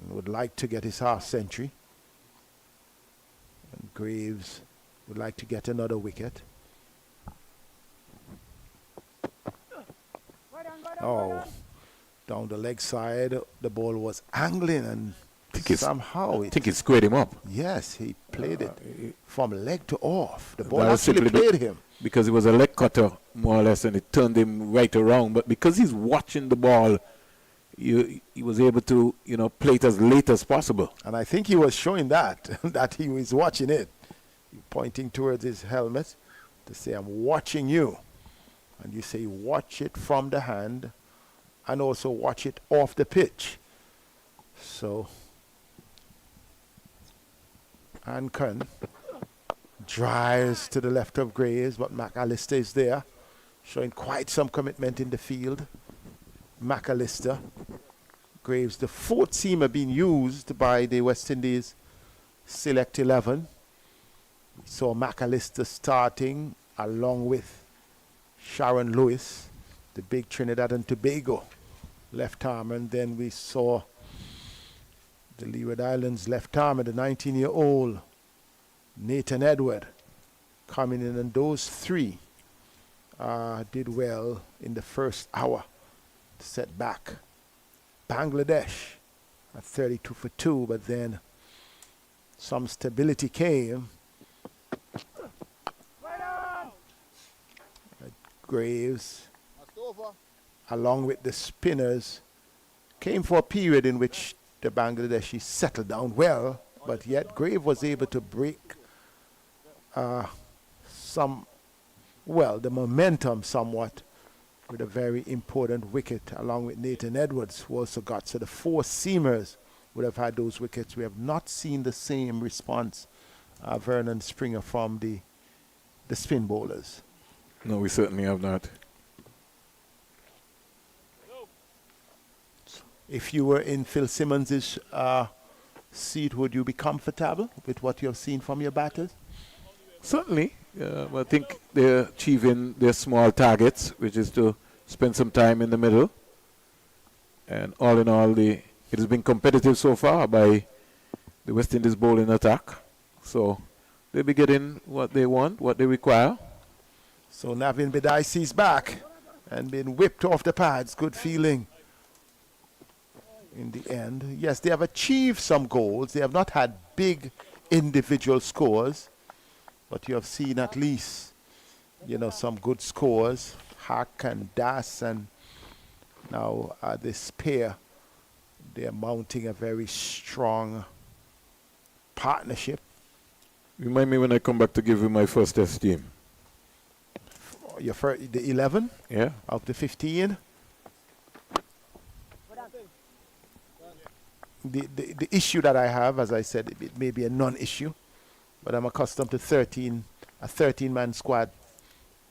C: Would like to get his half century. And Graves would like to get another wicket. Oh, down the leg side, the ball was angling, and somehow
B: I think it squared him up.
C: Yes, he played it from leg to off. The ball actually played him.
B: Because it was a leg cutter, more or less, and it turned him right around. But because he's watching the ball, he was able to, play it as late as possible.
C: And I think he was showing that he was watching it, pointing towards his helmet to say, I'm watching you. And you say, watch it from the hand and also watch it off the pitch. So Ankan drives to the left of Graves, but McAllister is there, showing quite some commitment in the field. McAllister. Graves, the 4th seamer being used by the West Indies Select 11. We saw McAllister starting along with Sharon Lewis, the big Trinidad and Tobago left arm, and then we saw the Leeward Islands left arm, the 19-year-old Nathan Edward coming in, and those 3 did well in the first hour to set back Bangladesh at 32 for 2, but then some stability came. Graves, along with the spinners, came for a period in which the Bangladeshi settled down well, but yet Graves was able to break the momentum somewhat with a very important wicket, along with Nathan Edwards, who also got. So the 4 seamers would have had those wickets. We have not seen the same response, Vernon Springer, from the spin bowlers.
B: No, we certainly have not.
C: If you were in Phil Simmons' seat, would you be comfortable with what you have seen from your batters?
B: Certainly. I think they're achieving their small targets, which is to spend some time in the middle. And all in all, it has been competitive so far by the West Indies bowling attack. So they'll be getting what they want, what they require.
C: So Navin Bedaisi's back and been whipped off the pads. Good feeling in the end. Yes, they have achieved some goals. They have not had big individual scores, but you have seen at least, some good scores. Hack and Das, and now this pair, they are mounting a very strong partnership.
B: Remind me when I come back to give you my first test team.
C: The 11
B: Yeah.
C: of the 15. The issue that I have, as I said, it may be a non-issue, but I'm accustomed to a 13-man squad.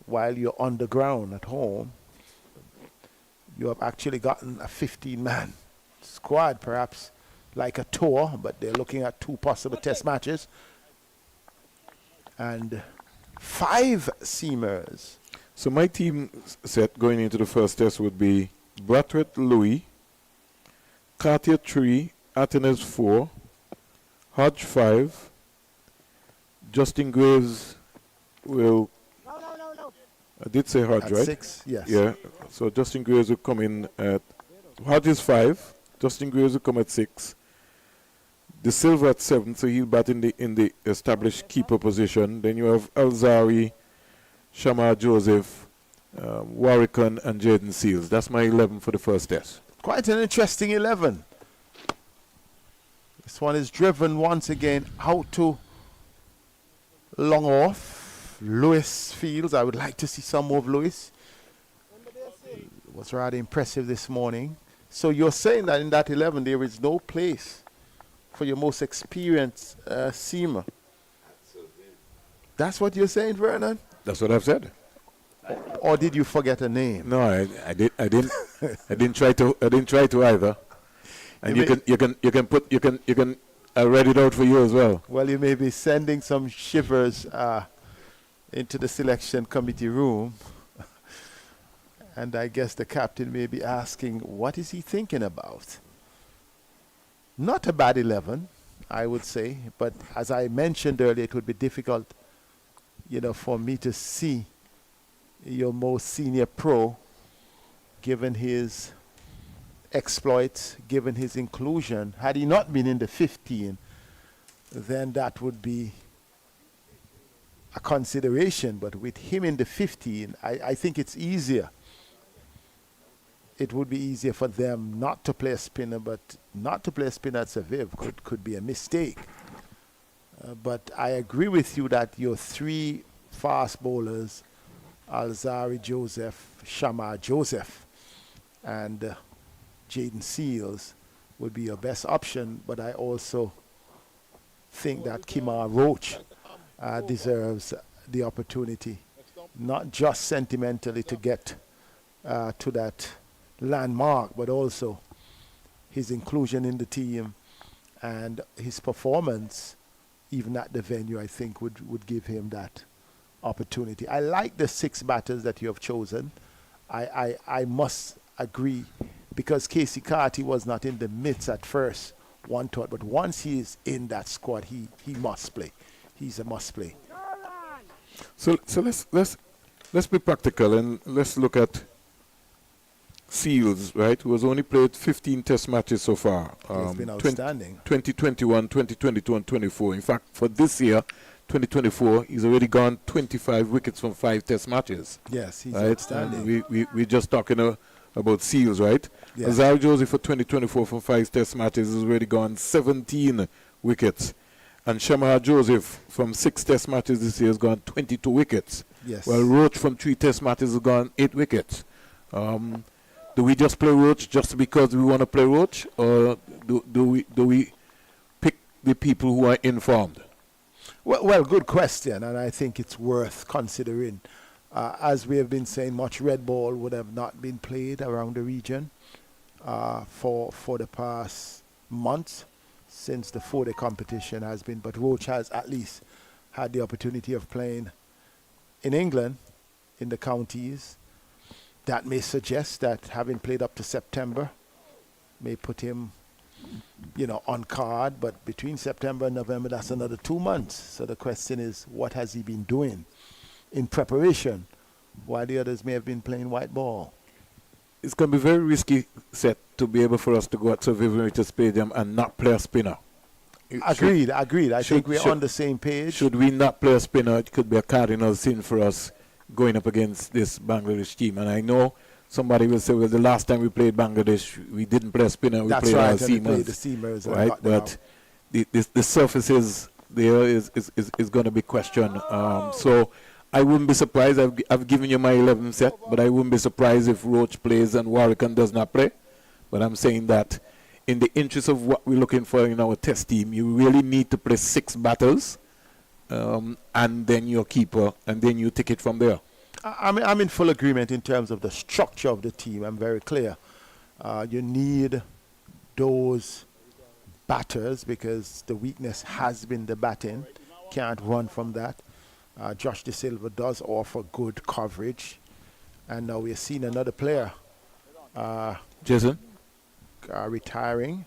C: While you're on the ground at home, you have actually gotten a 15-man squad, perhaps like a tour, but they're looking at 2 possible test matches. And 5 seamers.
B: So my team set going into the first test would be Brathwaite Louis, Cartier 3, Athenes 4, Hodge 5, Justin Graves will... I did say Hodge,
C: At
B: right?
C: 6, yes.
B: Yeah, so Justin Graves will come in at... Hodge is 5, Justin Graves will come at 6, De Silva at 7, so he'll bat in the established keeper position. Then you have Alzari, Shamar Joseph, Warwickon, and Jaden Seals. That's my 11 for the first test.
C: Quite an interesting 11. This one is driven once again out to long off. Lewis Fields. I would like to see some more of Lewis. It was rather impressive this morning. So you're saying that in that 11 there is no place for your most experienced seamer. That's what you're saying, Vernon?
B: That's what I've said.
C: Or did you forget a name?
B: No, I didn't. I didn't try to either. And you can I'll write it out for you as well.
C: Well, you may be sending some shivers into the selection committee room. And I guess the captain may be asking, what is he thinking about? Not a bad 11, I would say. But as I mentioned earlier, it would be difficult, for me to see your most senior pro, given his exploits, given his inclusion. Had he not been in the 15, then that would be a consideration. But with him in the 15, I think it's easier. It would be easier for them not to play a spinner, but not to play a spinner at Seviv could be a mistake. But I agree with you that your 3 fast bowlers, Alzari Joseph, Shamar Joseph, and Jaden Seals would be your best option. But I also think that Kimar Roach deserves the opportunity, not just sentimentally to get to that landmark, but also his inclusion in the team and his performance even at the venue, I think would give him that opportunity. I like the 6 batters that you have chosen. I must agree, because Casey Carty was not in the midst at first, one thought, but once he is in that squad, he must play. He's a must play.
B: So let's be practical and let's look at Seals, right, who has only played 15 test matches so far.
C: He's been outstanding.
B: 2021, 2022, and 24. In fact, for this year, 2024, he's already gone 25 wickets from 5 test matches.
C: Yes, he's
B: right?
C: outstanding.
B: And we're just talking about Seals, right?
C: Yes.
B: Azar Joseph for 2024 from 5 test matches has already gone 17 wickets. And Shamar Joseph from 6 test matches this year has gone 22 wickets.
C: Yes.
B: Well, Roach from 3 test matches has gone 8 wickets. Do we just play Roach just because we want to play Roach, or do we pick the people who are informed?
C: Well, good question, and I think it's worth considering. As we have been saying, much red ball would have not been played around the region for the past months since the 4-day competition has been, but Roach has at least had the opportunity of playing in England, in the counties. That may suggest that having played up to September may put him, on card, but between September and November, that's another 2 months. So the question is, what has he been doing in preparation while the others may have been playing white ball?
B: it's going to be very risky set to be able for us to go at Survivor Stadium and not play a spinner.
C: Agreed. I think we're
B: should-
C: on the same page.
B: Should we not play a spinner, it could be a cardinal sin for us going up against this Bangladesh team. And I know somebody will say, well, the last time we played Bangladesh, we didn't play a spinner, we
C: That's
B: played
C: right,
B: our
C: and they played
B: seamers.
C: the seamers and
B: Right,
C: got them out.
B: but the surfaces there is going to be questioned. So I wouldn't be surprised. I've given you my 11 set, but I wouldn't be surprised if Roach plays and Warwick does not play. But I'm saying that in the interest of what we're looking for in our test team, you really need to play 6 batters, and then your keeper, and then you take it from there.
C: I'm in full agreement in terms of the structure of the team. I'm very clear. You need those batters because the weakness has been the batting. Can't run from that. Josh De Silva does offer good coverage. And now we're seeing another player
B: Jason?
C: retiring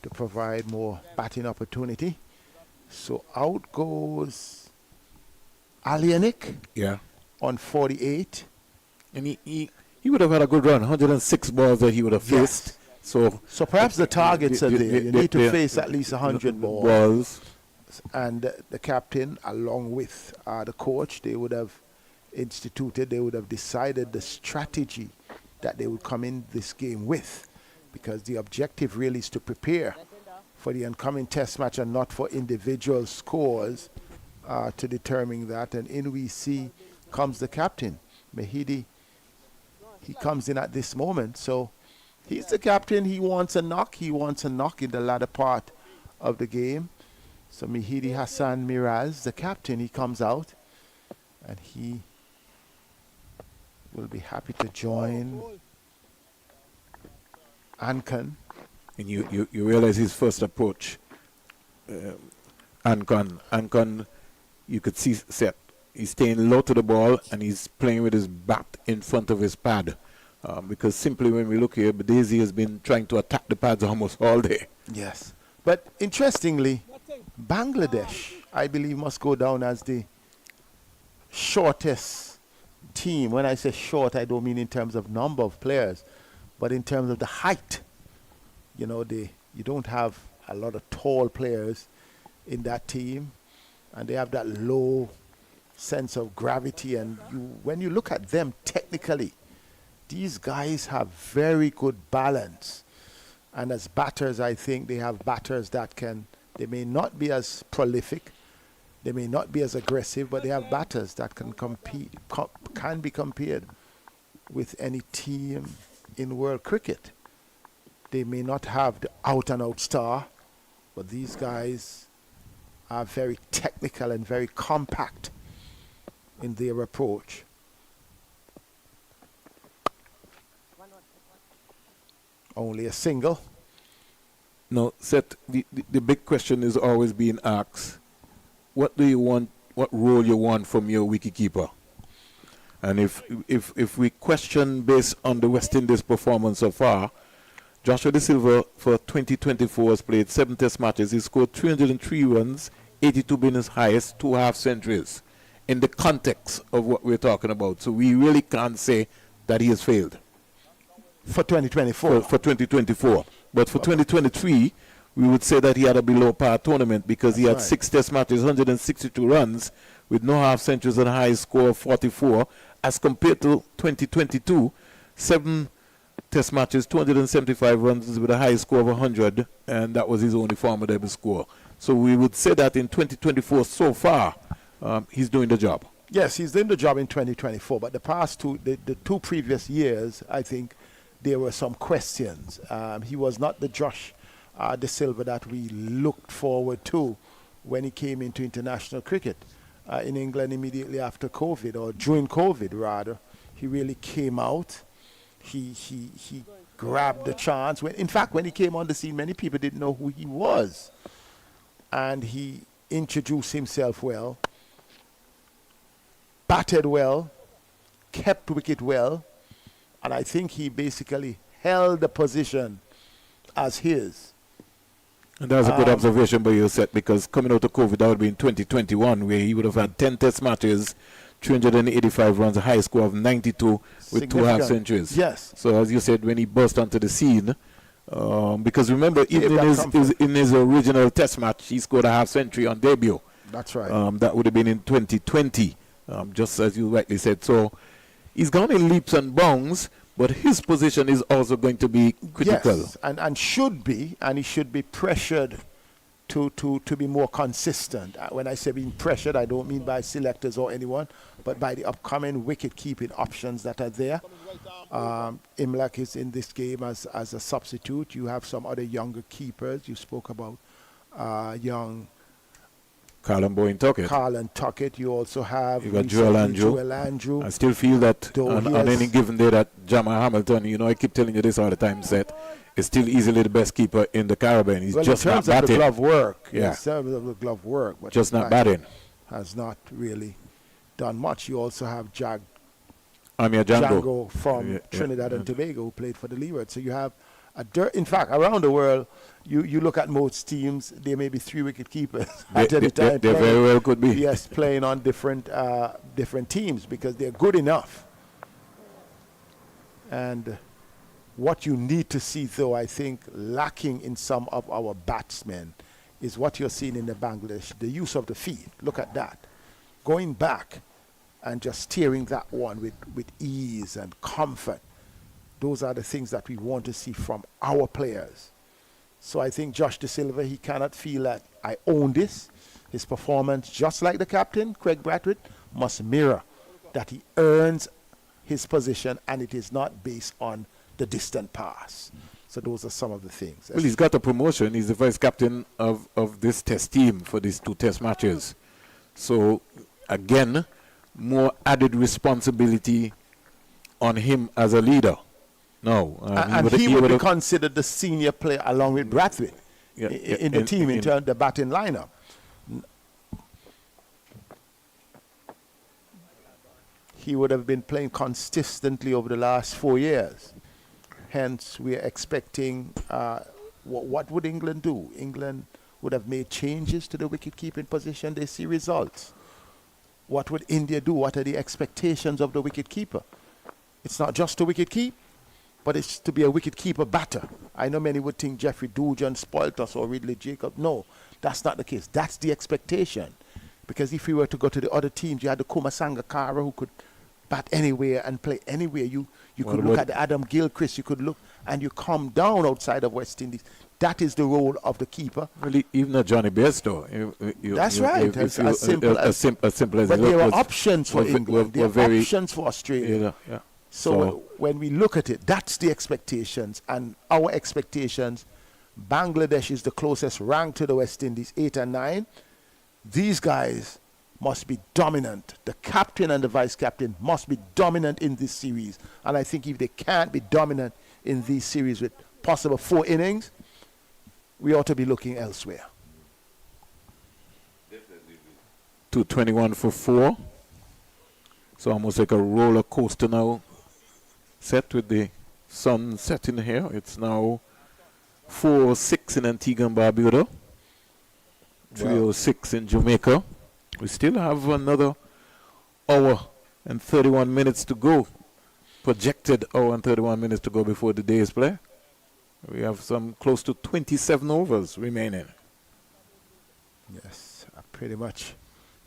C: to provide more batting opportunity. So out goes Alienik
B: Yeah.
C: on 48.
B: And he would have had a good run, 106 balls that he would have
C: Yes.
B: faced. So
C: Perhaps the targets are there. You need to face at least 100 balls. And the captain, along with the coach, they would have decided the strategy that they would come in this game with, because the objective really is to prepare for the incoming test match and not for individual scores to determine that. And in we see comes the captain, Mehidi. He comes in at this moment, so he's the captain. He wants a knock. He wants a knock in the latter part of the game. So Mehidi Hassan Miraz, the captain, he comes out, and he will be happy to join Ankan.
B: and you realize his first approach, Ankon, you could see set. He's staying low to the ball and he's playing with his bat in front of his pad. Because simply when we look here, Daisy has been trying to attack the pads almost all day.
C: Yes. But interestingly, Bangladesh, I believe, must go down as the shortest team. When I say short, I don't mean in terms of number of players, but in terms of the height. You know, you don't have a lot of tall players in that team, and they have that low sense of gravity. And when you look at them technically, these guys have very good balance. And as batters, I think they have batters that they may not be as prolific, they may not be as aggressive, but they have batters that can be compared with any team in world cricket. They may not have the out-and-out star, but these guys are very technical and very compact in their approach. Only a single.
B: No, Seth, the big question is always being asked, what do you want, what role you want from your wicketkeeper? And if we question based on the West Indies performance so far, Joshua De Silva for 2024 has played 7 test matches. He scored 303 runs, 82 being his highest, 2 half centuries in the context of what we're talking about. So we really can't say that he has failed.
C: For 2024.
B: For 2024. But for 2023, we would say that he had a below par tournament because he had 6 test matches, 162 runs with no half centuries and a high score of 44, as compared to 2022, 7 test matches, 275 runs with a high score of 100, and that was his only formidable score. So we would say that in 2024 so far, he's doing the job.
C: Yes, he's doing the job in 2024, but the 2 previous years, I think there were some questions. He was not the Josh De Silva that we looked forward to when he came into international cricket in England immediately after COVID, or during COVID rather. He really came out. He grabbed the chance. In fact, when he came on the scene, many people didn't know who he was. And he introduced himself well, batted well, kept wicket well, and I think he basically held the position as his.
B: And that's a good observation by you, Seth, because coming out of COVID, that would be in 2021, where he would have had 10 test matches, 385 runs, a high score of 92 with 2 half
C: Significant.
B: centuries.
C: Yes.
B: So as you said, when he burst onto the scene, because remember,
C: Gave
B: even
C: that
B: in his original test match, he scored a half century on debut.
C: That's right.
B: That would have been in 2020, just as you rightly said. So he's gone in leaps and bounds, but his position is also going to be critical.
C: Yes, and should be, and he should be pressured to be more consistent. When I say being pressured, I don't mean by selectors or anyone, but by the upcoming wicket-keeping options that are there. Imlach is in this game as a substitute. You have some other younger keepers. You spoke about young
B: Carlin Bowen Tuckett.
C: Carlin Tuckett. You also have
B: You got Joel Andrew.
C: Joel Andrew.
B: I still feel that
C: Though
B: on
C: he
B: any
C: has-
B: given day that Jamal Hamilton, you know, I keep telling you this all the time, Seth, is still easily the best keeper in the Caribbean. He's
C: Well,
B: just
C: in
B: not
C: terms of the
B: batting.
C: glove work,
B: Yeah.
C: in terms of the glove work, but
B: Just not
C: Imlach
B: batting.
C: has not really done much. You also have
B: Amir Django.
C: Django from
B: Yeah, yeah,
C: Trinidad
B: yeah.
C: and Tobago who played for the Leeward. So you have in fact, around the world, you look at most teams, there may be 3 wicket keepers at any time.
B: They very
C: playing.
B: well could be.
C: Yes, playing on different teams because they're good enough. And what you need to see, though, I think lacking in some of our batsmen is what you're seeing in the Bangladesh, the use of the feet. Look at that. Going back and just steering that one with ease and comfort. Those are the things that we want to see from our players. So I think Josh De Silva, he cannot feel that I own this. His performance, just like the captain, Craig Bradford, must mirror that he earns his position and it is not based on the distant pass. So those are some of the things.
B: Well, he's got a promotion. He's the vice captain of this test team for these 2 test matches. So, again, more added responsibility on him as a leader. No.
C: And he would be considered the senior player along with Bradford in the team in terms of the batting lineup. He would have been playing consistently over the last 4 years. Hence, we are expecting, what would England do? England would have made changes to the wicket-keeping position. They see results. What would India do? What are the expectations of the wicket-keeper? It's not just to wicket-keep, but it's to be a wicket-keeper batter. I know many would think Jeffrey Dujan spoilt us or Ridley Jacob. No, that's not the case. That's the expectation. Because if we were to go to the other teams, you had the Kumasanga Kara who could bat anywhere and play anywhere. You could look at the Adam Gilchrist, you could look, and you come down outside of West Indies. That is the role of the keeper.
B: Really, even a Johnny Bairstow.
C: That's right. As simple as
B: it
C: but there are
B: was-
C: options for
B: was-
C: England. There
B: were
C: are
B: very-
C: options for Australia.
B: Yeah.
C: So when we look at it, that's the expectations. And our expectations, Bangladesh is the closest rank to the West Indies, 8 and 9. These guys must be dominant. The captain and the vice captain must be dominant in this series. And I think if they can't be dominant in these series with possible 4 innings, we ought to be looking elsewhere.
B: 221 for 4. So almost like a roller coaster now. Set with the sun setting here. It's now 4:06 in Antigua and Barbuda. 3:06 in Jamaica. We still have another hour and 31 minutes to go. Projected hour and 31 minutes to go before the day's play. We have some close to 27 overs remaining.
C: Yes, pretty much.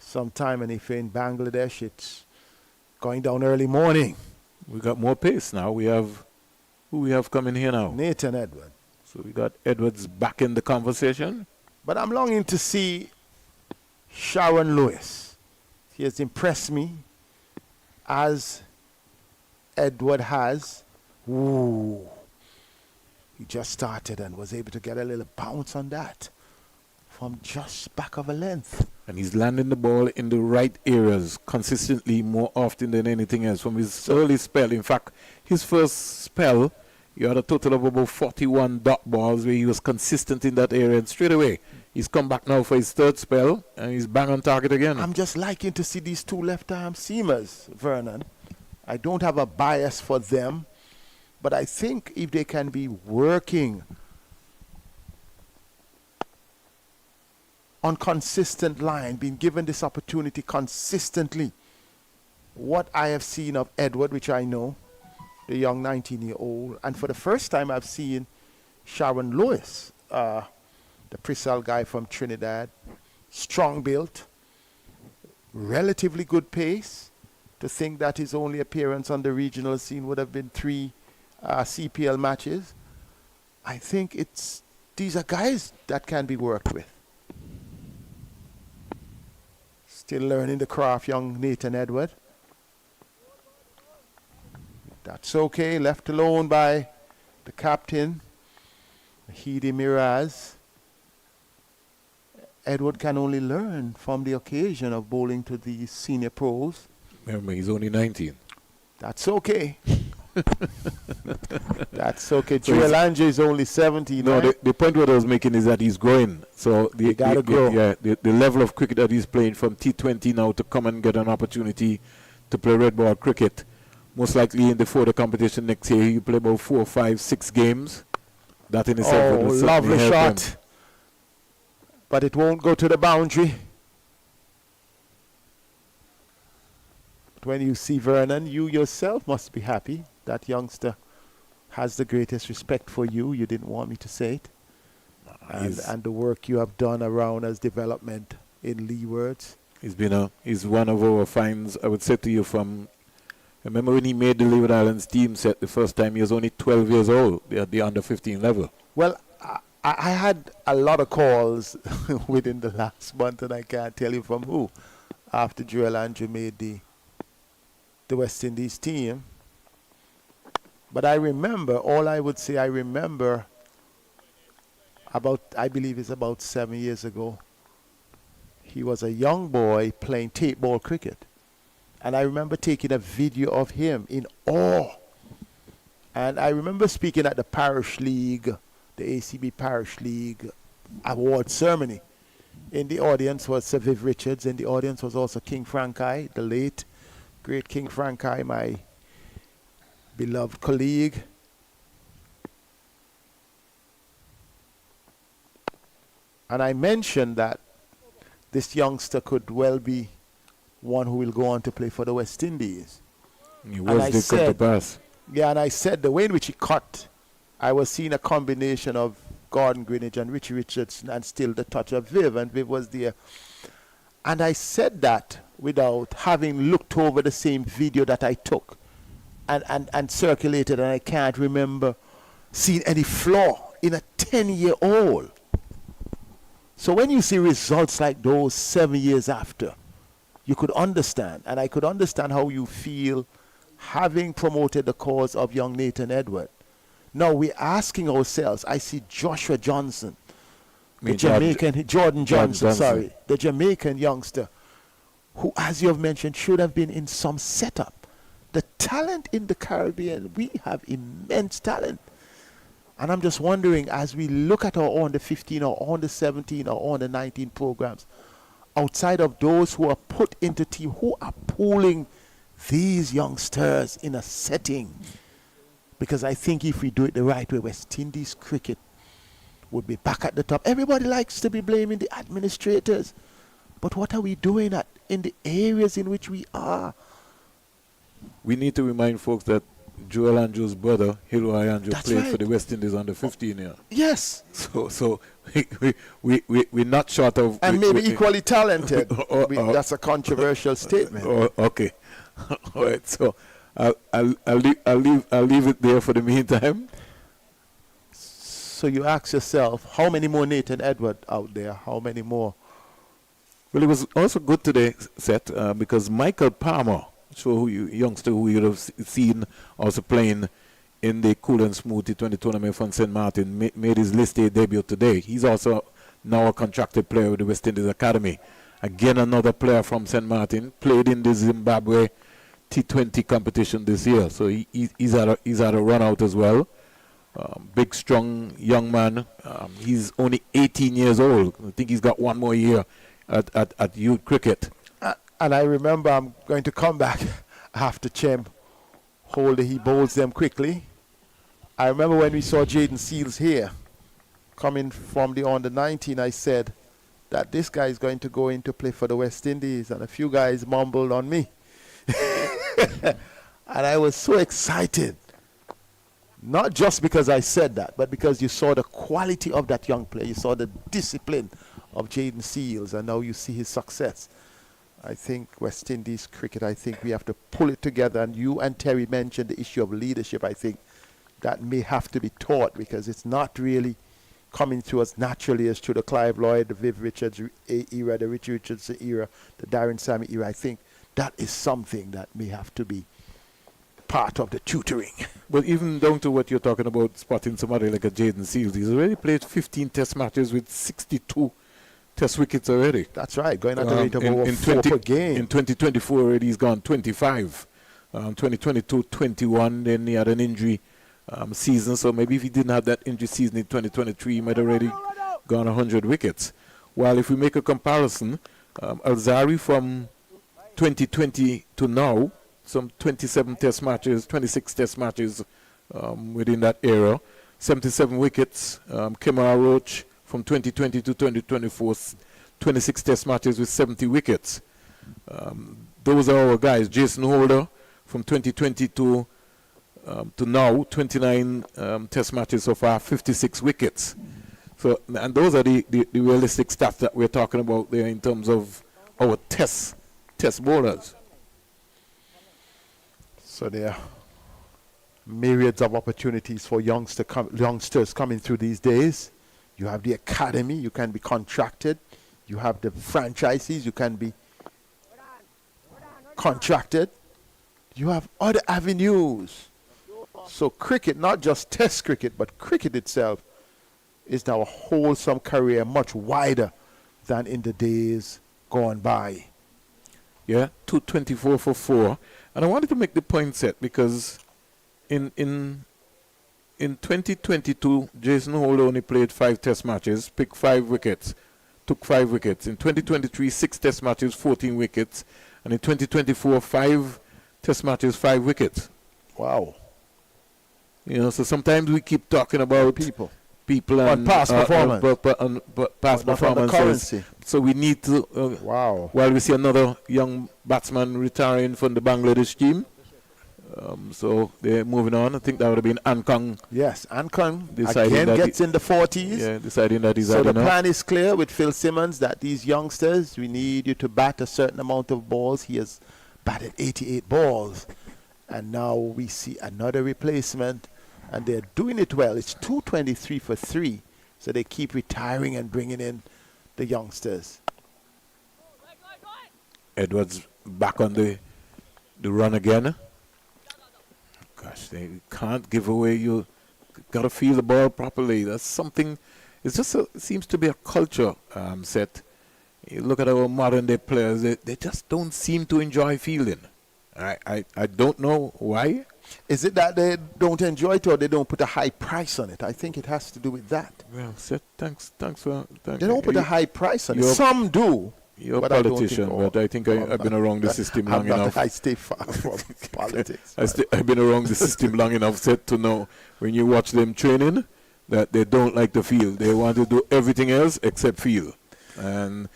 C: Sometime, and if you're in Bangladesh, it's going down early morning.
B: We got more pace now. We have who we have coming here now.
C: Nathan Edward.
B: So we got Edwards back in the conversation.
C: But I'm longing to see Sharon Lewis. He has impressed me as Edward has. Ooh. He just started and was able to get a little bounce on that from just back of a length.
B: And he's landing the ball in the right areas consistently more often than anything else. From his early spell, in fact, his first spell, he had a total of about 41 dot balls where he was consistent in that area. And straight away, he's come back now for his 3rd spell, and he's bang on target again.
C: I'm just liking to see these 2 left-arm seamers, Vernon. I don't have a bias for them, but I think if they can be working on consistent line, being given this opportunity consistently, what I have seen of Edward, which I know, the young 19-year-old, and for the first time I've seen Sharon Lewis, the Prisal guy from Trinidad, strong built, relatively good pace. To think that his only appearance on the regional scene would have been 3 CPL matches. I think these are guys that can be worked with. Still learning the craft, young Nathan Edward. That's okay, left alone by the captain, Hidi Miraz. Edward can only learn from the occasion of bowling to the senior pros.
B: Remember, he's only 19.
C: That's okay. That's okay. Triolanje is only 17.
B: No,
C: right?
B: the point what I was making is that he's growing. So
C: He gotta grow.
B: the level of cricket that he's playing from T20 now to come and get an opportunity to play red ball cricket. Most likely in the further competition next year, he'll play about 4, 5, 6 games. That in itself
C: Oh,
B: will certainly
C: lovely
B: help him.
C: shot. But it won't go to the boundary. But when you see Vernon, you yourself must be happy. That youngster has the greatest respect for you. You didn't want me to say it. And the work you have done around as development in Leewards.
B: He's one of our finds, I would say to you, from... Remember when he made the Leeward Islands team set the first time, he was only 12 years old at the under 15 level.
C: Well, I had a lot of calls within the last month, and I can't tell you from who, after Joel Andrew made the West Indies team. But I remember, all I would say, I remember about, I believe it's about 7 years ago, he was a young boy playing tape ball cricket. And I remember taking a video of him in awe. And I remember speaking at the Parish League, the ACB Parish League award ceremony. In the audience was Sir Viv Richards. In the audience was also King Frankai, the late, great King Frankai, my beloved colleague. And I mentioned that this youngster could well be one who will go on to play for the West Indies.
B: He was the cut to pass.
C: Yeah, and I said the way in which he cut, I was seeing a combination of Gordon Greenidge and Richie Richardson and still the touch of Viv, and Viv was there. And I said that without having looked over the same video that I took and circulated, and I can't remember seeing any flaw in a 10-year-old. So when you see results like those 7 years after, you could understand, and I could understand how you feel having promoted the cause of young Nathan Edward. Now we're asking ourselves, I see Joshua Johnson, the Jamaican, Jordan Johnson, sorry, the Jamaican youngster, who, as you have mentioned, should have been in some setup. The talent in the Caribbean, we have immense talent. And I'm just wondering, as we look at our under 15 or under 17 or under 19 programs, outside of those who are put into team, who are pooling these youngsters in a setting? Because I think if we do it the right way, West Indies cricket would be back at the top. Everybody likes to be blaming the administrators. But what are we doing in the areas in which we are?
B: We need to remind folks that Joel Andrew's brother, Hilo Andrew,
C: That's
B: played
C: right.
B: for the West Indies under 15 here.
C: Yes.
B: So we're not short of...
C: And maybe equally talented.
B: That's
C: That's a controversial statement.
B: Okay. All right. So I'll leave it there for the meantime.
C: So you ask yourself, how many more Nathan Edward out there? How many more?
B: Well, it was also good today, Seth, because Michael Palmer, youngster who you would have seen also playing in the Cool and Smooth T20 tournament from St. Martin, made his list A debut today. He's also now a contracted player with the West Indies Academy. Again, another player from St. Martin, played in the Zimbabwe T20 competition this year. So he's had a run out as well. Big, strong young man. He's only 18 years old. I think he's got one more year at youth cricket.
C: And I remember, I'm going to come back after Chem Holder, he bowls them quickly. I remember when we saw Jaden Seals here, coming from the under 19, I said that this guy is going to go in to play for the West Indies, and a few guys mumbled on me. And I was so excited. Not just because I said that, but because you saw the quality of that young player. You saw the discipline of Jaden Seals, and now you see his success. I think West Indies cricket, I think we have to pull it together. And you and Terry mentioned the issue of leadership. I think that may have to be taught because it's not really coming to us naturally as to the Clive Lloyd, the Viv Richards era, the Richie Richardson era, the Darren Sammy era. I think that is something that may have to be part of the tutoring.
B: But even down to what you're talking about, spotting somebody like a Jaden Seals, he's already played 15 test matches with 62 test wickets already.
C: That's right, going at the rate of over 4 per game.
B: In 2024 already he's gone 25. 2022, 21, then he had an injury season, so maybe if he didn't have that injury season in 2023, he might have already gone 100 wickets. While if we make a comparison, Alzari from 2020 to now, some 27 test matches, 26 test matches within that era, 77 wickets. Kemar Roach from 2020 to 2024, 26 test matches with 70 wickets. Those are our guys. Jason Holder from 2020 to now, 29 test matches so far, 56 wickets. So, and those are the realistic stats that we're talking about there in terms of our test bowlers.
C: So there are myriads of opportunities for youngsters coming through these days. You have the academy, you can be contracted. You have the franchises, you can be contracted. You have other avenues. So cricket, not just test cricket, but cricket itself is now a wholesome career, much wider than in the days gone by.
B: Yeah, 224 for 4. And I wanted to make the point set because in 2022, Jason Holder only played 5 test matches, picked 5 wickets, took 5 wickets. In 2023, 6 test matches, 14 wickets. And in 2024, 5 test matches, 5 wickets.
C: Wow.
B: You know, so sometimes we keep talking about people and
C: past performance.
B: But past performances. So we need to,
C: wow.
B: While we see another young batsman retiring from the Bangladesh team, so they're moving on. I think that would have been Ankang.
C: Yes, Ankang again gets in the 40s.
B: Yeah, deciding that he's
C: so
B: had
C: the
B: enough.
C: plan is clear with Phil Simmons that these youngsters, we need you to bat a certain amount of balls. He has batted 88 balls. And now we see another replacement. And they're doing it well. It's 223 for 3. So they keep retiring and bringing in the youngsters.
B: Edwards back on the run again. Gosh, they can't give away. You got to feel the ball properly. That's something. It's just it seems to be a culture set. You look at our modern day players. They just don't seem to enjoy fielding. I don't know why.
C: Is it that they don't enjoy it or they don't put a high price on it? I think it has to do with that.
B: Well, thanks for.
C: They don't put a high price on it. Some do.
B: You're a politician, but I think I've been around the system long enough.
C: I stay far from politics.
B: I've been around the system long enough to know when you watch them training that they don't like the field. They want to do everything else except field. And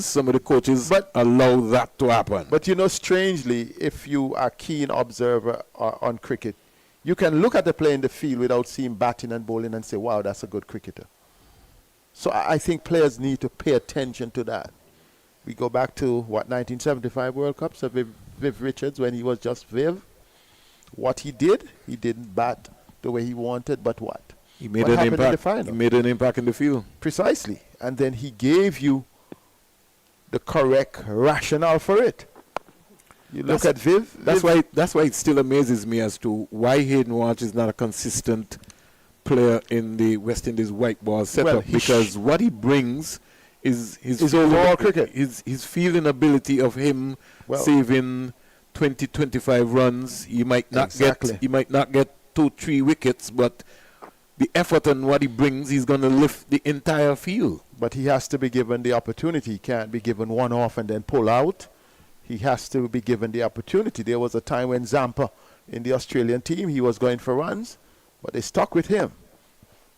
B: some of the coaches allow that to happen.
C: But you know, strangely, if you are a keen observer on cricket, you can look at the player in the field without seeing batting and bowling and say, wow, that's a good cricketer. So I think players need to pay attention to that. We go back to, 1975 World Cup, so Viv Richards, when he was just Viv. What he didn't bat the way he wanted, but what?
B: He made an impact.
C: In the final?
B: He made an impact in the field.
C: Precisely. And then he gave you the correct rationale for it. You look at Viv.
B: That's why it still amazes me as to why Hayden Walsh is not a consistent player in the West Indies white ball setup. Because what he brings is his
C: overall cricket.
B: His fielding ability of him saving 20-25 runs. He might not get 2-3 wickets, but the effort and what he brings, he's going to lift the entire field.
C: But he has to be given the opportunity. He can't be given one off and then pull out. He has to be given the opportunity. There was a time when Zampa in the Australian team, he was going for runs, but they stuck with him.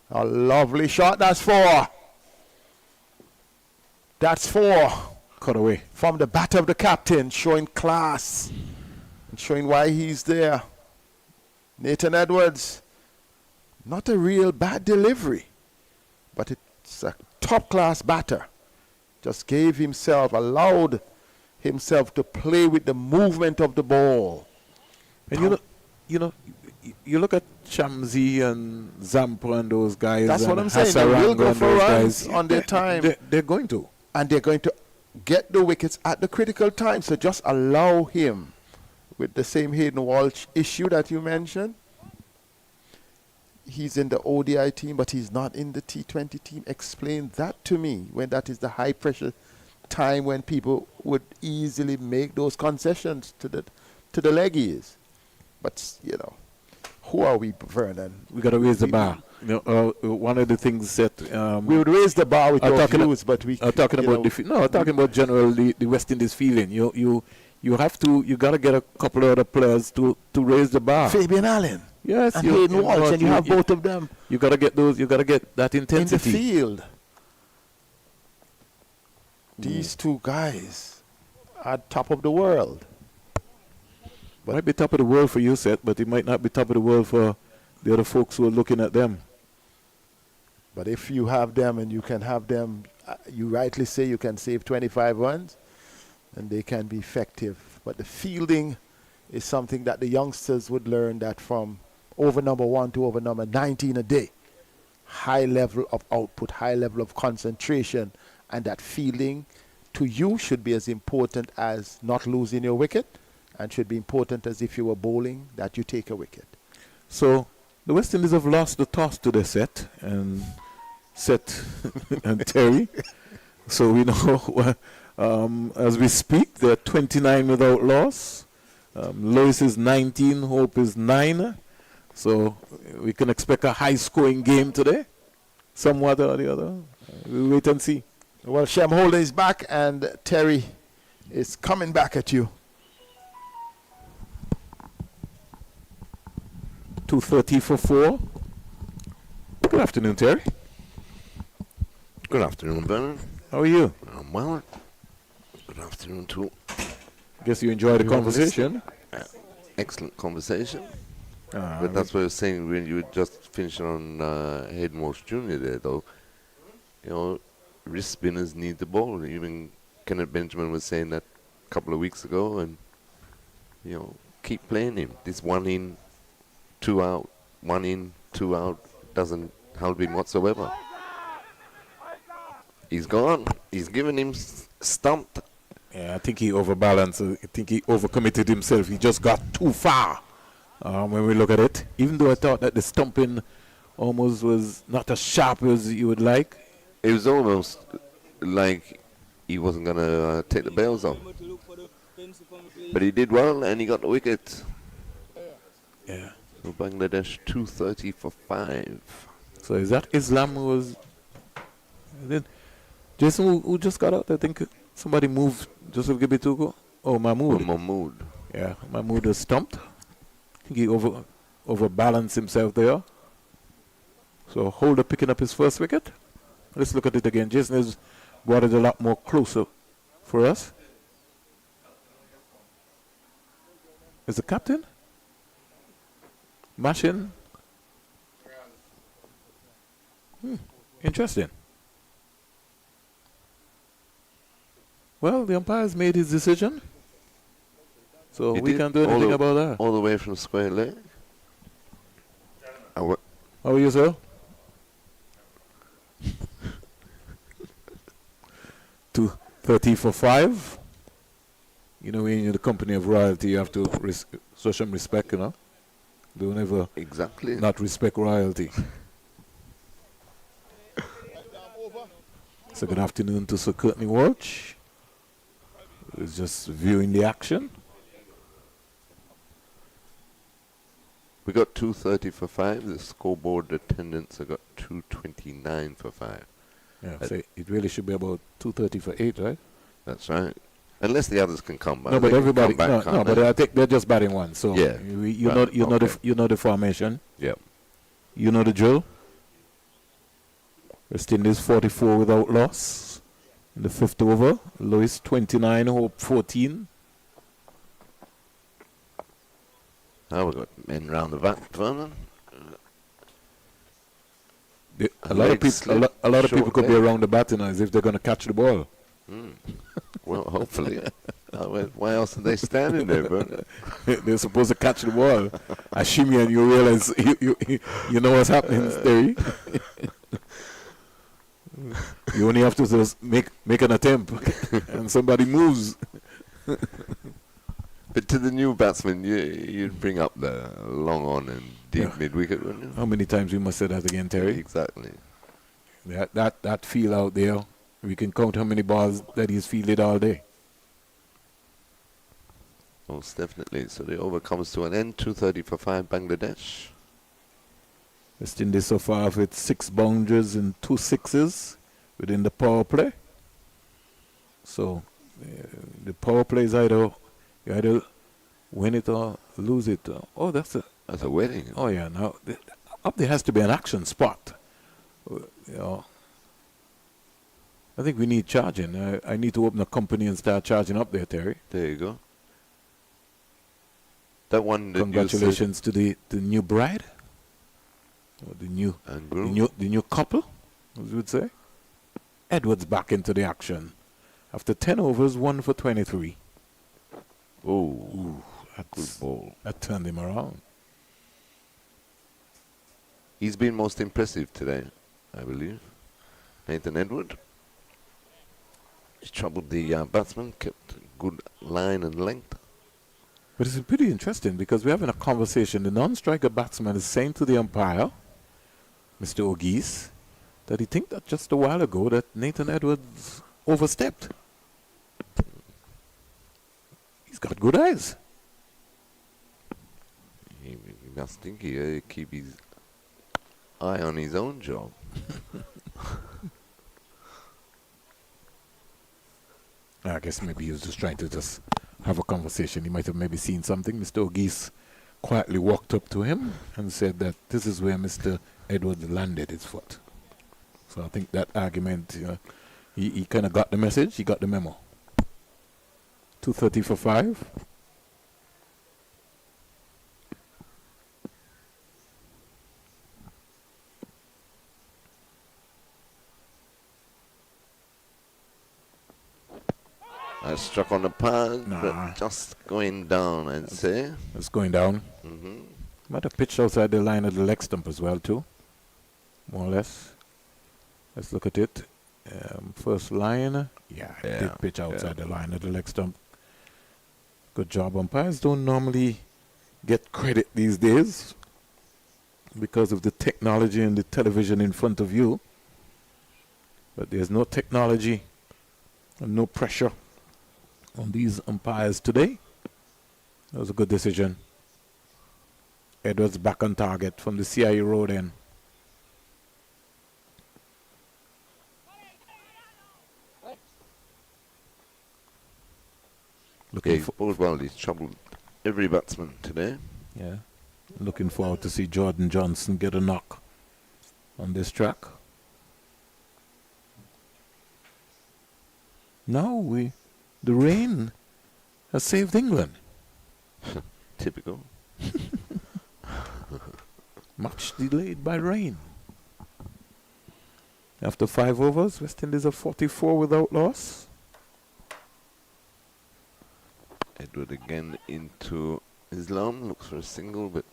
C: A lovely shot. That's 4. That's 4.
B: Cut away.
C: From the bat of the captain, showing class. and showing why he's there. Nathan Edwards, not a real bad delivery, but it's a top-class batter. Just allowed himself to play with the movement of the ball.
B: And you look at Shamsi and Zampa and those guys.
C: That's what
B: and
C: I'm saying. They will
B: Hasaranga
C: go
B: and
C: for
B: those
C: runs
B: guys.
C: on their time.
B: They're going to.
C: And they're going to get the wickets at the critical time. So just allow him, with the same Hayden Walsh issue that you mentioned. He's in the ODI team, but he's not in the T20 team. Explain that to me, when that is the high pressure time when people would easily make those concessions to the leggies. But, who are we, Vernon?
B: We got to raise the bar. One of the things that
C: we would raise the bar with our views, but we.
B: I'm talking about generally the West Indies feeling. You got to get a couple of other players to raise the bar.
C: Fabian Allen.
B: Yes,
C: and Hayden Walsh, and you have both of them.
B: You got to get those. You got to get that intensity
C: in the field. These two guys are top of the world.
B: But might be top of the world for you, Seth, but it might not be top of the world for the other folks who are looking at them.
C: But if you have them and you can have them, you rightly say you can save 25 runs, and they can be effective. But the fielding is something that the youngsters would learn that from over number 1 to over number 19 a day. High level of output, high level of concentration, and that fielding to you should be as important as not losing your wicket, and should be important as if you were bowling, that you take a wicket.
B: So the West Indies have lost the toss to the Seth and Terry. So we know as we speak, they're 29 without loss. Lois is 19, Hope is 9. So we can expect a high-scoring game today, somewhat or the other. We'll wait and see.
C: Well, Shem Holden is back, and Terry is coming back at you.
B: 2:30 for 4. Good afternoon, Terry.
A: Good afternoon, Vernon.
B: How are you?
A: I'm well. Good afternoon, too.
B: Guess you enjoyed the conversation.
A: Excellent conversation. But that's what I was saying when you were just finishing on Hayden Walsh Jr. there, though. Wrist spinners need the ball. Even Kenneth Benjamin was saying that a couple of weeks ago, and, keep playing him. This 1 in, 2 out, 1 in, 2 out doesn't help him whatsoever. He's gone. He's given him stumped.
B: Yeah, I think he overbalanced. I think he overcommitted himself. He just got too far when we look at it. Even though I thought that the stumping almost was not as sharp as you would like.
A: It was almost like he wasn't going to take the bails off. But he did well, and he got the wicket.
B: Yeah.
A: So Bangladesh 2:30 for 5.
B: So is that Islam who was... Then Jason, who just got out? I think somebody moved Joseph Gibitugo. Oh, Mahmood.
A: Mahmood.
B: Yeah, Mahmood was stumped. I think he overbalanced himself there. So Holder picking up his first wicket. Let's look at it again. Jason has brought it a lot more closer for us. Is the captain? Mashing? Interesting. Well, the umpire's made his decision. So we can't do anything about that.
A: All the way from square leg.
B: How are you, sir? 2:30 for 5. When you're in the company of royalty, you have to show some respect, Don't ever not respect royalty. So good afternoon to Sir Courtney Walsh. Who's just viewing the action.
A: We got 2:30 for 5. The scoreboard attendance I got 2:29 for 5.
B: Yeah, so it really should be about 2:30 for 8, right?
A: That's right. Unless the others can come back.
B: No, but everybody. No, but I think they're just batting one. So
A: yeah,
B: you know the formation.
A: Yeah.
B: You know the drill. West Indies 44 without loss in the 5th over. Lewis 29, Hope 14.
A: Oh, we've got men round the back, Vernon.
B: A lot of
A: Leg
B: people,
A: slip,
B: a lot of people
A: short
B: could be
A: leg.
B: around the bat, as if they're going to catch the ball.
A: Well, hopefully. Why else are they standing there, Vernon?
B: They're supposed to catch the ball. I shimmy and you realize you know what's happening, Terry. You only have to just make an attempt, and somebody moves.
A: But to the new batsman, you'd bring up the long on and deep mid-wicket, wouldn't you?
B: How many times we must say that again, Terry?
A: Exactly.
B: That feel out there, we can count how many balls that he's fielded all day.
A: Most definitely. So the over comes to an end. 2:30 for 5, Bangladesh.
B: West Indies so far with 6 boundaries and 2 sixes within the power play. So the power play is you either win it or lose it. That's
A: a wedding.
B: Oh yeah, now up there has to be an action spot. I think we need charging. I need to open a company and start charging up there, Terry.
A: There you go. That one. That
B: congratulations to the new bride. Or the new couple, as you would say. Edwards back into the action. After 10 overs, 1 for 23.
A: Ooh, good ball.
B: That turned him around.
A: He's been most impressive today, I believe. Nathan Edward. He's troubled the batsman, kept good line and length.
B: But it's pretty interesting because we're having a conversation. The non-striker batsman is saying to the umpire, Mr. O'Geese, that he think that just a while ago that Nathan Edwards overstepped. He's got good eyes.
A: He must think he keep his eye on his own job.
B: I guess maybe he was just trying to just have a conversation. He might have maybe seen something. Mr. O'Geese quietly walked up to him and said that this is where Mr. Edwards landed his foot. So I think that argument, he kind of got the message, he got the memo. 2:30 for 5.
A: I struck on the pad, but just going down, I'd say.
B: It's going down. Might have pitched outside the line of the leg stump as well, too. More or less. Let's look at it. First line. Yeah, it did pitch outside the line of the leg stump. Good job. Umpires don't normally get credit these days because of the technology and the television in front of you. But there's no technology and no pressure on these umpires today. That was a good decision. Edwards back on target from the CIE road end.
A: Looking forward, well, he's troubled every batsman today.
B: Yeah. Looking forward to see Jordan Johnson get a knock on this track. Now the rain has saved England.
A: Typical.
B: Much delayed by rain. After 5 overs, West Indies are 44 without loss.
A: Edward again into Islam, looks for a single, but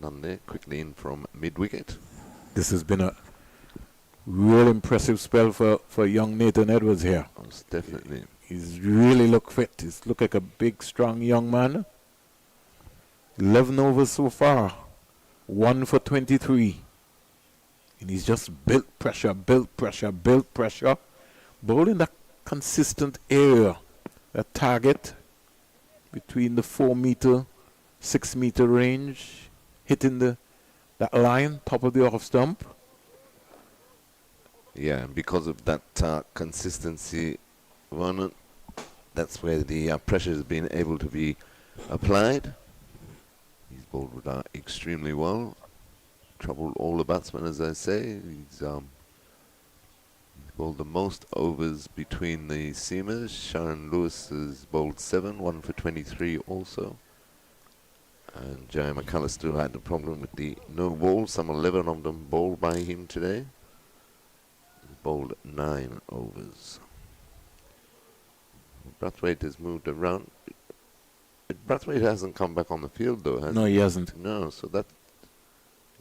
A: none there. Quickly in from mid-wicket.
B: This has been a real impressive spell for young Nathan Edwards here.
A: Most definitely.
B: He's really look fit. He's look like a big, strong young man. 11 overs so far. 1 for 23. And he's just built pressure. Bowling that consistent area. That target between the 4 meter, 6 meter range. Hitting that line, top of the off stump.
A: Yeah, and because of that consistency, Vernon, that's where the pressure has been able to be applied. He's bowled extremely well. Troubled all the batsmen, as I say. He's bowled the most overs between the seamers. Sharon Lewis has bowled 7, 1 for 23 also. And Jay McAllister had the problem with the no ball. Some 11 of them bowled by him today. He bowled 9 overs. Brathwaite has moved around. Brathwaite hasn't come back on the field though, has
B: No, he hasn't.
A: No, so that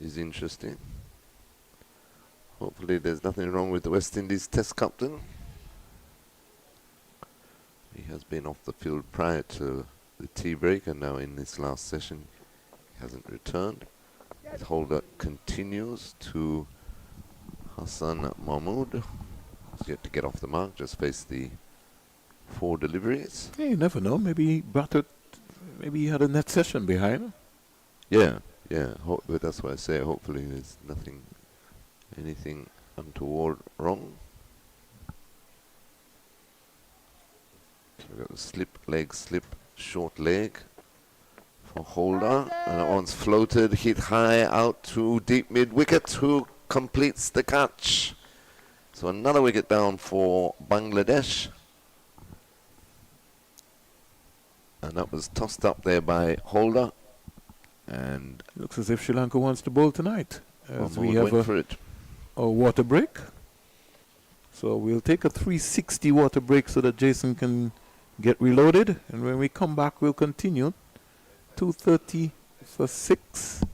A: is interesting. Hopefully there's nothing wrong with the West Indies Test captain. He has been off the field prior to the tea break, and now in this last session he hasn't returned. His holder continues to Hassan Mahmood. He's yet to get off the mark, just faced the 4 deliveries.
B: Hey, you never know. Maybe Brathwaite, maybe he had a net session behind.
A: Yeah, but that's why I say hopefully there's anything untoward wrong. So we've got the slip, short leg for Holder. And that one's floated, hit high out to deep mid wicket, who completes the catch. So another wicket down for Bangladesh. And that was tossed up there by Holder. And
B: Looks as if Sri Lanka wants to bowl tonight, as we
A: Mahmood
B: have
A: went for it.
B: a water break. So we'll take a 360 water break so that Jason can get reloaded, and when we come back we'll continue. 2:30 for 6.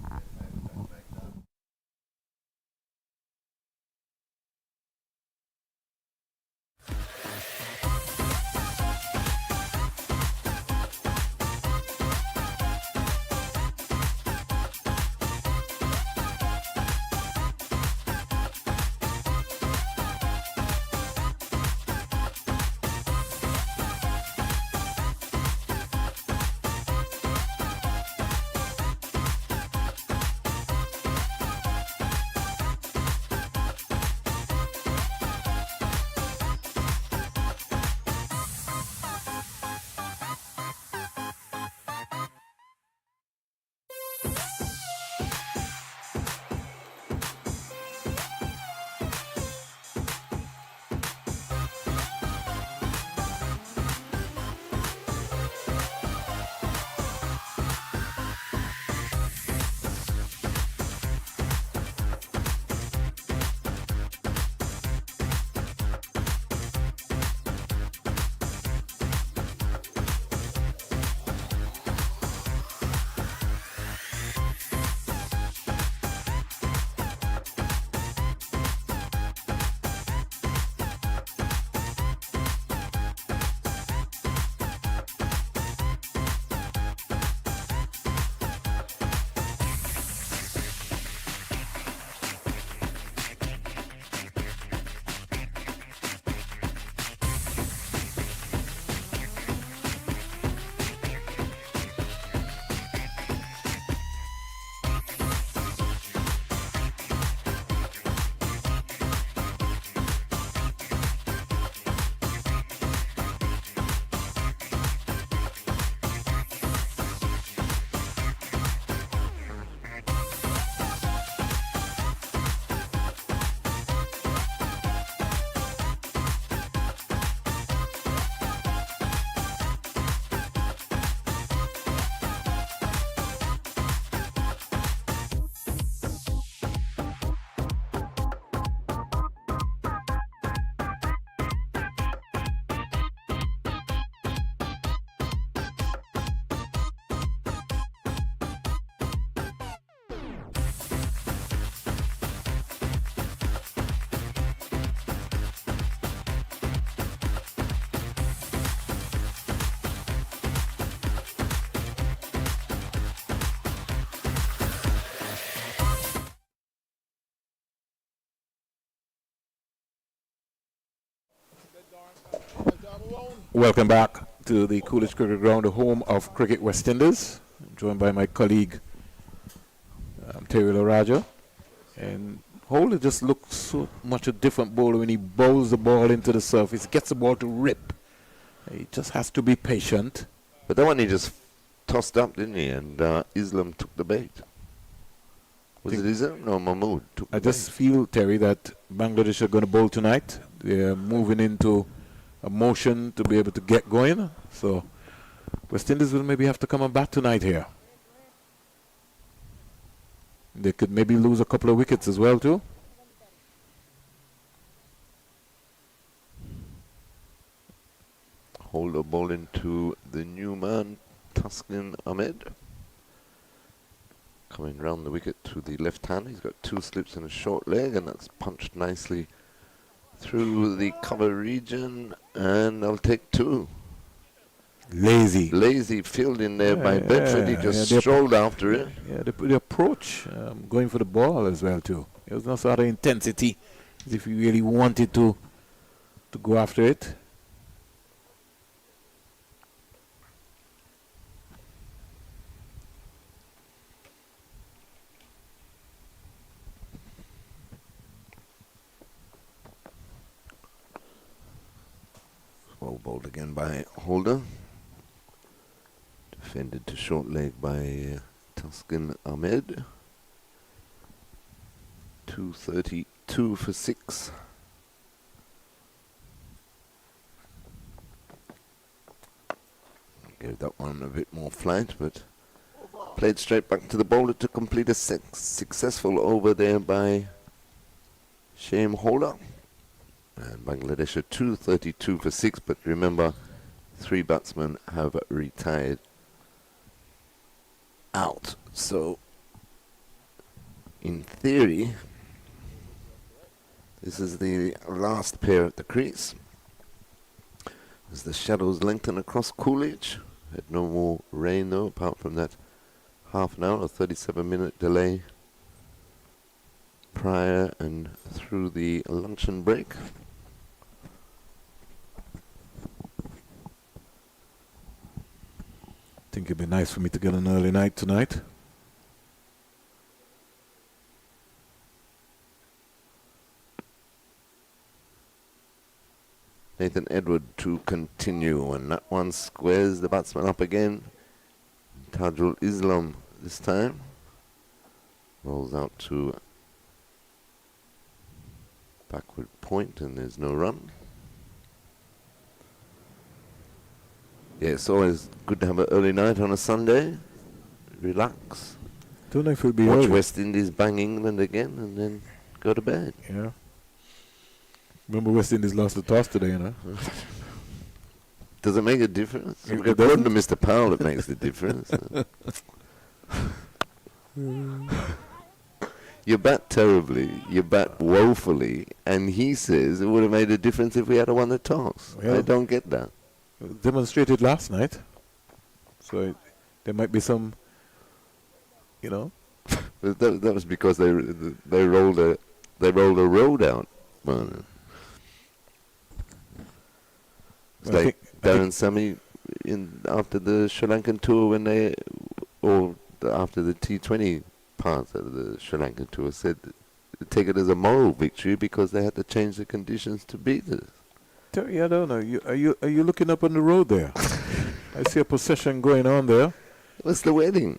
B: Welcome back to the Coolidge Cricket Ground, the home of Cricket West Indies. I'm joined by my colleague Terry Laraja. And Holder just looks so much a different bowler when he bowls the ball into the surface. He gets the ball to rip. He just has to be patient.
A: But that one he just tossed up, didn't he? And Islam took the bait. Was it Islam? No, Mahmood took the
B: I
A: bait.
B: just feel, Terry, that Bangladesh are going to bowl tonight. They're moving into a motion to be able to get going. So West Indies will maybe have to come and bat tonight here. They could maybe lose a couple of wickets as well too.
A: Holder ball into the new man, Tuscan Ahmed. Coming round the wicket to the left hand. He's got 2 slips and a short leg, and that's punched nicely through the cover region, and I'll take 2.
B: Lazy.
A: Lazy field in there by Bedford. He just
B: they
A: strolled after it.
B: Yeah, the approach, going for the ball as well too. It was no sort of intensity as if he really wanted to go after it.
A: Well bowled again by Holder. Defended to short leg by Tuscan Ahmed. 232 for 6. Gave that one a bit more flight, but played straight back to the bowler to complete a successful over there by Shame Holder. And Bangladesh are 232 for 6, but remember, 3 batsmen have retired out. So, in theory, this is the last pair at the crease. As the shadows lengthen across Coolidge. Had no more rain though, apart from that half an hour or 37-minute delay prior and through the luncheon break.
B: I think it'd be nice for me to get an early night tonight.
A: Nathan Edward to continue, and that one squares the batsman up again. Tajul Islam this time. Rolls out to backward point, and there's no run. Yeah, it's always good to have an early night on a Sunday. Relax.
B: Don't know if it'll be
A: Watch
B: early.
A: West Indies bang England again, and then go to bed.
B: Yeah. Remember West Indies lost the toss today, you know.
A: Does it make a difference?
B: It
A: According to Mr. Powell, it makes the difference. You bat terribly, you bat woefully, and he says it would have made a difference if we had won the toss.
B: Yeah.
A: I don't get that.
B: Demonstrated last night. So there might be some, you know.
A: But that was because they rolled a road out. Well, it's
B: I
A: like
B: think
A: Darren Sammy after the Sri Lankan tour after the T20 part of the Sri Lankan tour said take it as a moral victory because they had to change the conditions to beat us.
B: Terry, I don't know. Are you looking up on the road there? I see a procession going on there.
A: What's the wedding?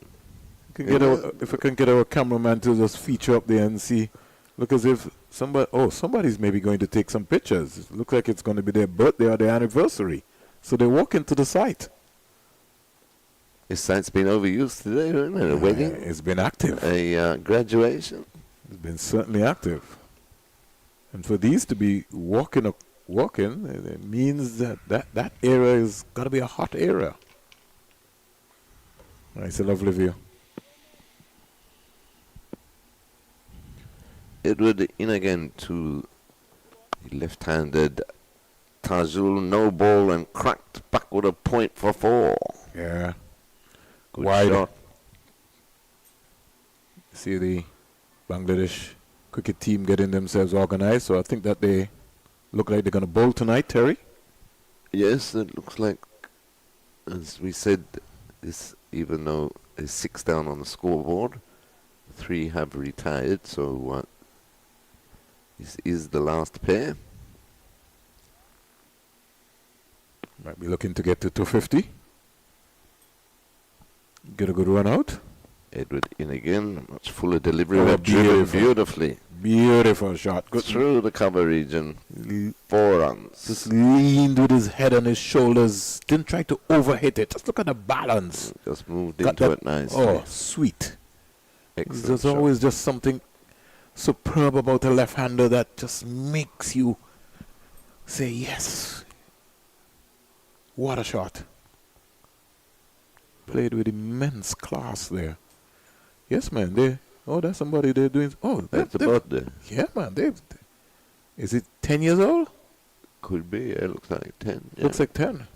B: If I can get our cameraman to just feature up there and see, look as if somebody's maybe going to take some pictures. It looks like it's going to be their birthday or their anniversary. So they walk into the site.
A: This site's been overused today, isn't it? A wedding?
B: It's been active.
A: A graduation?
B: It's been certainly active. And for these to be walking, it means that area is got to be a hot area. It's a lovely view.
A: Edward in again to the left-handed Tajul, no ball and cracked backward a point for 4.
B: Yeah.
A: Good
B: Wide.
A: shot.
B: See the Bangladesh cricket team getting themselves organized, so I think that they look like they're going to bowl tonight, Terry.
A: Yes, it looks like, as we said, this, even though there's 6 down on the scoreboard, 3 have retired, so this is the last pair.
B: Might be looking to get to 250. Get a good run out.
A: Edward in again, much fuller delivery.
B: Oh,
A: They've driven
B: beautiful.
A: beautifully
B: Beautiful shot. Good.
A: through the cover region. 4 runs.
B: Just leaned with his head on his shoulders. Didn't try to overhit it. Just look at the balance.
A: Just moved
B: Got
A: into
B: that-
A: it nicely.
B: Oh, sweet.
A: Excellent
B: There's
A: shot.
B: always just something superb about a left-hander that just makes you say, yes, what a shot. Played with immense class there. Yes, man, that's somebody they're doing. Oh,
A: That's about there.
B: yeah, man, is it 10 years old?
A: Could be. It looks like 10. Yeah.
B: Looks like 10.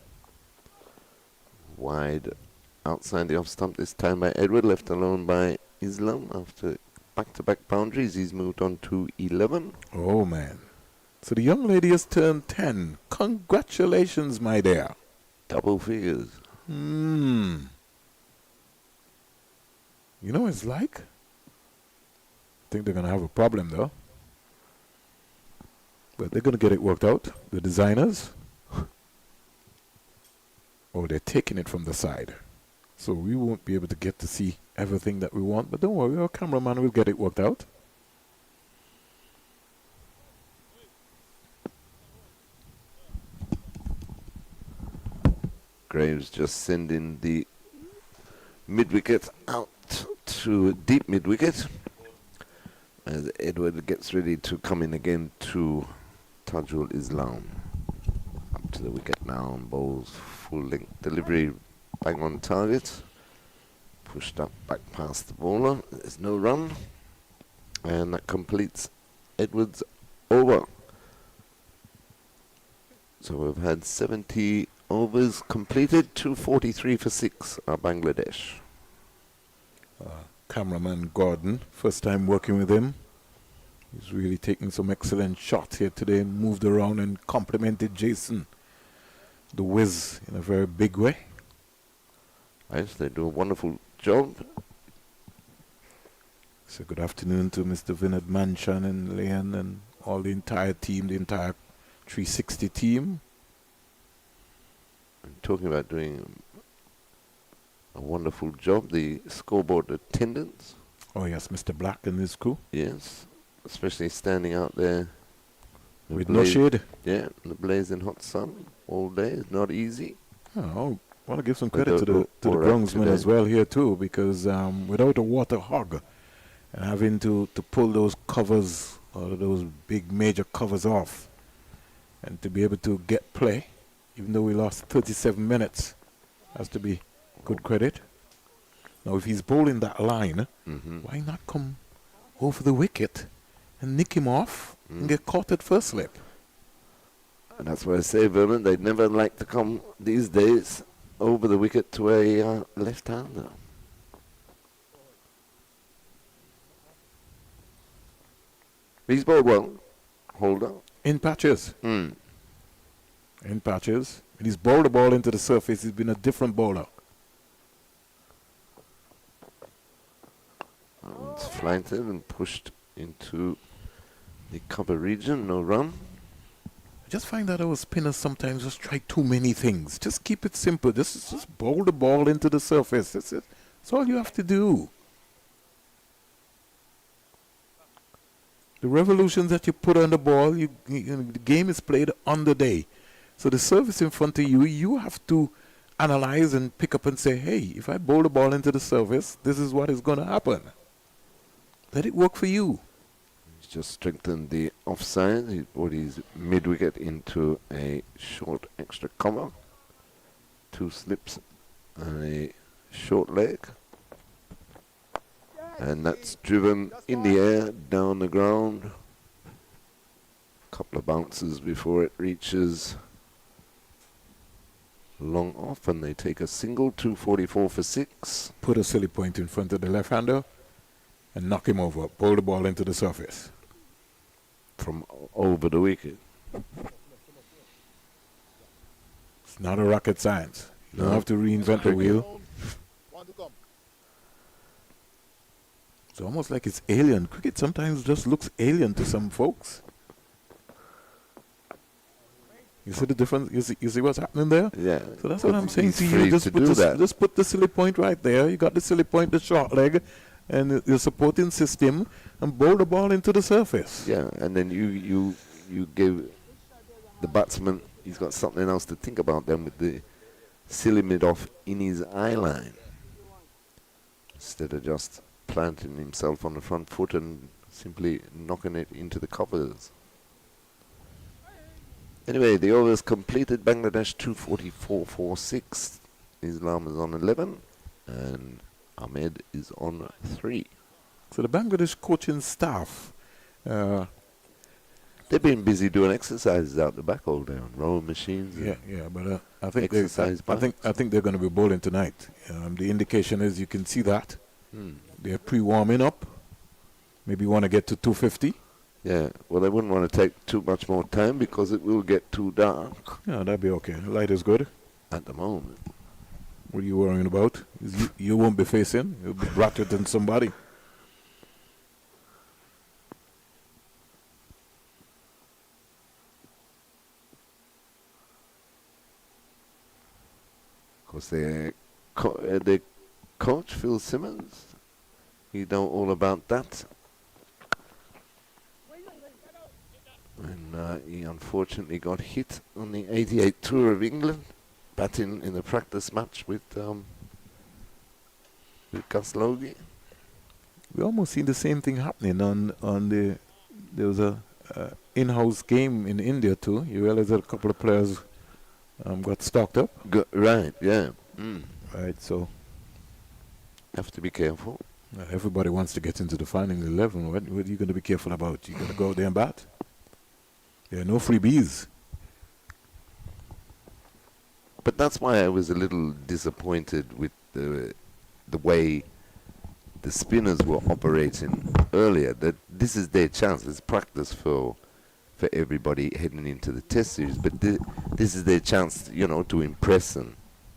A: Wide outside the off stump this time by Edward, left alone by Islam after back-to-back boundaries. He's moved on to 11.
B: Oh, man. So the young lady has turned 10. Congratulations, my dear.
A: Double figures.
B: You know what it's like? I think they're going to have a problem, though. But they're going to get it worked out. The designers. Oh, they're taking it from the side. So we won't be able to get to see everything that we want. But don't worry, our cameraman will get it worked out.
A: Graves just sending the mid-wicket out to deep mid-wicket as Edward gets ready to come in again to Tajul Islam. Up to the wicket now and bowls full length delivery, bang on target. Pushed up back past the bowler. There's no run. And that completes Edward's over. So we've had 70 overs completed, 243 for 6 are Bangladesh.
B: Cameraman Gordon, first time working with him. He's really taking some excellent shots here today, moved around and complimented Jason, the whiz, in a very big way.
A: Yes, they do a wonderful job.
B: So good afternoon to Mr. Vinod Manchan and Leon and all the entire team, the entire 360 team.
A: And talking about doing a wonderful job, the scoreboard attendants.
B: Oh yes, Mr. Black and his crew.
A: Yes, especially standing out there. the
B: With no
A: blaze-
B: shade.
A: Yeah, in the blazing hot sun all day is not easy.
B: Oh, I want to give some
A: But
B: credit to
A: they'll
B: the
A: go right
B: groundsmen
A: today.
B: as well here too, because without a water hog and having to pull those covers or those big major covers off and to be able to get play, even though we lost 37 minutes, has to be good credit. Now if he's bowling that line, why not come over the wicket and nick him off and get caught at first slip?
A: And that's why I say, Vernon, they'd never like to come these days over the wicket to a left-hander. He's bowled well. Holder.
B: In patches.
A: Mm.
B: In patches. When he's bowled the ball into the surface, he's been a different bowler.
A: It's flanked and pushed into the cover region. No run.
B: I just find that our spinners sometimes just try too many things. Just keep it simple. Just bowl the ball into the surface. That's it. That's all you have to do. The revolutions that you put on the ball, the game is played on the day. So the service in front of you, you have to analyze and pick up and say, hey, if I bowl the ball into the surface, this is what is going to happen. Let it work for you.
A: He's just strengthened the offside. He brought his mid-wicket into a short extra cover. 2 slips and a short leg. And that's driven in the air, down the ground. Couple of bounces before it reaches long off, and they take a single, 244 for 6.
B: Put a silly point in front of the left-hander and knock him over. Bowl the ball into the surface.
A: From over the wicket.
B: It's not a rocket science. You don't
A: No.
B: have to reinvent the wheel.
D: Want to come?
B: It's almost like it's alien. Cricket sometimes just looks alien to some folks. You see the difference? You see what's happening there?
A: Yeah.
B: So that's what I'm saying
A: He's
B: to
A: free
B: you.
A: to do that.
B: Just put the silly point right there. You got the silly point, the short leg, and your supporting system, and bowl the ball into the surface.
A: Yeah, and then you give the batsman, he's got something else to think about then with the silly mid off in his eye line. Instead of just planting himself on the front foot and simply knocking it into the covers. Anyway, the over is completed. Bangladesh 244.46. Islam is on 11 and Ahmed is on 3.
B: So the Bangladesh coaching staff,
A: They've been busy doing exercises out the back all day on rowing machines.
B: but I think
A: Exercise
B: I think they're going to be bowling tonight. The indication is you can see that they're pre-warming up. Maybe want to get to 250.
A: Yeah, well, they wouldn't want to take too much more time because it will get too dark
B: Yeah, that'd be okay. Light is good.
A: at the moment.
B: What are you worrying about? You won't be facing. You'll be ratted than somebody.
A: Because the coach, Phil Simmons, he know all about that. And he unfortunately got hit on the 88 Tour of England, batting in the practice match with Gus Logie.
B: We almost seen the same thing happening on there was a in-house game in India too. You realize that a couple of players got stocked up.
A: Right, yeah. Mm.
B: Right, so
A: Have to be careful.
B: everybody wants to get into the final 11. What are you going to be careful about? You got to go out there and bat. There are no freebies.
A: But that's why I was a little disappointed with the way the spinners were operating earlier. That this is their chance. It's practice for everybody heading into the Test series. But this is their chance, to impress and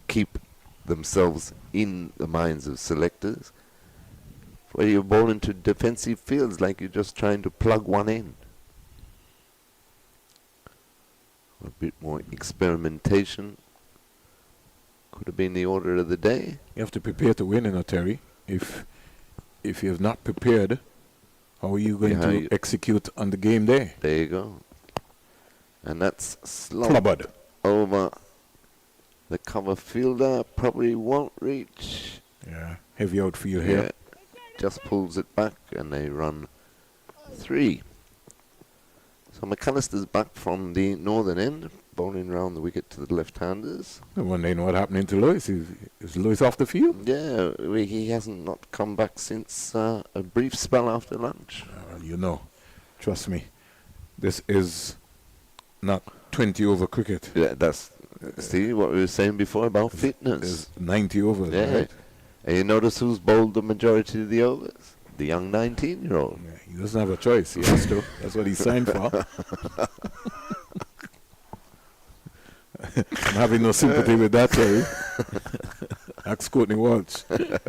A: keep themselves in the minds of selectors. Where you're bowling to defensive fields like you're just trying to plug one in. A bit more experimentation could have been the order of the day.
B: You have to prepare to win, Terry. If you have not prepared, how are you going to execute on the game day?
A: There you go. And that's
B: Clubbed.
A: over the cover fielder. Probably won't reach.
B: Yeah, heavy outfield here.
A: Just pulls it back and they run 3. So McAllister's back from the northern end, bowling round the wicket to the left-handers.
B: I'm wondering what happening to Lewis. Is Lewis off the field?
A: Yeah, he hasn't not come back since a brief spell after lunch.
B: Well, trust me, this is not 20 over cricket.
A: Yeah, that's see what we were saying before about fitness.
B: There's 90 overs,
A: Yeah.
B: right?
A: And you notice who's bowled the majority of the overs? The young 19-year-old.
B: Yeah, he doesn't have a choice. He has to. That's what he signed for. I'm having no sympathy with that, Terry. Ask Courtney Walsh.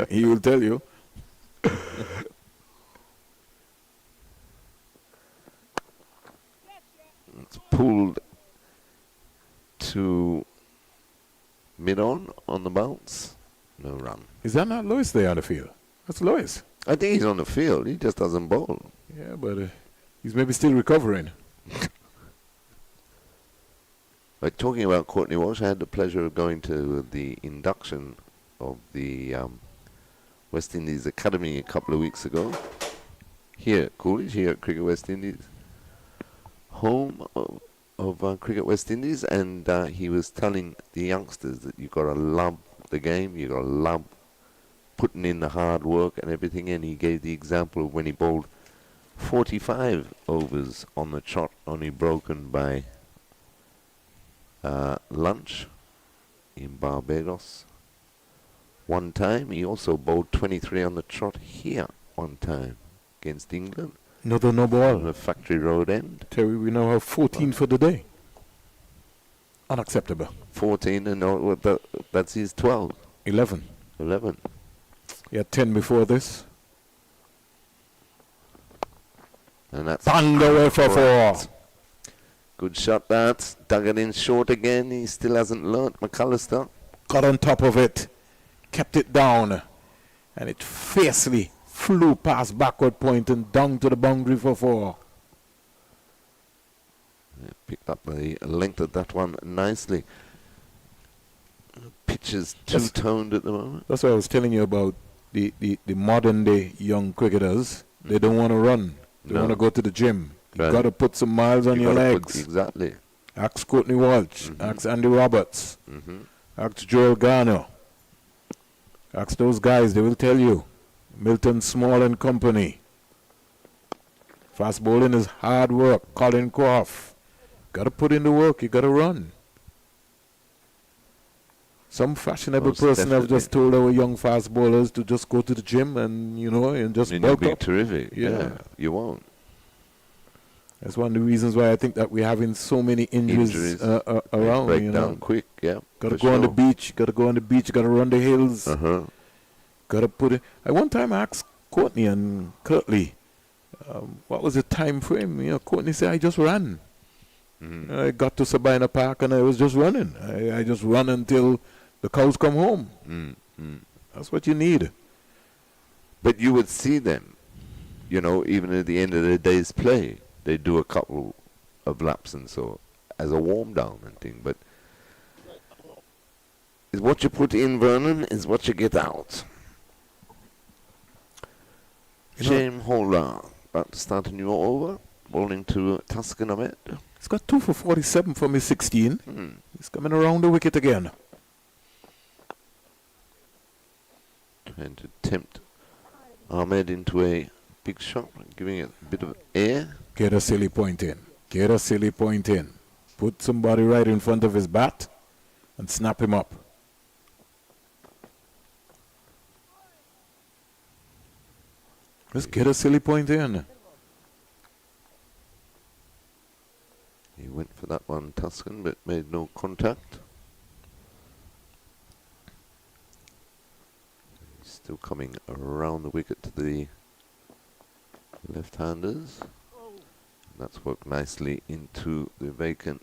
B: He will tell you.
A: It's pulled to mid-on the bounce. No run.
B: Is that not Lewis there on the field? That's Lewis.
A: I think he's on the field. He just doesn't bowl.
B: Yeah, but he's maybe still recovering.
A: But talking about Courtney Walsh, I had the pleasure of going to the induction of the West Indies Academy a couple of weeks ago. Here at Coolidge, here at Cricket West Indies. Home of Cricket West Indies. And he was telling the youngsters that you've got to love the game. You've got to love putting in the hard work and everything. And he gave the example of when he bowled 45 overs on the trot, only broken by lunch in Barbados. One time he also bowled 23 on the trot here one time against England.
B: Another no
A: On
B: ball.
A: the Factory Road end.
B: Terry, we now have 14 for the day. Unacceptable.
A: 14 and that's his 12.
B: 11.
A: 11.
B: He had 10 before this.
A: And that's
B: Bang away for 4.
A: good shot that. Dug it in short again. He still hasn't learnt. McAllister.
B: Got on top of it. Kept it down. And it fiercely flew past backward point and down to the boundary for 4.
A: Picked up the length of that one nicely. Pitch is two-toned at the moment.
B: That's what I was telling you about the modern day young cricketers, they don't want to run. They
A: No.
B: want to go to the gym. You
A: Right.
B: got to put some miles on
A: You
B: your
A: gotta put-
B: legs.
A: exactly.
B: Ask Courtney Walsh.
A: Mhm.
B: Ask Andy Roberts.
A: Hmm.
B: Ask Joel Garner. Ask those guys. They will tell you. Milton Small and Company. Fast bowling is hard work. Colin Croft. Got to put in the work. You got to run. Some fashionable
A: Most
B: person have just
A: definitely.
B: told our young fast bowlers to just go to the gym and, you know, and just
A: And you'll
B: bulk
A: be
B: up.
A: terrific.
B: Yeah.
A: Yeah. You won't.
B: That's one of the reasons why I think that we're having so many injuries,
A: They
B: around.
A: break
B: You
A: down
B: know,
A: quick. Yeah.
B: got to
A: for
B: go on the
A: sure.
B: beach. Got to go on the beach. Got to run the hills.
A: Uh-huh.
B: Got to put it. At one time, I asked Courtney and Curtly, what was the time frame? You know, Courtney said, I just ran.
A: Mhm.
B: I got to Sabina Park and I was just running. I just run until the cows come home.
A: Mm, mm.
B: That's what you need.
A: But you would see them, you know, even at the end of the day's play, they do a couple of laps and so as a warm down and thing. But is what you put in, Vernon, is what you get out.
B: You know-
A: Shame Holder about to start a new over, bowling to Tuscan Ahmed.
B: He's got 2 for 47 from his 16.
A: Hmm.
B: He's coming around the wicket again.
A: Trying to tempt Ahmed into a big shot, giving it a bit of air.
B: Get a silly point in. Get a silly point in. Put somebody right in front of his bat and snap him up. Just get a silly point in.
A: He went for that one, Tuscan, but made no contact. He's still coming around the wicket to the left-handers. That's worked nicely into the vacant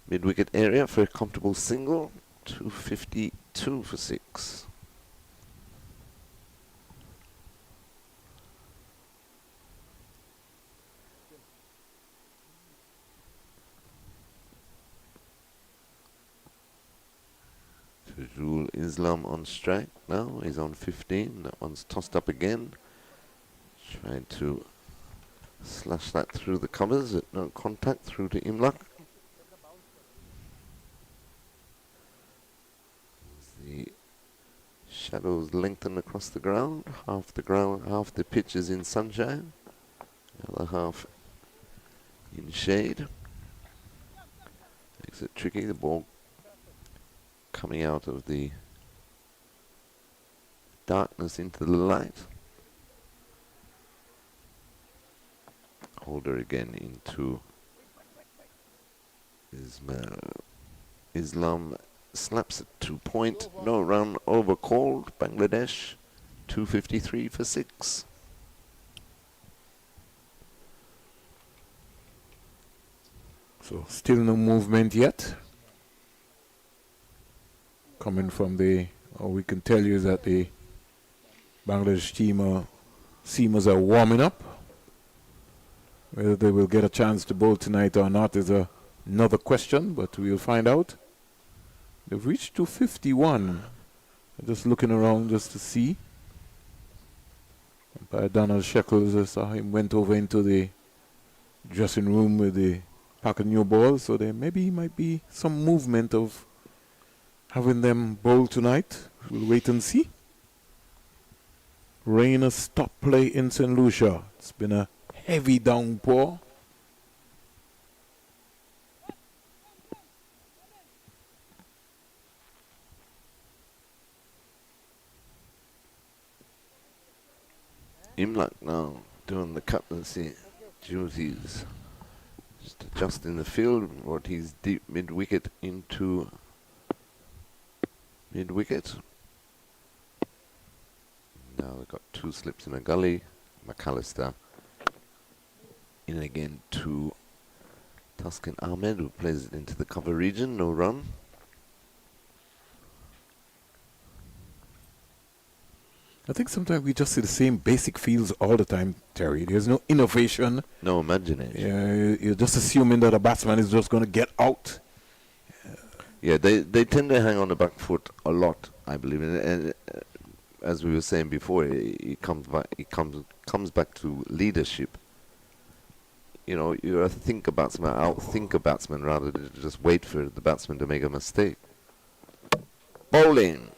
A: mid-wicket area for a comfortable single. 252 for 6. Tajul Islam on strike now. He's on 15. That one's tossed up again. Trying to slash that through the covers at no contact through to Imlak. The shadows lengthen across the ground. Half the pitch is in sunshine. The other half in shade. Makes it tricky. The ball coming out of the darkness into the light. Holder again into Islam slaps at 2 point. No run over called. Bangladesh 253 for 6.
B: So still no movement yet. Coming from or we can tell you that the Bangladesh seamers are warming up. Whether they will get a chance to bowl tonight or not is another question, but we'll find out. They've reached 251. I'm just looking around just to see. Umpire Donald Shekels, I saw him went over into the dressing room with the pack of new balls, so there maybe might be some movement of having them bowl tonight. We'll wait and see. Rain has stopped play in St. Lucia. It's been a heavy downpour.
A: Imlak now doing the captaincy duties. Just adjusting the field, what he's deep mid-wicket into mid-wicket. Now they've got 2 slips in a gully. McAllister in again to Tuscan Ahmed, who plays it into the cover region. No run.
B: I think sometimes we just see the same basic fields all the time, Terry. There's no innovation.
A: No imagination.
B: Yeah, you're just assuming that a batsman is just going to get out.
A: Yeah, they tend to hang on the back foot a lot, I believe. And as we were saying before, it comes back to leadership. You know, you have to think a batsman, outthink a batsman rather than just wait for the batsman to make a mistake. Bowling.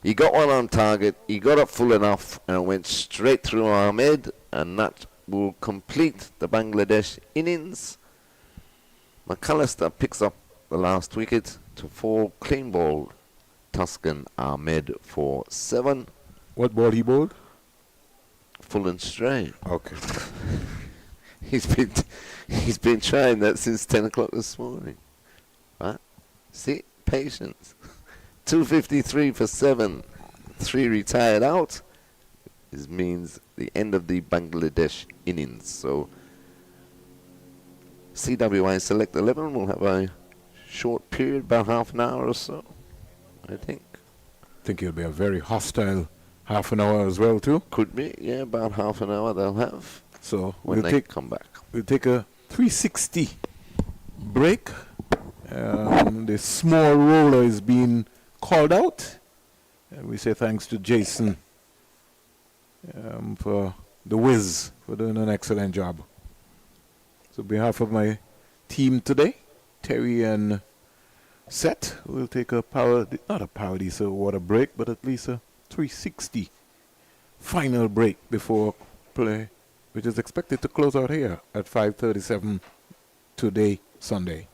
A: He got one on target, he got up full enough and went straight through Ahmed, and that will complete the Bangladesh innings. McAllister picks up the last wicket to fall clean ball. Tuscan Ahmed for 7.
B: What ball he bowled?
A: Full and straight.
B: Okay.
A: He's been trying that since 10 o'clock this morning. Right? See? Patience. 253 for 7. 3 retired out. This means the end of the Bangladesh innings. So CWI Select 11 will have a short period, about half an hour or so, I think.
B: I think it'll be a very hostile half an hour as well too.
A: Could be, yeah, about half an hour they'll have
B: So
A: when
B: we'll
A: they come back.
B: take a 360 break. The small roller is being called out. And we say thanks to Jason for the whiz for doing an excellent job. So on behalf of my team today, Terry and Seth, we'll take a not a power diesel water break, but at least a 360 final break before play, which is expected to close out here at 5:37 today, Sunday.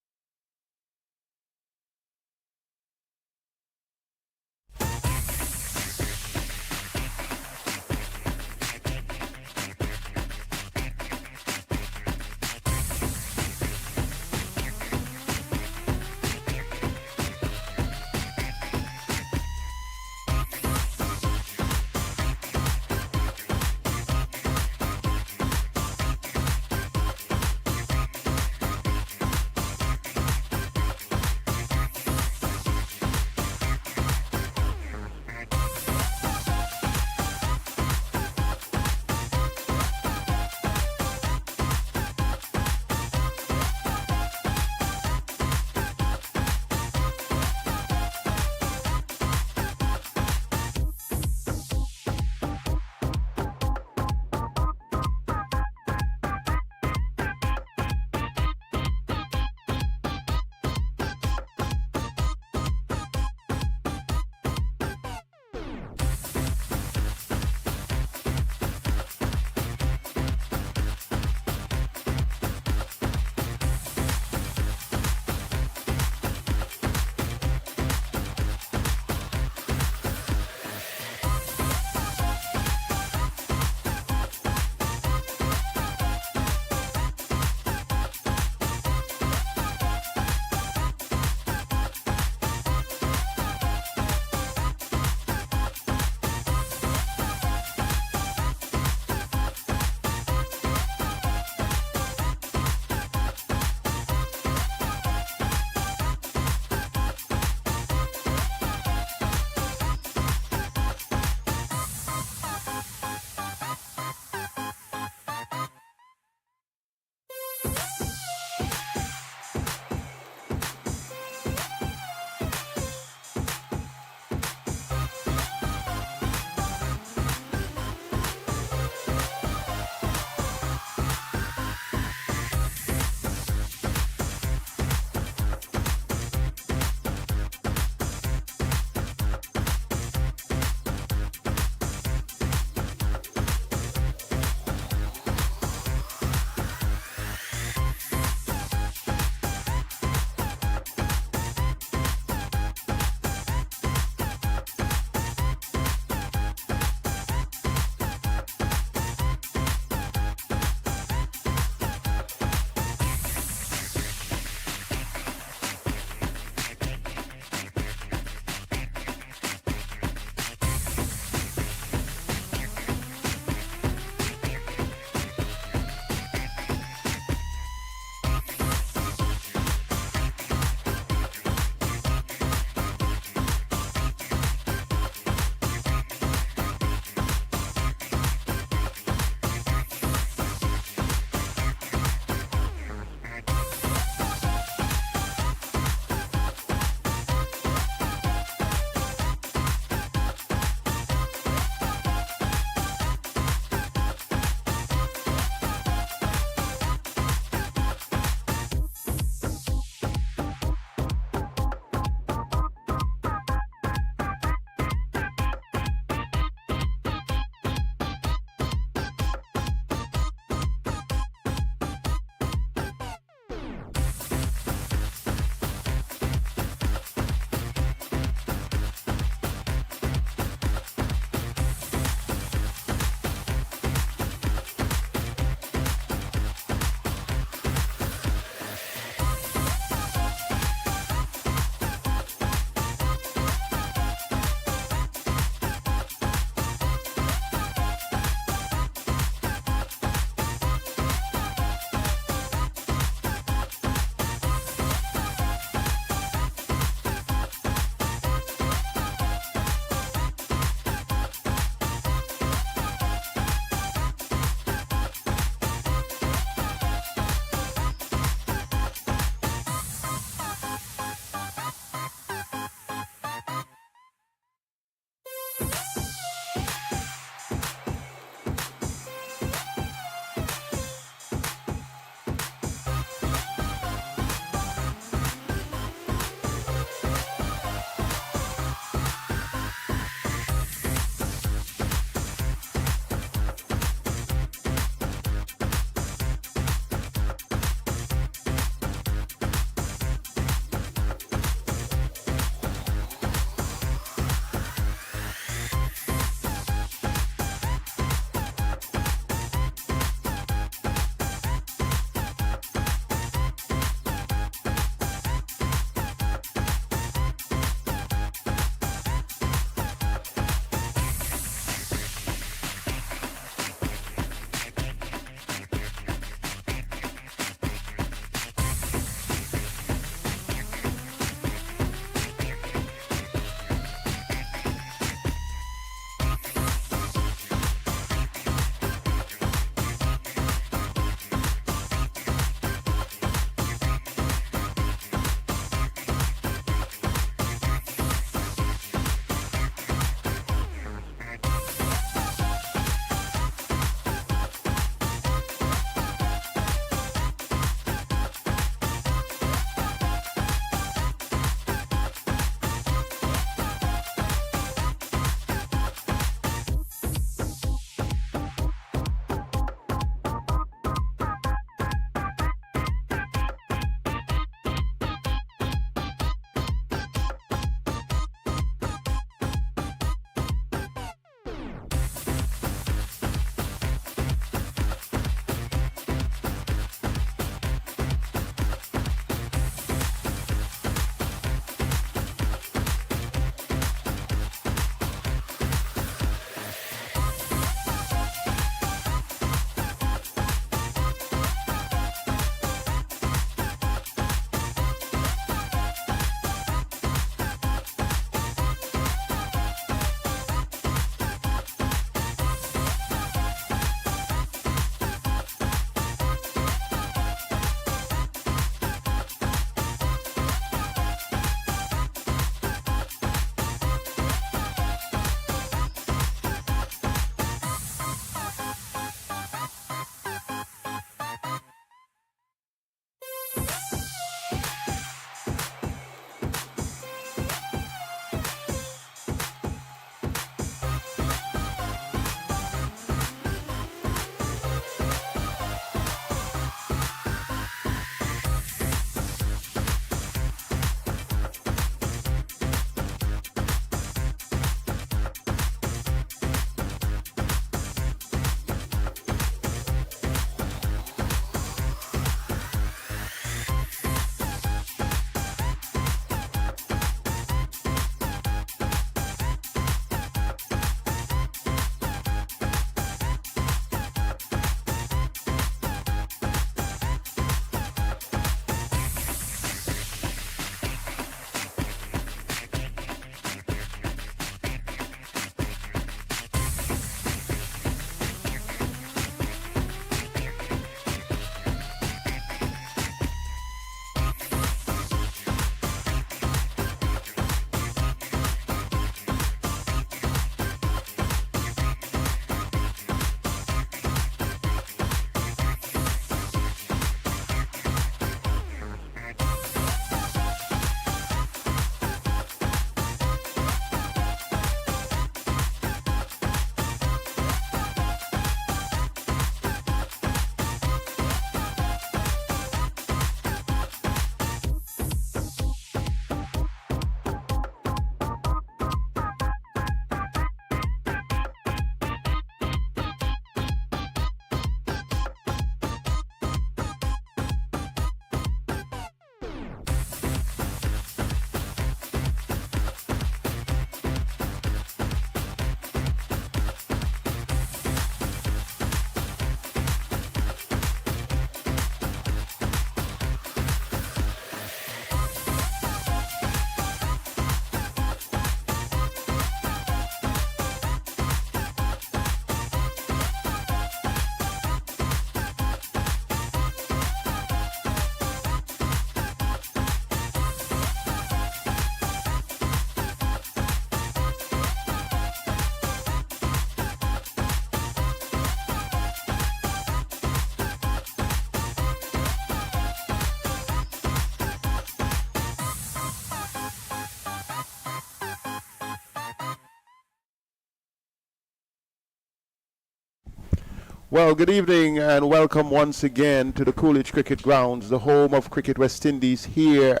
C: Well, good evening and welcome once again to the Coolidge Cricket Grounds, the home of Cricket West Indies, here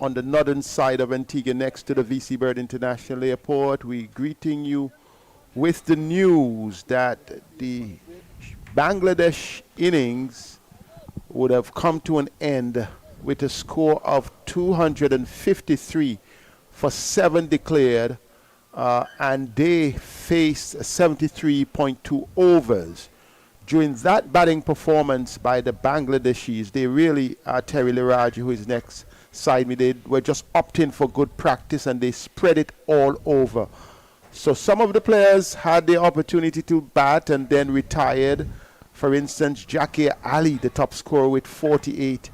C: on the northern side of Antigua next to the VC Bird International Airport. We're greeting you with the news that the Bangladesh innings would have come to an end with a score of 253 for 7 declared, and they faced 73.2 overs. During that batting performance by the Bangladeshis, they really, Terry Liraj, who is next side me, they were just opting for good practice and they spread it all over. So some of the players had the opportunity to bat and then retired. For instance, Jakir Ali, the top scorer with 48,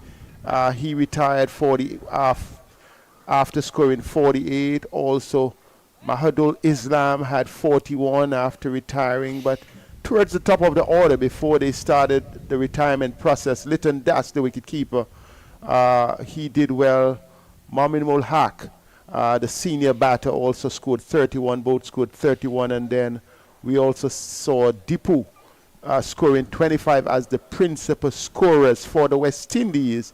C: he retired after scoring 48. Also, Mahadul Islam had 41 after retiring, but towards the top of the order before they started the retirement process, Litton Das, the wicketkeeper, he did well. Momin Mulhaq, the senior batter, also scored 31. Both scored 31, and then we also saw Dipu scoring 25 as the principal scorers for the West Indies.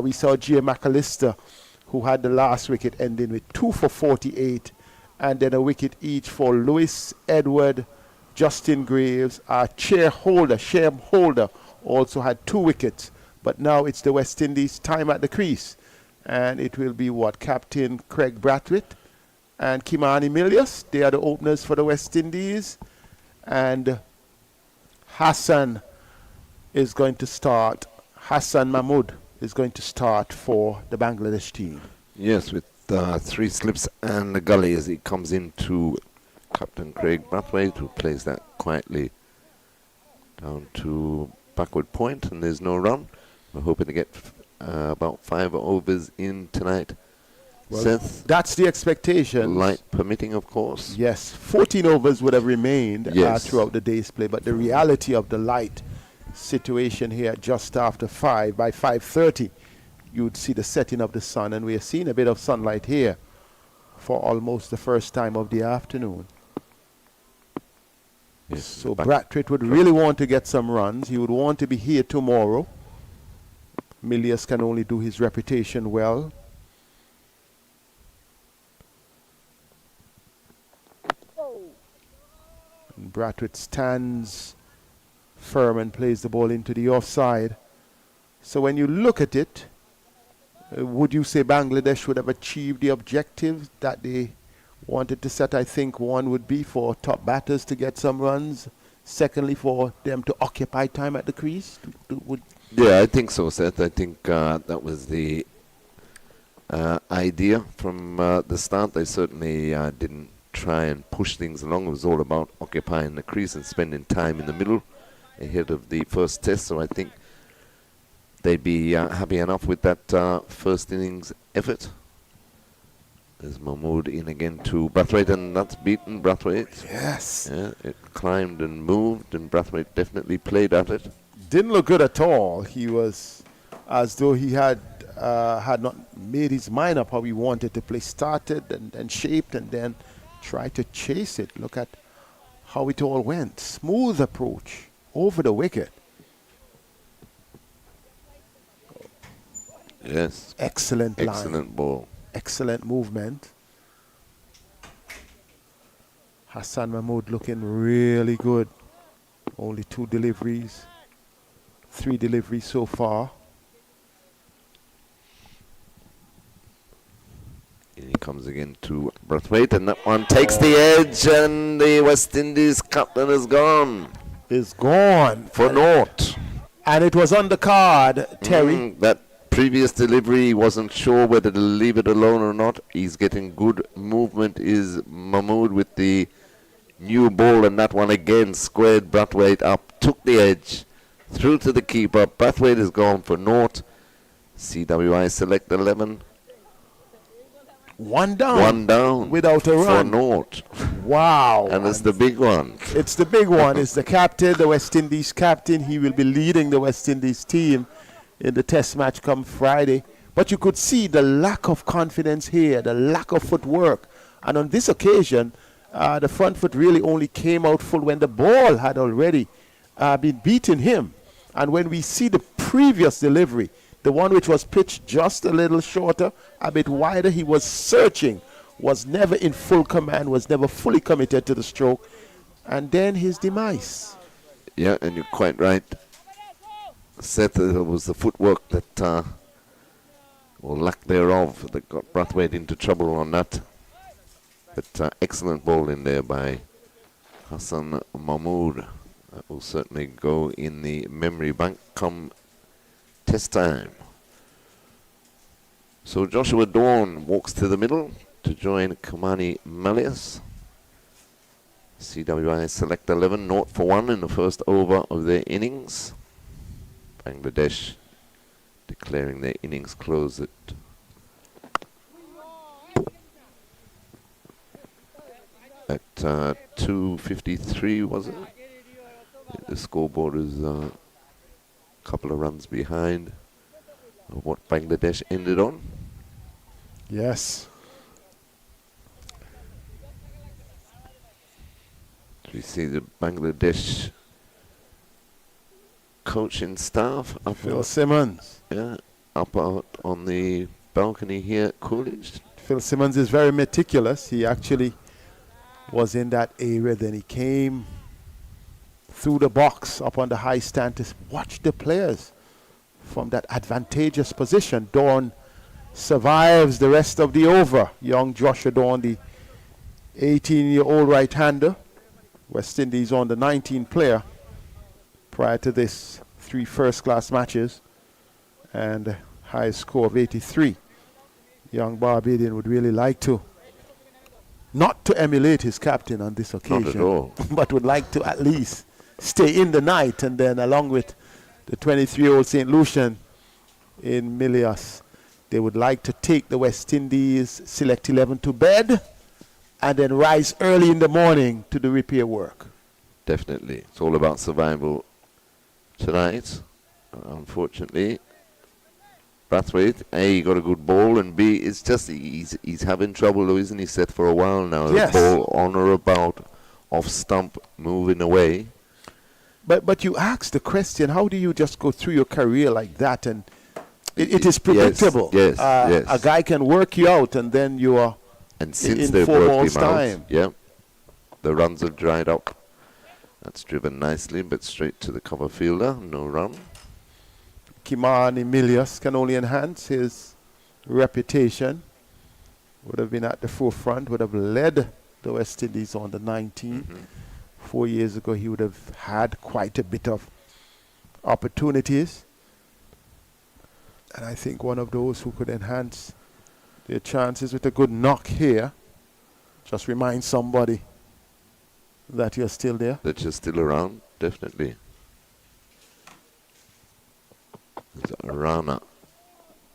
C: We saw Gia McAllister, who had the last wicket, ending with 2 for 48, and then a wicket each for Lewis Edward, Justin Graves. Our Shem Holder also had 2 wickets. But now it's the West Indies time at the crease. And it will be Captain Craig Brathwaite and Kimani Milius. They are the openers for the West Indies. And Hassan is going to start. Hassan Mahmood is going to start for the Bangladesh team.
A: Yes, with 3 slips and a gully as he comes into Captain Craig Brathwaite, who plays that quietly down to backward point, and there's no run. We're hoping to get about 5 overs in tonight.
C: Well,
A: Seth,
C: that's the expectation.
A: light permitting, of course.
C: Yes, 14 overs would have remained
A: Yes.
C: throughout the day's play, but the reality of the light situation here just after 5, by 5:30, you would see the setting of the sun, and we are seeing a bit of sunlight here for almost the first time of the afternoon.
A: Yes,
C: So
A: back-
C: Brathwaite would really want to get some runs. He would want to be here tomorrow. Milius can only do his reputation well. And Brathwaite stands firm and plays the ball into the offside. So when you look at it, would you say Bangladesh would have achieved the objectives that they wanted to set? I think one would be for top batters to get some runs. Secondly, for them to occupy time at the crease.
A: Yeah, I think so, Seth. I think that was the idea from the start. They certainly didn't try and push things along. It was all about occupying the crease and spending time in the middle ahead of the first test. So I think they'd be happy enough with that first innings effort. There's Mahmood in again to Brathwaite, and that's beaten Brathwaite.
C: Yes.
A: Yeah, it climbed and moved, and Brathwaite definitely played at it.
C: Didn't look good at all. He was as though he had not made his mind up how he wanted to play. Started and shaped and then tried to chase it. Look at how it all went. Smooth approach over the wicket.
A: Yes.
C: Excellent line.
A: Excellent ball.
C: Excellent movement. Hassan Mahmood looking really good. Only 2 deliveries. 3 deliveries so far.
A: And he comes again to Brathwaite, and that one takes the edge, and the West Indies captain is gone
C: Is gone.
A: for naught.
C: And it was on the card, Terry.
A: That previous delivery, he wasn't sure whether to leave it alone or not. He's getting good movement, is Mahmood, with the new ball, and that one again squared Brathwaite up, took the edge, through to the keeper. Brathwaite is gone for naught. CWI select 11.
C: One down.
A: One down.
C: Without a
A: for
C: run.
A: naught.
C: Wow.
A: And it's the big one.
C: It's the big one. It's the captain, the West Indies captain. He will be leading the West Indies team in the test match come Friday. But you could see the lack of confidence here, the lack of footwork. And on this occasion, the front foot really only came out full when the ball had already been beating him. And when we see the previous delivery, the one which was pitched just a little shorter, a bit wider, he was searching, was never in full command, was never fully committed to the stroke. And then his demise.
A: Yeah, and you're quite right. Seth, it was the footwork that, or lack thereof, that got Brathwaite into trouble on that. But excellent ball in there by Hassan Mahmood. That will certainly go in the memory bank come test time. So Joshua Dawn walks to the middle to join Kamani Malias. CWI select 11, 0 for 1 in the first over of their innings. Bangladesh declaring their innings closed at 2:53, was it? The scoreboard is a couple of runs behind of what Bangladesh ended on.
C: Yes.
A: We see the Bangladesh coaching staff up,
C: Phil Simmons.
A: yeah, up out on the balcony here at Coolidge.
C: Phil Simmons is very meticulous. He actually was in that area. Then he came through the box up on the high stand to watch the players from that advantageous position. Dawn survives the rest of the over. Young Joshua Dawn, the 18-year-old right-hander. West Indies on the 19 player. Prior to this, 3 first-class matches and a high score of 83. Young Barbadian would really like to, not to emulate his captain on this occasion,
A: Not at all.
C: but would like to at least stay in the night, and then along with the 23-year-old St. Lucian in Milias, they would like to take the West Indies select 11 to bed and then rise early in the morning to do repair work.
A: Definitely. It's all about survival tonight. Unfortunately, Brathwaite, A, he got a good ball, and B, it's just he's having trouble, though, isn't he, Seth, for a while now?
C: Yes.
A: The ball on or about, off stump, moving away.
C: But you ask the question, how do you just go through your career like that? And it is predictable.
A: Yes, yes.
C: A guy can work you out, and then you are
A: And since
C: in
A: they've
C: 4
A: worked
C: balls
A: him out,
C: time.
A: yeah, the runs have dried up. That's driven nicely, but straight to the cover fielder, no run.
C: Kimani Milias can only enhance his reputation. Would have been at the forefront, would have led the West Indies on the 19. 4 years ago, he would have had quite a bit of opportunities. And I think one of those who could enhance their chances with a good knock here. Just remind somebody that you're still there.
A: That you're still around, definitely. Rana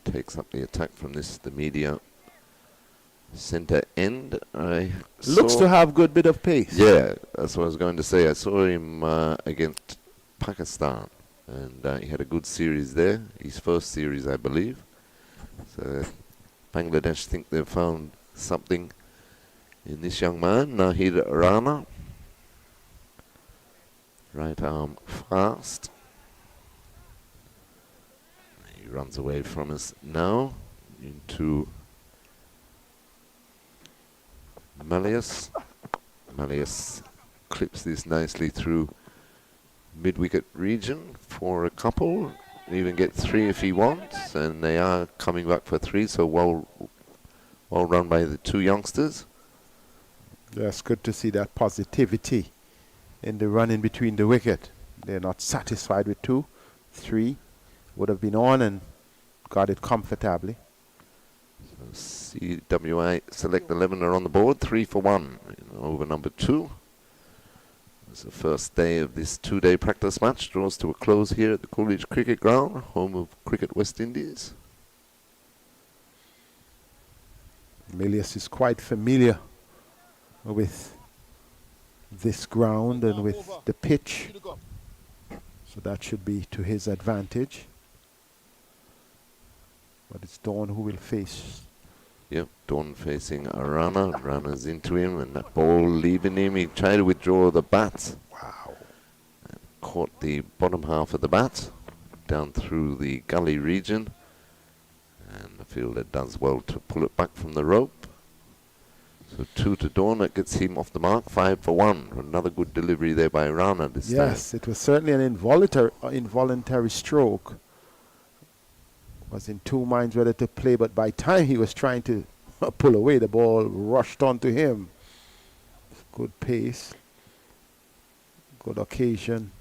A: takes up the attack from the media center end.
C: Looks to have good bit of pace.
A: Yeah, that's what I was going to say. I saw him against Pakistan, and he had a good series there. His first series, I believe. So Bangladesh think they've found something in this young man, Nahid Rana. Right arm fast. He runs away from us now into Malias. Malias clips this nicely through mid-wicket region for a couple. Even get 3 if he wants, and they are coming back for 3. So well run by the 2 youngsters.
C: Yes, good to see that positivity in the run in between the wicket. They're not satisfied with 2. 3 would have been on and got it comfortably.
A: So CWI select 11 are on the board, 3 for 1 in over number 2. It's the first day of this 2-day practice match. Draws to a close here at the Coolidge Cricket Ground, home of Cricket West Indies.
C: Milias is quite familiar with this ground and with the pitch, so that should be to his advantage. But it's Dawn who will face.
A: Yep, Dawn facing Arana. Rana's into him, and that ball leaving him. He tried to withdraw the bat.
C: Wow.
A: And caught the bottom half of the bat down through the gully region, and the fielder does well to pull it back from the rope. So 2 to Dawn, that gets him off the mark, 5 for 1. Another good delivery there by Rana this time.
C: Yes, it was certainly an involuntary stroke. Was in two minds whether to play, but by time he was trying to pull away, the ball rushed onto him. Good pace, good occasion.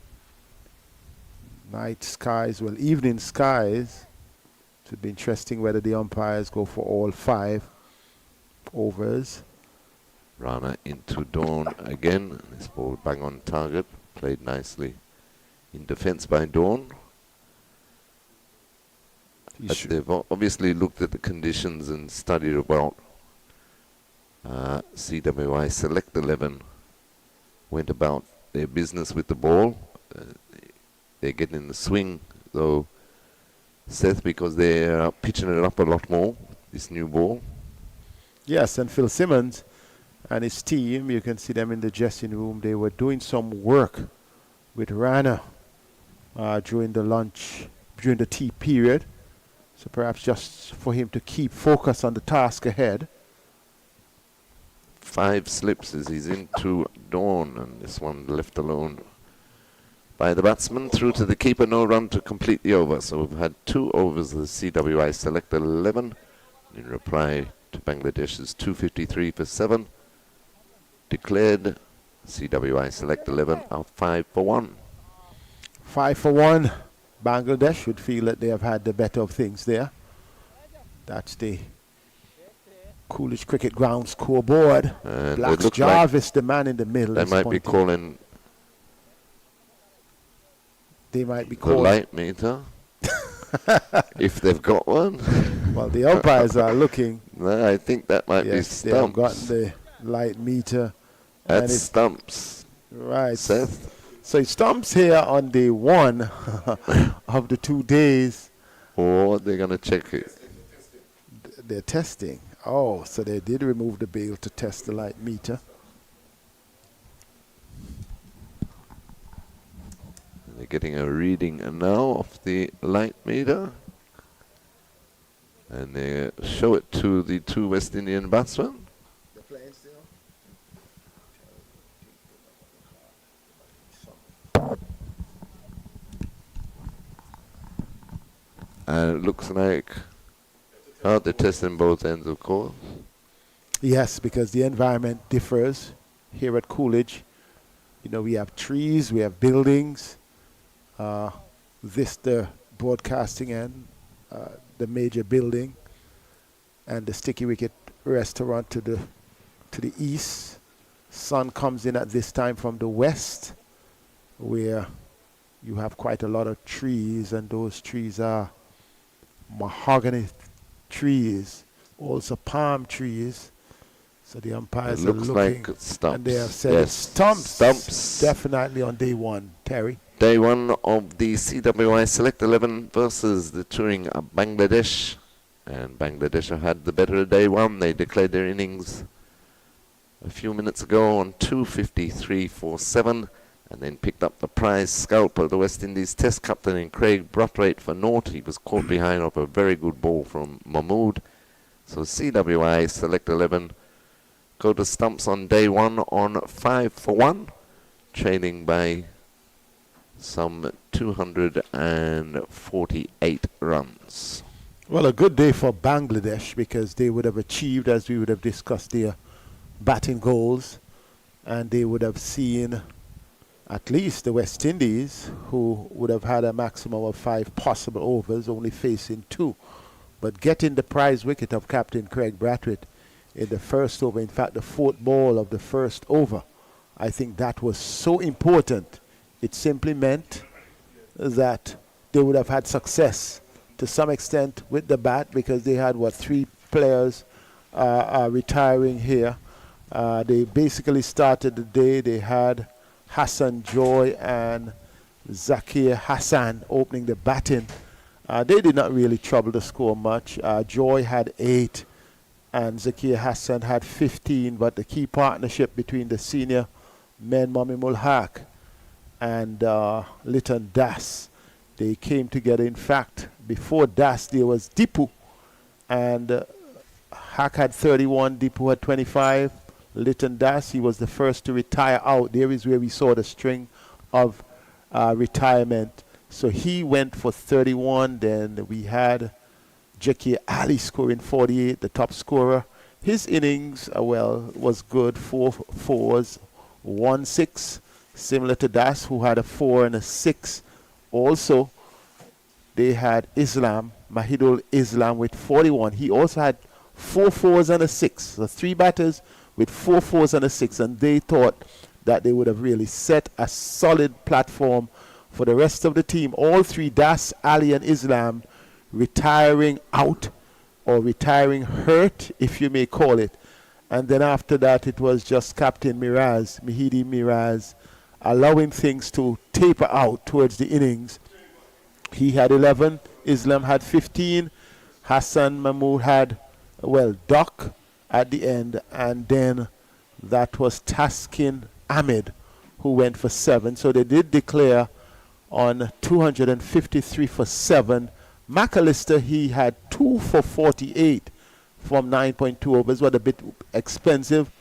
C: Night skies, well, evening skies. It would be interesting whether the umpires go for all 5 overs.
A: Rana into Dawn again. This ball bang on target. Played nicely in defence by Dawn. But they've obviously looked at the conditions and studied about CWI Select 11. Went about their business with the ball. They're getting in the swing, though, Seth, because they're pitching it up a lot more, this new ball.
C: Yes, and Phil Simmons and his team, you can see them in the dressing room. They were doing some work with Rana during the tea period. So perhaps just for him to keep focus on the task ahead.
A: 5 slips as he's into Dawn, and this one left alone by the batsman. Through to the keeper, no run to complete the over. So we've had 2 overs of the CWI Select 11 in reply to Bangladesh's 253 for 7. Declared CWI Select 11 out 5 for 1.
C: 5 for 1. Bangladesh would feel that they have had the better of things there. That's the Coolidge Cricket Ground scoreboard.
A: And
C: Blacks Jarvis, the man in the middle.
A: They might be calling the light meter if they've got one.
C: Well, the umpires are looking.
A: No, I think that might be
C: Yes, they have
A: Stumps.
C: gotten the light meter.
A: That's Stumps.
C: Right.
A: Seth?
C: So it Stumps here on day 1 of the 2 days.
A: Or they're going to check it.
C: They're testing. Oh, so they did remove the bail to test the light meter.
A: They're getting a reading now of the light meter. And they show it to the 2 West Indian batsmen. And it looks like they're testing both ends, of course.
C: Yes, because the environment differs here at Coolidge. You know, we have trees, we have buildings. The broadcasting end, the major building, and the Sticky Wicket restaurant to the east. Sun comes in at this time from the west, where you have quite a lot of trees, and those trees are mahogany trees, also palm trees. So the umpires are looking,
A: like Stumps.
C: and they have said
A: Yes,
C: Stumps definitely on day 1. Terry.
A: Day 1 of the CWI Select 11 versus the touring of Bangladesh. And Bangladesh have had the better of day 1. They declared their innings a few minutes ago on 253 for 7. And then picked up the prize scalp of the West Indies Test captain in Craig Brathwaite for naught. He was caught behind off a very good ball from Mahmood. So CWI Select 11 go to Stumps on day 1 on 5 for 1, trailing by some 248 runs.
C: Well, a good day for Bangladesh, because they would have achieved, as we would have discussed, their batting goals, and they would have seen at least the West Indies, who would have had a maximum of 5 possible overs, only facing 2. But getting the prize wicket of Captain Craig Brathwaite in the first over, in fact the 4th ball of the first over, I think that was so important. It simply meant that they would have had success to some extent with the bat, because they had, 3 players retiring here. They basically started the day, they had Hassan Joy and Zakir Hassan opening the batting. They did not really trouble the score much. Joy had 8 and Zakir Hassan had 15, but the key partnership between the senior men, Mami Mulhaq and Lytton Das. They came together. In fact, before Das, there was Dipu, and Hack had 31, Dipu had 25. Lytton Das, he was the first to retire out. There is where we saw the string of retirement. So he went for 31. Then we had Jackie Ali scoring 48, the top scorer. His innings, was good. 4 fours, 1 6, similar to Das, who had a 4 and a 6. Also, they had Mahidul Islam with 41. He also had 4 fours and a 6. So 3 batters with 4 fours and a 6. And they thought that they would have really set a solid platform for the rest of the team. All 3, Das, Ali, and Islam, retiring out or retiring hurt, if you may call it. And then after that, it was just Captain Mihidi Miraz, allowing things to taper out towards the innings. He had 11, Islam had 15, Hassan Mahmood had, Doc at the end, and then that was Taskin Ahmed who went for 7. So they did declare on 253 for 7. McAllister, he had 2 for 48 from 9.2 overs, was a bit expensive.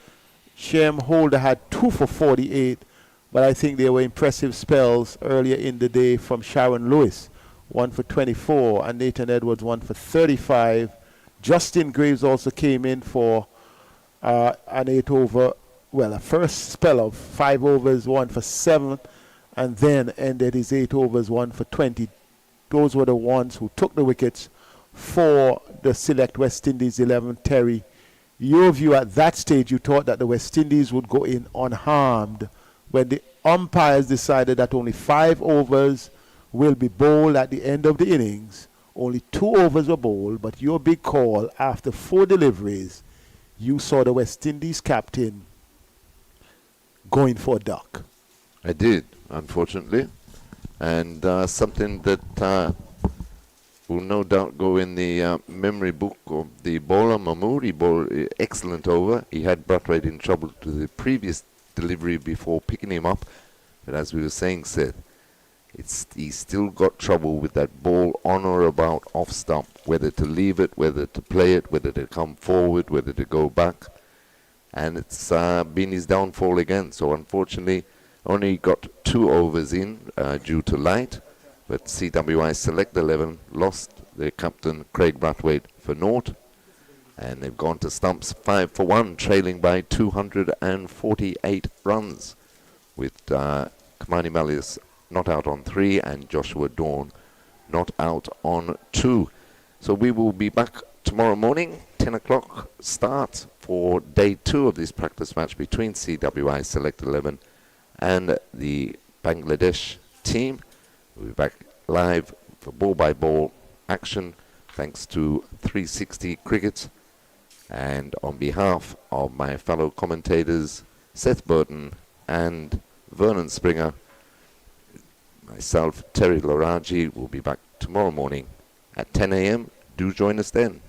C: Shem Holder had 2 for 48, but I think there were impressive spells earlier in the day from Sharon Lewis, 1 for 24, and Nathan Edwards, 1 for 35. Justin Graves also came in for an 8 over, a first spell of 5 overs, 1 for 7, and then ended his 8 overs, 1 for 20. Those were the ones who took the wickets for the select West Indies 11. Terry, your view at that stage, you thought that the West Indies would go in unharmed when the umpires decided that only 5 overs will be bowled at the end of the innings. Only 2 overs were bowled, but your big call after 4 deliveries, you saw the West Indies captain going for a duck.
A: I did, unfortunately. And something that will no doubt go in the memory book of the bowler, Mahmood. He bowled excellent over. He had Brathwaite in trouble to the previous delivery before picking him up. But as we were saying, Seth, he's still got trouble with that ball on or about off stump, whether to leave it, whether to play it, whether to come forward, whether to go back. And it's been his downfall again. So unfortunately, only got 2 overs in due to light, but CWI Select 11 lost their captain Craig Brathwaite for naught, and they've gone to stumps 5 for 1, trailing by 248 runs, with Kamani Malius not out on 3 and Joshua Dawn not out on 2. So we will be back tomorrow morning, 10 o'clock start for day 2 of this practice match between CWI Select 11 and the Bangladesh team. We'll be back live for ball-by-ball action thanks to 360 Cricket. And on behalf of my fellow commentators Seth Burton and Vernon Springer, myself, Terry Loraji, will be back tomorrow morning at 10 a.m. Do join us then.